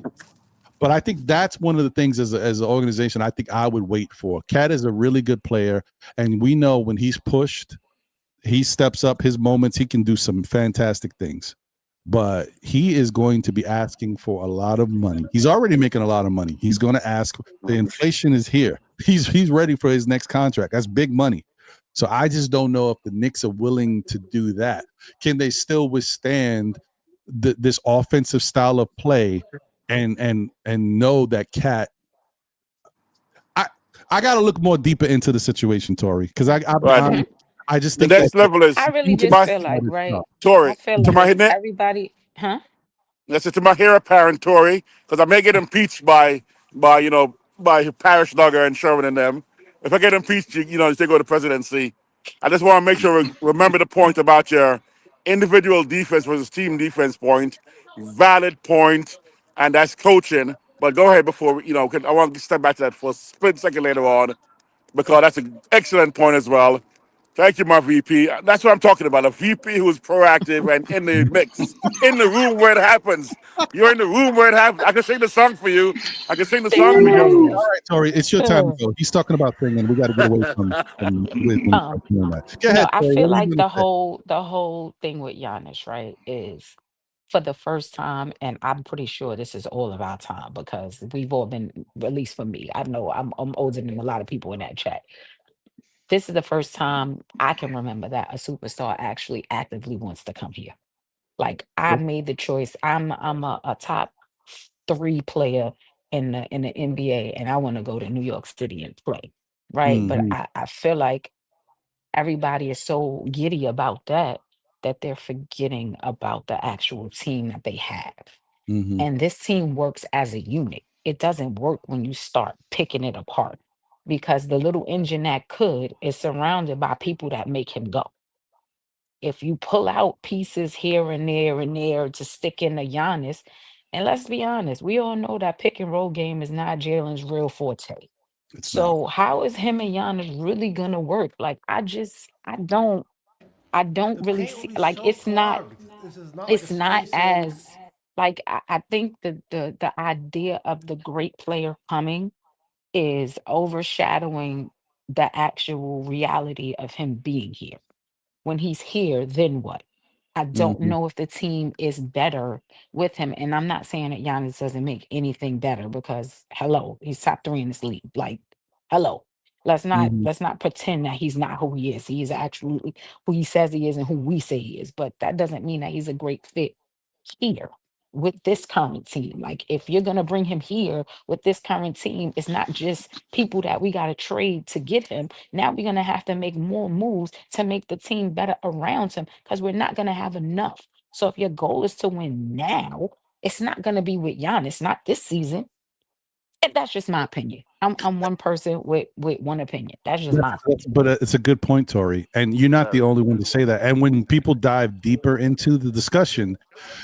But I think that's one of the things as an organization I think I would wait for. Cat is a really good player, and we know when he's pushed, he steps up his moments, he can do some fantastic things. But he is going to be asking for a lot of money. He's already making a lot of money. He's going to ask. The inflation is here. He's ready for his next contract. That's big money. So I just don't know if the Knicks are willing to do that. Can they still withstand this offensive style of play and know that Cat? I got to look more deeper into the situation, Tori, because Right. I just The think that next level is I really to just my feel like, right? I Tori, feel to my like net. everybody, huh? Listen to my heir apparent Tory, because I may get impeached by Parish Duggar and Sherman and them. If I get impeached, if they go to presidency, I just want to make sure remember the point about your individual defense versus team defense point, valid point, and that's coaching. But go ahead before 'cause I want to step back to that for a split second later on because that's an excellent point as well. Thank you, my VP. That's what I'm talking about. A VP who is proactive and in the mix, in the room where it happens. You're in the room where it happens. I can sing the song for you. I can sing the Sing song the for you. all praises. right, Tori, it's your time to go. He's talking about singing. We got to get away from when he Um, starts doing that. Go no, ahead, I Tori. feel What are you like going to say? the whole thing with Giannis, right, is for the first time, and I'm pretty sure this is all of our time because we've all been, at least for me, I know I'm older than a lot of people in that chat. This is the first time I can remember that a superstar actually actively wants to come here. Like I made the choice. I'm a top three player in the NBA, and I want to go to New York City and play. Right, but Hmm. I feel like everybody is so giddy about that that they're forgetting about the actual team that they have. Hmm. And this team works as a unit. It doesn't work when you start picking it apart because the little engine that could is surrounded by people that make him go. If you pull out pieces here and there to stick in the Giannis, and let's be honest, we all know that pick and roll game is not Jalen's real forte. It's not. So how is him and Giannis really gonna work? Like I don't The really paint will see be like so clogged. This is not like a it's not spacing. as like I think the idea of the great player coming is overshadowing the actual reality of him being here. When he's here, then what? I don't Hmm. know if the team is better with him. And I'm not saying that Giannis doesn't make anything better because hello, he's top three in this league. Like, hello. Hmm. Let's not pretend that he's not who he is. He is actually who he says he is and who we say he is. But that doesn't mean that he's a great fit here with this current team. Like if you're gonna bring him here with this current team, it's not just people that we gotta trade to get him. Now we're gonna have to make more moves to make the team better around him because we're not gonna have enough. So if your goal is to win now, it's not gonna be with Giannis, not this season. And that's just my opinion. I'm one person with one opinion. That's just my opinion. But it's a good point, Tori, and you're not the only one to say that. And when people dive deeper into the discussion,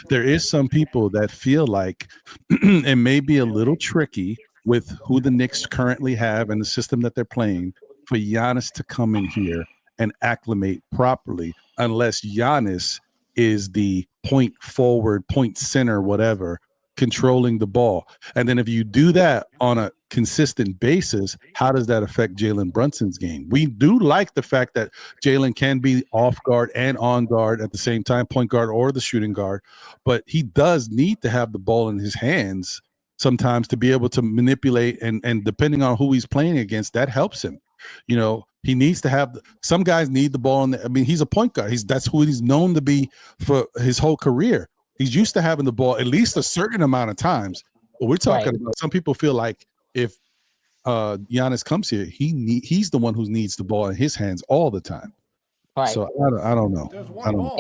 there is some people that feel like it may be a little tricky with who the Knicks currently have and the system that they're playing for Giannis to come in here and acclimate properly, unless Giannis is the point forward, point center, whatever, controlling the ball. And then if you do that on a consistent basis, how does that affect Jalen Brunson's game? We do like the fact that Jalen can be off guard and on guard at the same time, point guard or the shooting guard, but he does need to have the ball in his hands sometimes to be able to manipulate, and depending on who he's playing against, that helps him. He needs to have some guys need the ball in I mean, he's a point guard. That's who he's known to be for his whole career. He's used to having the ball at least a certain amount of times. But we're talking Right, about some people feel like if Giannis comes here, he's the one who needs the ball in his hands all the time. right. So I don't know. There's I one don't. ball.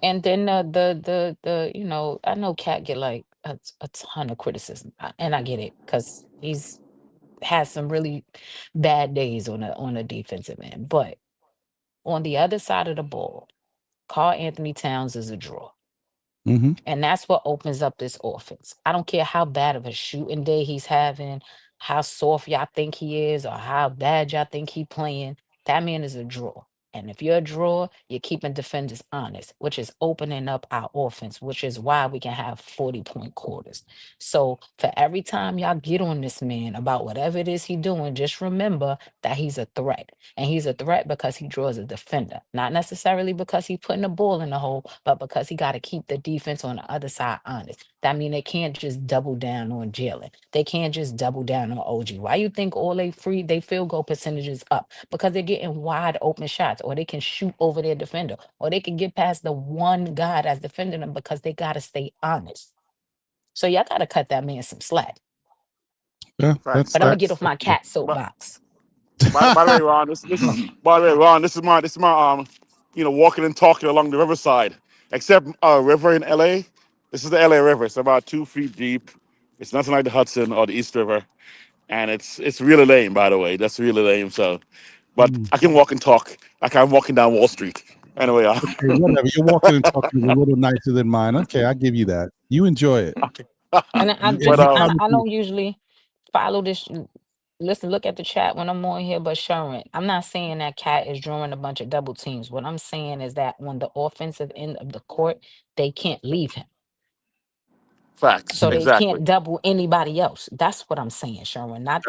And then the I know Cat get like a ton of criticism, and I get it because he's has some really bad days on a defensive end. But on the other side of the ball, Carl Anthony Towns is a draw. Mm-hmm. And that's what opens up this offense. I don't care how bad of a shooting day he's having, how soft y'all think he is, or how bad y'all think he playing. That man is a draw. And if you're a draw, you're keeping defenders honest, which is opening up our offense, which is why we can have 40-point quarters. So for every time y'all get on this man about whatever it is he doing, just remember that he's a threat. And he's a threat because he draws a defender, not necessarily because he's putting the ball in the hole, but because he got to keep the defense on the other side honest. That means they can't just double down on Jalen. They can't just double down on OG. Why you think all they field goal percentages up? Because they're getting wide open shots, or they can shoot over their defender, or they can get past the one guy that's defending them because they got to stay honest. So y'all got to cut that man some slack. Yeah, Facts, But I'm gonna get facts. off my cat But soapbox. by the way, Ron, by the way, Ron, this is my walking and talking along the riverside. Except river in LA. This is the LA River. It's about 2 feet deep. It's nothing like the Hudson or the East River, and it's really lame. By the way, that's really lame. So, but Mm. I can walk and talk like I'm walking down Wall Street. Anyway, Okay, whatever. You're walking and talking a little nicer than mine. Okay, I give you that. You enjoy it. And I And but just you probably I don't usually follow this. Listen, look at the chat when I'm on here, but Sharon, I'm not saying that Cat is drawing a bunch of double teams. What I'm saying is that on the offensive end of the court, they can't leave him. facts, So they exactly. can't double anybody else. That's what I'm saying, Sherwin. that's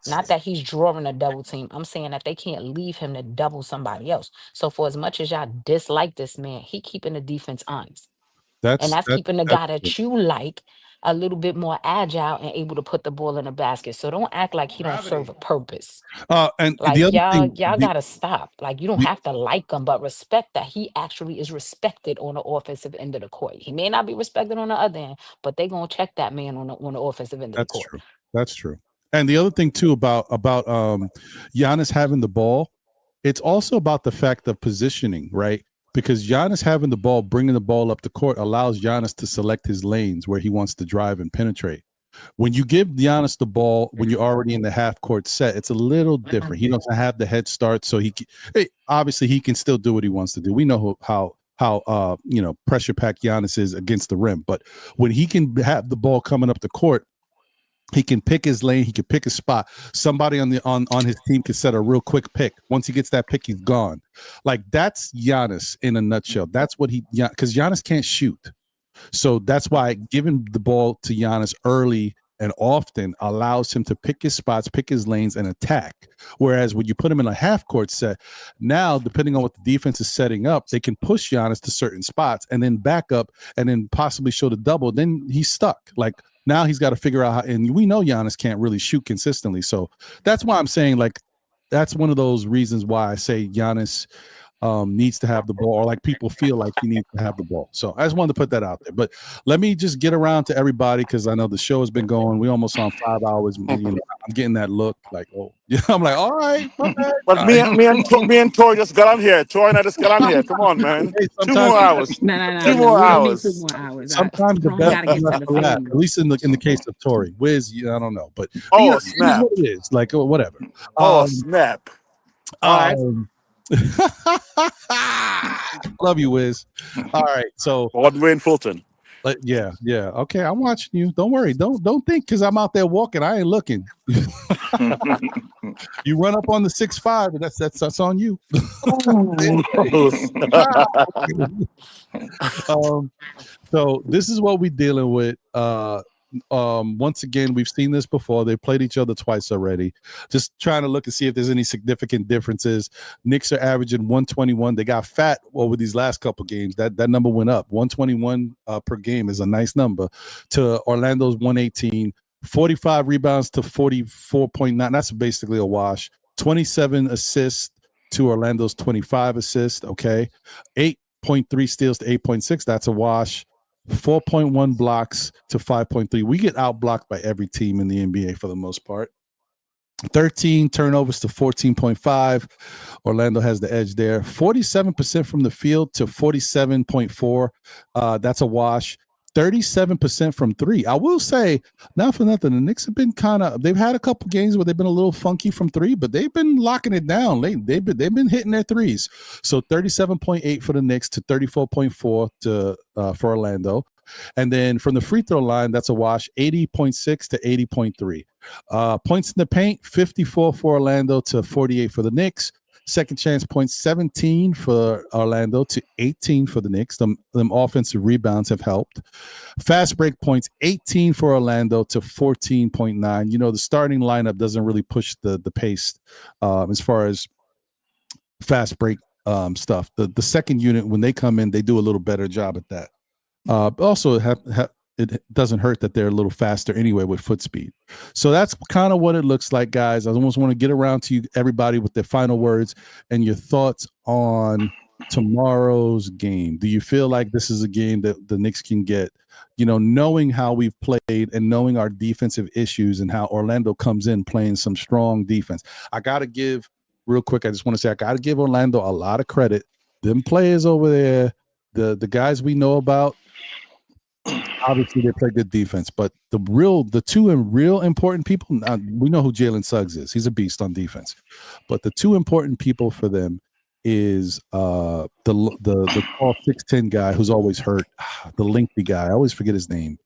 Not that he's drawing a double team. I'm saying that they can't leave him to double somebody else. So for as much as y'all dislike this man, he keeping the defense honest. And That's that's that keeping the that's guy true. that you like a little bit more agile and able to put the ball in the basket. So don't act like he don't serve Gravity. a purpose. And the Like other thing, y'all gotta stop. Like you don't the have to like him, but respect that he actually is respected on the offensive end of the court. He may not be respected on the other end, but they gonna check that man on the offensive end of the that's court. true. That's true. And the other thing too about Giannis having the ball, it's also about the fact of positioning, right? Because Giannis having the ball, bringing the ball up the court, allows Giannis to select his lanes where he wants to drive and penetrate. When you give Giannis the ball when you're already in the half court set, it's a little different. He doesn't have the head start, so obviously he can still do what he wants to do. We know how pressure packed Giannis is against the rim, but when he can have the ball coming up the court, he can pick his lane. He can pick his spot. Somebody on his team can set a real quick pick. Once he gets that pick, he's gone. Like that's Giannis in a nutshell. That's what because Giannis can't shoot. So that's why giving the ball to Giannis early and often allows him to pick his spots, pick his lanes, and attack. Whereas when you put him in a half court set, now depending on what the defense is setting up, they can push Giannis to certain spots and then back up and then possibly show the double. Then he's stuck. Like now he's got to figure out how, and we know Giannis can't really shoot consistently. So that's why I'm saying like that's one of those reasons why I say Giannis needs to have the ball, or like people feel like he needs to have the ball. So I just wanted to put that out there. But let me just get around to everybody because I know the show has been going. We almost on 5 hours. I'm getting that look like, oh, I'm like, all right. Okay. But me and Tori just got on here. Tori and I just got on here. Come on, man. Hey, 2 more hours. No. 2 more We don't need 2 hours. more hours. Sometimes the Strong best gotta get is to left the for last. family. At least in the case of Tori. Wiz, I don't know, but Oh, it is snap. what it is. Like whatever. Oh, snap. All right. Love you, Wiz. All right, so Wayne Fulton. yeah. Okay, I'm watching you. Don't worry. Don't think because I'm out there walking. I ain't looking. You run up on the 6'5", that's on you. So this is what we're dealing with. Once again, we've seen this before. They played each other twice already. Just trying to look and see if there's any significant differences. Knicks are averaging 121. They got fat over these last couple games. That number went up. 121 per game is a nice number. To Orlando's 118. 45 rebounds to 44.9. That's basically a wash. 27 assists to Orlando's 25 assists. Okay. 8.3 steals to 8.6. That's a wash. 4.1 blocks to 5.3. We get outblocked by every team in the NBA for the most part. 13 turnovers to 14.5. Orlando has the edge there. 47% from the field to 47.4. That's a wash. 37% from three. I will say, not for nothing, the Knicks have been they've had a couple games where they've been a little funky from three, but they've been locking it down. They've been hitting their threes. So 37.8 for the Knicks to 34.4 for Orlando. And then from the free throw line, that's a wash, 80.6 to 80.3. Points in the paint, 54 for Orlando to 48 for the Knicks. Second chance points, 17 for Orlando to 18 for the Knicks. Them offensive rebounds have helped. Fast break points, 18 for Orlando to 14.9. You know, the starting lineup doesn't really push the pace as far as fast break stuff. The second unit, when they come in, they do a little better job at that. Also, it doesn't hurt that they're a little faster anyway with foot speed. So that's kind of what it looks like, guys. I almost want to get around to you, everybody, with their final words and your thoughts on tomorrow's game. Do you feel like this is a game that the Knicks can get, knowing how we've played and knowing our defensive issues and how Orlando comes in playing some strong defense? I got to give, real quick, I just want to say I got to give Orlando a lot of credit. Them players over there, the guys we know about, obviously they play good defense, but the two real important people, we know who Jalen Suggs is. He's a beast on defense, but the two important people for them is the tall 6'10" guy who's always hurt, the lengthy guy. I always forget his name.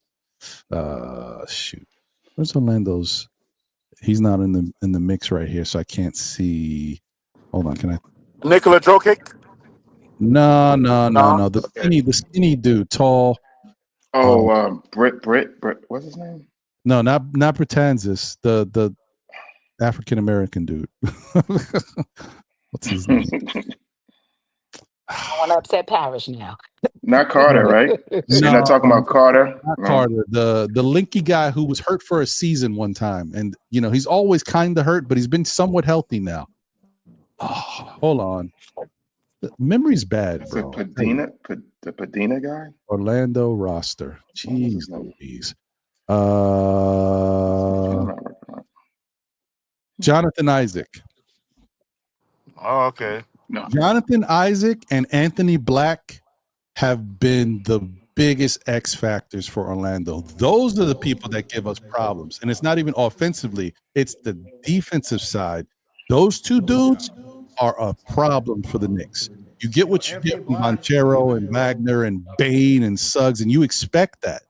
Shoot, where's Orlando's? He's not in the mix right here, so I can't see. Hold on, can I? Nikola Jokic? No. The skinny dude, tall. Oh, Britt, what's his name? No, not Pretanzis, the African American dude. What's his name? I want to upset Parrish now. Not Carter, right? So you're not talking about Carter? Not No. Carter, the linky guy who was hurt for a season one time, and he's always kind of hurt, but he's been somewhat healthy now. Oh, hold on, the memory's bad, Is it bro. the Padina guy? Orlando roster. What was Jeez his name? Louise. I'm not working on Jonathan Isaac. Oh, okay. No. Jonathan Isaac and Anthony Black have been the biggest X factors for Orlando. Those are the people that give us problems. And it's not even offensively, it's the defensive side. Those two dudes are a problem for the Knicks. You get what you get from Montero and Wagner and Bain and Suggs, and you expect that.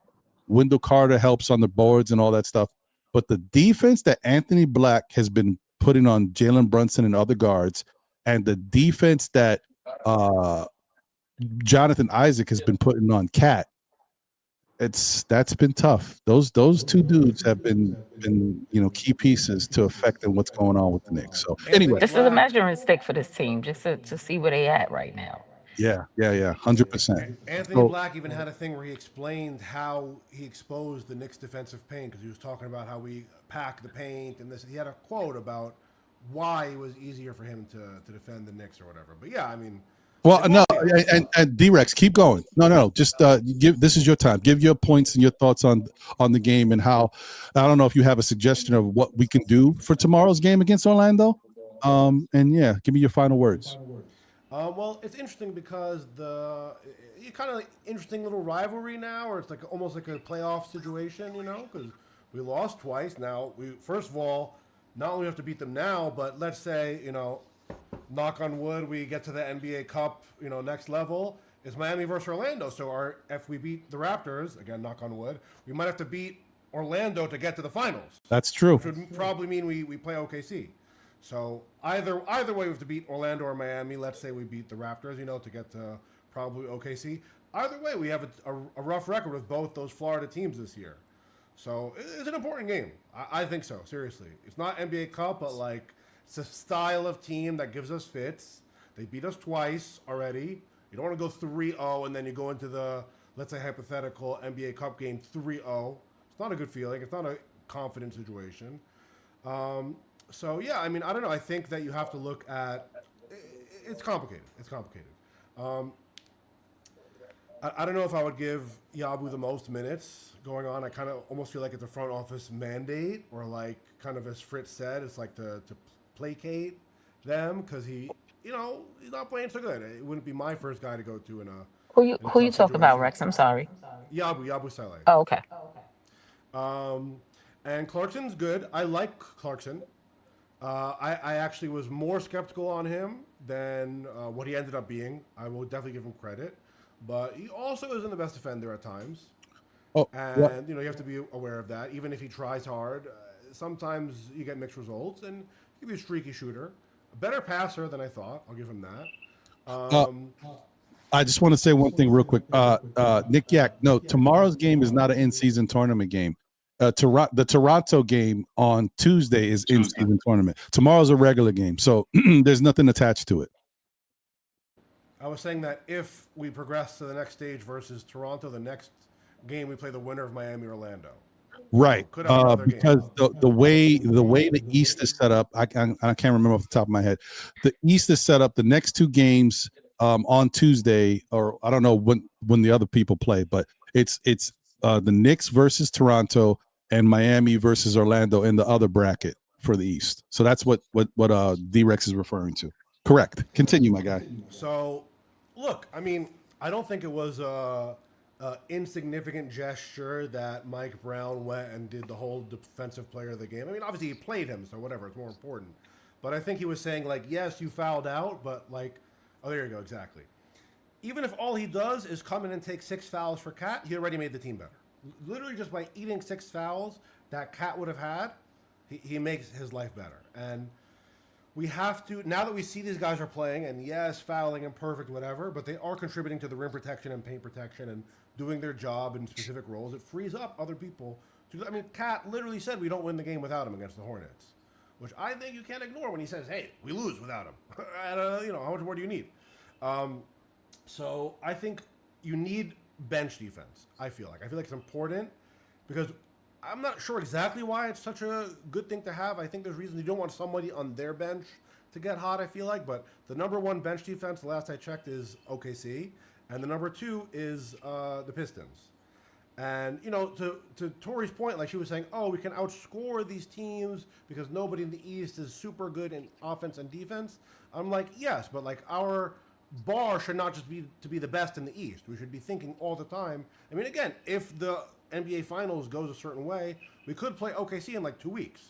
Wendell Carter helps on the boards and all that stuff. But the defense that Anthony Black has been putting on Jalen Brunson and other guards, and the defense that Jonathan Isaac has been putting on Cat, that's been tough. Those two dudes have been key pieces to affecting what's going on with the Knicks. So anyway, This is a measuring stick for this team, just to see where they at right now. yeah, 100%. Anthony Black even had a thing where he explained how he exposed the Knicks' defensive paint, because he was talking about how we pack the paint and this. He had a quote about why it was easier for him to defend the Knicks or whatever. But yeah, I mean. Well, no, and D-Rex, keep going. No, just give. This is your time. Give your points and your thoughts on the game and how. I don't know if you have a suggestion of what we can do for tomorrow's game against Orlando. And yeah, give me your final words. Well, it's interesting because you kind of like interesting little rivalry now, or it's like almost like a playoff situation, because we lost twice. Now we first of all not only have to beat them now, but let's say knock on wood, we get to the NBA Cup, next level. It's Miami versus Orlando. So if we beat the Raptors, again, knock on wood, we might have to beat Orlando to get to the finals. That's true. Which would probably mean we play OKC. So either way, we have to beat Orlando or Miami. Let's say we beat the Raptors, to get to probably OKC. Either way, we have a rough record with both those Florida teams this year. So it's an important game. I think so, seriously. It's not NBA Cup, but it's a style of team that gives us fits. They beat us twice already. You don't want to go 3-0 and then you go into the, let's say, hypothetical NBA Cup game 3-0. It's not a good feeling. It's not a confident situation. So, yeah, I mean, I don't know. I think that you have to look at – it's complicated. It's complicated. I don't know if I would give Yabu the most minutes going on. I kind of almost feel like it's a front office mandate, or kind of as Fritz said, it's like to placate them because he's not playing so good. It wouldn't be my first guy to go to in a Who you talking about, Rex? I'm sorry. Yabu Saleh. Oh, okay. And Clarkson's good. I like Clarkson. I actually was more skeptical on him than what he ended up being. I will definitely give him credit, but he also isn't the best defender at times. Oh, and you have to be aware of that. Even if he tries hard, sometimes you get mixed results. And he can be a streaky shooter, a better passer than I thought. I'll give him that. I just want to say one thing real quick. Nick Yak, no, tomorrow's game is not an in-season tournament game. The Toronto game on Tuesday is in-season tournament. Tomorrow's a regular game, so there's nothing attached to it. I was saying that if we progress to the next stage versus Toronto, the next game we play the winner of Miami Orlando. Right, because game. the way the East is set up, I can't remember off the top of my head. The East is set up. The next two games on Tuesday, or I don't know when the other people play, but it's the Knicks versus Toronto and Miami versus Orlando in the other bracket for the East. So that's what D-Rex is referring to. Correct. Continue, my guy. So, look, I mean, I don't think it was a insignificant gesture that Mike Brown went and did the whole defensive player of the game. I mean, obviously he played him, so whatever, it's more important. But I think he was saying, yes, you fouled out, but oh, there you go, exactly. Even if all he does is come in and take 6 fouls for Cat, he already made the team better. Literally just by eating 6 fouls that Cat would have had, he makes his life better. And we have to, now that we see these guys are playing, and yes, fouling, imperfect, whatever, but they are contributing to the rim protection and paint protection and doing their job in specific roles. It frees up other people. I mean, Cat literally said we don't win the game without him against the Hornets, which I think you can't ignore when he says, hey, we lose without him. And, how much more do you need? So I think you need bench defense. I feel like it's important because I'm not sure exactly why it's such a good thing to have. I think there's reasons you don't want somebody on their bench to get hot, I feel like, but the number one bench defense, the last I checked, is OKC, and the number two is the Pistons. And, you know, to Tori's point, like she was saying, oh, we can outscore these teams because nobody in the East is super good in offense and defense. I'm like, yes, but like our bar should not just be to be the best in the East. We should be thinking all the time. I mean, again, if the NBA Finals goes a certain way, we could play OKC in like 2 weeks.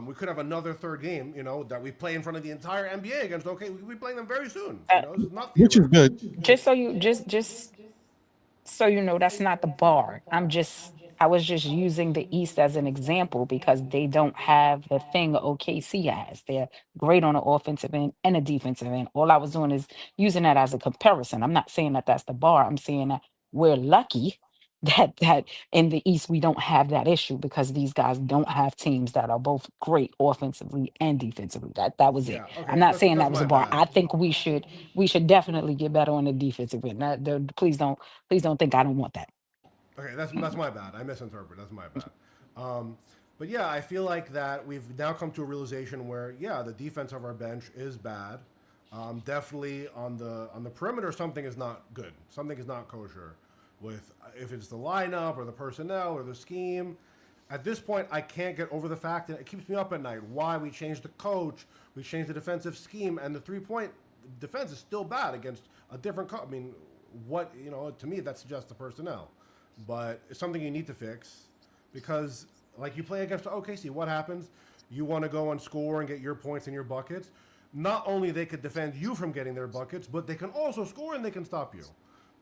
We could have another third game, you know, that we play in front of the entire NBA against. Okay, we could be playing them very soon. You know, this is not which is good. Just so you just so you know, that's not the bar. I was just using the East as an example because they don't have the thing OKC has. They're great on the offensive end and the defensive end. All I was doing is using that as a comparison. I'm not saying that that's the bar. I'm saying that we're lucky that in the East we don't have that issue because these guys don't have teams that are both great offensively and defensively. That was it. Yeah. Okay. I'm not saying That's that was my a bar. bad. I think we should definitely get better on the defensive end. Please don't think I don't want that. Okay, that's my bad. I misinterpreted. That's my bad. But yeah, I feel like that we've now come to a realization where the defense of our bench is bad. Definitely on the perimeter, something is not good. Something is not kosher. With if it's the lineup or the personnel or the scheme. At this point, I can't get over the fact that it keeps me up at night. Why we changed the coach, we changed the defensive scheme, and the 3-point defense is still bad against a different I mean, what, you know, to me that suggests the personnel. But it's something you need to fix because, like, you play against OKC, what happens? You want to go and score and get your points and your buckets. Not only they could defend you from getting their buckets, but they can also score and they can stop you.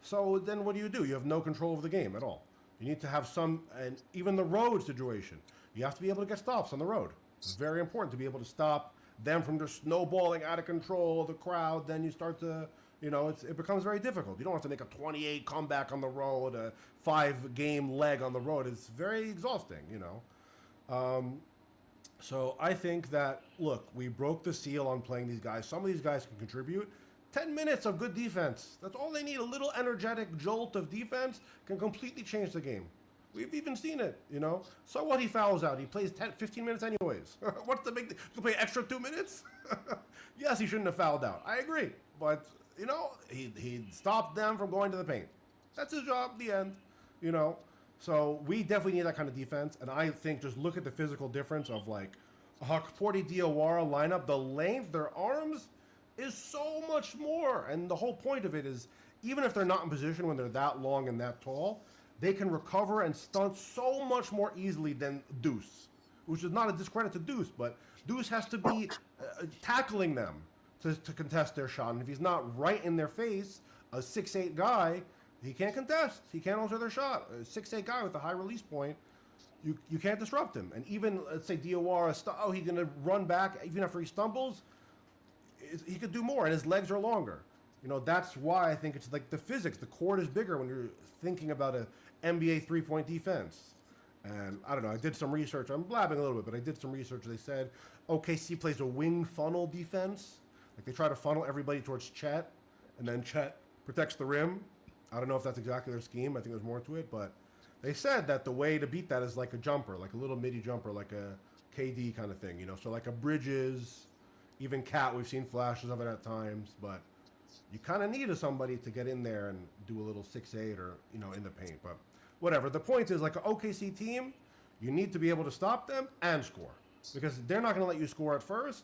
So then what do? You have no control of the game at all. You need to have some, and even the road situation, you have to be able to get stops on the road. It's very important to be able to stop them from just snowballing out of control, the crowd. Then you start to, you know, it becomes very difficult. You don't have to make a 28 comeback on the road, a 5-game leg on the road. It's very exhausting, you know. So I think that, look, we broke the seal on playing these guys. Some of these guys can contribute. 10 minutes of good defense. That's all they need. A little energetic jolt of defense can completely change the game. We've even seen it, you know. So what, he fouls out. He plays 15 minutes anyways. What's the big thing? You play extra 2 minutes? Yes, he shouldn't have fouled out. I agree. But, you know, he stopped them from going to the paint. That's his job, the end, you know. So we definitely need that kind of defense. And I think just look at the physical difference of, like, a Hakporti Diawara lineup. The length, their arms is so much more. And the whole point of it is, even if they're not in position when they're that long and that tall, they can recover and stunt so much more easily than Deuce, which is not a discredit to Deuce, but Deuce has to be tackling them to contest their shot. And if he's not right in their face, a 6'8 guy, he can't contest. He can't alter their shot. A 6'8 guy with a high release point, you can't disrupt him. And even, let's say Diawara, he's going to run back even after he stumbles. He could do more, and his legs are longer. You know, that's why I think it's like the physics. The court is bigger when you're thinking about an NBA 3-point defense. And I don't know, I did some research. I'm blabbing a little bit, but I did some research. They said OKC plays a wing funnel defense. Like, they try to funnel everybody towards Chet, and then Chet protects the rim. I don't know if that's exactly their scheme. I think there's more to it, but they said that the way to beat that is like a jumper, like a little midi jumper, like a KD kind of thing, you know? So like a Bridges, even Cat, we've seen flashes of it at times, but you kind of need somebody to get in there and do a little 6'8" or, you know, in the paint. But whatever. The point is, like an OKC team, you need to be able to stop them and score because they're not going to let you score at first.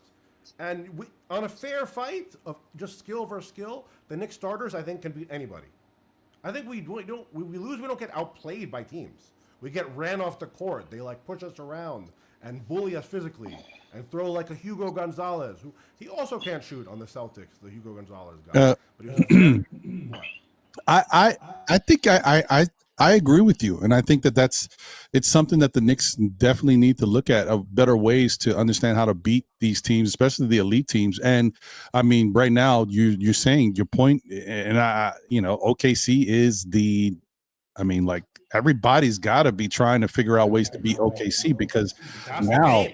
And on a fair fight of just skill versus skill, the Knicks starters, I think, can beat anybody. I think we lose, we don't get outplayed by teams. We get ran off the court. They, like, push us around and bully us physically and throw like a Hugo Gonzalez, who he also can't shoot on the Celtics, the Hugo Gonzalez guy. But he was I think I agree with you, and I think it's something that the Knicks definitely need to look at of better ways to understand how to beat these teams, especially the elite teams. And I mean, right now you're saying your point, and OKC is like everybody's got to be trying to figure out ways to beat OKC because now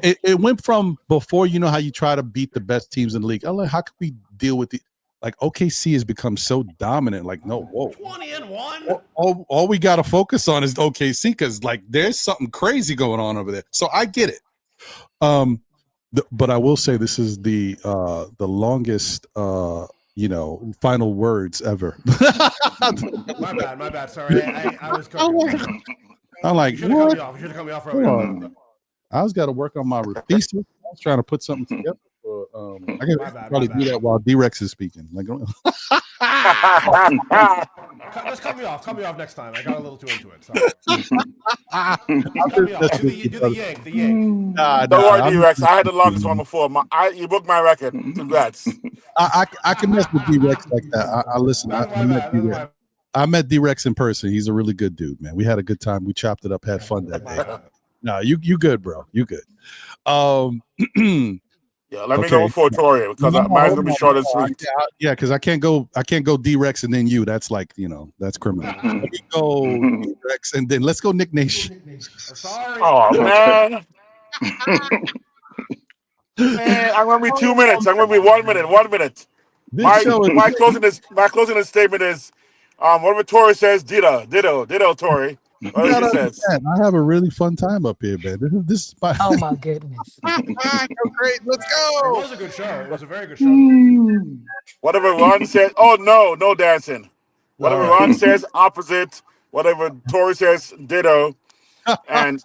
it went from before, you know, how you try to beat the best teams in the league. How can we deal with like OKC has become so dominant. Like, no, whoa, 20-1. all we got to focus on is OKC because like there's something crazy going on over there. So I get it. But I will say this is the longest final words ever. My bad. Sorry, I was cooking. I'm like, You should have cut what? me off. You should have cut me off earlier. I was got to work on my thesis. I was trying to put something together. I can probably do that while D-Rex is speaking. Like, just cut me off. Cut me off next time. I got a little too into it. Sorry. Cut me off. Do the yank. The yank. Don't worry, D-Rex. I had the longest one before. You broke my record. Congrats. I can mess with D-Rex like that. I listen. I met D-Rex in person. He's a really good dude, man. We had a good time. We chopped it up, had fun that day. No, you good, bro. You good. Yeah, let me go before Tori because mine's gonna be short and sweet. Yeah, because I can't go D-Rex and then you. That's like, that's criminal. Let me go D-Rex and then let's go Nick Nation. Sorry. Oh man. Man, I'm gonna be 2 minutes. I'm gonna be 1 minute. 1 minute. My closing statement is, whatever Tori says, ditto, Tori. Whatever she says. I have a really fun time up here, man. This is my. Oh my goodness. Great, let's go. It was a good show. It was a very good show. Whatever Ron says, no dancing. Whatever Ron says, opposite. Whatever Tori says, ditto. And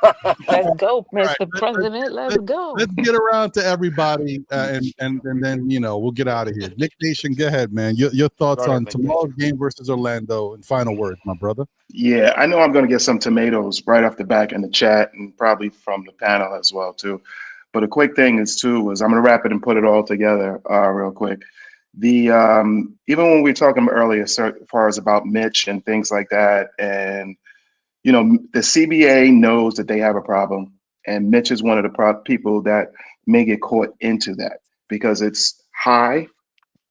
Let's go, Mr. President. Let's go. Let's get around to everybody, and then we'll get out of here. Nick Nation, go ahead, man. Your thoughts on tomorrow's game versus Orlando and final words, my brother. Yeah, I know I'm going to get some tomatoes right off the back in the chat and probably from the panel as well too. But a quick thing is I'm going to wrap it and put it all together real quick. The even when we were talking earlier, as far as about Mitch and things like that, and the CBA knows that they have a problem, and Mitch is one of the people that may get caught into that because it's high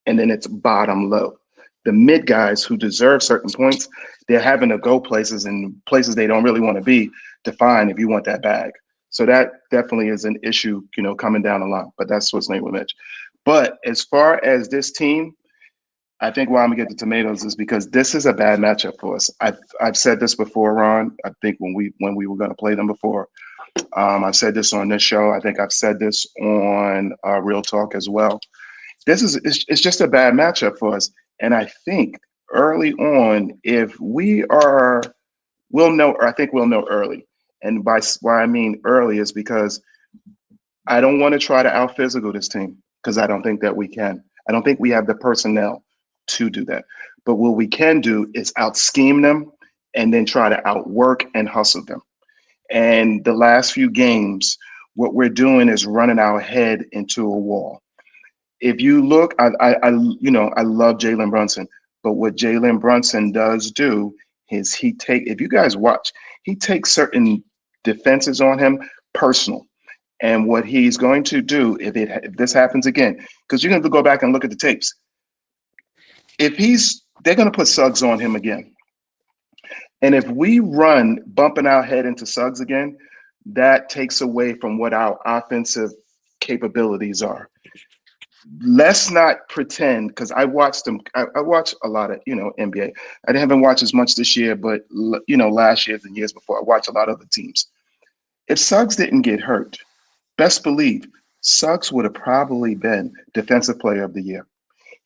and then it's bottom low. The mid guys who deserve certain points, they're having to go places they don't really want to be to find if you want that bag. So that definitely is an issue, coming down the line. But that's what's named with Mitch. But as far as this team, I think why I'm gonna get the tomatoes is because this is a bad matchup for us. I've said this before, Ron. I think when we were gonna play them before, I've said this on this show. I think I've said this on Real Talk as well. It's just a bad matchup for us, and I think early on, if we'll know. Or I think we'll know early. And why I mean early is because I don't want to try to out physical this team because I don't think that we can. I don't think we have the personnel to do that. But what we can do is out scheme them and then try to outwork and hustle them. And the last few games, what we're doing is running our head into a wall. If you look, I love Jalen Brunson, but what Jalen Brunson does do is if you guys watch, he takes certain defenses on him personal. And what he's going to do if this happens again, because you're going to go back and look at the tapes. They're going to put Suggs on him again. And if we run bumping our head into Suggs again, that takes away from what our offensive capabilities are. Let's not pretend, because I watched them. I watch a lot of, NBA. I haven't watched as much this year, but, last year and years before, I watched a lot of other teams. If Suggs didn't get hurt, best believe Suggs would have probably been Defensive Player of the Year.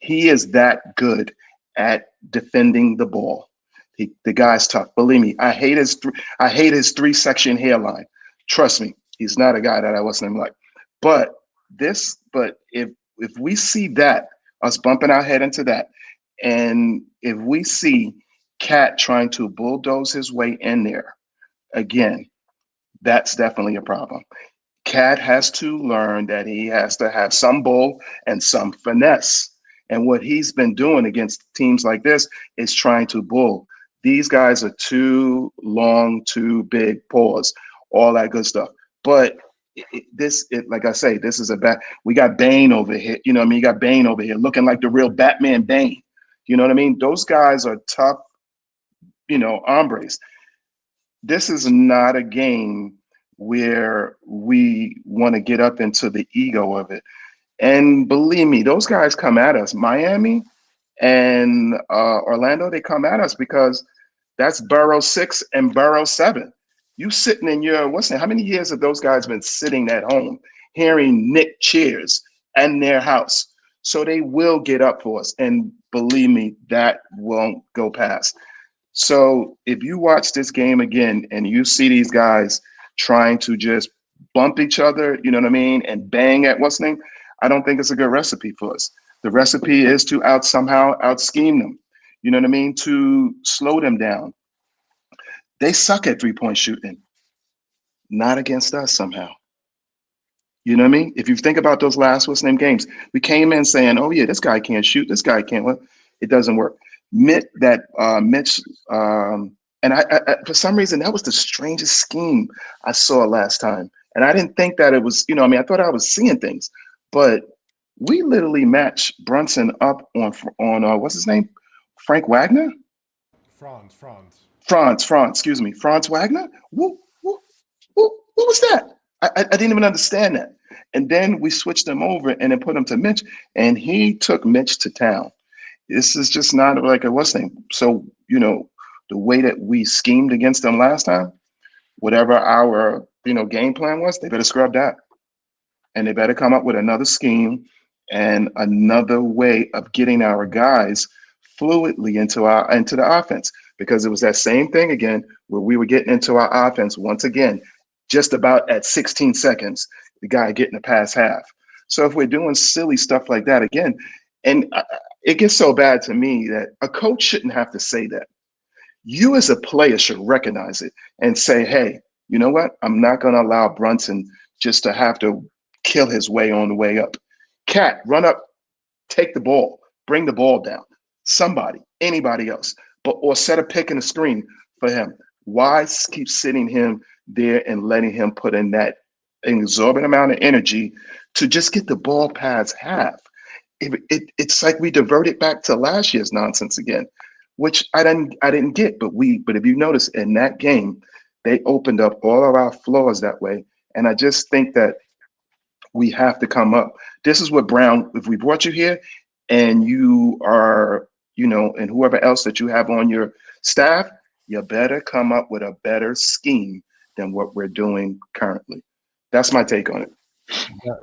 He is that good at defending the ball. The guy's tough. Believe me, I hate his 3-section hairline. Trust me, he's not a guy that I wasn't like. But if we see that, us bumping our head into that, and if we see Cat trying to bulldoze his way in there again, that's definitely a problem. Cat has to learn that he has to have some bull and some finesse. And what he's been doing against teams like this is trying to bull. These guys are too long, too big, pause, all that good stuff. But like I say, this is we got Bane over here. You know what I mean? You got Bane over here looking like the real Batman Bane. You know what I mean? Those guys are tough, hombres. This is not a game where we want to get up into the ego of it. And believe me, those guys come at us. Miami and Orlando, they come at us because that's Burrow 6 and Burrow 7. You sitting in your how many years have those guys been sitting at home hearing Nick cheers and their house? So they will get up for us. And believe me, that won't go past. So if you watch this game again and you see these guys trying to just bump each other, you know what I mean, and bang at what's name, I don't think it's a good recipe for us. The recipe is to somehow out scheme them, you know what I mean, to slow them down. They suck at 3-point shooting, not against us somehow. You know what I mean? If you think about those last what's name games, we came in saying, "Oh yeah, this guy can't shoot. This guy can't." Well, it doesn't work. Mitch, and I for some reason that was the strangest scheme I saw last time, and I didn't think that it was. You know, I mean, I thought I was seeing things, but we literally matched Brunson up on what's his name, Frank Wagner, Franz. Excuse me, Franz Wagner. What was that? I didn't even understand that. And then we switched them over and then put them to Mitch, and he took Mitch to town. This is just not like a what's name. So, you know, the way that we schemed against them last time, whatever our, game plan was, they better scrub that. And they better come up with another scheme and another way of getting our guys fluidly into the offense. Because it was that same thing again where we were getting into our offense once again, just about at 16 seconds, the guy getting a pass half. So if we're doing silly stuff like that again, and it gets so bad to me that a coach shouldn't have to say that. You as a player should recognize it and say, hey, you know what? I'm not going to allow Brunson just to have to kill his way on the way up. Cat, run up, take the ball, bring the ball down. Somebody, anybody else, or set a pick and a screen for him. Why keep sitting him there and letting him put in that exorbitant amount of energy to just get the ball past half? It's like we diverted back to last year's nonsense again, which I didn't get. But if you notice in that game, they opened up all of our flaws that way. And I just think that we have to come up. This is what Brown, if we brought you here and you are, and whoever else that you have on your staff, you better come up with a better scheme than what we're doing currently. That's my take on it.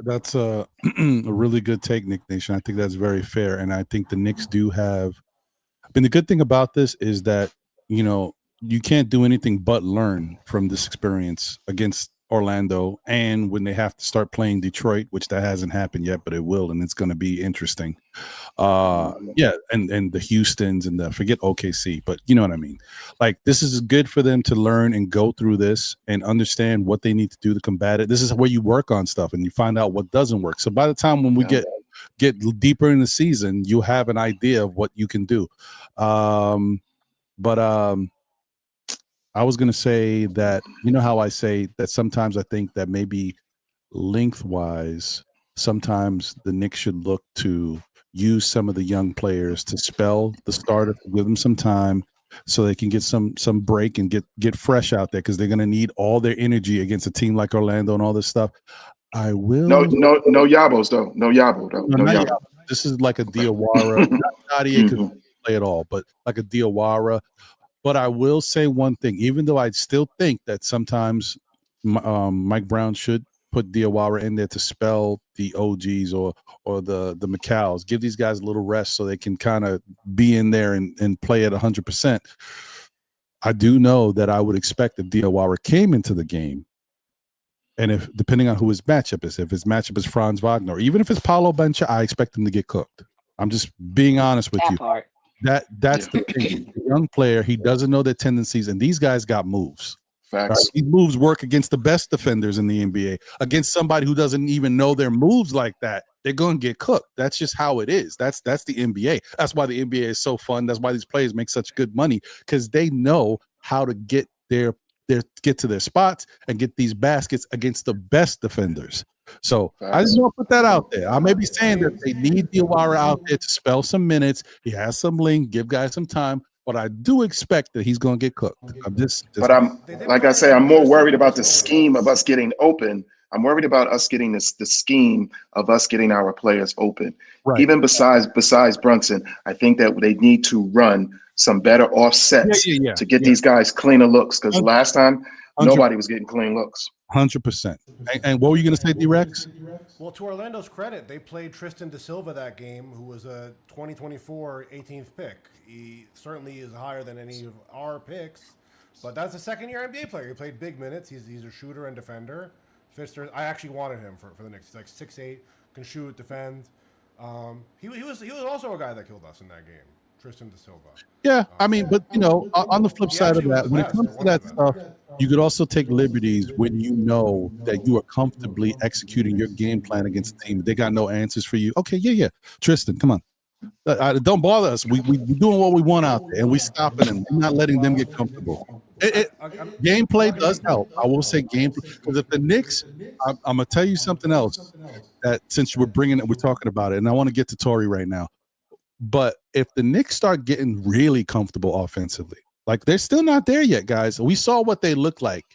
That's a really good take, Nick Nation. I think that's very fair. And I think the Knicks do have. And the good thing about this is that, you can't do anything but learn from this experience against Orlando, and when they have to start playing Detroit, which that hasn't happened yet, but it will, and it's going to be interesting. Yeah, and the Houstons and forget OKC, but you know what I mean. Like, this is good for them to learn and go through this and understand what they need to do to combat it. This is where you work on stuff and you find out what doesn't work. So by the time when we get deeper in the season, you have an idea of what you can do. But I was going to say that, how I say that sometimes I think that maybe lengthwise, sometimes the Knicks should look to use some of the young players to spell the starter, give them some time so they can get some break and get fresh out there, because they're going to need all their energy against a team like Orlando and all this stuff. I will. No Yabos though. No Yabo though. No Yabo. This is like a Diawara. Not Nadia could play at all, but like a Diawara. But I will say one thing, even though I still think that sometimes Mike Brown should put Diawara in there to spell the OGs or the McCalls, give these guys a little rest so they can kind of be in there and play at 100%. I do know that I would expect if Diawara came into the game, and if depending on who his matchup is, if his matchup is Franz Wagner, or even if it's Paulo Bencha, I expect him to get cooked. I'm just being honest with you. That's the thing. The young player, he doesn't know their tendencies, and these guys got moves. Facts. Right? These moves work against the best defenders in the NBA. Against somebody who doesn't even know their moves like that, they're going to get cooked. That's just how it is. That's the NBA. That's why the NBA is so fun. That's why these players make such good money, because they know how to get get to their spots and get these baskets against the best defenders. So I just want to put that out there. I may be saying that they need Diawara out there to spell some minutes. He has some length, give guys some time, but I do expect that he's going to get cooked. But I'm like I say, I'm more worried about the scheme of us getting open I'm worried about us getting the scheme of us getting our players open. Right. Even besides Brunson, I think that they need to run some better offsets to get these guys cleaner looks. Because last time, nobody was getting clean looks. 100%. And what were you going to say, D-Rex? Well, to Orlando's credit, they played Tristan da Silva that game, who was a 2024 18th pick. He certainly is higher than any of our picks, but that's a second-year NBA player. He played big minutes. He's a shooter and defender. I actually wanted him for the Knicks. He's like 6'8", can shoot, defend. He was also a guy that killed us in that game, Tristan da Silva. Yeah, I mean, but on the flip side of that, when it comes to that stuff, you could also take liberties when you know that you are comfortably executing your game plan against the team. They got no answers for you. Okay, yeah. Tristan, come on. Don't bother us. We doing what we want out there, and we stopping them. We're not letting them get comfortable. Gameplay does help. I will say gameplay, because if the Knicks, I'm gonna tell you something else that since we're talking about it, and I want to get to Torrey right now. But if the Knicks start getting really comfortable offensively, like they're still not there yet, guys. We saw what they look like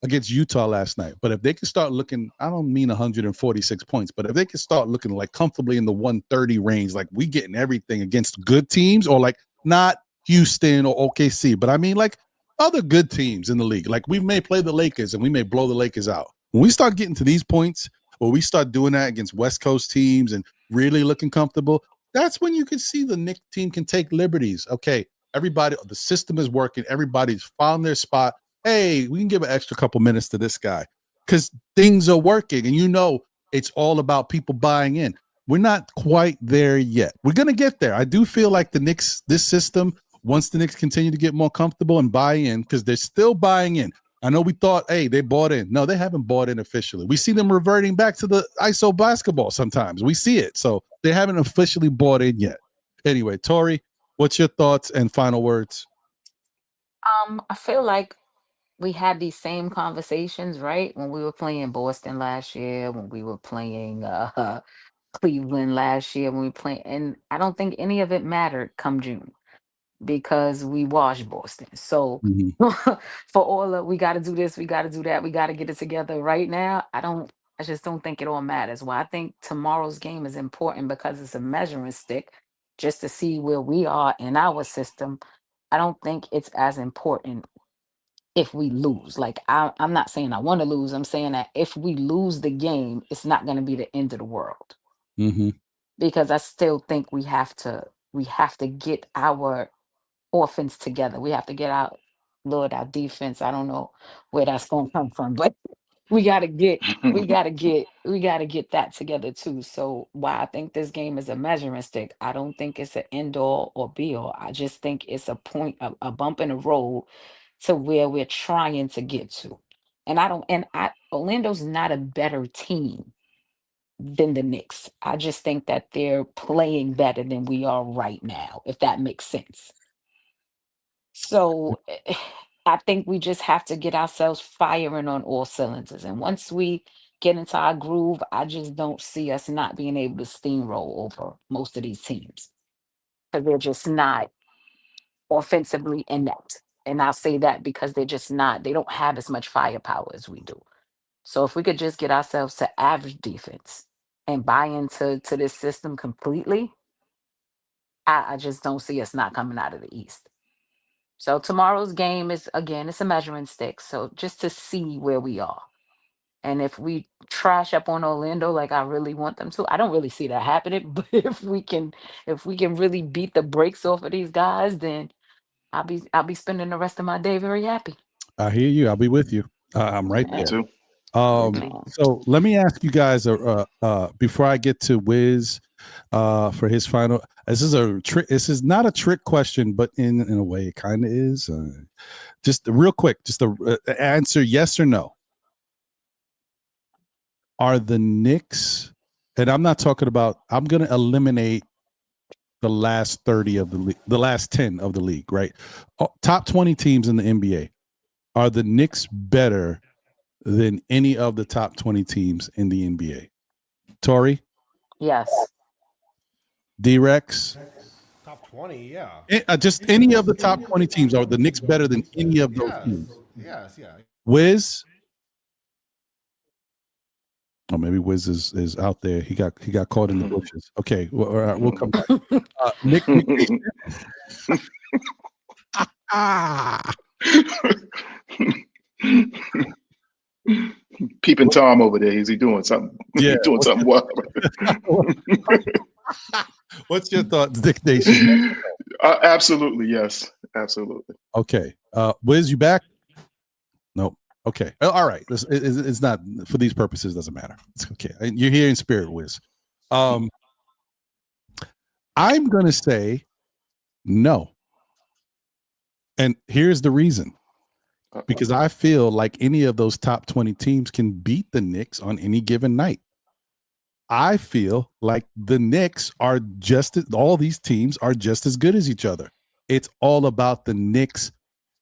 against Utah last night. But if they can start looking, I don't mean 146 points, but if they can start looking like comfortably in the 130 range, like we getting everything against good teams, or like not Houston or OKC, but I mean like other good teams in the league. Like we may play the Lakers and we may blow the Lakers out. When we start getting to these points, or we start doing that against West Coast teams and really looking comfortable, that's when you can see the Knicks team can take liberties. Okay, everybody, the system is working. Everybody's found their spot. Hey, we can give an extra couple minutes to this guy because things are working. And it's all about people buying in. We're not quite there yet. We're going to get there. I do feel like the Knicks, this system, once the Knicks continue to get more comfortable and buy in, because they're still buying in. I know we thought, hey, they bought in. No, they haven't bought in officially. We see them reverting back to the ISO basketball sometimes. We see it. So they haven't officially bought in yet. Anyway, Torrey, what's your thoughts and final words? I feel like we had these same conversations, right? When we were playing Boston last year, when we were playing Cleveland last year, when we played, and I don't think any of it mattered come June, because we washed Boston. So for all of we got to do this, we got to do that, we got to get it together right now. I just don't think it all matters. Well, I think tomorrow's game is important because it's a measuring stick just to see where we are in our system. I don't think it's as important if we lose. Like I'm not saying I want to lose. I'm saying that if we lose the game, it's not going to be the end of the world, because I still think we have to get our offense together. We have to get our defense. I don't know where that's going to come from, but we got to get that together too. So why I think this game is a measuring stick, I don't think it's an end all or be all. I just think it's a point, a bump in the road to where we're trying to get to. And Orlando's not a better team than the Knicks. I just think that they're playing better than we are right now, if that makes sense. So I think we just have to get ourselves firing on all cylinders. And once we get into our groove, I just don't see us not being able to steamroll over most of these teams, because they're just not offensively inept. And I'll say that because they don't have as much firepower as we do. So if we could just get ourselves to average defense and buy into this system completely, I just don't see us not coming out of the East. So tomorrow's game is, again, it's a measuring stick. So just to see where we are. And if we trash up on Orlando like I really want them to, I don't really see that happening. But if we can really beat the brakes off of these guys, then I'll be spending the rest of my day very happy. I hear you. I'll be with you. I'm right Me there. too. So let me ask you guys before I get to Wiz for his final. This is a trick. This is not a trick question, but in a way, it kind of is. Just real quick, just the answer yes or no. Are the Knicks? And I'm not talking about. I'm going to eliminate the last 30 of the league, the last 10 of the league. Right, top 20 teams in the NBA. Are the Knicks better than any of the top 20 teams in the NBA? Torrey? Yes. D-Rex? Top 20, yeah. Just any of the top 20 teams. Are the Knicks better than any of those teams? Yes, yeah. Wiz? Oh, maybe Wiz is out there. He got caught in the bushes. Okay, well, all right, we'll come back. Nick Peeping Tom over there. Is he doing something? Yeah. He's doing something wild. What's your thoughts, Nick Nation? Absolutely, yes. Absolutely. Okay. Wiz, you back? Nope. Okay. All right. It's not for these purposes. Doesn't matter. It's okay. You're here in spirit, Wiz. I'm gonna say no, and here's the reason. Because I feel like any of those top 20 teams can beat the Knicks on any given night. I feel like the Knicks are all these teams are just as good as each other. It's all about the Knicks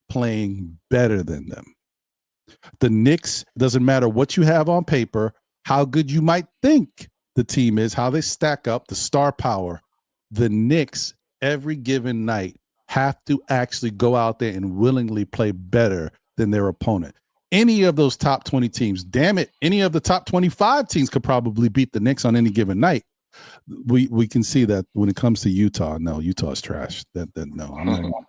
playing better than them. The Knicks, doesn't matter what you have on paper, how good you might think the team is, how they stack up, the star power. The Knicks, every given night, have to actually go out there and willingly play better than their opponent. Any of those top 20 teams, damn it, any of the top 25 teams could probably beat the Knicks on any given night. We can see that when it comes to Utah. No, Utah's trash. That no, I'm not,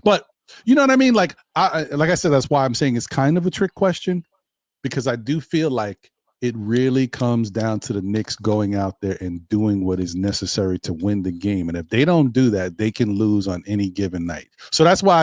But you know what I mean? Like I said, that's why I'm saying it's kind of a trick question, because I do feel like it really comes down to the Knicks going out there and doing what is necessary to win the game. And if they don't do that, they can lose on any given night. So that's why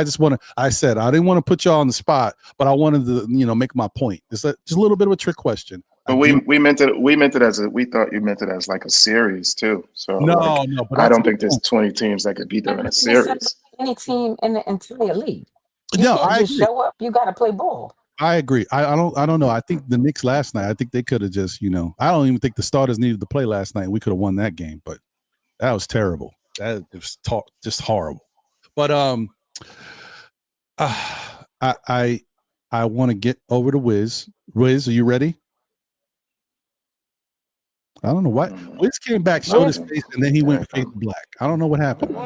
I said I didn't want to put y'all on the spot, but I wanted to, make my point. It's just a little bit of a trick question. But we meant it as we thought you meant it as like a series too. So no, but I don't think there's 20 teams that could beat them in a series. Any team in the entire league. I just agree. show up. You got to play ball. I agree. I don't know. I think the Knicks last night, I think they could have just, I don't even think the starters needed to play last night. We could have won that game, but that was terrible. That was just horrible. But I want to get over to Wiz. Wiz, are you ready? I don't know why. Wiz came back, showed his face, and then he went fade black. I don't know what happened.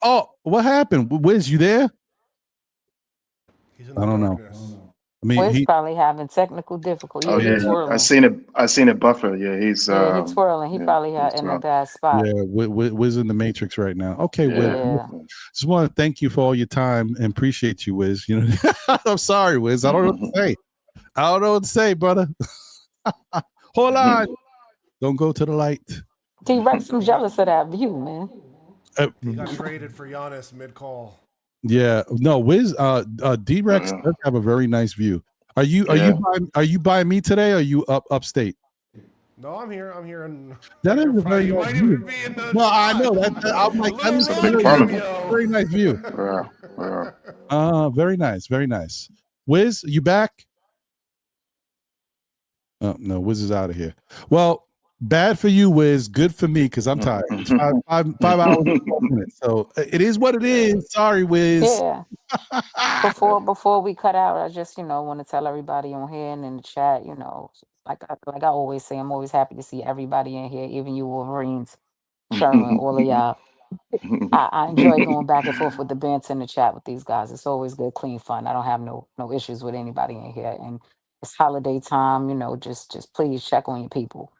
Oh, what happened? Wiz, you there? I don't know. I mean, he's probably having technical difficulty. Oh yeah, I seen it buffer. Yeah, he's twirling. He probably had in a bad spot. Yeah, Wiz in the Matrix right now. Okay, Wiz. Just want to thank you for all your time and appreciate you, Wiz. I'm sorry, Wiz. I don't know what to say. I don't know what to say, brother. Hold on. Don't go to the light. T-Rex, I'm jealous of that view, man. He got traded for Giannis mid-call. Yeah, no, Wiz. D-Rex does have a very nice view. Are you by me today? Or are you upstate? No, I'm here. And that is a very nice view. No, I know that. I'm like, that is a very nice view. Very nice, very nice. Wiz, you back? Oh no, Wiz is out of here. Well, bad for you, Wiz. Good for me because I'm tired. It's 5 hours and 12 minutes. So it is what it is. Sorry, Wiz. Yeah. Before we cut out, I just want to tell everybody on here and in the chat. Like I always say, I'm always happy to see everybody in here, even you Wolverines, Sherman, all of y'all. I enjoy going back and forth with the banter in the chat with these guys. It's always good, clean fun. I don't have no issues with anybody in here. And it's holiday time. Just please check on your people.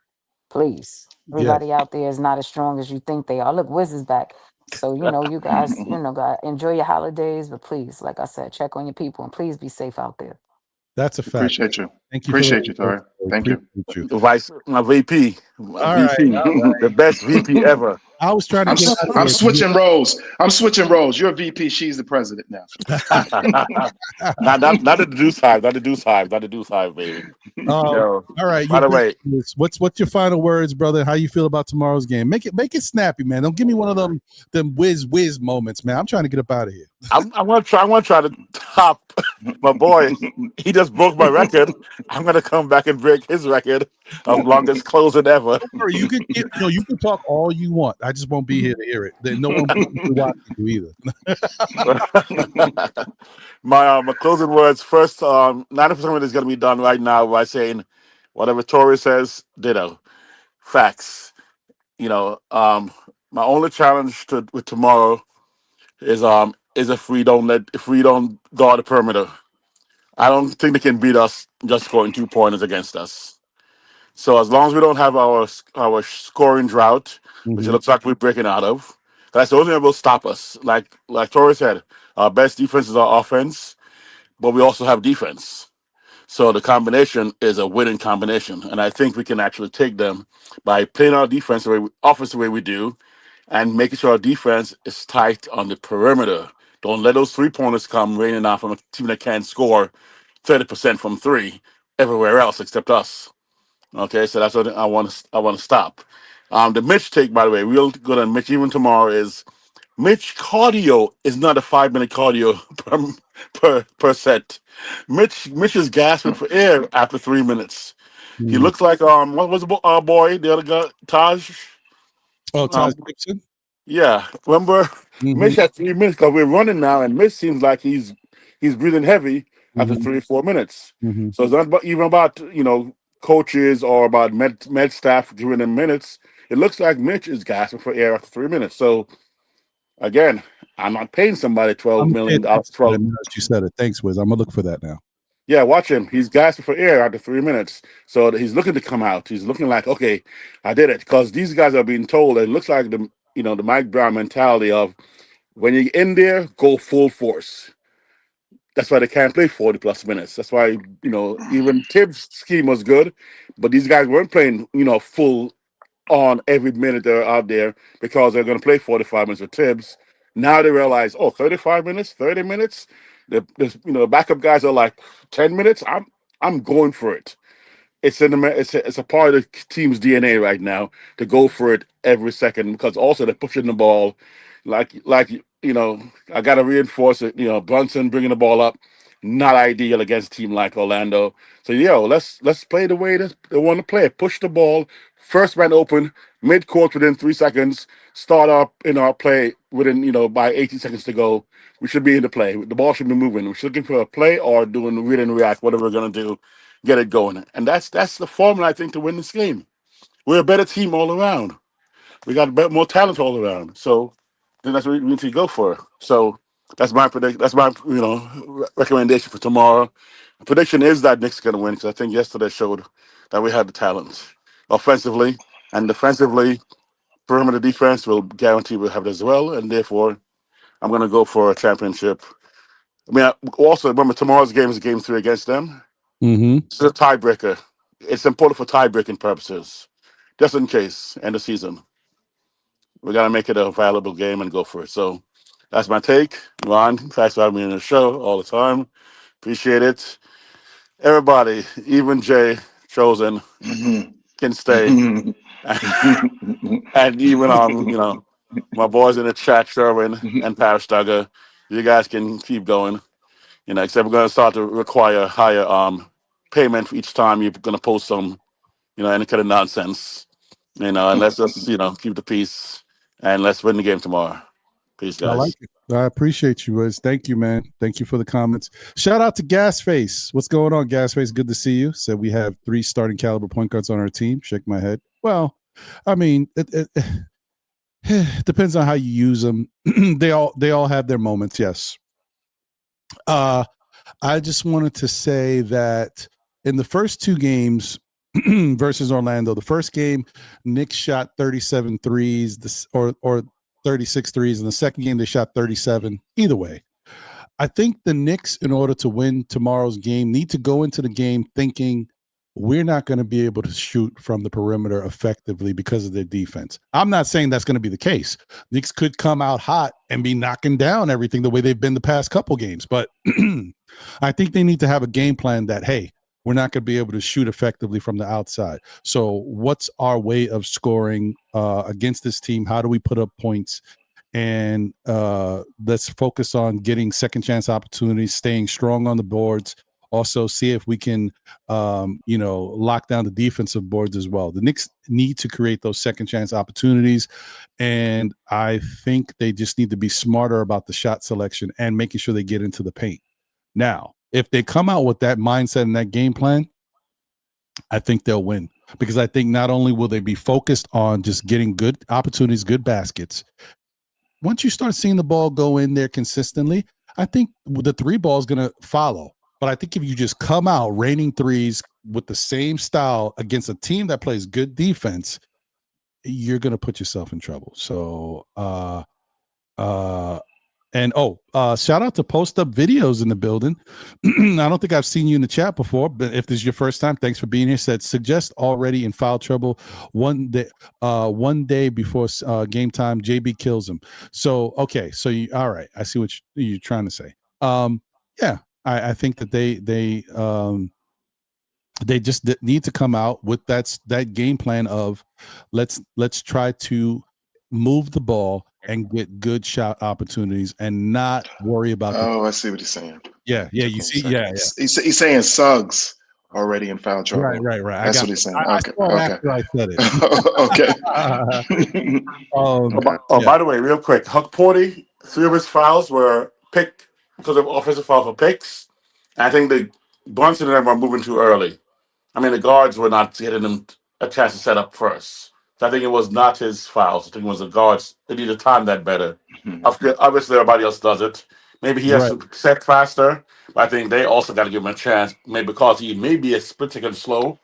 Please. Everybody out there is not as strong as you think they are. Look, Wiz is back. So, you guys, enjoy your holidays, but please, like I said, check on your people and please be safe out there. That's a fact. Appreciate you. Thank you. Appreciate you, Tori. Thank you. My VP. All right. The best VP ever. I was trying to I'm switching roles. You're VP. She's the president now. not the Deuce Hive. Not the Deuce Hive, baby. All right. By the way, what's your final words, brother? How you feel about tomorrow's game? Make it snappy, man. Don't give me one of them whiz moments, man. I'm trying to get up out of here. I'm gonna try to top my boy. He just broke my record. I'm gonna come back and break his record of longest closing ever. You can talk all you want. I just won't be here to hear it. No one will watch you either. My closing words first. 90% of it is gonna be done right now by saying whatever Tory says, ditto. Facts. My only challenge with tomorrow is if we don't guard the perimeter. I don't think they can beat us just scoring 2 pointers against us. So as long as we don't have our scoring drought, which it Mhm. looks like we're breaking out of, that's the only thing that will stop us. Like Torres said, our best defense is our offense, but we also have defense. So the combination is a winning combination, and I think we can actually take them by playing our defense the way offense the way we do, and making sure our defense is tight on the perimeter. Don't let those 3 pointers come raining out from a team that can't score 30% from three everywhere else except us. Okay, so that's what I want to. I want to stop. The Mitch take, by the way, real good on Mitch. Even tomorrow is Mitch cardio is not a 5 minute cardio per set. Mitch is gasping for air after 3 minutes. He Mm. looks like what was the boy, the other guy, Taj? Oh, Taj Um, Gibson. yeah, remember Hmm. Mitch had 3 minutes because we're running now, and Mitch seems like he's breathing heavy after Hmm. 3 or 4 minutes. Hmm. So it's not even about coaches or about med staff giving them minutes. It looks like Mitch is gasping for air after 3 minutes. So again, I'm not paying somebody I'm $12 gonna pay million. attention to that 12. now that you said it. Thanks, Wiz. I'm gonna look for that now. Yeah, watch him. He's gasping for air after 3 minutes. So he's looking to come out. He's looking like, okay, I did it. Because these guys are being told, it looks like the Mike Brown mentality of when you're in there, go full force. That's why they can't play 40 plus minutes. That's why, even Tibbs' scheme was good, but these guys weren't playing, full on every minute they're out there because they're going to play 45 minutes with Tibbs. Now they realize, 35 minutes, 30 minutes. The backup guys are like 10 minutes. I'm going for it. It's a part of the team's DNA right now to go for it every second because also they're pushing the ball, like I got to reinforce it. Brunson bringing the ball up, not ideal against a team like Orlando. So let's play the way they want to play. Push the ball, first man open, mid court within 3 seconds. Start our play within by 18 seconds to go. We should be in the play. The ball should be moving. We're looking for a play or doing read and react, whatever we're gonna do, get it going. And that's the formula I think to win this game. We're a better team all around. We got more talent all around. So then that's what we need to go for. So that's my prediction. That's my recommendation for tomorrow. The prediction is that Knicks are going to win because I think yesterday showed that we had the talent offensively and defensively. Perimeter defense will guarantee we'll have it as well, and therefore I'm going to go for a championship. I mean, also remember tomorrow's game is game 3 against them. Hmm. It's a tiebreaker. It's important for tie-breaking purposes, just in case end of season. We got to make it a valuable game and go for it. So that's my take. Ron, thanks for having me on the show all the time. Appreciate it. Everybody, even Jay Chosen can stay, and even my boys in the chat, Sherwin and Paris Duggar, you guys can keep going. Except we're going to start to require higher payment for each time you're going to post some any kind of nonsense. And let's just keep the peace and let's win the game tomorrow. Peace, I like guys. it. I appreciate you, Wiz. Thank you, man. Thank you for the comments. Shout out to Gasface. What's going on, Gasface? Good to see you. Said we have 3 starting caliber point guards on our team. Shake my head. Well, I mean, it depends on how you use them. they all have their moments. Yes. I just wanted to say that in the first 2 games versus Orlando, the first game, Knicks shot 37 threes, or 36 threes. In the second game, they shot 37. Either way, I think the Knicks, in order to win tomorrow's game, need to go into the game thinking we're not going to be able to shoot from the perimeter effectively because of their defense. I'm not saying that's going to be the case. Knicks could come out hot and be knocking down everything the way they've been the past couple games. But I think they need to have a game plan that, hey, we're not going to be able to shoot effectively from the outside. So what's our way of scoring against this team? How do we put up points? And let's focus on getting second chance opportunities, staying strong on the boards. Also, see if we can, lock down the defensive boards as well. The Knicks need to create those second chance opportunities, and I think they just need to be smarter about the shot selection and making sure they get into the paint. Now, if they come out with that mindset and that game plan, I think they'll win because I think not only will they be focused on just getting good opportunities, good baskets. Once you start seeing the ball go in there consistently, I think the 3 ball is going to follow. But I think if you just come out raining threes, with the same style against a team that plays good defense, you're going to put yourself in trouble. So, shout out to Post Up Videos in the building. I don't think I've seen you in the chat before, but if this is your first time, thanks for being here. Said suggest already in foul trouble one day before game time. JB kills him. So okay, so you all right? I see what you're trying to say. Yeah, I think that they just need to come out with that game plan of let's try to move the ball and get good shot opportunities and not worry about I see what he's saying. yeah you see He's saying Suggs already in foul trouble. right That's what he's saying. Okay. after I said it. Okay. By the way, real quick, Huck Porty, 3 of his fouls were picked because of offensive foul for picks. I think the Brunson and them were moving too early. I mean, the guards were not getting him a chance to set up first. So I think it was not his fouls. I think it was the guards. They need to time that better. Obviously, everybody else does it. Maybe he has to set faster, but I think they also got to give him a chance. Maybe because he may be a split second slow,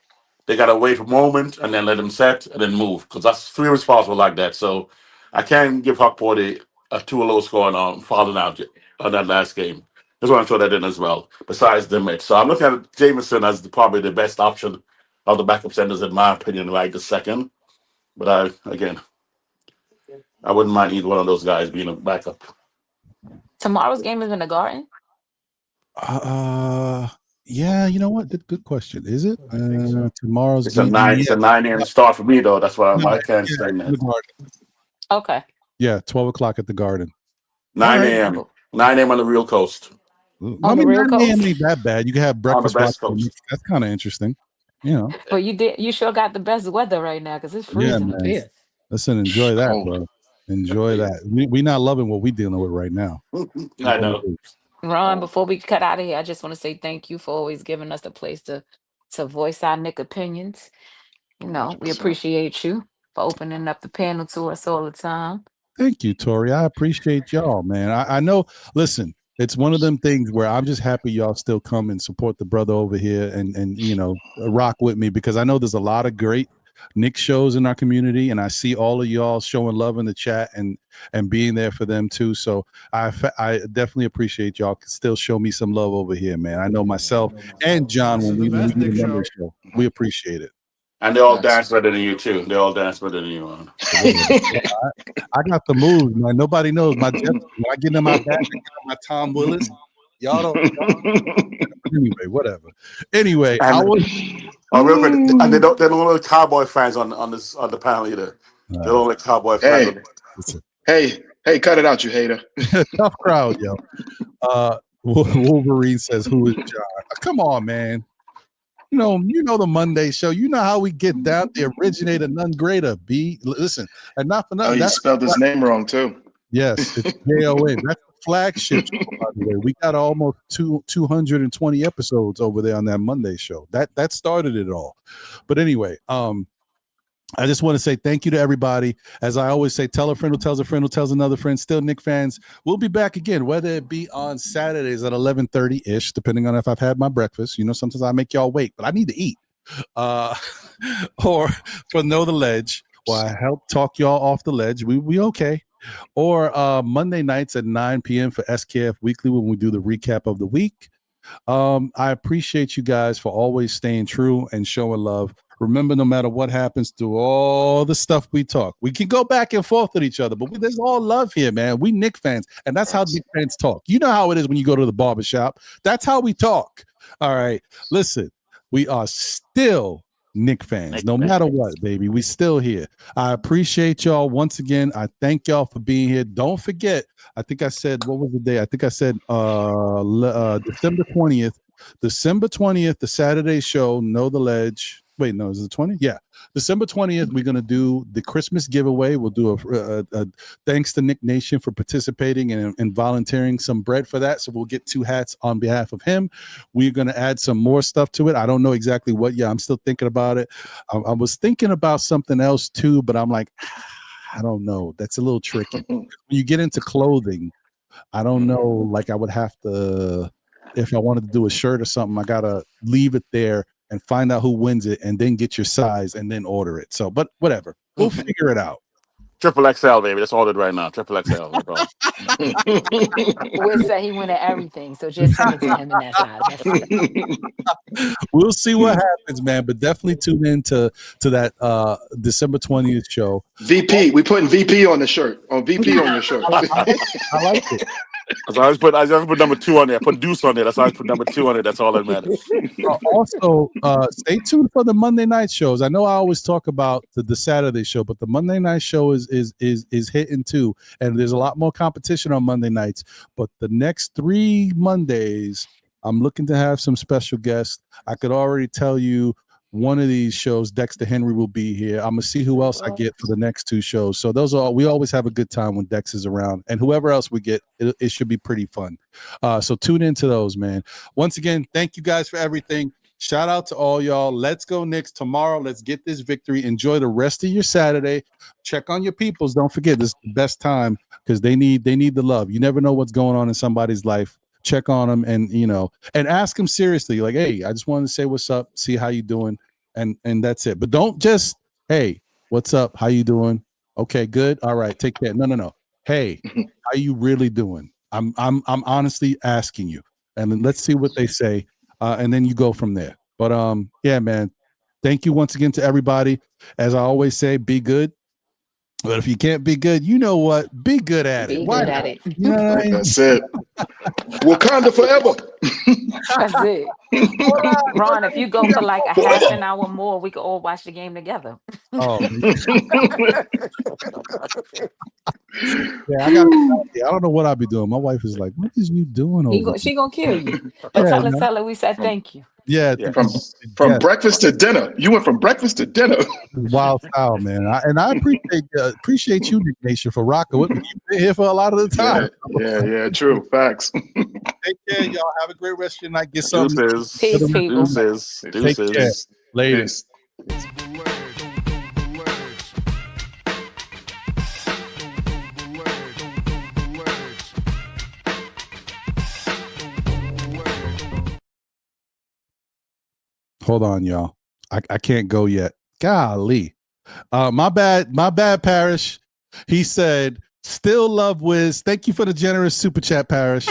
they got to wait a moment and then let him set and then move. Because that's 3 of his fouls were like that. So I can't give Huck Porty a too low score on fouling out on that last game. Just want to throw that in as well, besides the Mitch. So I'm looking at Jameson as probably the best option of the backup centers, in my opinion, right this second. But I wouldn't mind either one of those guys being a backup. Tomorrow's game is in the Garden? Yeah, you know what? Good question. Is it? Tomorrow's It's game. It's a 9 a.m. start for me, though. That's why I can't say that. Okay. Yeah, 12 o'clock at the Garden. 9 a.m. 9 a.m. on the real coast. On the real 9 a.m. coast? ain't that bad. You can have breakfast. On the best coast. That's kind of interesting. You know. But you sure got the best weather right now because it's freezing up here. Listen, enjoy that, bro. Enjoy that. We not loving what we dealing with right now. I know. Ron, before we cut out of here, I just want to say thank you for always giving us the place to voice our Nick opinions. You know, we appreciate you for opening up the panel to us all the time. Thank you, Tori. I appreciate y'all, man. I know, listen, it's one of them things where I'm just happy y'all still come and support the brother over here and you know, rock with me, because I know there's a lot of great Knicks shows in our community, and I see all of y'all showing love in the chat and being there for them too. So I definitely appreciate y'all can still show me some love over here, man. I know myself and John when we do the show, we appreciate it. And they all dance better than you too. They all dance better than you. I got the moves, man. Nobody knows my Jeff. When I get in my back, I get my Tom Willis. Y'all don't. Anyway, whatever. Anyway, real quick, and they don't look Cowboy fans on the panel either. They don't like Cowboy fans. Hey, cut it out, you hater. Tough crowd, yo. Wolverine says, "Who is John?" Come on, man. You know the Monday show. You know how we get down. The originator, none greater. Listen, and not for nothing. You spelled his name wrong too. Yes, it's Jon. That's the flagship show, by the way. We got almost 220 episodes over there on that Monday show. That started it all. But anyway, I just want to say thank you to everybody. As I always say, tell a friend who tells a friend who tells another friend. Still, Knicks fans, we'll be back again, whether it be on Saturdays at 11:30-ish, depending on if I've had my breakfast. You know, sometimes I make y'all wait, but I need to eat. Or for Know the Ledge, or I help talk y'all off the ledge. We okay. Or Monday nights at 9 p.m. for SKF Weekly when we do the recap of the week. I appreciate you guys for always staying true and showing love. Remember, no matter what happens through all the stuff we talk, we can go back and forth with each other, but there's all love here, man. We Knicks fans, and that's how Knicks fans talk. You know how it is when you go to the barbershop. That's how we talk. All right. Listen, we are still Knicks fans, no matter what, baby. We still here. I appreciate y'all once again. I thank y'all for being here. Don't forget, I think I said, what was the day? I think I said December 20th. December 20th, the Saturday show, Know the Ledge. Wait, no, is it 20th? Yeah. December 20th, we're going to do the Christmas giveaway. We'll do a thanks to Nick Nation for participating and volunteering some bread for that. So we'll get 2 hats on behalf of him. We're going to add some more stuff to it. I don't know exactly what. Yeah, I'm still thinking about it. I was thinking about something else too, but I'm like, I don't know. That's a little tricky. When you get into clothing, I don't know. Like I would have to, if I wanted to do a shirt or something, I got to leave it there and find out who wins it, and then get your size and then order it. So, but whatever, we'll figure it out. Triple XL, baby. That's ordered right now. Triple XL. No problem. Wiz said he wanted everything, so just send it to him in that size. That's it. We'll see what happens, man. But definitely tune in to that December 20th show. VP, we putting VP on the shirt. On VP on your shirt. I like it. So I always put number 2 on there. I put Deuce on there. That's why I put number 2 on it. That's all that matters. Also, stay tuned for the Monday night shows. I know I always talk about the Saturday show, but the Monday night show is hitting too, and there's a lot more competition on Monday nights. But the next 3 Mondays, I'm looking to have some special guests. I could already tell you one of these shows, Dexter Henry will be here. I'm gonna see who else I get for the next 2 shows. So those are we always have a good time when Dex is around, and whoever else we get, it should be pretty fun. So tune into those, man. Once again, thank you guys for everything. Shout out to all y'all. Let's go Knicks tomorrow. Let's get this victory. Enjoy the rest of your Saturday. Check on your peoples. Don't forget, this is the best time because they need the love. You never know what's going on in somebody's life. Check on them and and ask them seriously, like, hey, I just wanted to say what's up, see how you doing, and that's it. But don't just, hey, what's up, how you doing, okay, good, all right, take care. No. Hey, how you really doing? I'm honestly asking you, and then let's see what they say, and then you go from there. But yeah, man, thank you once again to everybody. As I always say, be good. But if you can't be good, you know what? Be good at it. Be Why good not? at it. You know what I mean? That's it. Wakanda forever. That's it. Ron, if you go for like a half an hour more, we could all watch the game together. Oh, yeah, I don't know what I'll be doing. My wife is like, "What is you doing over?" She gonna kill you. But tell her we said thank you. Yeah, from breakfast to dinner. You went from breakfast to dinner. Wild style, man. I appreciate you, Nick Nation, for rocking with me. You've been here for a lot of the time. Yeah, true. Facts. Take care, y'all. Have a great rest of your night. Get some Deuces. Peace, people. Deuces. Take care. Ladies. Hold on, y'all. I can't go yet. Golly. My bad, Parrish. He said, still love Wiz. Thank you for the generous super chat, Parrish.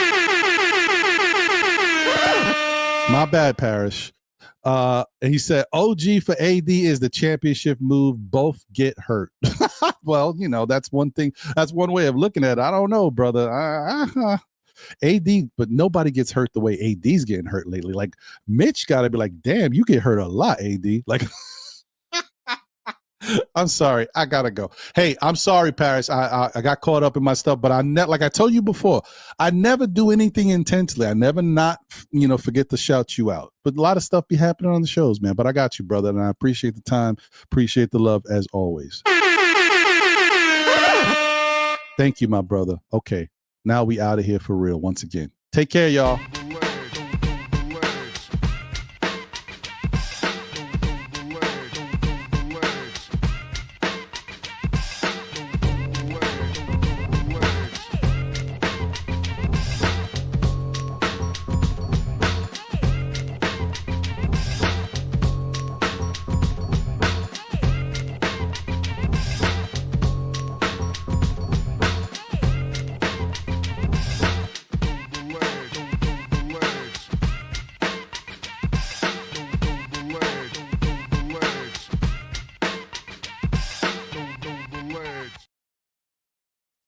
My bad, Parrish. And he said, OG for AD is the championship move. Both get hurt. Well, that's one thing. That's one way of looking at it. I don't know, brother. AD, but nobody gets hurt the way AD's getting hurt lately. Like Mitch got to be like, damn, you get hurt a lot, AD. Like, I'm sorry, I gotta go. Hey, I'm sorry, Paris. I got caught up in my stuff, but like I told you before, I never do anything intentionally. I never not forget to shout you out. But a lot of stuff be happening on the shows, man. But I got you, brother, and I appreciate the time, appreciate the love as always. Thank you, my brother. Okay. Now we out of here for real once again. Take care, y'all.